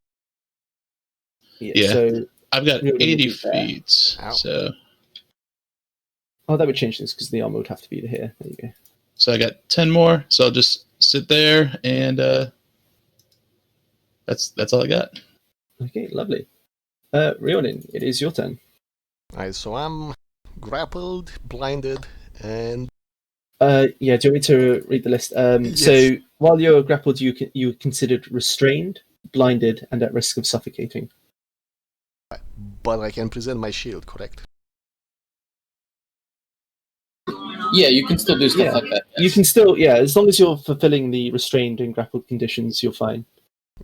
Yeah. So I've got Riordin will 80 be there. feet. Ow. So that would change things because the armor would have to be here. There you go. I got 10 more. So I'll just sit there, and that's all I got. Okay, lovely. Riordin, it is your turn. Alright, so I'm grappled, blinded, and Yeah, do you want me to read the list? Yes. So while you're grappled, you are considered restrained, blinded, and at risk of suffocating. but I can present my shield, correct? Yeah, you can still do stuff Yeah. like that. You yes. can still, yeah, as long as you're fulfilling the restrained and grappled conditions, you're fine.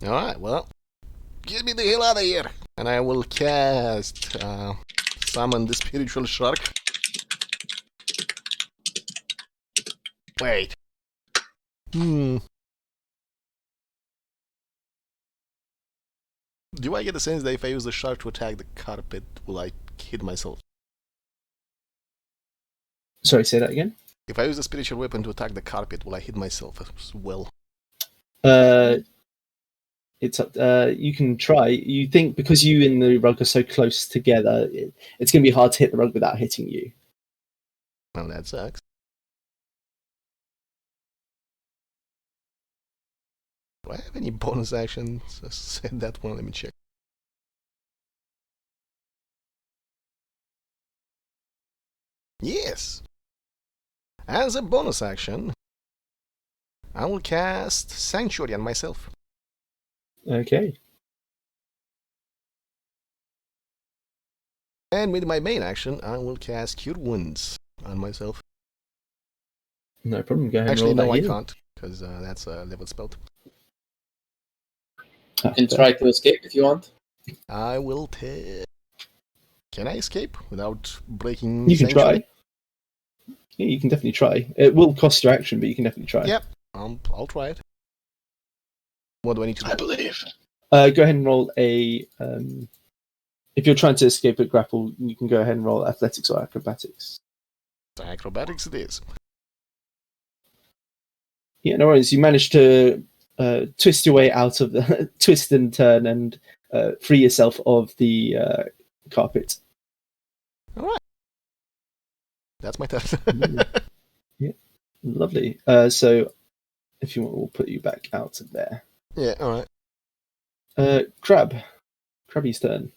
Alright, well, get me the hell out of here! And I will cast Summon the Spiritual Shark. Wait. Do I get the sense that if I use the shark to attack the carpet, will I hit myself? Sorry, say that again. If I use the spiritual weapon to attack the carpet, will I hit myself as well? It's up. You can try. You think because you and the rug are so close together, it's going to be hard to hit the rug without hitting you. Well, that sucks. Do I have any bonus actions? Said that one. Let me check. Yes. As a bonus action, I will cast Sanctuary on myself. Okay. And with my main action, I will cast Cure Wounds on myself. No problem. Go ahead Actually, and roll no, that I heal. can't, because that's a level spell. Ah, And try to escape if you want. I will take. Can I escape without breaking? You can Sanctuary? try. Yeah, you can definitely try. It will cost your action, but you can definitely try. Yep, I'll try it. What do I need to do? I believe. Go ahead and roll a. If you're trying to escape a grapple, you can go ahead and roll athletics or acrobatics. Acrobatics it is. Yeah, no worries. You managed to twist your way out of the twist and turn and free yourself of the carpet. Alright. That's my turn. Yeah, lovely. So, if you want, we'll put you back out of there. Yeah, alright. Crabby's turn.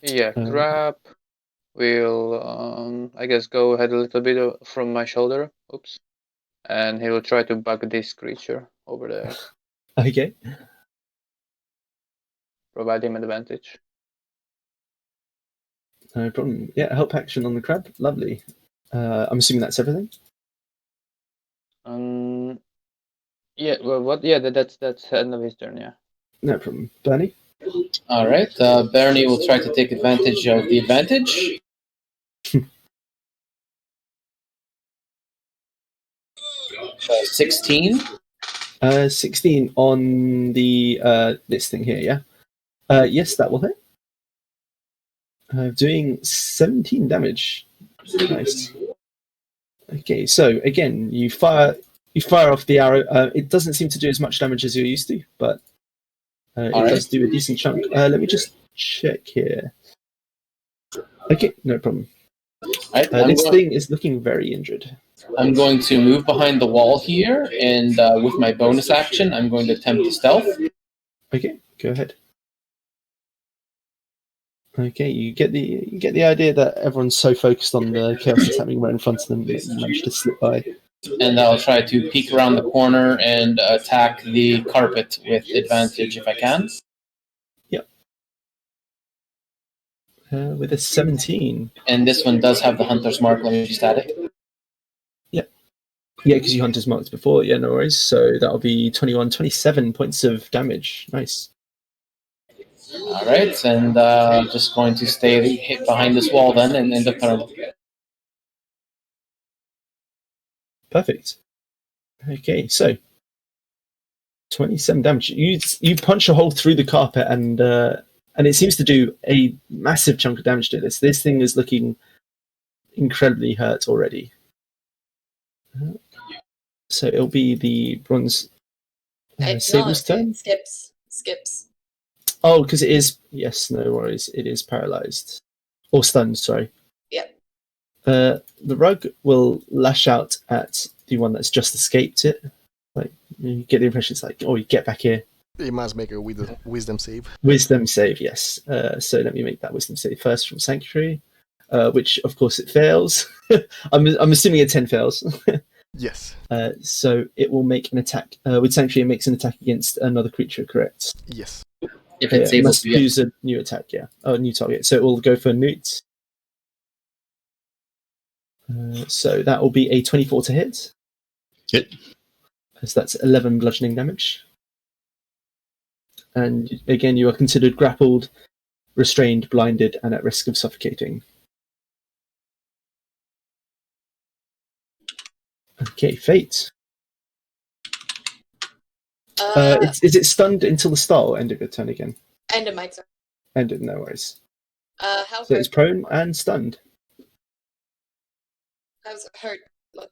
Yeah, crab will, I guess, go ahead a little bit from my shoulder. Oops. And he will try to bug this creature over there. Okay. provide him advantage. No problem. Yeah, help action on the crab. Lovely. I'm assuming that's everything. Yeah. Well, what? Yeah, that's end of his turn. Yeah. No problem. Bernie. All right. Bernie will try to take advantage of the advantage. 16. 16 on the this thing here. Yeah. Yes, that will hit. Doing 17 damage. Nice. Okay, so again, you fire off the arrow. It doesn't seem to do as much damage as you're used to, but it does do a decent chunk. Let me just check here. Okay, no problem. Right, this thing is looking very injured. I'm going to move behind the wall here, and with my bonus action, I'm going to attempt to stealth. Okay, go ahead. Okay, you get the idea that everyone's so focused on the chaos that's happening right in front of them that you managed to slip by. And I'll try to peek around the corner and attack the carpet with advantage if I can. Yep. With a 17. And this one does have the hunter's mark. Let me just add it. Yep. Yeah, because you hunter's marked before. Yeah, no worries. So that'll be 27 points of damage. Nice. All right, and just going to stay hit behind this wall then and end the turn. Perfect. Okay, so 27 damage. You punch a hole through the carpet, and it seems to do a massive chunk of damage to this. This thing is looking incredibly hurt already. So it'll be the bronze sable's turn. Skips. Oh, because it is. Yes, no worries. It is paralyzed or stunned. Sorry. Yep. The rug will lash out at the one that's just escaped it. Like you get the impression it's like, oh, you get back here. He must make a wisdom save. Wisdom save, yes. So let me make that wisdom save first from Sanctuary, which of course it fails. I'm assuming a 10 fails. Yes. So it will make an attack with Sanctuary. It makes an attack against another creature, correct? Yes. If it's it able must to use a new attack, yeah. Oh, a new target. So it will go for Newt. So that will be a 24 to hit. Hit. So that's 11 bludgeoning damage. And again, you are considered grappled, restrained, blinded, and at risk of suffocating. Okay, Fate. Is it stunned until the start or end of your turn again? End of my turn. End of, no worries. How So it's prone and stunned. How's it hurt? Look.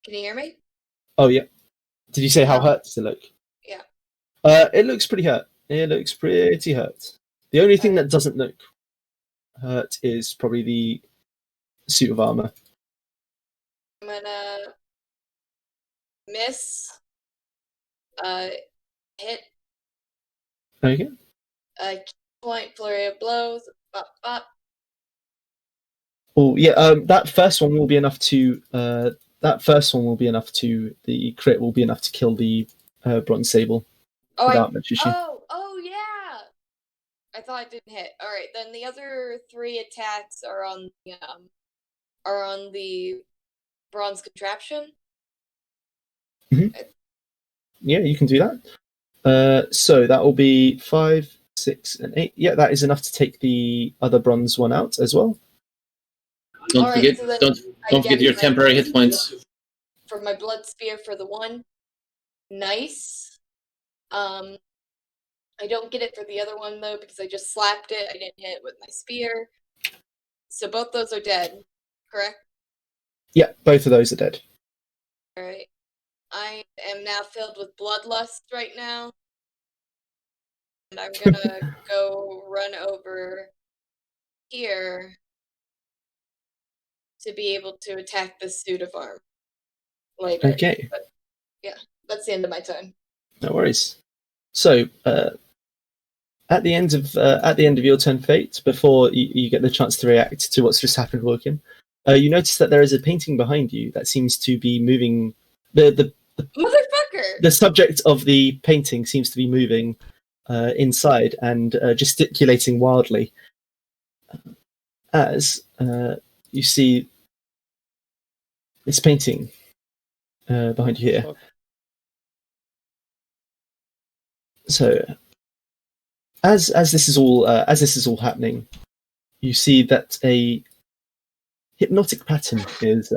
Can you hear me? Oh, yeah. Did you say how hurt does it look? Yeah. It looks pretty hurt. It looks pretty hurt. The only thing that doesn't look hurt is probably the suit of armor. I'm gonna miss. Hit. Okay. Point, flurry of blows. Bop, bop. Oh yeah. That first one will be enough to. The crit will be enough to kill the bronze sable without much issue. Oh yeah. I thought I didn't hit. All right, then the other 3 attacks are on the bronze contraption. Mm-hmm. Yeah, you can do that. So that will be 5, 6, and 8. Yeah, that is enough to take the other bronze one out as well. Don't forget, don't forget your temporary hit points. For my blood spear for the one. Nice. I don't get it for the other one though because I just slapped it. I didn't hit it with my spear. So both those are dead, correct? Yeah, both of those are dead. Alright. I am now filled with bloodlust right now. And I'm gonna go run over here to be able to attack the suit of armor later. Okay. But yeah, that's the end of my turn. No worries. So at the end of your turn, Fate, before you get the chance to react to what's just happened, Wilkin, you notice that there is a painting behind you that seems to be moving. The Motherfucker! marker. the subject of the painting seems to be moving inside and gesticulating wildly as you see this painting behind you here. Fuck. So, as this is all happening, you see that a hypnotic pattern is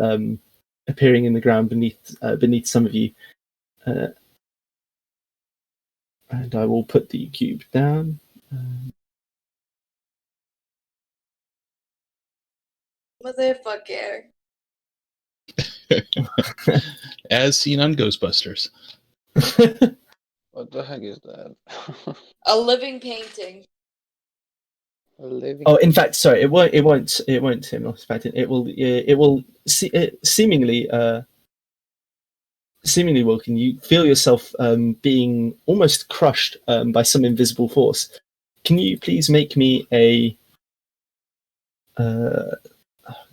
appearing in the ground beneath some of you. And I will put the cube down. Motherfucker. As seen on Ghostbusters. What the heck is that? A living painting. A living. Oh, in fact, sorry, it won't hypnotic pattern. It will seemingly Wilkin, you feel yourself being almost crushed by some invisible force. Can you please make me a? I'm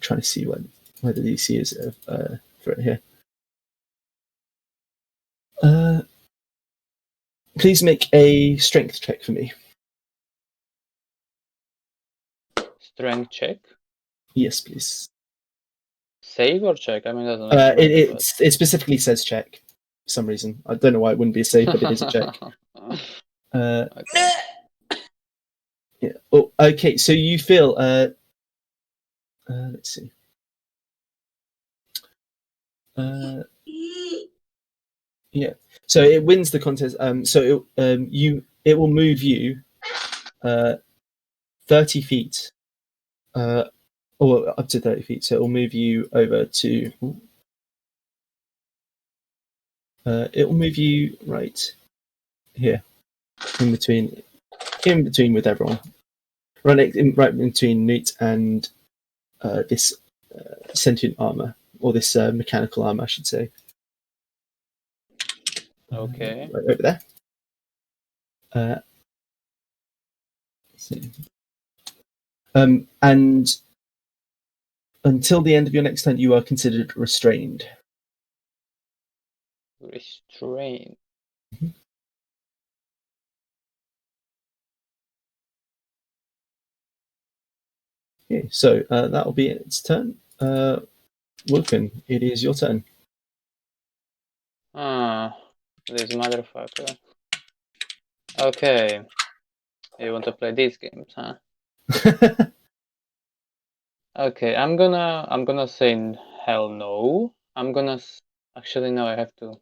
trying to see where the DC is for it here. Please make a strength check for me. Strength check? Yes, please. Save or check? I mean, it doesn't matter. It specifically says check for some reason. I don't know why it wouldn't be a save, but it is a check. Okay. Yeah. Oh, okay. So you feel. Let's see. Yeah. So it wins the contest. So it will move you 30 feet, or up to 30 feet. So it will move you over to. It will move you right here, in between with everyone. Right in between Newt and this sentient armor, or this mechanical armor, I should say. Okay. Right over there. Let's see. And until the end of your next turn, you are considered restrained. Restrained. Okay, so that will be its turn. Wilkin, it is your turn. This motherfucker. Okay. You want to play these games, huh? Okay, I'm gonna say hell no. Actually no, I have to.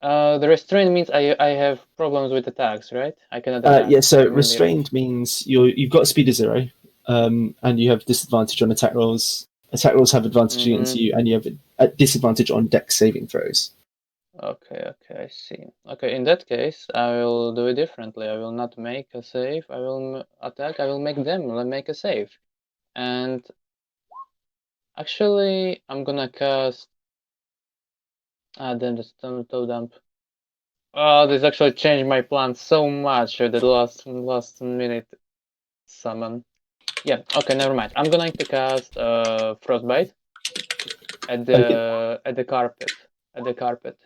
The restraint means I have problems with attacks, right? I cannot attack. Yeah, so I'm really- restrained means you've got a speed of 0, and you have disadvantage on attack rolls. Attack rolls have advantage against you, and you have a disadvantage on dex saving throws. Okay, I see. Okay, in that case, I will do it differently. I will not make a save. I will attack. I will make them make a save. And actually, I'm gonna cast. Damn, the stone toe dump. Oh, this actually changed my plan so much with the last minute summon. Yeah. Okay, never mind. I'm going to cast frostbite at the carpet. At the carpet.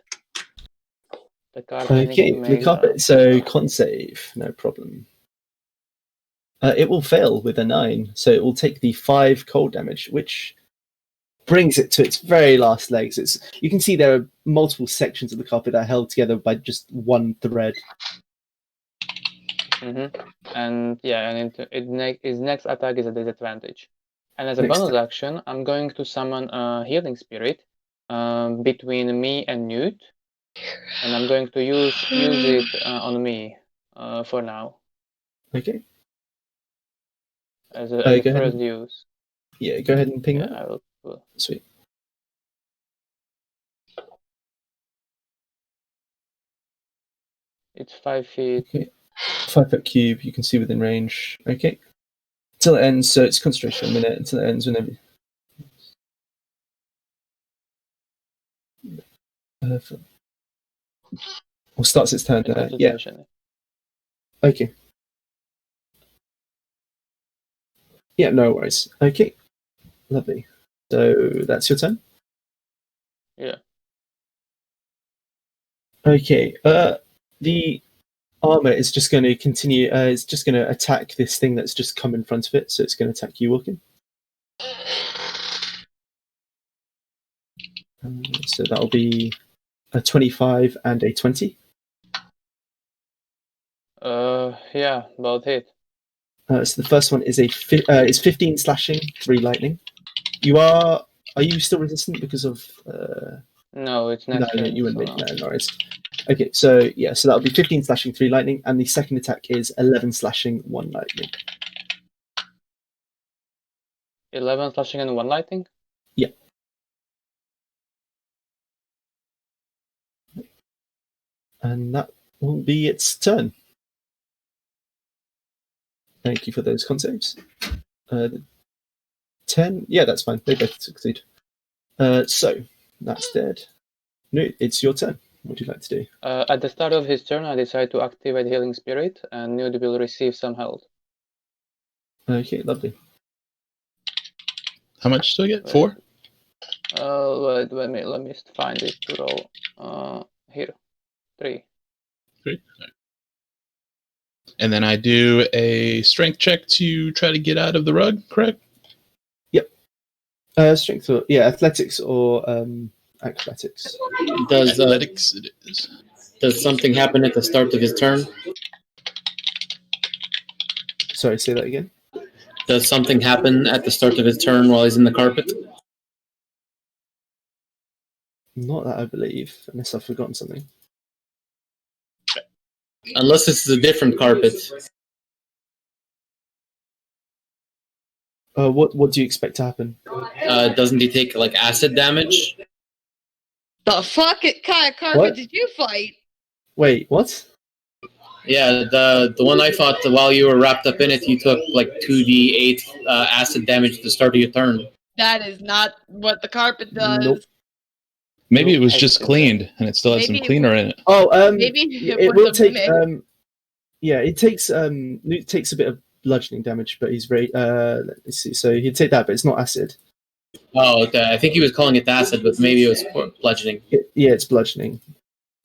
The carpet needs to Okay, the make. carpet. So con save, no problem. It will fail with a 9, so it will take the 5 cold damage, which brings it to its very last legs. You can see there are multiple sections of the carpet that are held together by just one thread. And yeah, and his next attack is a disadvantage. And as a bonus action, I'm going to summon a healing spirit between me and Newt, and I'm going to use it on me for now. Okay. As a first use. Yeah, go ahead and ping that. I will. Sweet. It's 5 feet. Okay. 5-foot cube, you can see within range. Okay. Until it ends, so it's concentration a minute until it ends whenever. Or starts its turn. Yeah. Okay. Yeah, no worries. Okay. Lovely. So that's your turn? Yeah. Okay. The armor is just going to continue. It's just going to attack this thing that's just come in front of it. So it's going to attack you, Walken. So that'll be a 25 and a 20. Yeah, about it. So the first one is is 15 slashing, 3 lightning. Are you still resistant because of? No, it's No, next turn. you wouldn't so be. no. No, Norris. Okay, so that'll be 15 slashing, 3 lightning, and the second attack is 11 slashing, 1 lightning. 11 slashing and 1 lightning? Yeah. And that will be its turn. Thank you for those con saves. 10. Yeah, that's fine. They both succeed. So that's dead. No, it's your turn. What would you like to do? At the start of his turn, I decide to activate Healing Spirit, and Nude will receive some health. Okay, lovely. How much do I get? 4? Wait, let me find it to roll. Here, 3. 3. And then I do a strength check to try to get out of the rug, correct? Yep. Strength or athletics or acrobatics. Athletics it is. Does something happen at the start of his turn? Sorry, say that again. Does something happen at the start of his turn while he's in the carpet? Not that I believe, unless I've forgotten something. Unless this is a different carpet. What do you expect to happen? Doesn't he take like acid damage? The fuck? What kind of carpet What? did you fight? Wait, what? Yeah, the one I fought while you were wrapped up in it, you took like 2d8 acid damage at the start of your turn. That is not what the carpet does. Nope. Maybe it was I just think cleaned and it still has some Maybe it cleaner in it. Oh, Maybe it was will a take. mimic. It takes a bit of bludgeoning damage, but he's very. Let's see. So he'd take that, but it's not acid. Oh, okay. I think he was calling it acid, but maybe it was bludgeoning. It's bludgeoning.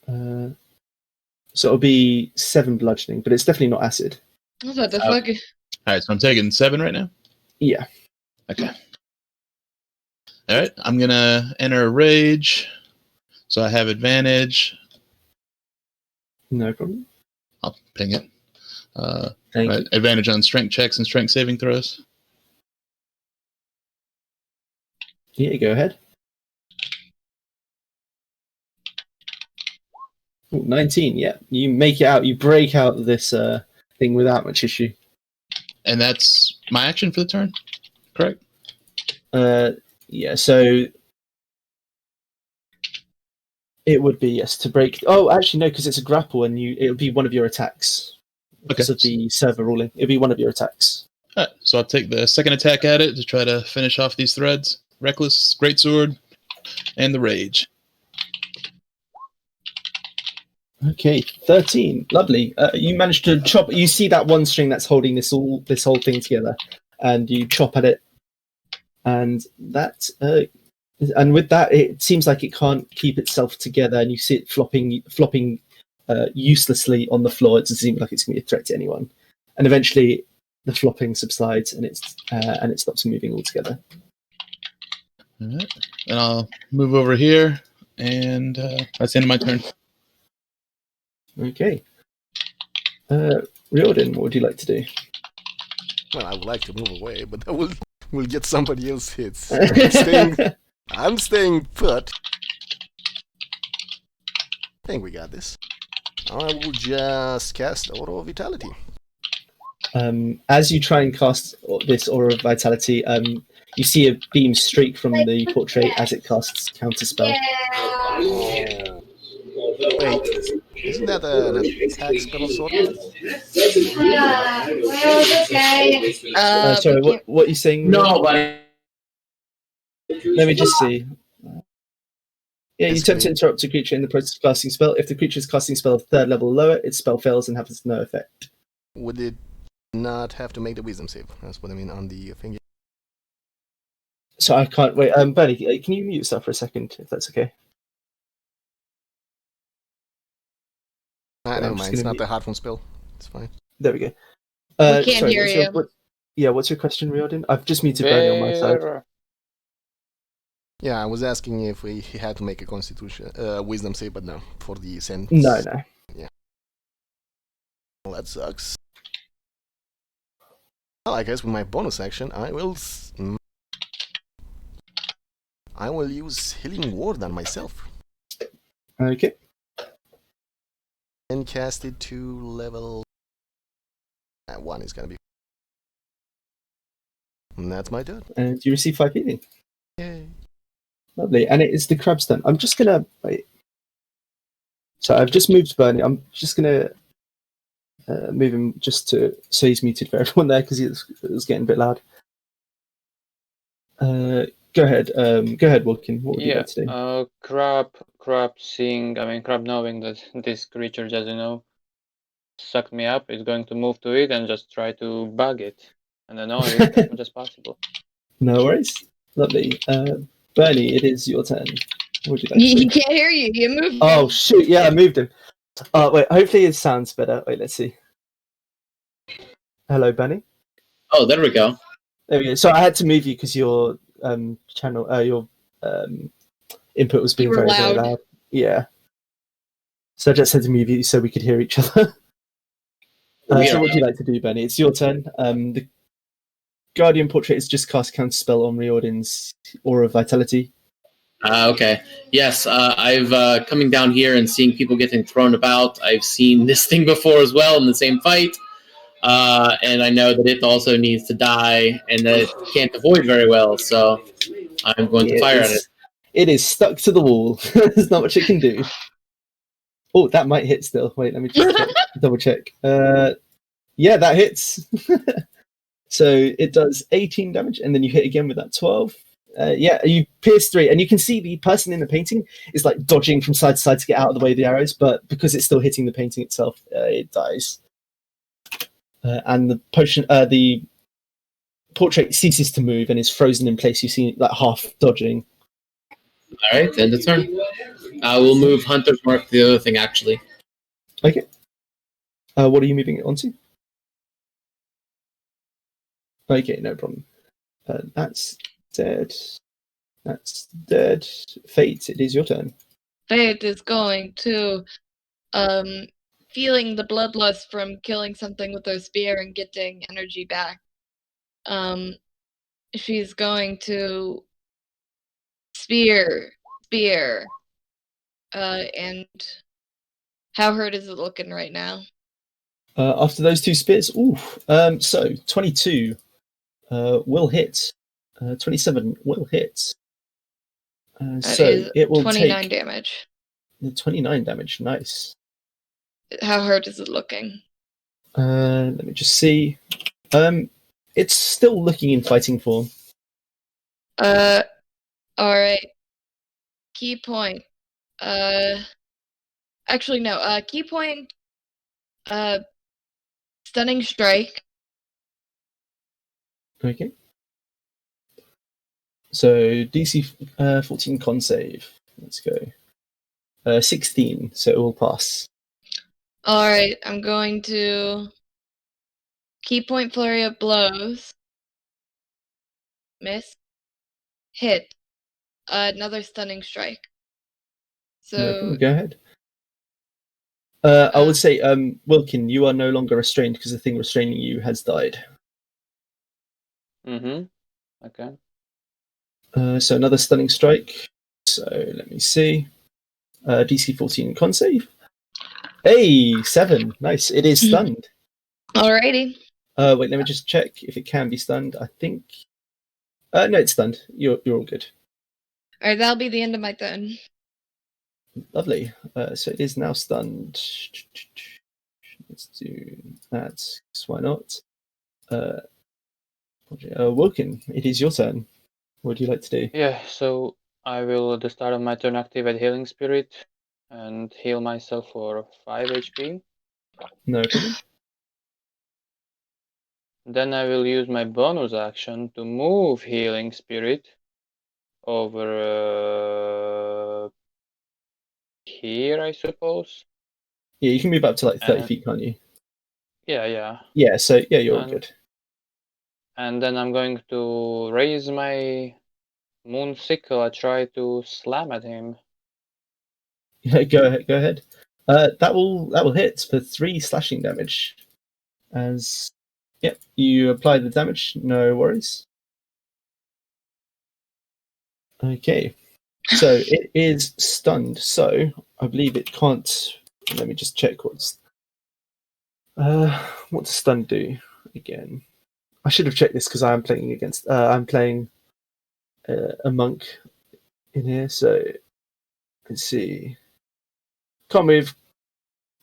So it'll be 7 bludgeoning, but it's definitely not acid. What the fuck? All right, so I'm taking 7 right now. Yeah. Okay. All right, I'm gonna enter a rage, so I have advantage. No problem. I'll ping it. Thank Right, you. advantage on strength checks and strength saving throws. Yeah, go ahead. Ooh, 19. Yeah, you make it out. You break out of this thing without much issue. And that's my action for the turn, correct? Yeah. So it would be yes to break. Oh, actually no, because it's a grapple, and it would be one of your attacks. Because of the server ruling, it'd be one of your attacks. All right, so I'll take the second attack at it to try to finish off these threads. Reckless, Greatsword, and the Rage. Okay, 13. Lovely. You managed to chop. You see that one string that's holding this whole thing together, and you chop at it, and that. And with that, it seems like it can't keep itself together, and you see it flopping uselessly on the floor. It doesn't seem like it's going to be a threat to anyone. And eventually, the flopping subsides, and it stops moving altogether. All right, and I'll move over here, and that's the end of my turn. Okay. Riordin, what would you like to do? Well, I would like to move away, but that will get somebody else hits. I'm staying put. I think we got this. I will just cast Aura of Vitality. As you try and cast this Aura of Vitality, you see a beam streak from the portrait as it casts Counterspell. Oh. Wait, isn't that an attack spell of sort? Sorry, what are you saying? No, but Let me just see. Yeah, you Basically- attempt to interrupt a creature in the process of casting a spell. If the creature is casting a spell of 3rd level or lower, its spell fails and has no effect. Would it not have to make the wisdom save? That's what I mean on the thing. So I can't wait. Bernie, can you mute yourself for a second, if that's okay? Never I'm just mind. It's gonna not a hard phone spell. It's fine. There we go. We can't Sorry, hear what's you. what's your question, Riordin? I've just muted Bernie on my side. Yeah, I was asking if he had to make a Constitution, Wisdom save, but no, for the sense. No. Yeah. Well, that sucks. Well, I guess with my bonus action, I will use Healing Ward on myself Okay. and cast it to level 1 is gonna be. And that's my turn. And you receive 5 healing. Yay. Lovely. And it is the crab's turn. I'm just gonna wait. So I've just moved Bernie. I'm just gonna move him just so he's muted for everyone there because it was getting a bit loud. Go ahead, Wilkin. What would you like to do? Crab knowing that this creature just, sucked me up, is going to move to it and just try to bug it and annoy it as much as possible. No worries. Lovely. Bernie, it is your turn. What would you like to He do? can't hear you. You moved. Oh shoot! Yeah, I moved him. Wait. Hopefully it sounds better. Wait, let's see. Hello, Bernie. Oh, there we go. There we go. So I had to move you because your channel, your input was being You were very, very loud. loud. Yeah. So I just had to move you so we could hear each other. So what would you like to do, Benny? It's your turn. The Guardian Portrait is just cast counter spell on Riordin's Aura of Vitality. Okay. Yes, I've coming down here and seeing people getting thrown about. I've seen this thing before as well in the same fight. And I know that it also needs to die and that it can't avoid very well, so I'm going to fire at it. It is stuck to the wall. There's not much it can do. Oh, that might hit still. Wait, let me just double check. Yeah, that hits. So it does 18 damage, and then you hit again with that 12. Yeah, you pierce 3, and you can see the person in the painting is like dodging from side to side to get out of the way of the arrows, but because it's still hitting the painting itself, it dies. And the the portrait ceases to move and is frozen in place. You see like half dodging. All right, end the turn. I will move Hunter's Mark to the other thing, actually. Okay. What are you moving it onto? Okay, no problem. That's dead. That's dead. Fate, it is your turn. Fate is going to, feeling the bloodlust from killing something with her spear and getting energy back. She's going to spear, and how hurt is it looking right now? After those 2 spears, so 22 will hit. 27 will hit. So it will 29 take damage. 29 damage. Nice. How hurt is it looking? Let me just see. It's still looking in fighting form. All right. Key point. Actually no. Key point. Stunning strike. Okay. So DC 14 con save. Let's go. 16, so it will pass. All right. I'm going to key point flurry of blows. Miss. Hit. Another stunning strike. No So problem, go ahead. I would say, Wilkin, you are no longer restrained because the thing restraining you has died. Okay. So another stunning strike. So let me see. DC 14 con save. Hey, 7. Nice. It is stunned. alrighty. Wait, let me just check if it can be stunned. I think. No, it's stunned. You're all good. All right, that'll be the end of my turn. Lovely. So it is now stunned. Let's do that. Why not? Wilkin, it is your turn. What would you like to do? Yeah, so I will at the start of my turn activate Healing Spirit and heal myself for 5 HP. No problem. Then I will use my bonus action to move Healing Spirit over here, I suppose. Yeah, you can move up to like 30 And- feet, can't you? Yeah. Yeah, so yeah, you're all And- good. And then I'm going to raise my moon sickle. I try to slam at him. Yeah, go ahead. That will hit for 3 slashing damage. As yep, you apply the damage. No worries. Okay, so it is stunned. So I believe it can't. Let me just check what's. What does stun do again? I should have checked this because I am playing against. I'm playing a monk in here. So let's see. Can't move.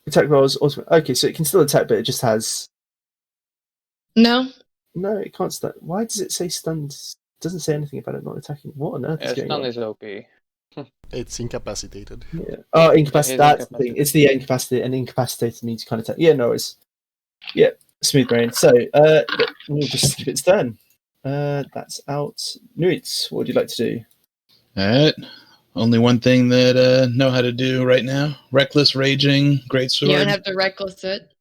Attack rolls. Okay, so it can still attack, but it just has. No. No, it can't stun. Why does it say stunned? It doesn't say anything about it not attacking. What on earth is going Stun on? is OP. It's incapacitated. Yeah. Oh, incapacitated. Yeah, he's That's the thing. It's the incapacitated, and incapacitated means you can't attack. Yeah, no worries. Yeah, smooth brain. So, we'll just skip its turn. That's out. Nuit, what would you like to do? All right. Only one thing that know how to do right now: reckless raging, great sword. You don't have to reckless it.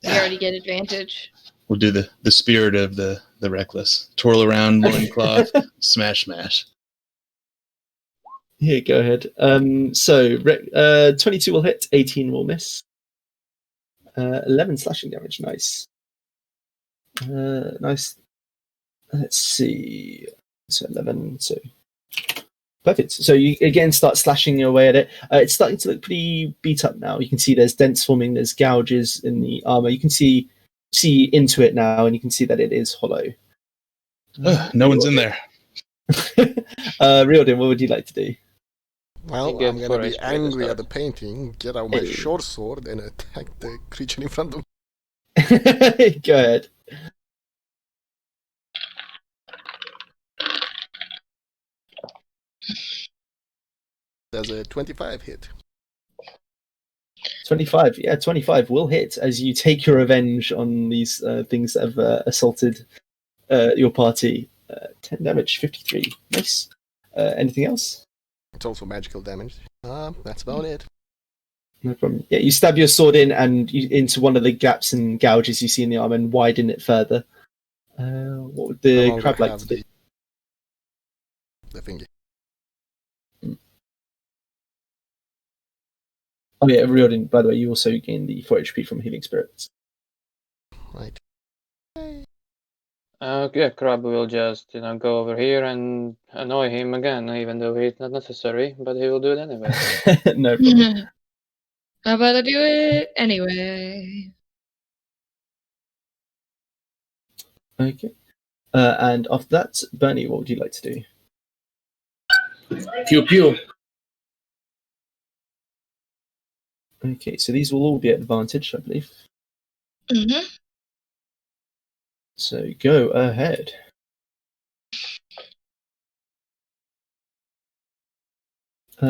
You already get advantage. We'll do the spirit of the reckless. Twirl around, loincloth, smash. Here, go ahead. So 22 will hit, 18 will miss. 11 slashing damage, nice. Nice. Let's see. So 11, so perfect. So you again start slashing away at it. It's starting to look pretty beat up now. You can see there's dents forming, there's gouges in the armor. You can see into it now, and you can see that it is hollow. No one's in there. Riordin, what would you like to do? Well, He I'm gets gonna 4 be HP at the angry at start. the painting, get out my Hey. short sword, and attack the creature in front of me. Go ahead. There's a 25 hit. 25. Yeah, 25 will hit as you take your revenge on these things that have assaulted your party. 10 damage, 53. Nice. Anything else? It's also magical damage. That's about it. No problem. Yeah, you stab your sword in and into one of the gaps and gouges you see in the arm and widen it further. What would No the longer crab like have to do? the thingy. Oh yeah, Riordin, by the way, you also gain the 4 HP from healing spirits. Right. Yeah, Crab will just, go over here and annoy him again, even though it's not necessary, but he will do it anyway. No problem. How about I do it anyway? Okay. And after that, Bernie, what would you like to do? Pew pew. Okay, so these will all be at advantage, I believe. Mm-hmm. So go ahead.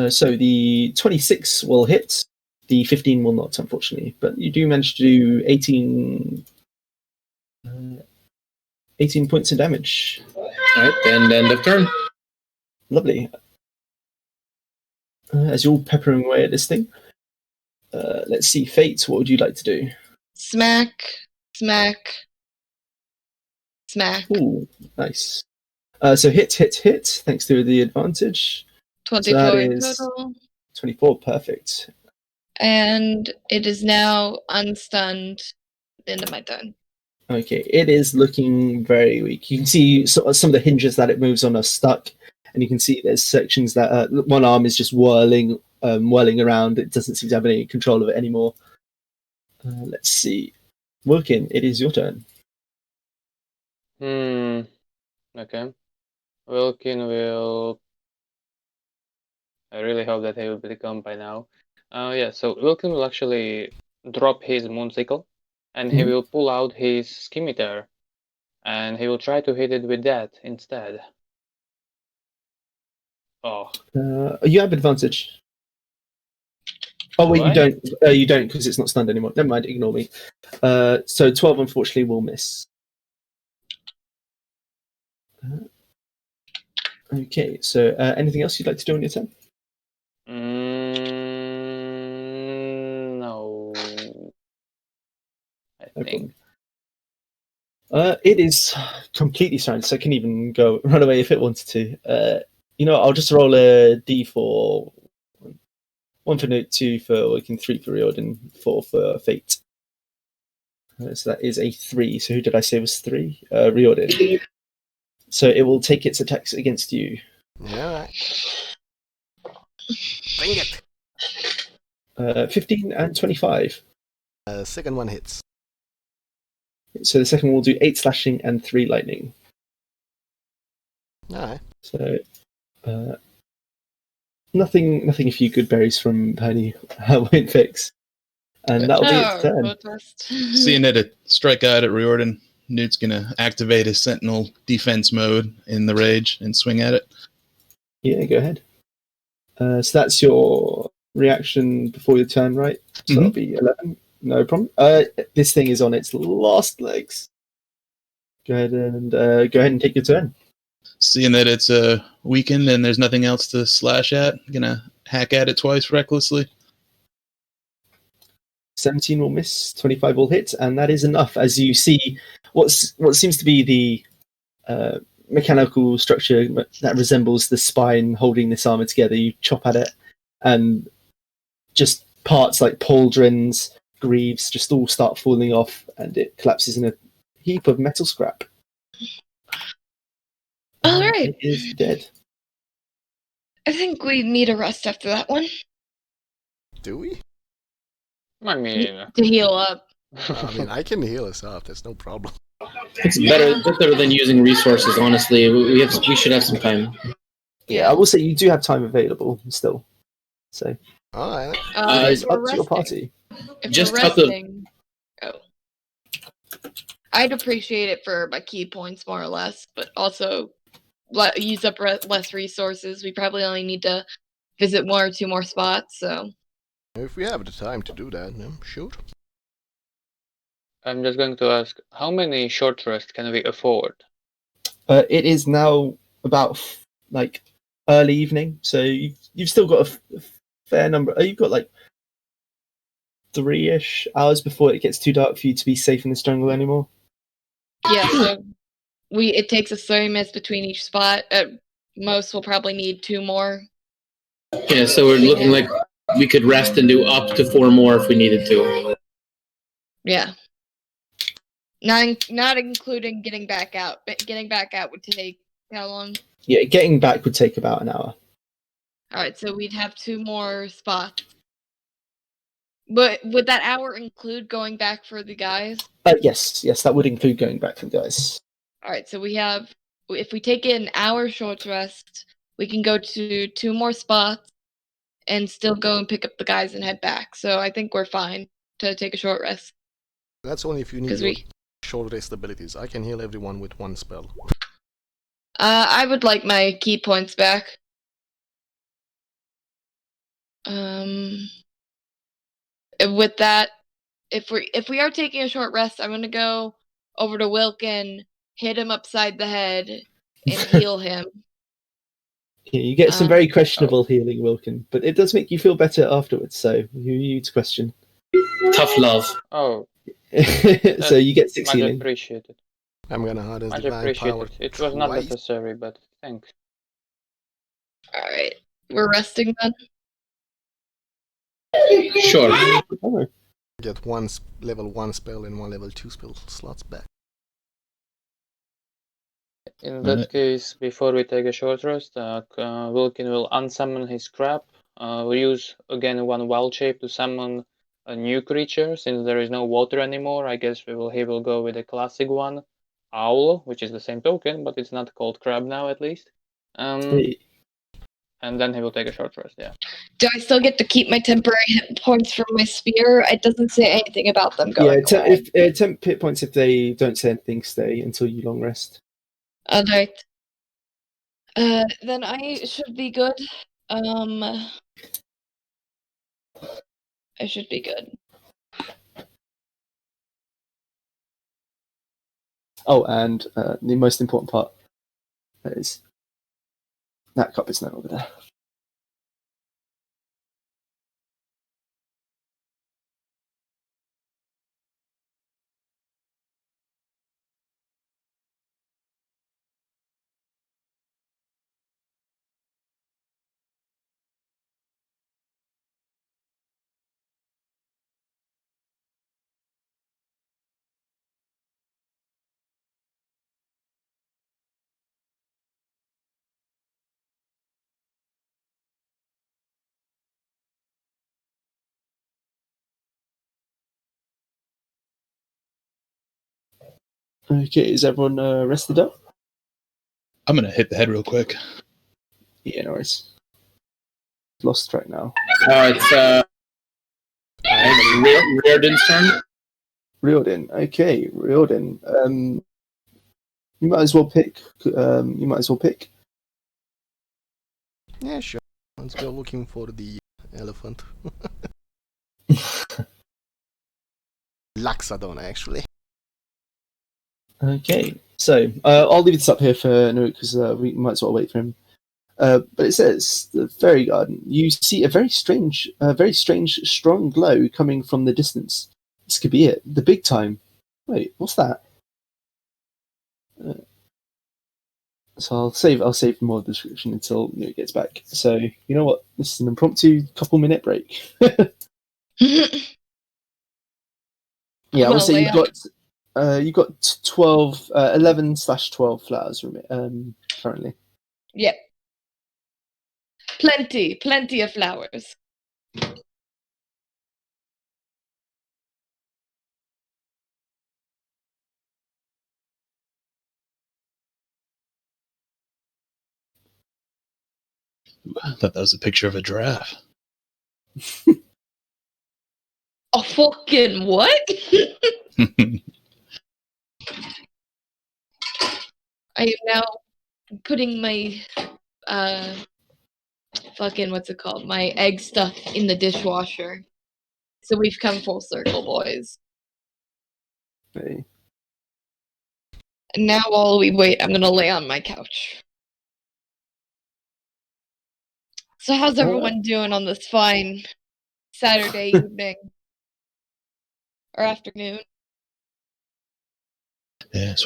So the 26 will hit, the 15 will not, unfortunately, but you do manage to do 18 points of damage. All right, and end of turn. Lovely. As you're all peppering away at this thing, let's see, Fate, what would you like to do? Smack, smack, smack. Ooh, nice. So hit, thanks to the advantage. 24 that in is- total. 24, perfect. And it is now unstunned at the end of my turn. Okay, it is looking very weak. You can see some of the hinges that it moves on are stuck, and you can see there's sections that one arm is just whirling around. It doesn't seem to have any control of it anymore. Let's see. Wilkin, it is your turn. Okay. Wilkin will... I really hope that he will be gone by now. Yeah, so Wilkin will actually drop his moonsicle, and he Mhm. will pull out his scimitar, and he will try to hit it with that instead. Oh, You have advantage. Oh wait, Do I? you don't. You don't because it's not stunned anymore. Never mind. Ignore me. So 12 unfortunately will miss. Okay. So anything else you'd like to do on your turn? no. lightning? It is completely surrounded, so it can even go run away if it wanted to. I'll just roll a d4. 1 for Note, 2 for Working, 3 for Riordin, 4 for Fate. So that is a 3. So who did I say was 3? Riordin. So it will take its attacks against you. Alright. Bring it! 15 and 25. Second one hits. So the second will do 8 slashing and 3 lightning. Alright. So nothing a few good berries from Penny won't fix. And that'll be its turn. Seeing it strike out at Riordin, Newt's going to activate his Sentinel defense mode in the rage and swing at it. Yeah, go ahead. So that's your reaction before your turn, right? So that'll be 11. No problem. This thing is on its last legs. Go ahead and take your turn. Seeing that it's weakened and there's nothing else to slash at, going to hack at it twice recklessly. 17 will miss, 25 will hit, and that is enough. As you see, what seems to be the mechanical structure that resembles the spine holding this armor together, you chop at it, and just parts like pauldrons, greaves, just all start falling off, and it collapses in a heap of metal scrap. All right. It is dead. I think we need a rest after that one Do we? I mean, to heal up. I mean, I can heal us up. There's no problem. It's better than using resources. Honestly, we should have some time. Yeah, I will say you do have time available still. So Alright. it's If we're up to your resting- party. If Just we're cut the- resting, I'd appreciate it for my key points more or less, but also use up less resources. We probably only need to visit 1 or 2 more spots, so If we have the time to do that, sure. I'm just going to ask, how many short rests can we afford? It is now about like early evening, so you've still got a fair number. You've got like 3-ish hours before it gets too dark for you to be safe in this jungle anymore. yeah. So it takes us 30 minutes between each spot. At most, we'll probably need 2 more. Yeah, so we're looking like we could rest and do up to 4 more if we needed to. Yeah. Not including getting back out. But getting back out would take how long? Yeah, getting back would take about an hour. All right, so we'd have 2 more spots. But would that hour include going back for the guys? Yes, that would include going back for the guys. All right, so if we take an hour short rest, we can go to 2 more spots and still go and pick up the guys and head back. So I think we're fine to take a short rest. That's only if you need 'Cause your we- short rest abilities. I can heal everyone with 1 spell. I would like my key points back. With that, if we are taking a short rest, I'm gonna go over to Wilkin, hit him upside the head, and heal him. Yeah, you get some very questionable healing, Wilkin, but it does make you feel better afterwards. So who are you to question? Tough love. Oh, So you get 6 much healing. appreciated. I'm gonna add as Much divine power. appreciated. It was not twice. necessary, but thanks. All right, we're resting then. Sure. Oh, Get 1 level 1 spell and 1 level 2 spell slots back. In that case, before we take a short rest, Wilkin will unsummon his crab. We'll use again 1 wild shape to summon a new creature. Since there is no water anymore, I guess he will go with a classic one, owl, which is the same token, but it's not called crab now at least. And then he will take a short rest. Yeah. Do I still get to keep my temporary hit points from my spear? It doesn't say anything about them yeah, going away. if temp hit points, if they don't say anything, stay until you long rest. All right. Then I should be good. I should be good. Oh, and the most important part is that cup is no longer there. Okay, is everyone rested up? I'm gonna hit the head real quick. Yeah, no worries. Lost track now. It's Riordin's turn. Riordin. Okay, Riordin. You might as well pick. Yeah, sure. Let's go looking for the elephant. Laxadon, actually. Okay, so I'll leave this up here for Nuke because we might as well wait for him. But it says the fairy garden. You see a very strange, strong glow coming from the distance. This could be it. The big time. Wait, what's that? So I'll save more of the description until Nuke gets back. So you know what? This is an impromptu couple-minute break. Yeah, I would say you've got 12, 11/12 flowers currently. Yep. Plenty of flowers. I thought that was a picture of a giraffe. A fucking what? I am now putting my fucking what's it called? My egg stuff in the dishwasher. So we've come full circle, boys. Okay. And now while we wait, I'm gonna lay on my couch. So how's everyone doing on this fine Saturday evening or afternoon? Yeah, it was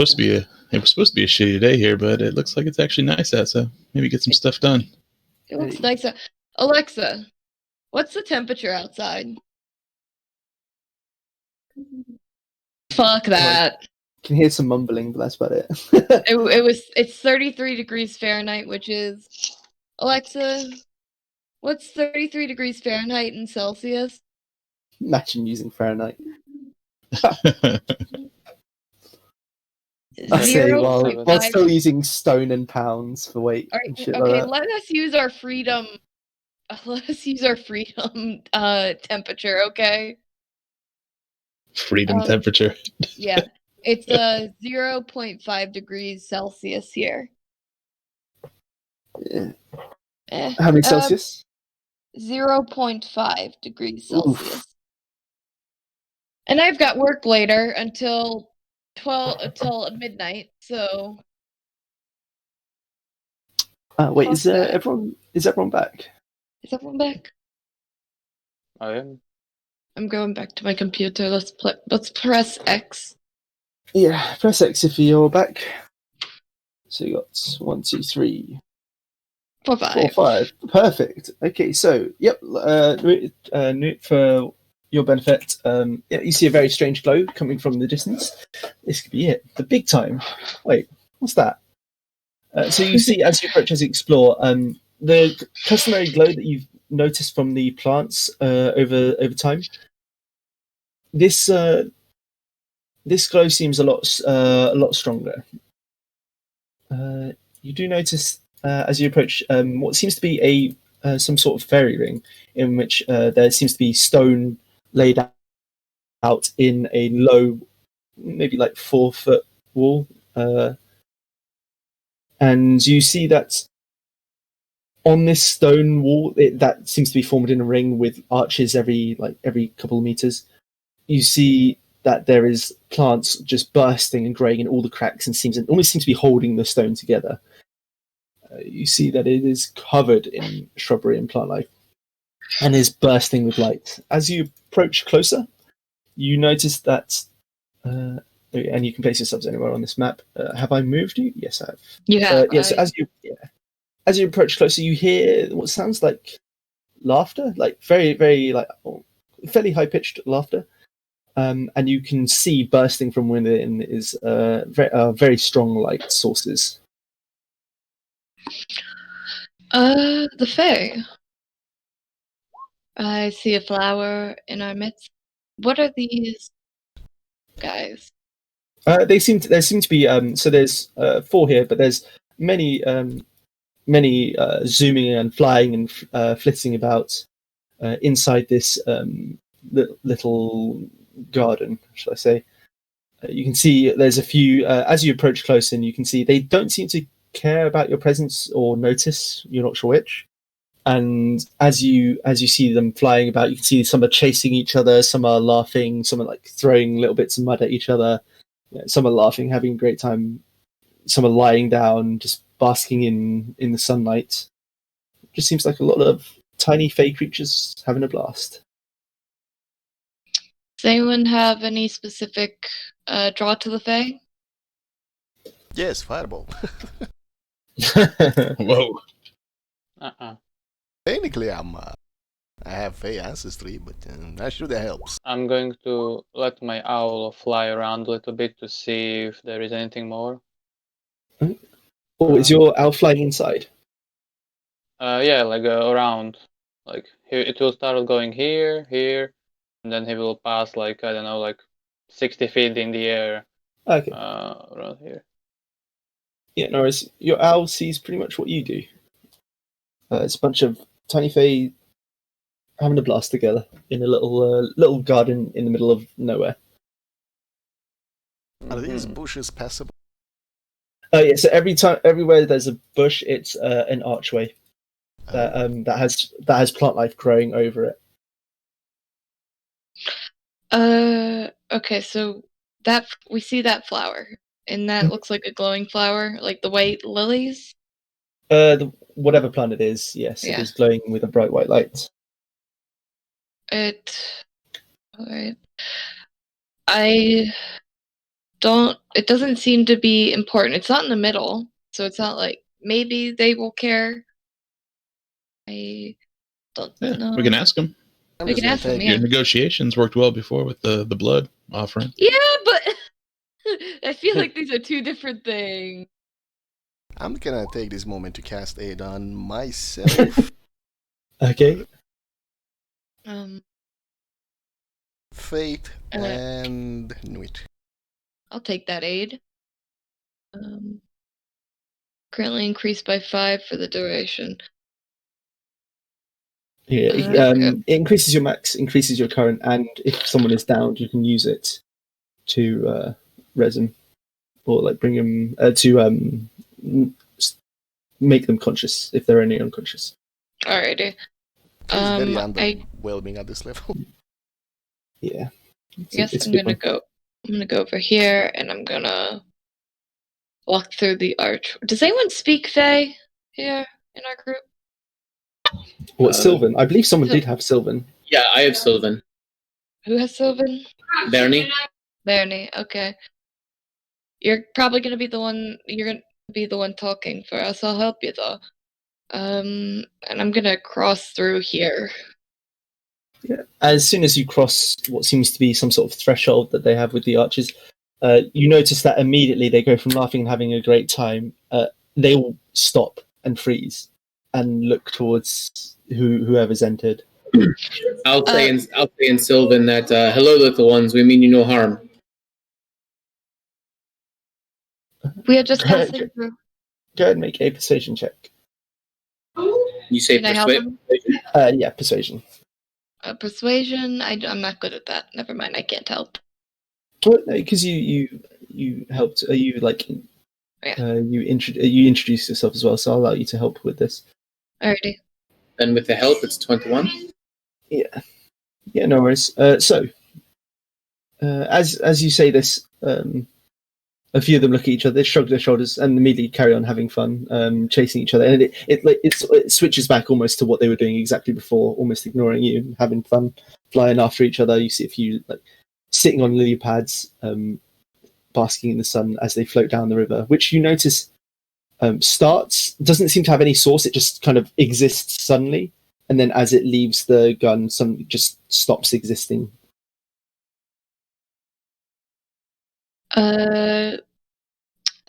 supposed to be a shitty day here, but it looks like it's actually nice out, so maybe get some stuff done. It looks nice. Alexa, what's the temperature outside? Fuck that. Can hear some mumbling, but that's about it. It's 33 degrees Fahrenheit, which is Alexa, what's 33 degrees Fahrenheit in Celsius? Imagine using Fahrenheit. I say Zero while point five. still using stone and pounds for weight and shit like that. Let us use our freedom. Let us use our freedom temperature, okay? Freedom temperature. Yeah, it's 0.5 degrees Celsius here. Yeah. How many Celsius? 0.5 degrees Celsius. Oof. And I've got work later until midnight, so. Wait, is everyone back? Is everyone back? I am. I'm going back to my computer. Let's press X. Yeah, press X if you're back. So you got 1, 2, 3, 4, 5. 4, 5. Perfect. Okay, so yep. For your benefit, you see a very strange glow coming from the distance. This could be it. The big time. Wait, what's that? So you see, as you approach, as you explore, the customary glow that you've noticed from the plants over time. This glow seems a lot stronger. You do notice as you approach what seems to be some sort of fairy ring, in which there seems to be stone laid out in a low, maybe like 4-foot wall, and you see that on this stone wall that seems to be formed in a ring with arches every couple of meters. You see that there is plants just bursting and growing in all the cracks and almost seems to be holding the stone together. You see that it is covered in shrubbery and plant life and is bursting with light. As you approach closer, you notice that, and you can place yourselves anywhere on this map. Have I moved you? Yes, I have. You have. Yes. As you approach closer, you hear what sounds like laughter, like very, very fairly high pitched laughter. And you can see bursting from within is very strong light sources. The fae. I see a flower in our midst. What are these guys? There seem to be so there's 4 here, but there's many zooming and flying and flitting about inside this little garden, shall I say. You can see there's a few as you approach close, and you can see they don't seem to care about your presence or notice. You're not sure which. And as you see them flying about, you can see some are chasing each other, some are laughing, some are like throwing little bits of mud at each other. Some are laughing, having a great time. Some are lying down, just basking in the sunlight. It just seems like a lot of tiny fey creatures having a blast. Does anyone have any specific draw to the Fae? Yes, fireball. Whoa. Technically, I have Fey ancestry, but not sure that helps. I'm going to let my owl fly around a little bit to see if there is anything more. Oh, is your owl flying inside? Yeah, like around. Like it will start going here, and then he will pass like I don't know, like 60 feet in the air. Okay. Around here. Yeah, Norris, your owl sees pretty much what you do. It's a bunch of tiny fey having a blast together in a little garden in the middle of nowhere. Are these bushes passable? Yeah. So everywhere there's a bush, it's an archway that has plant life growing over it. Okay, so that we see that flower, and that looks like a glowing flower, like the white lilies. Whatever plant it is, yes, Yeah. it is glowing with a bright white light. Alright. It doesn't seem to be important. It's not in the middle, so it's not like maybe they will care. I don't know. We can ask them. We can ask them, Your yeah. negotiations worked well before with the blood offering. Yeah, but I feel like these are 2 different things. I'm gonna take this moment to cast aid on myself. Okay. Fate and Nuit. I'll take that aid. Currently increased by 5 for the duration. Yeah, it increases your max, increases your current, and if someone is downed, you can use it to res them, or like bring them to make them conscious if they're only unconscious. Alrighty. It's very underwhelming at this level. Yeah. I'm gonna go over here, and I'm gonna walk through the arch. Does anyone speak Fae here in our group? What, Sylvan? I believe someone did have Sylvan. Yeah, I have Sylvan. Who has Sylvan? Bernie. Okay. You're probably gonna be the one. You're gonna be the one talking for us. I'll help you though. And I'm gonna cross through here. Yeah. As soon as you cross what seems to be some sort of threshold that they have with the archers, you notice that immediately they go from laughing and having a great time. They will stop and freeze and look towards whoever's entered. I'll say in Sylvan that hello, little ones. We mean you no harm. We are just passing through. Go ahead and make a persuasion check. You say Can I help persuade? them? Yeah, persuasion. Persuasion. I'm not good at that. Never mind. I can't help. Well, no, because you helped. You like. Yeah. You introduced yourself as well, so I'll allow you to help with this. Alrighty. And with the help, it's 21. Yeah. Yeah. No worries. So, as you say this, a few of them look at each other, they shrug their shoulders, and immediately carry on having fun, chasing each other. And it switches back almost to what they were doing exactly before, almost ignoring you, having fun, flying after each other. You see a few like sitting on lily pads, basking in the sun as they float down the river, which you notice doesn't seem to have any source. It just kind of exists suddenly, and then as it leaves the gun, some just stops existing.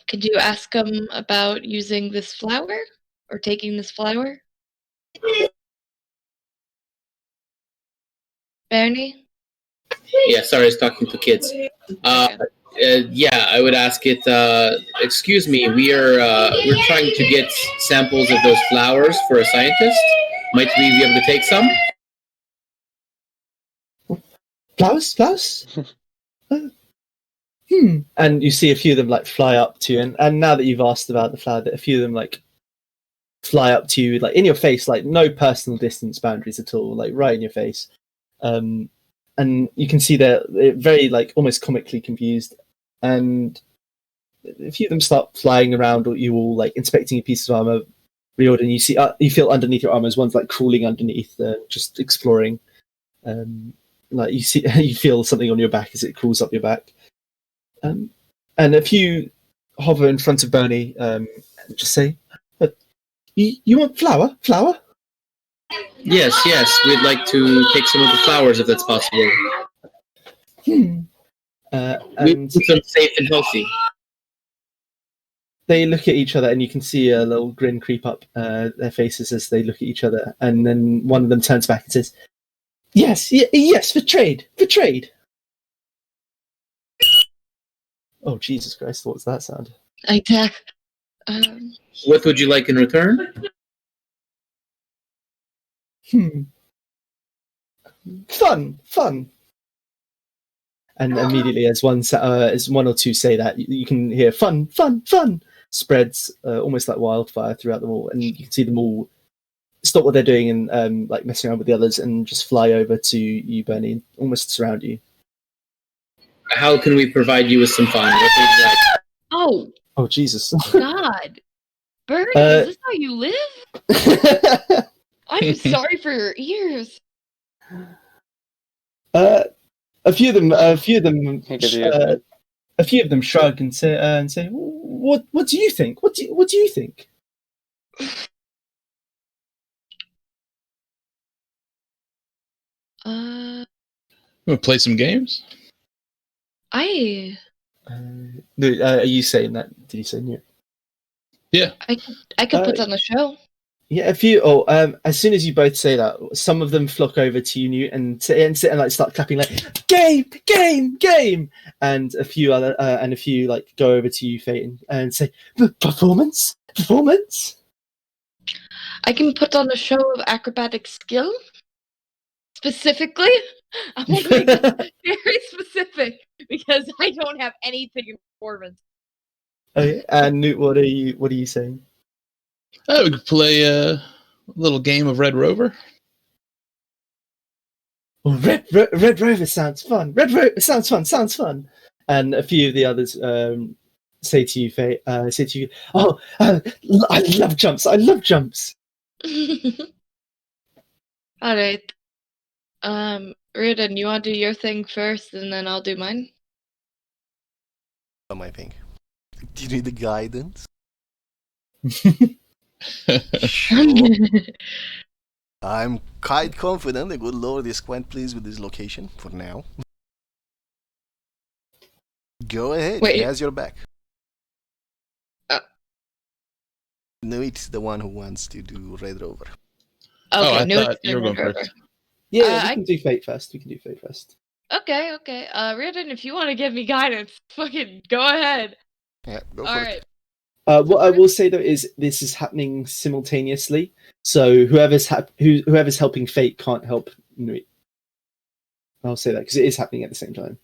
Could you ask them about using this flower or taking this flower? Bernie? Yeah, sorry, I was talking to kids. Okay. Yeah, I would ask it. Excuse me, we're trying to get samples of those flowers for a scientist. Might we be able to take some? Flowers? And you see a few of them like fly up to you, and now that you've asked about the flower, that a few of them like fly up to you, like in your face, like no personal distance boundaries at all, like right in your face. And you can see they're very like almost comically confused, and a few of them start flying around, or you all like inspecting a piece of armor. Riordin, you see, you feel underneath your armor as one's like crawling underneath, just exploring. Like you see, you feel something on your back as it crawls up your back. And a few hover in front of Bernie, and just say, you want flower? Flower? Yes, we'd like to take some of the flowers if that's possible. We keep them safe and healthy. They look at each other, and you can see a little grin creep up their faces as they look at each other. And then one of them turns back and says, Yes, for trade. Oh, Jesus Christ, what was that sound? I attack. What would you like in return? Fun. And immediately, as one or two say that, you can hear fun spreads almost like wildfire throughout them all, and you can see them all stop what they're doing and like messing around with the others and just fly over to you, Bernie, and almost surround you. How can we provide you with some fun? What would you like? Oh, Jesus. God. Bernie, is this how you live? I'm sorry for your ears. A few of them shrug and say, "What do you think? What do you think?" Wanna play some games? Are you saying that? Did you say no? Yeah. I could put on a show. Yeah, a few. As soon as you both say that, some of them flock over to you, Newt, and sit and like start clapping, like game, and a few like go over to you, Phaeton, and say performance. I can put on a show of acrobatic skill. Specifically, I'm going to make this very specific because I don't have anything in performance. Okay, and Newt, what are you saying? We could play a little game of Red Rover. Oh, Red Rover sounds fun. Red Rover sounds fun. And a few of the others say to you, I love jumps. All right. Riordin, you want to do your thing first, and then I'll do mine? My thing. Do you need the guidance? Sure. I'm quite confident the good Lord is quite pleased with this location for now. Go ahead, Wait. he has your back. No, it's the one who wants to do Red Rover. Okay, I no, thought you were going first. Yeah, we can do Fate first. Okay. Riordin, if you want to give me guidance, fucking go ahead. Yeah, go All for right. it. What I will say though is this is happening simultaneously, so whoever's helping Fate can't help Nui. I'll say that because it is happening at the same time.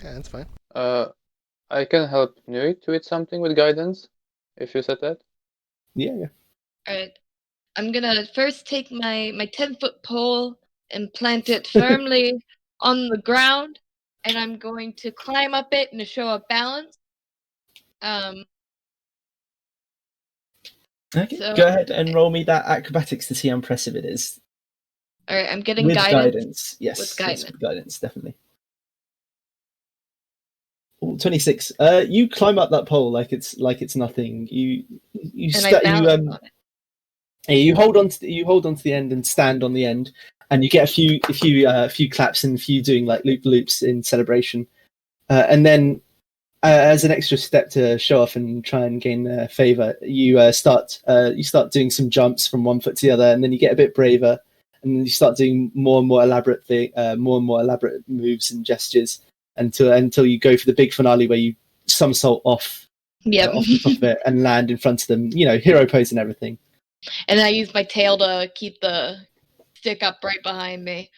Yeah, that's fine. I can help Nuit with something with guidance, if you said that. Yeah. All right. I'm gonna first take my 10-foot pole and plant it firmly on the ground, and I'm going to climb up it in a show of balance. Okay, So- go ahead and roll me that acrobatics to see how impressive it is. All right, I'm getting With guidance. Yes, With yes, guidance. with guidance, definitely. Ooh, 26. You climb up that pole like it's nothing. You hold on to the end and stand on the end, and you get a few claps and a few doing like loop loops in celebration, and then as an extra step to show off and try and gain their favor, you start doing some jumps from one foot to the other, and then you get a bit braver, and then you start doing more and more elaborate moves and gestures, until you go for the big finale where you somersault off Yep. off the top of it and land in front of them. Hero pose and everything. And I use my tail to keep the stick up right behind me.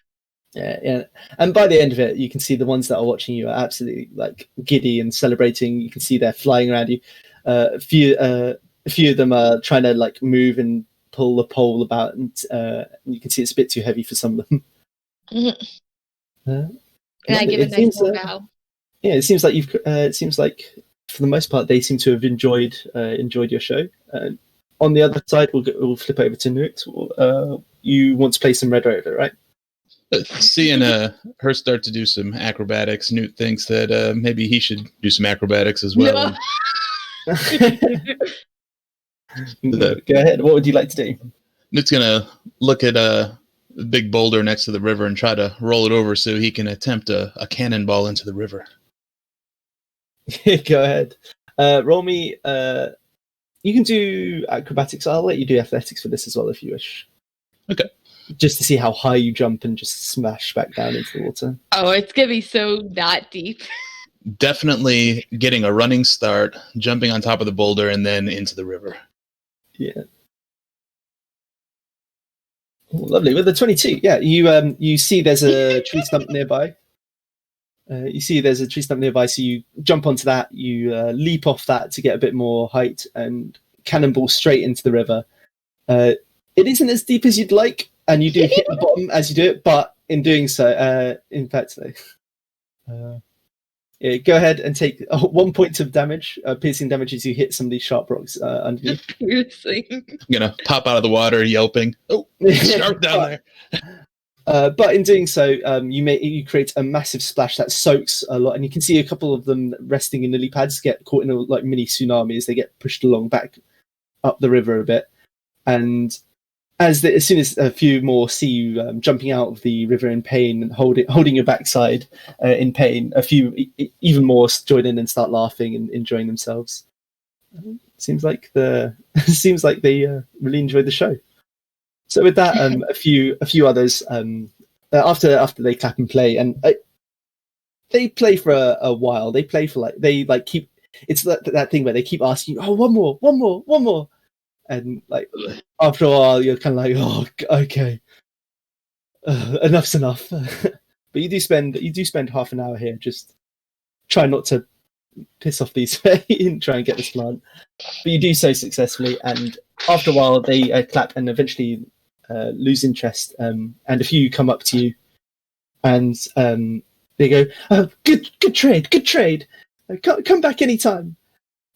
Yeah. And by the end of it, you can see the ones that are watching you are absolutely like giddy and celebrating. You can see they're flying around you. A few of them are trying to like move and pull the pole about, and you can see it's a bit too heavy for some of them. And I give a nice little bow. Yeah, it seems like it seems like for the most part they seem to have enjoyed your show. On the other side, we'll flip over to Newt. You want to play some Red Rover, right? Seeing her start to do some acrobatics, Newt thinks that maybe he should do some acrobatics as well. No. Go ahead. What would you like to do? Newt's gonna look at a big boulder next to the river and try to roll it over so he can attempt a cannonball into the river. Go ahead. Roll me. You can do acrobatics. I'll let you do athletics for this as well if you wish. Okay. Just to see how high you jump and just smash back down into the water. Oh, it's gonna be so not deep. Definitely getting a running start, jumping on top of the boulder, and then into the river. Yeah. Oh, lovely. With the 22, yeah, you see there's a tree stump nearby. So you jump onto that, you leap off that to get a bit more height, and cannonball straight into the river. It isn't as deep as you'd like, and you do hit the bottom as you do it, but in doing so, in fact, yeah, go ahead and take 1 point of damage, piercing damage as you hit some of these sharp rocks underneath. Piercing. I'm gonna pop out of the water yelping, "Oh, sharp down there!" But in doing so, you create a massive splash that soaks a lot, and you can see a couple of them resting in lily pads get caught in a like mini tsunami as they get pushed along back up the river a bit. And as soon as a few more see you jumping out of the river in pain and holding your backside in pain, a few even more join in and start laughing and enjoying themselves. Seems like they really enjoyed the show. So with that, a few others after they clap and play, and they play for a while. They play for keep. It's that thing where they keep asking, "Oh, one more," and like after a while, you're kind of like, "Oh, okay, enough's enough." But you do spend half an hour here, just try not to piss off these and try and get this plant. But you do so successfully, and after a while, they clap and eventually lose interest. And a few come up to you, and they go, "Oh, good trade. Come back anytime."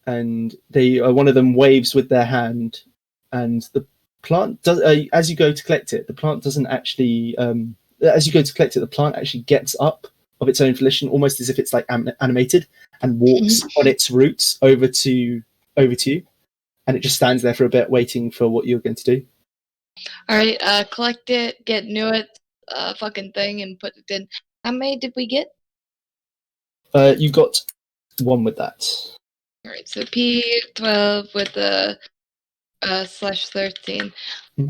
And one of them waves with their hand, and the plant does. As you go to collect it, the plant doesn't actually. As you go to collect it, the plant actually gets up of its own volition, almost as if it's like animated, and walks on its roots over to you, and it just stands there for a bit, waiting for what you're going to do. All right, collect it, get Newt fucking thing, and put it in. How many did we get? You got one with that. All right, so P12 with the /13. Mhm.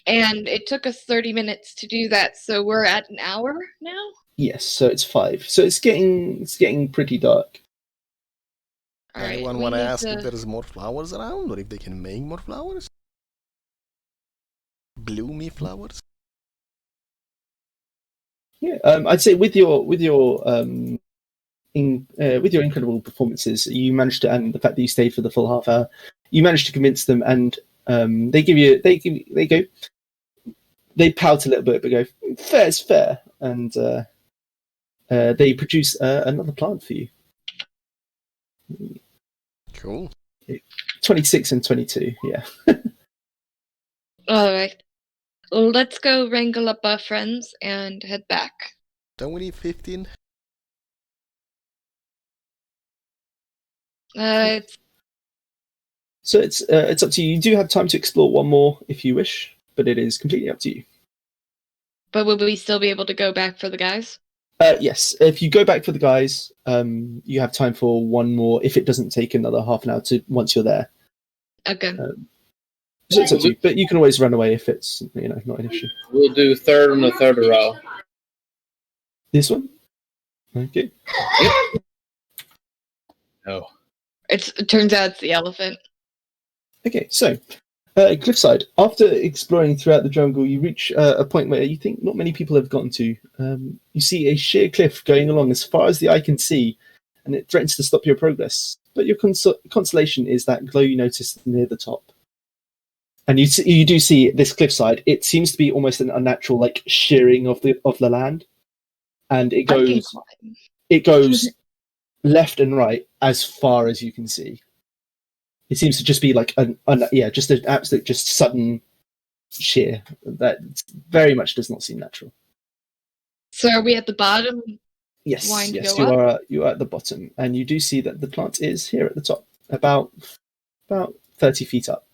And it took us 30 minutes to do that, so we're at an hour now? Yes, so it's 5. So it's getting pretty dark. All right, Anyone we want to need ask if there's more flowers around, or if they can make more flowers? Bloomy flowers? Yeah, I'd say with your incredible performances, you managed to, and the fact that you stayed for the full half hour, you managed to convince them, and they pout a little bit, but go, "Fair is fair," and they produce another plant for you. Cool. 26 and 22, yeah. All right. Let's go wrangle up our friends and head back. Don't we need 15? So it's up to you. You do have time to explore one more if you wish, but it is completely up to you. But will we still be able to go back for the guys? Yes, if you go back for the guys, you have time for one more if it doesn't take another half an hour to once you're there. Okay. So it's up to you, but you can always run away if it's not an issue. We'll do third on the third row. This one? Okay. No. It turns out it's the elephant. Okay, so cliffside. After exploring throughout the jungle, you reach a point where you think not many people have gotten to. You see a sheer cliff going along as far as the eye can see, and it threatens to stop your progress. But your consolation is that glow you noticed near the top. And you do see this cliffside. It seems to be almost an unnatural, like shearing of the land, and it I can goes climb. left and right as far as you can see. It seems to just be like just an absolute, just sudden shear that very much does not seem natural. So are we at the bottom? Yes, Wanting to yes, go you are at the bottom, and you do see that the plant is here at the top, about 30 feet up.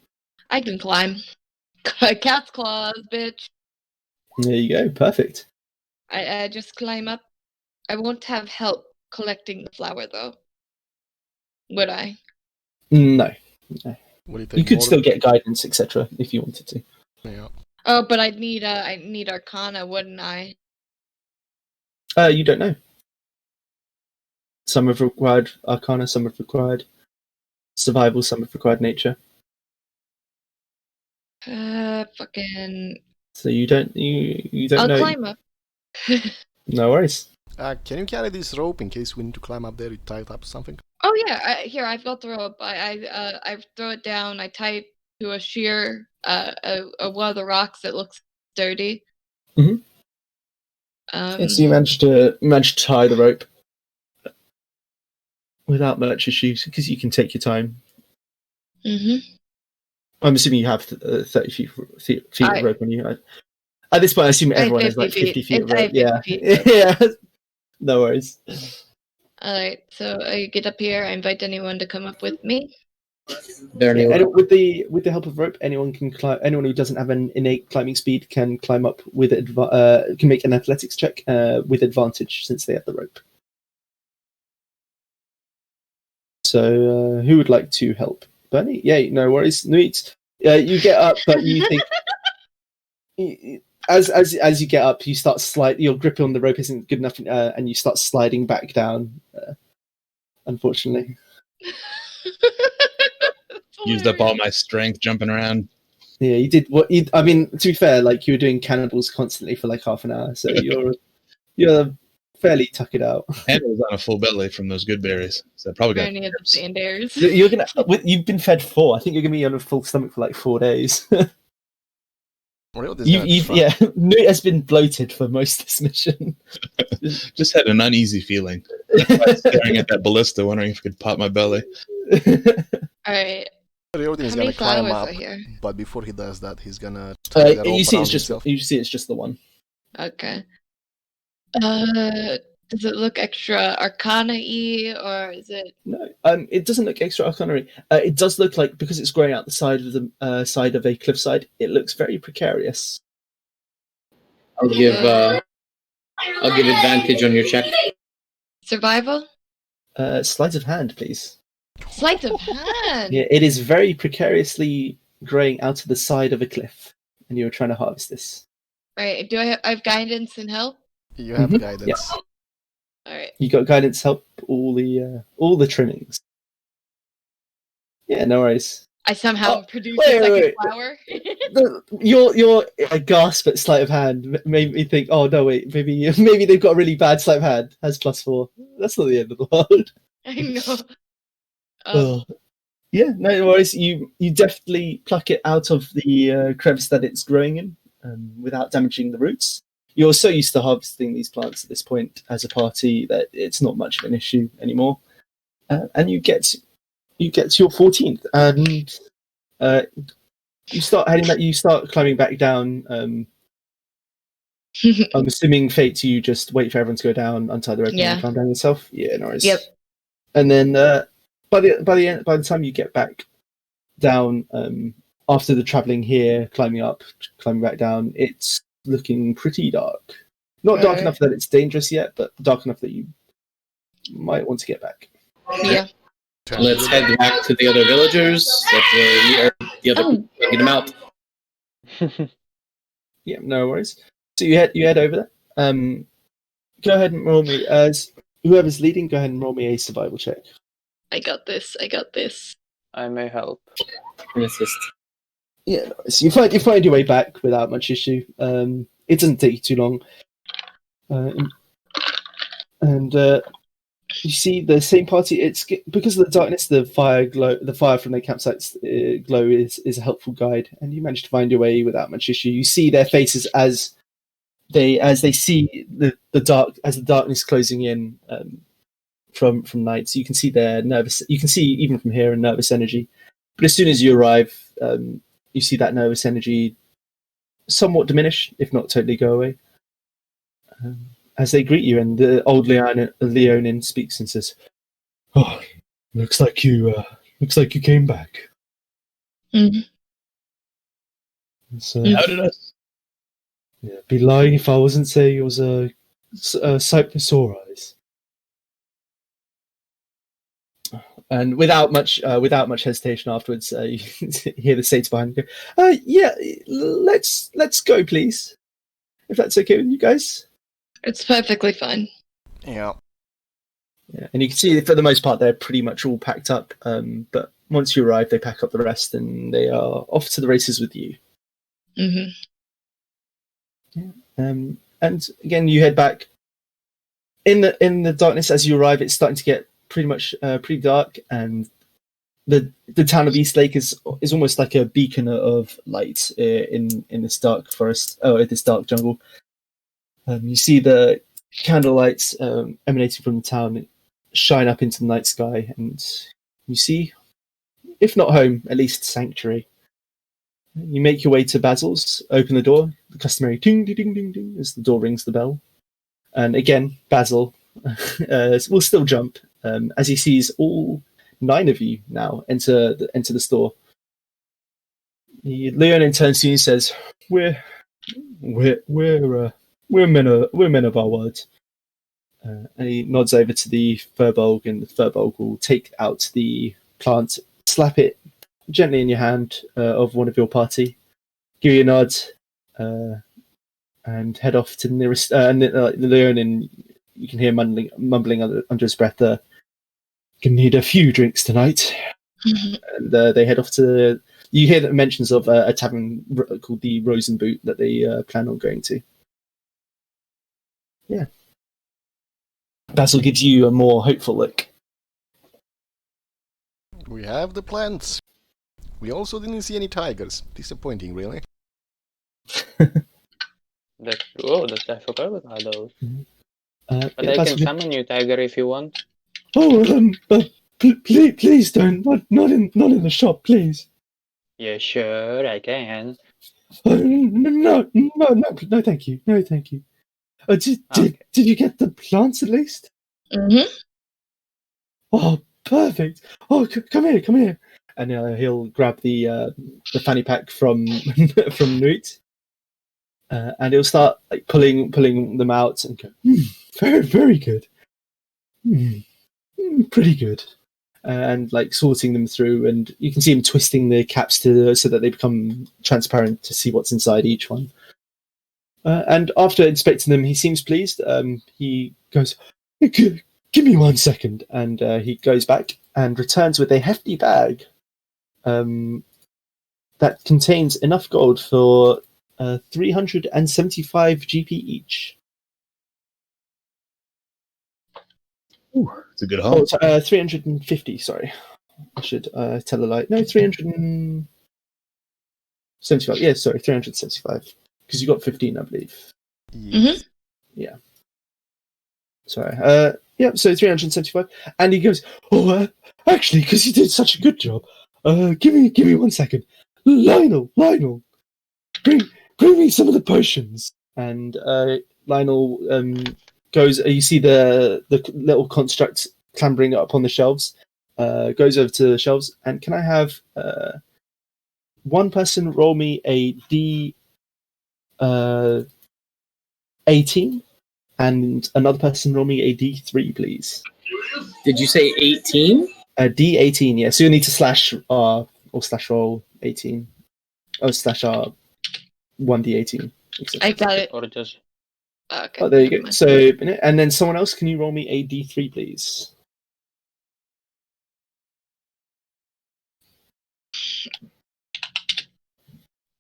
I can climb. Cat's claws, bitch. There you go, perfect. I just climb up. I won't have help collecting the flower though. Would I? No, Will it you take could more- still get guidance, etc., if you wanted to. Yeah. Oh, but I'd need Arcana, wouldn't I? You don't know. Some have required Arcana, some have required Survival, some have required Nature. Fucking. So you don't I'll know. climb up. No worries. Can you carry this rope in case we need to climb up there? You tie it up to something? Oh yeah, here I've got the rope. I throw it down. I tie it to a sheer one of the rocks that looks sturdy. Mhm. So you managed to tie the rope without much issues because you can take your time. Mm-hmm. I'm assuming you have 30 feet of rope on you. At this point, I assume I have everyone has like 50 50 feet. feet of I rope. have 50 Yeah, feet. yeah. No worries. All right, so I get up here. I invite anyone to come up with me. Bernie, Yeah, with the help of rope, anyone can climb. Anyone who doesn't have an innate climbing speed can climb up with can make an athletics check with advantage since they have the rope. So, who would like to help? Bernie? Yay, no worries. Neat. You get up, but you think as you get up, you start your grip on the rope isn't good enough, and you start sliding back down. Unfortunately, Used up all my strength jumping around. yeah, you did what you. I mean, to be fair, like you were doing cannibals constantly for like half an hour, so you're fairly tuck it out. And it was on a full belly from those good berries. So I probably got Any of the sanders. You're gonna. You've been fed 4. I think you're gonna be on a full stomach for like 4 days. Yeah, Newt has been bloated for most of this mission. just had an uneasy feeling. Staring at that ballista, wondering if I could pop my belly. All right. Riordin is How many gonna climb flowers up, are here? but before he does that, he's gonna tie the rope you see, around it's just himself. the one. Okay. Does it look extra Arcana-y, or is it? No, it doesn't look extra arcana. It does look like, because it's growing out the side of the side of a cliffside, it looks very precarious. I'll give advantage on your check. Survival? Sleight of hand, please. Sleight of hand. Yeah, it is very precariously growing out of the side of a cliff, and you're trying to harvest this. Right. Do I have guidance and help? You have Mhm. guidance. Yeah. All right. You got guidance, help, all the trimmings. Yeah, no worries. I somehow Oh, produce wait, a second wait. flower. Your gasp at sleight of hand made me think, oh no, wait, maybe they've got a really bad sleight of hand. Has +4. That's not the end of the world. I know. Oh. Yeah, no worries. You definitely pluck it out of the crevice that it's growing in, without damaging the roots. You're so used to harvesting these plants at this point as a party that it's not much of an issue anymore. And you get to your 14th, and you start heading back. You start climbing back down. I'm assuming, Fate, you just wait for everyone to go down, untie the rope, and Yeah. then climb down yourself. Yeah, no worries. Yep. And then by the time you get back down, after the traveling here, climbing back down, it's looking pretty dark. Not dark Right. enough that it's dangerous yet, but dark enough that you might want to get back. Yeah. Let's head back to the other villagers. That's where the other people can get them out. Yeah, no worries. So you head over there. Go ahead and roll me as whoever's leading, go ahead and roll me a survival check. I got this. I got this. I may help. An assist. Yeah, so you find your way back without much issue. It doesn't take you too long, and you see the same party. It's because of the darkness, the fire from the campsite's glow is a helpful guide, and you manage to find your way without much issue. You see their faces as they see the darkness closing in from night. So you can see their nervous. You can see even from here a nervous energy. But as soon as you arrive, you see that nervous energy somewhat diminish, if not totally go away. As they greet you, and the old Leonin speaks and says, "Oh, looks like you came back." Mhm. So, How did us? yeah, be lying if I wasn't saying it was a sight for sore eyes. And without much hesitation, afterwards, you hear the Saints behind you go, "Yeah, let's go, please, if that's okay with you guys." It's perfectly fine. Yeah. Yeah, and you can see for the most part they're pretty much all packed up. But once you arrive, they pack up the rest, and they are off to the races with you. Hmm. And again, you head back in the darkness. As you arrive, it's starting to get pretty dark, and the town of Eastlake is almost like a beacon of light in this dark forest, this dark jungle. You see the candle lights emanating from the town shine up into the night sky, and you see, if not home, at least sanctuary. You make your way to Basil's, open the door, the customary ding ding ding ding ding as the door rings the bell. And again, Basil will still jump as he sees all 9 of you now enter the store. Leonin turns to you and says, "We're men of our word." And he nods over to the Furbolg, and the Furbolg will take out the plant, slap it gently in your hand of one of your party, give you a nod, and head off to the nearest. The Leonin, you can hear mumbling under his breath, "Gonna need a few drinks tonight." And they head off to. You hear the mentions of a tavern called the Rose and Boot that they plan on going to. Yeah. Basil gives you a more hopeful look. We have the plants. We also didn't see any tigers. Disappointing, really. That's I forgot about those. But Yeah, I can Basil, summon you, Tiger, if you want. but please don't. Not in the shop, please. Yeah, sure, I can. No, thank you. No, thank you. Did you get the plants at least? Hmm. Oh, perfect. Oh, come here. And he'll grab the fanny pack from from Newt, and he'll start like pulling them out and go, very, very good. Pretty good. And like sorting them through, and you can see him twisting the caps so that they become transparent to see what's inside each one. And after inspecting them, he seems pleased. He goes, "Give me 1 second," and he goes back and returns with a hefty bag that contains enough gold for 375 GP each. Ooh, it's a good haul. 350, sorry. I should tell a lie. No, 375. Yeah, sorry, 375. Because you got 15, I believe. Yes. Yeah. Sorry. Yeah, so 375. And he goes, actually, because you did such a good job, give me 1 second. Lionel, bring me some of the potions. And Lionel goes, you see the little construct clambering up on the shelves, goes over to the shelves, and can I have one person roll me a D18, and another person roll me a D3, please. Did you say 18? A D18, yeah. So you'll need to slash R or slash roll 18. Oh, slash R 1D18. I got it. Or just Okay. Oh, there you never go. mind. So, and then someone else, can you roll me a d3, please?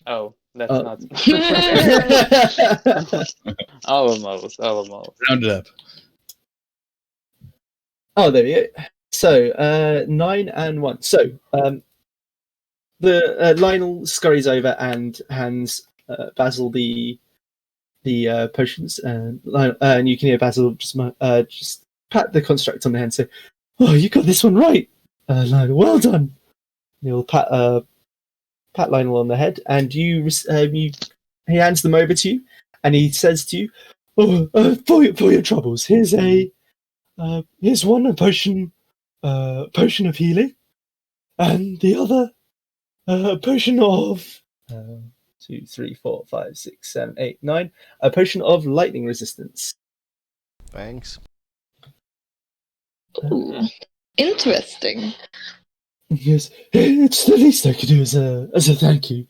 Oh, that's Oh. not. Almost. Round it up. Oh, there you go. So, 9 and 1. So, the Lionel scurries over and hands Basil the potions, and you can hear Basil just pat the construct on the hand and say, "Oh, you got this one right, Lionel. Well done." He'll pat Lionel on the head, and he hands them over to you, and he says to you, "Oh, for your troubles, here's one a potion of healing, and the other a potion of 2, 3, 4, 5, 6, 7, 8, 9. A potion of lightning resistance." Thanks. Ooh, interesting. Yes, it's the least I could do as a thank you.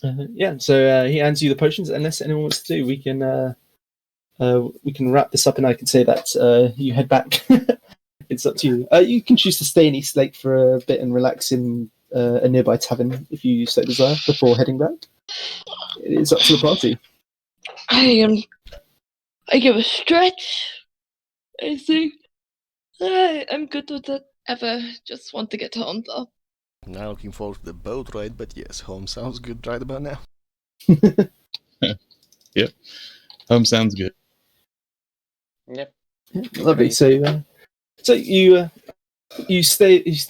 Yeah, so he hands you the potions. Unless anyone wants to do, we can wrap this up, and I can say that you head back. It's up to you. You can choose to stay in East Lake for a bit and relax in a nearby tavern if you so desire before heading back. It is up to the party. I give a stretch. I think I'm good with it. Just want to get home though. Now looking forward to the boat ride, but yes, home sounds good right about now. Yep. Home sounds good. Yep. Yeah, lovely. So you stay. You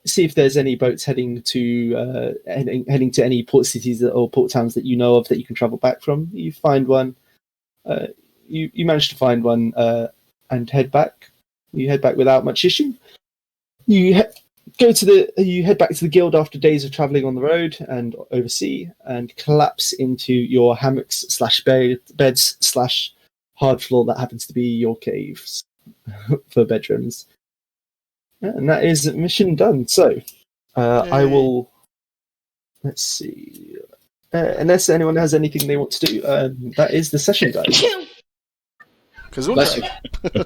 see if there's any boats heading to any port cities or port towns that you know of that you can travel back from. You find one. You manage to find one and head back. You head back without much issue. You head back to the guild after days of traveling on the road and oversea, and collapse into your hammocks / beds / hard floor that happens to be your caves for bedrooms. Yeah, and that is mission done. So I will. Let's see. Unless anyone has anything they want to do, that is the session, guys. Bless you.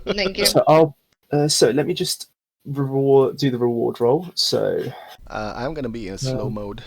Thank you. So so let me just do the reward roll. So I'm gonna be in slow mode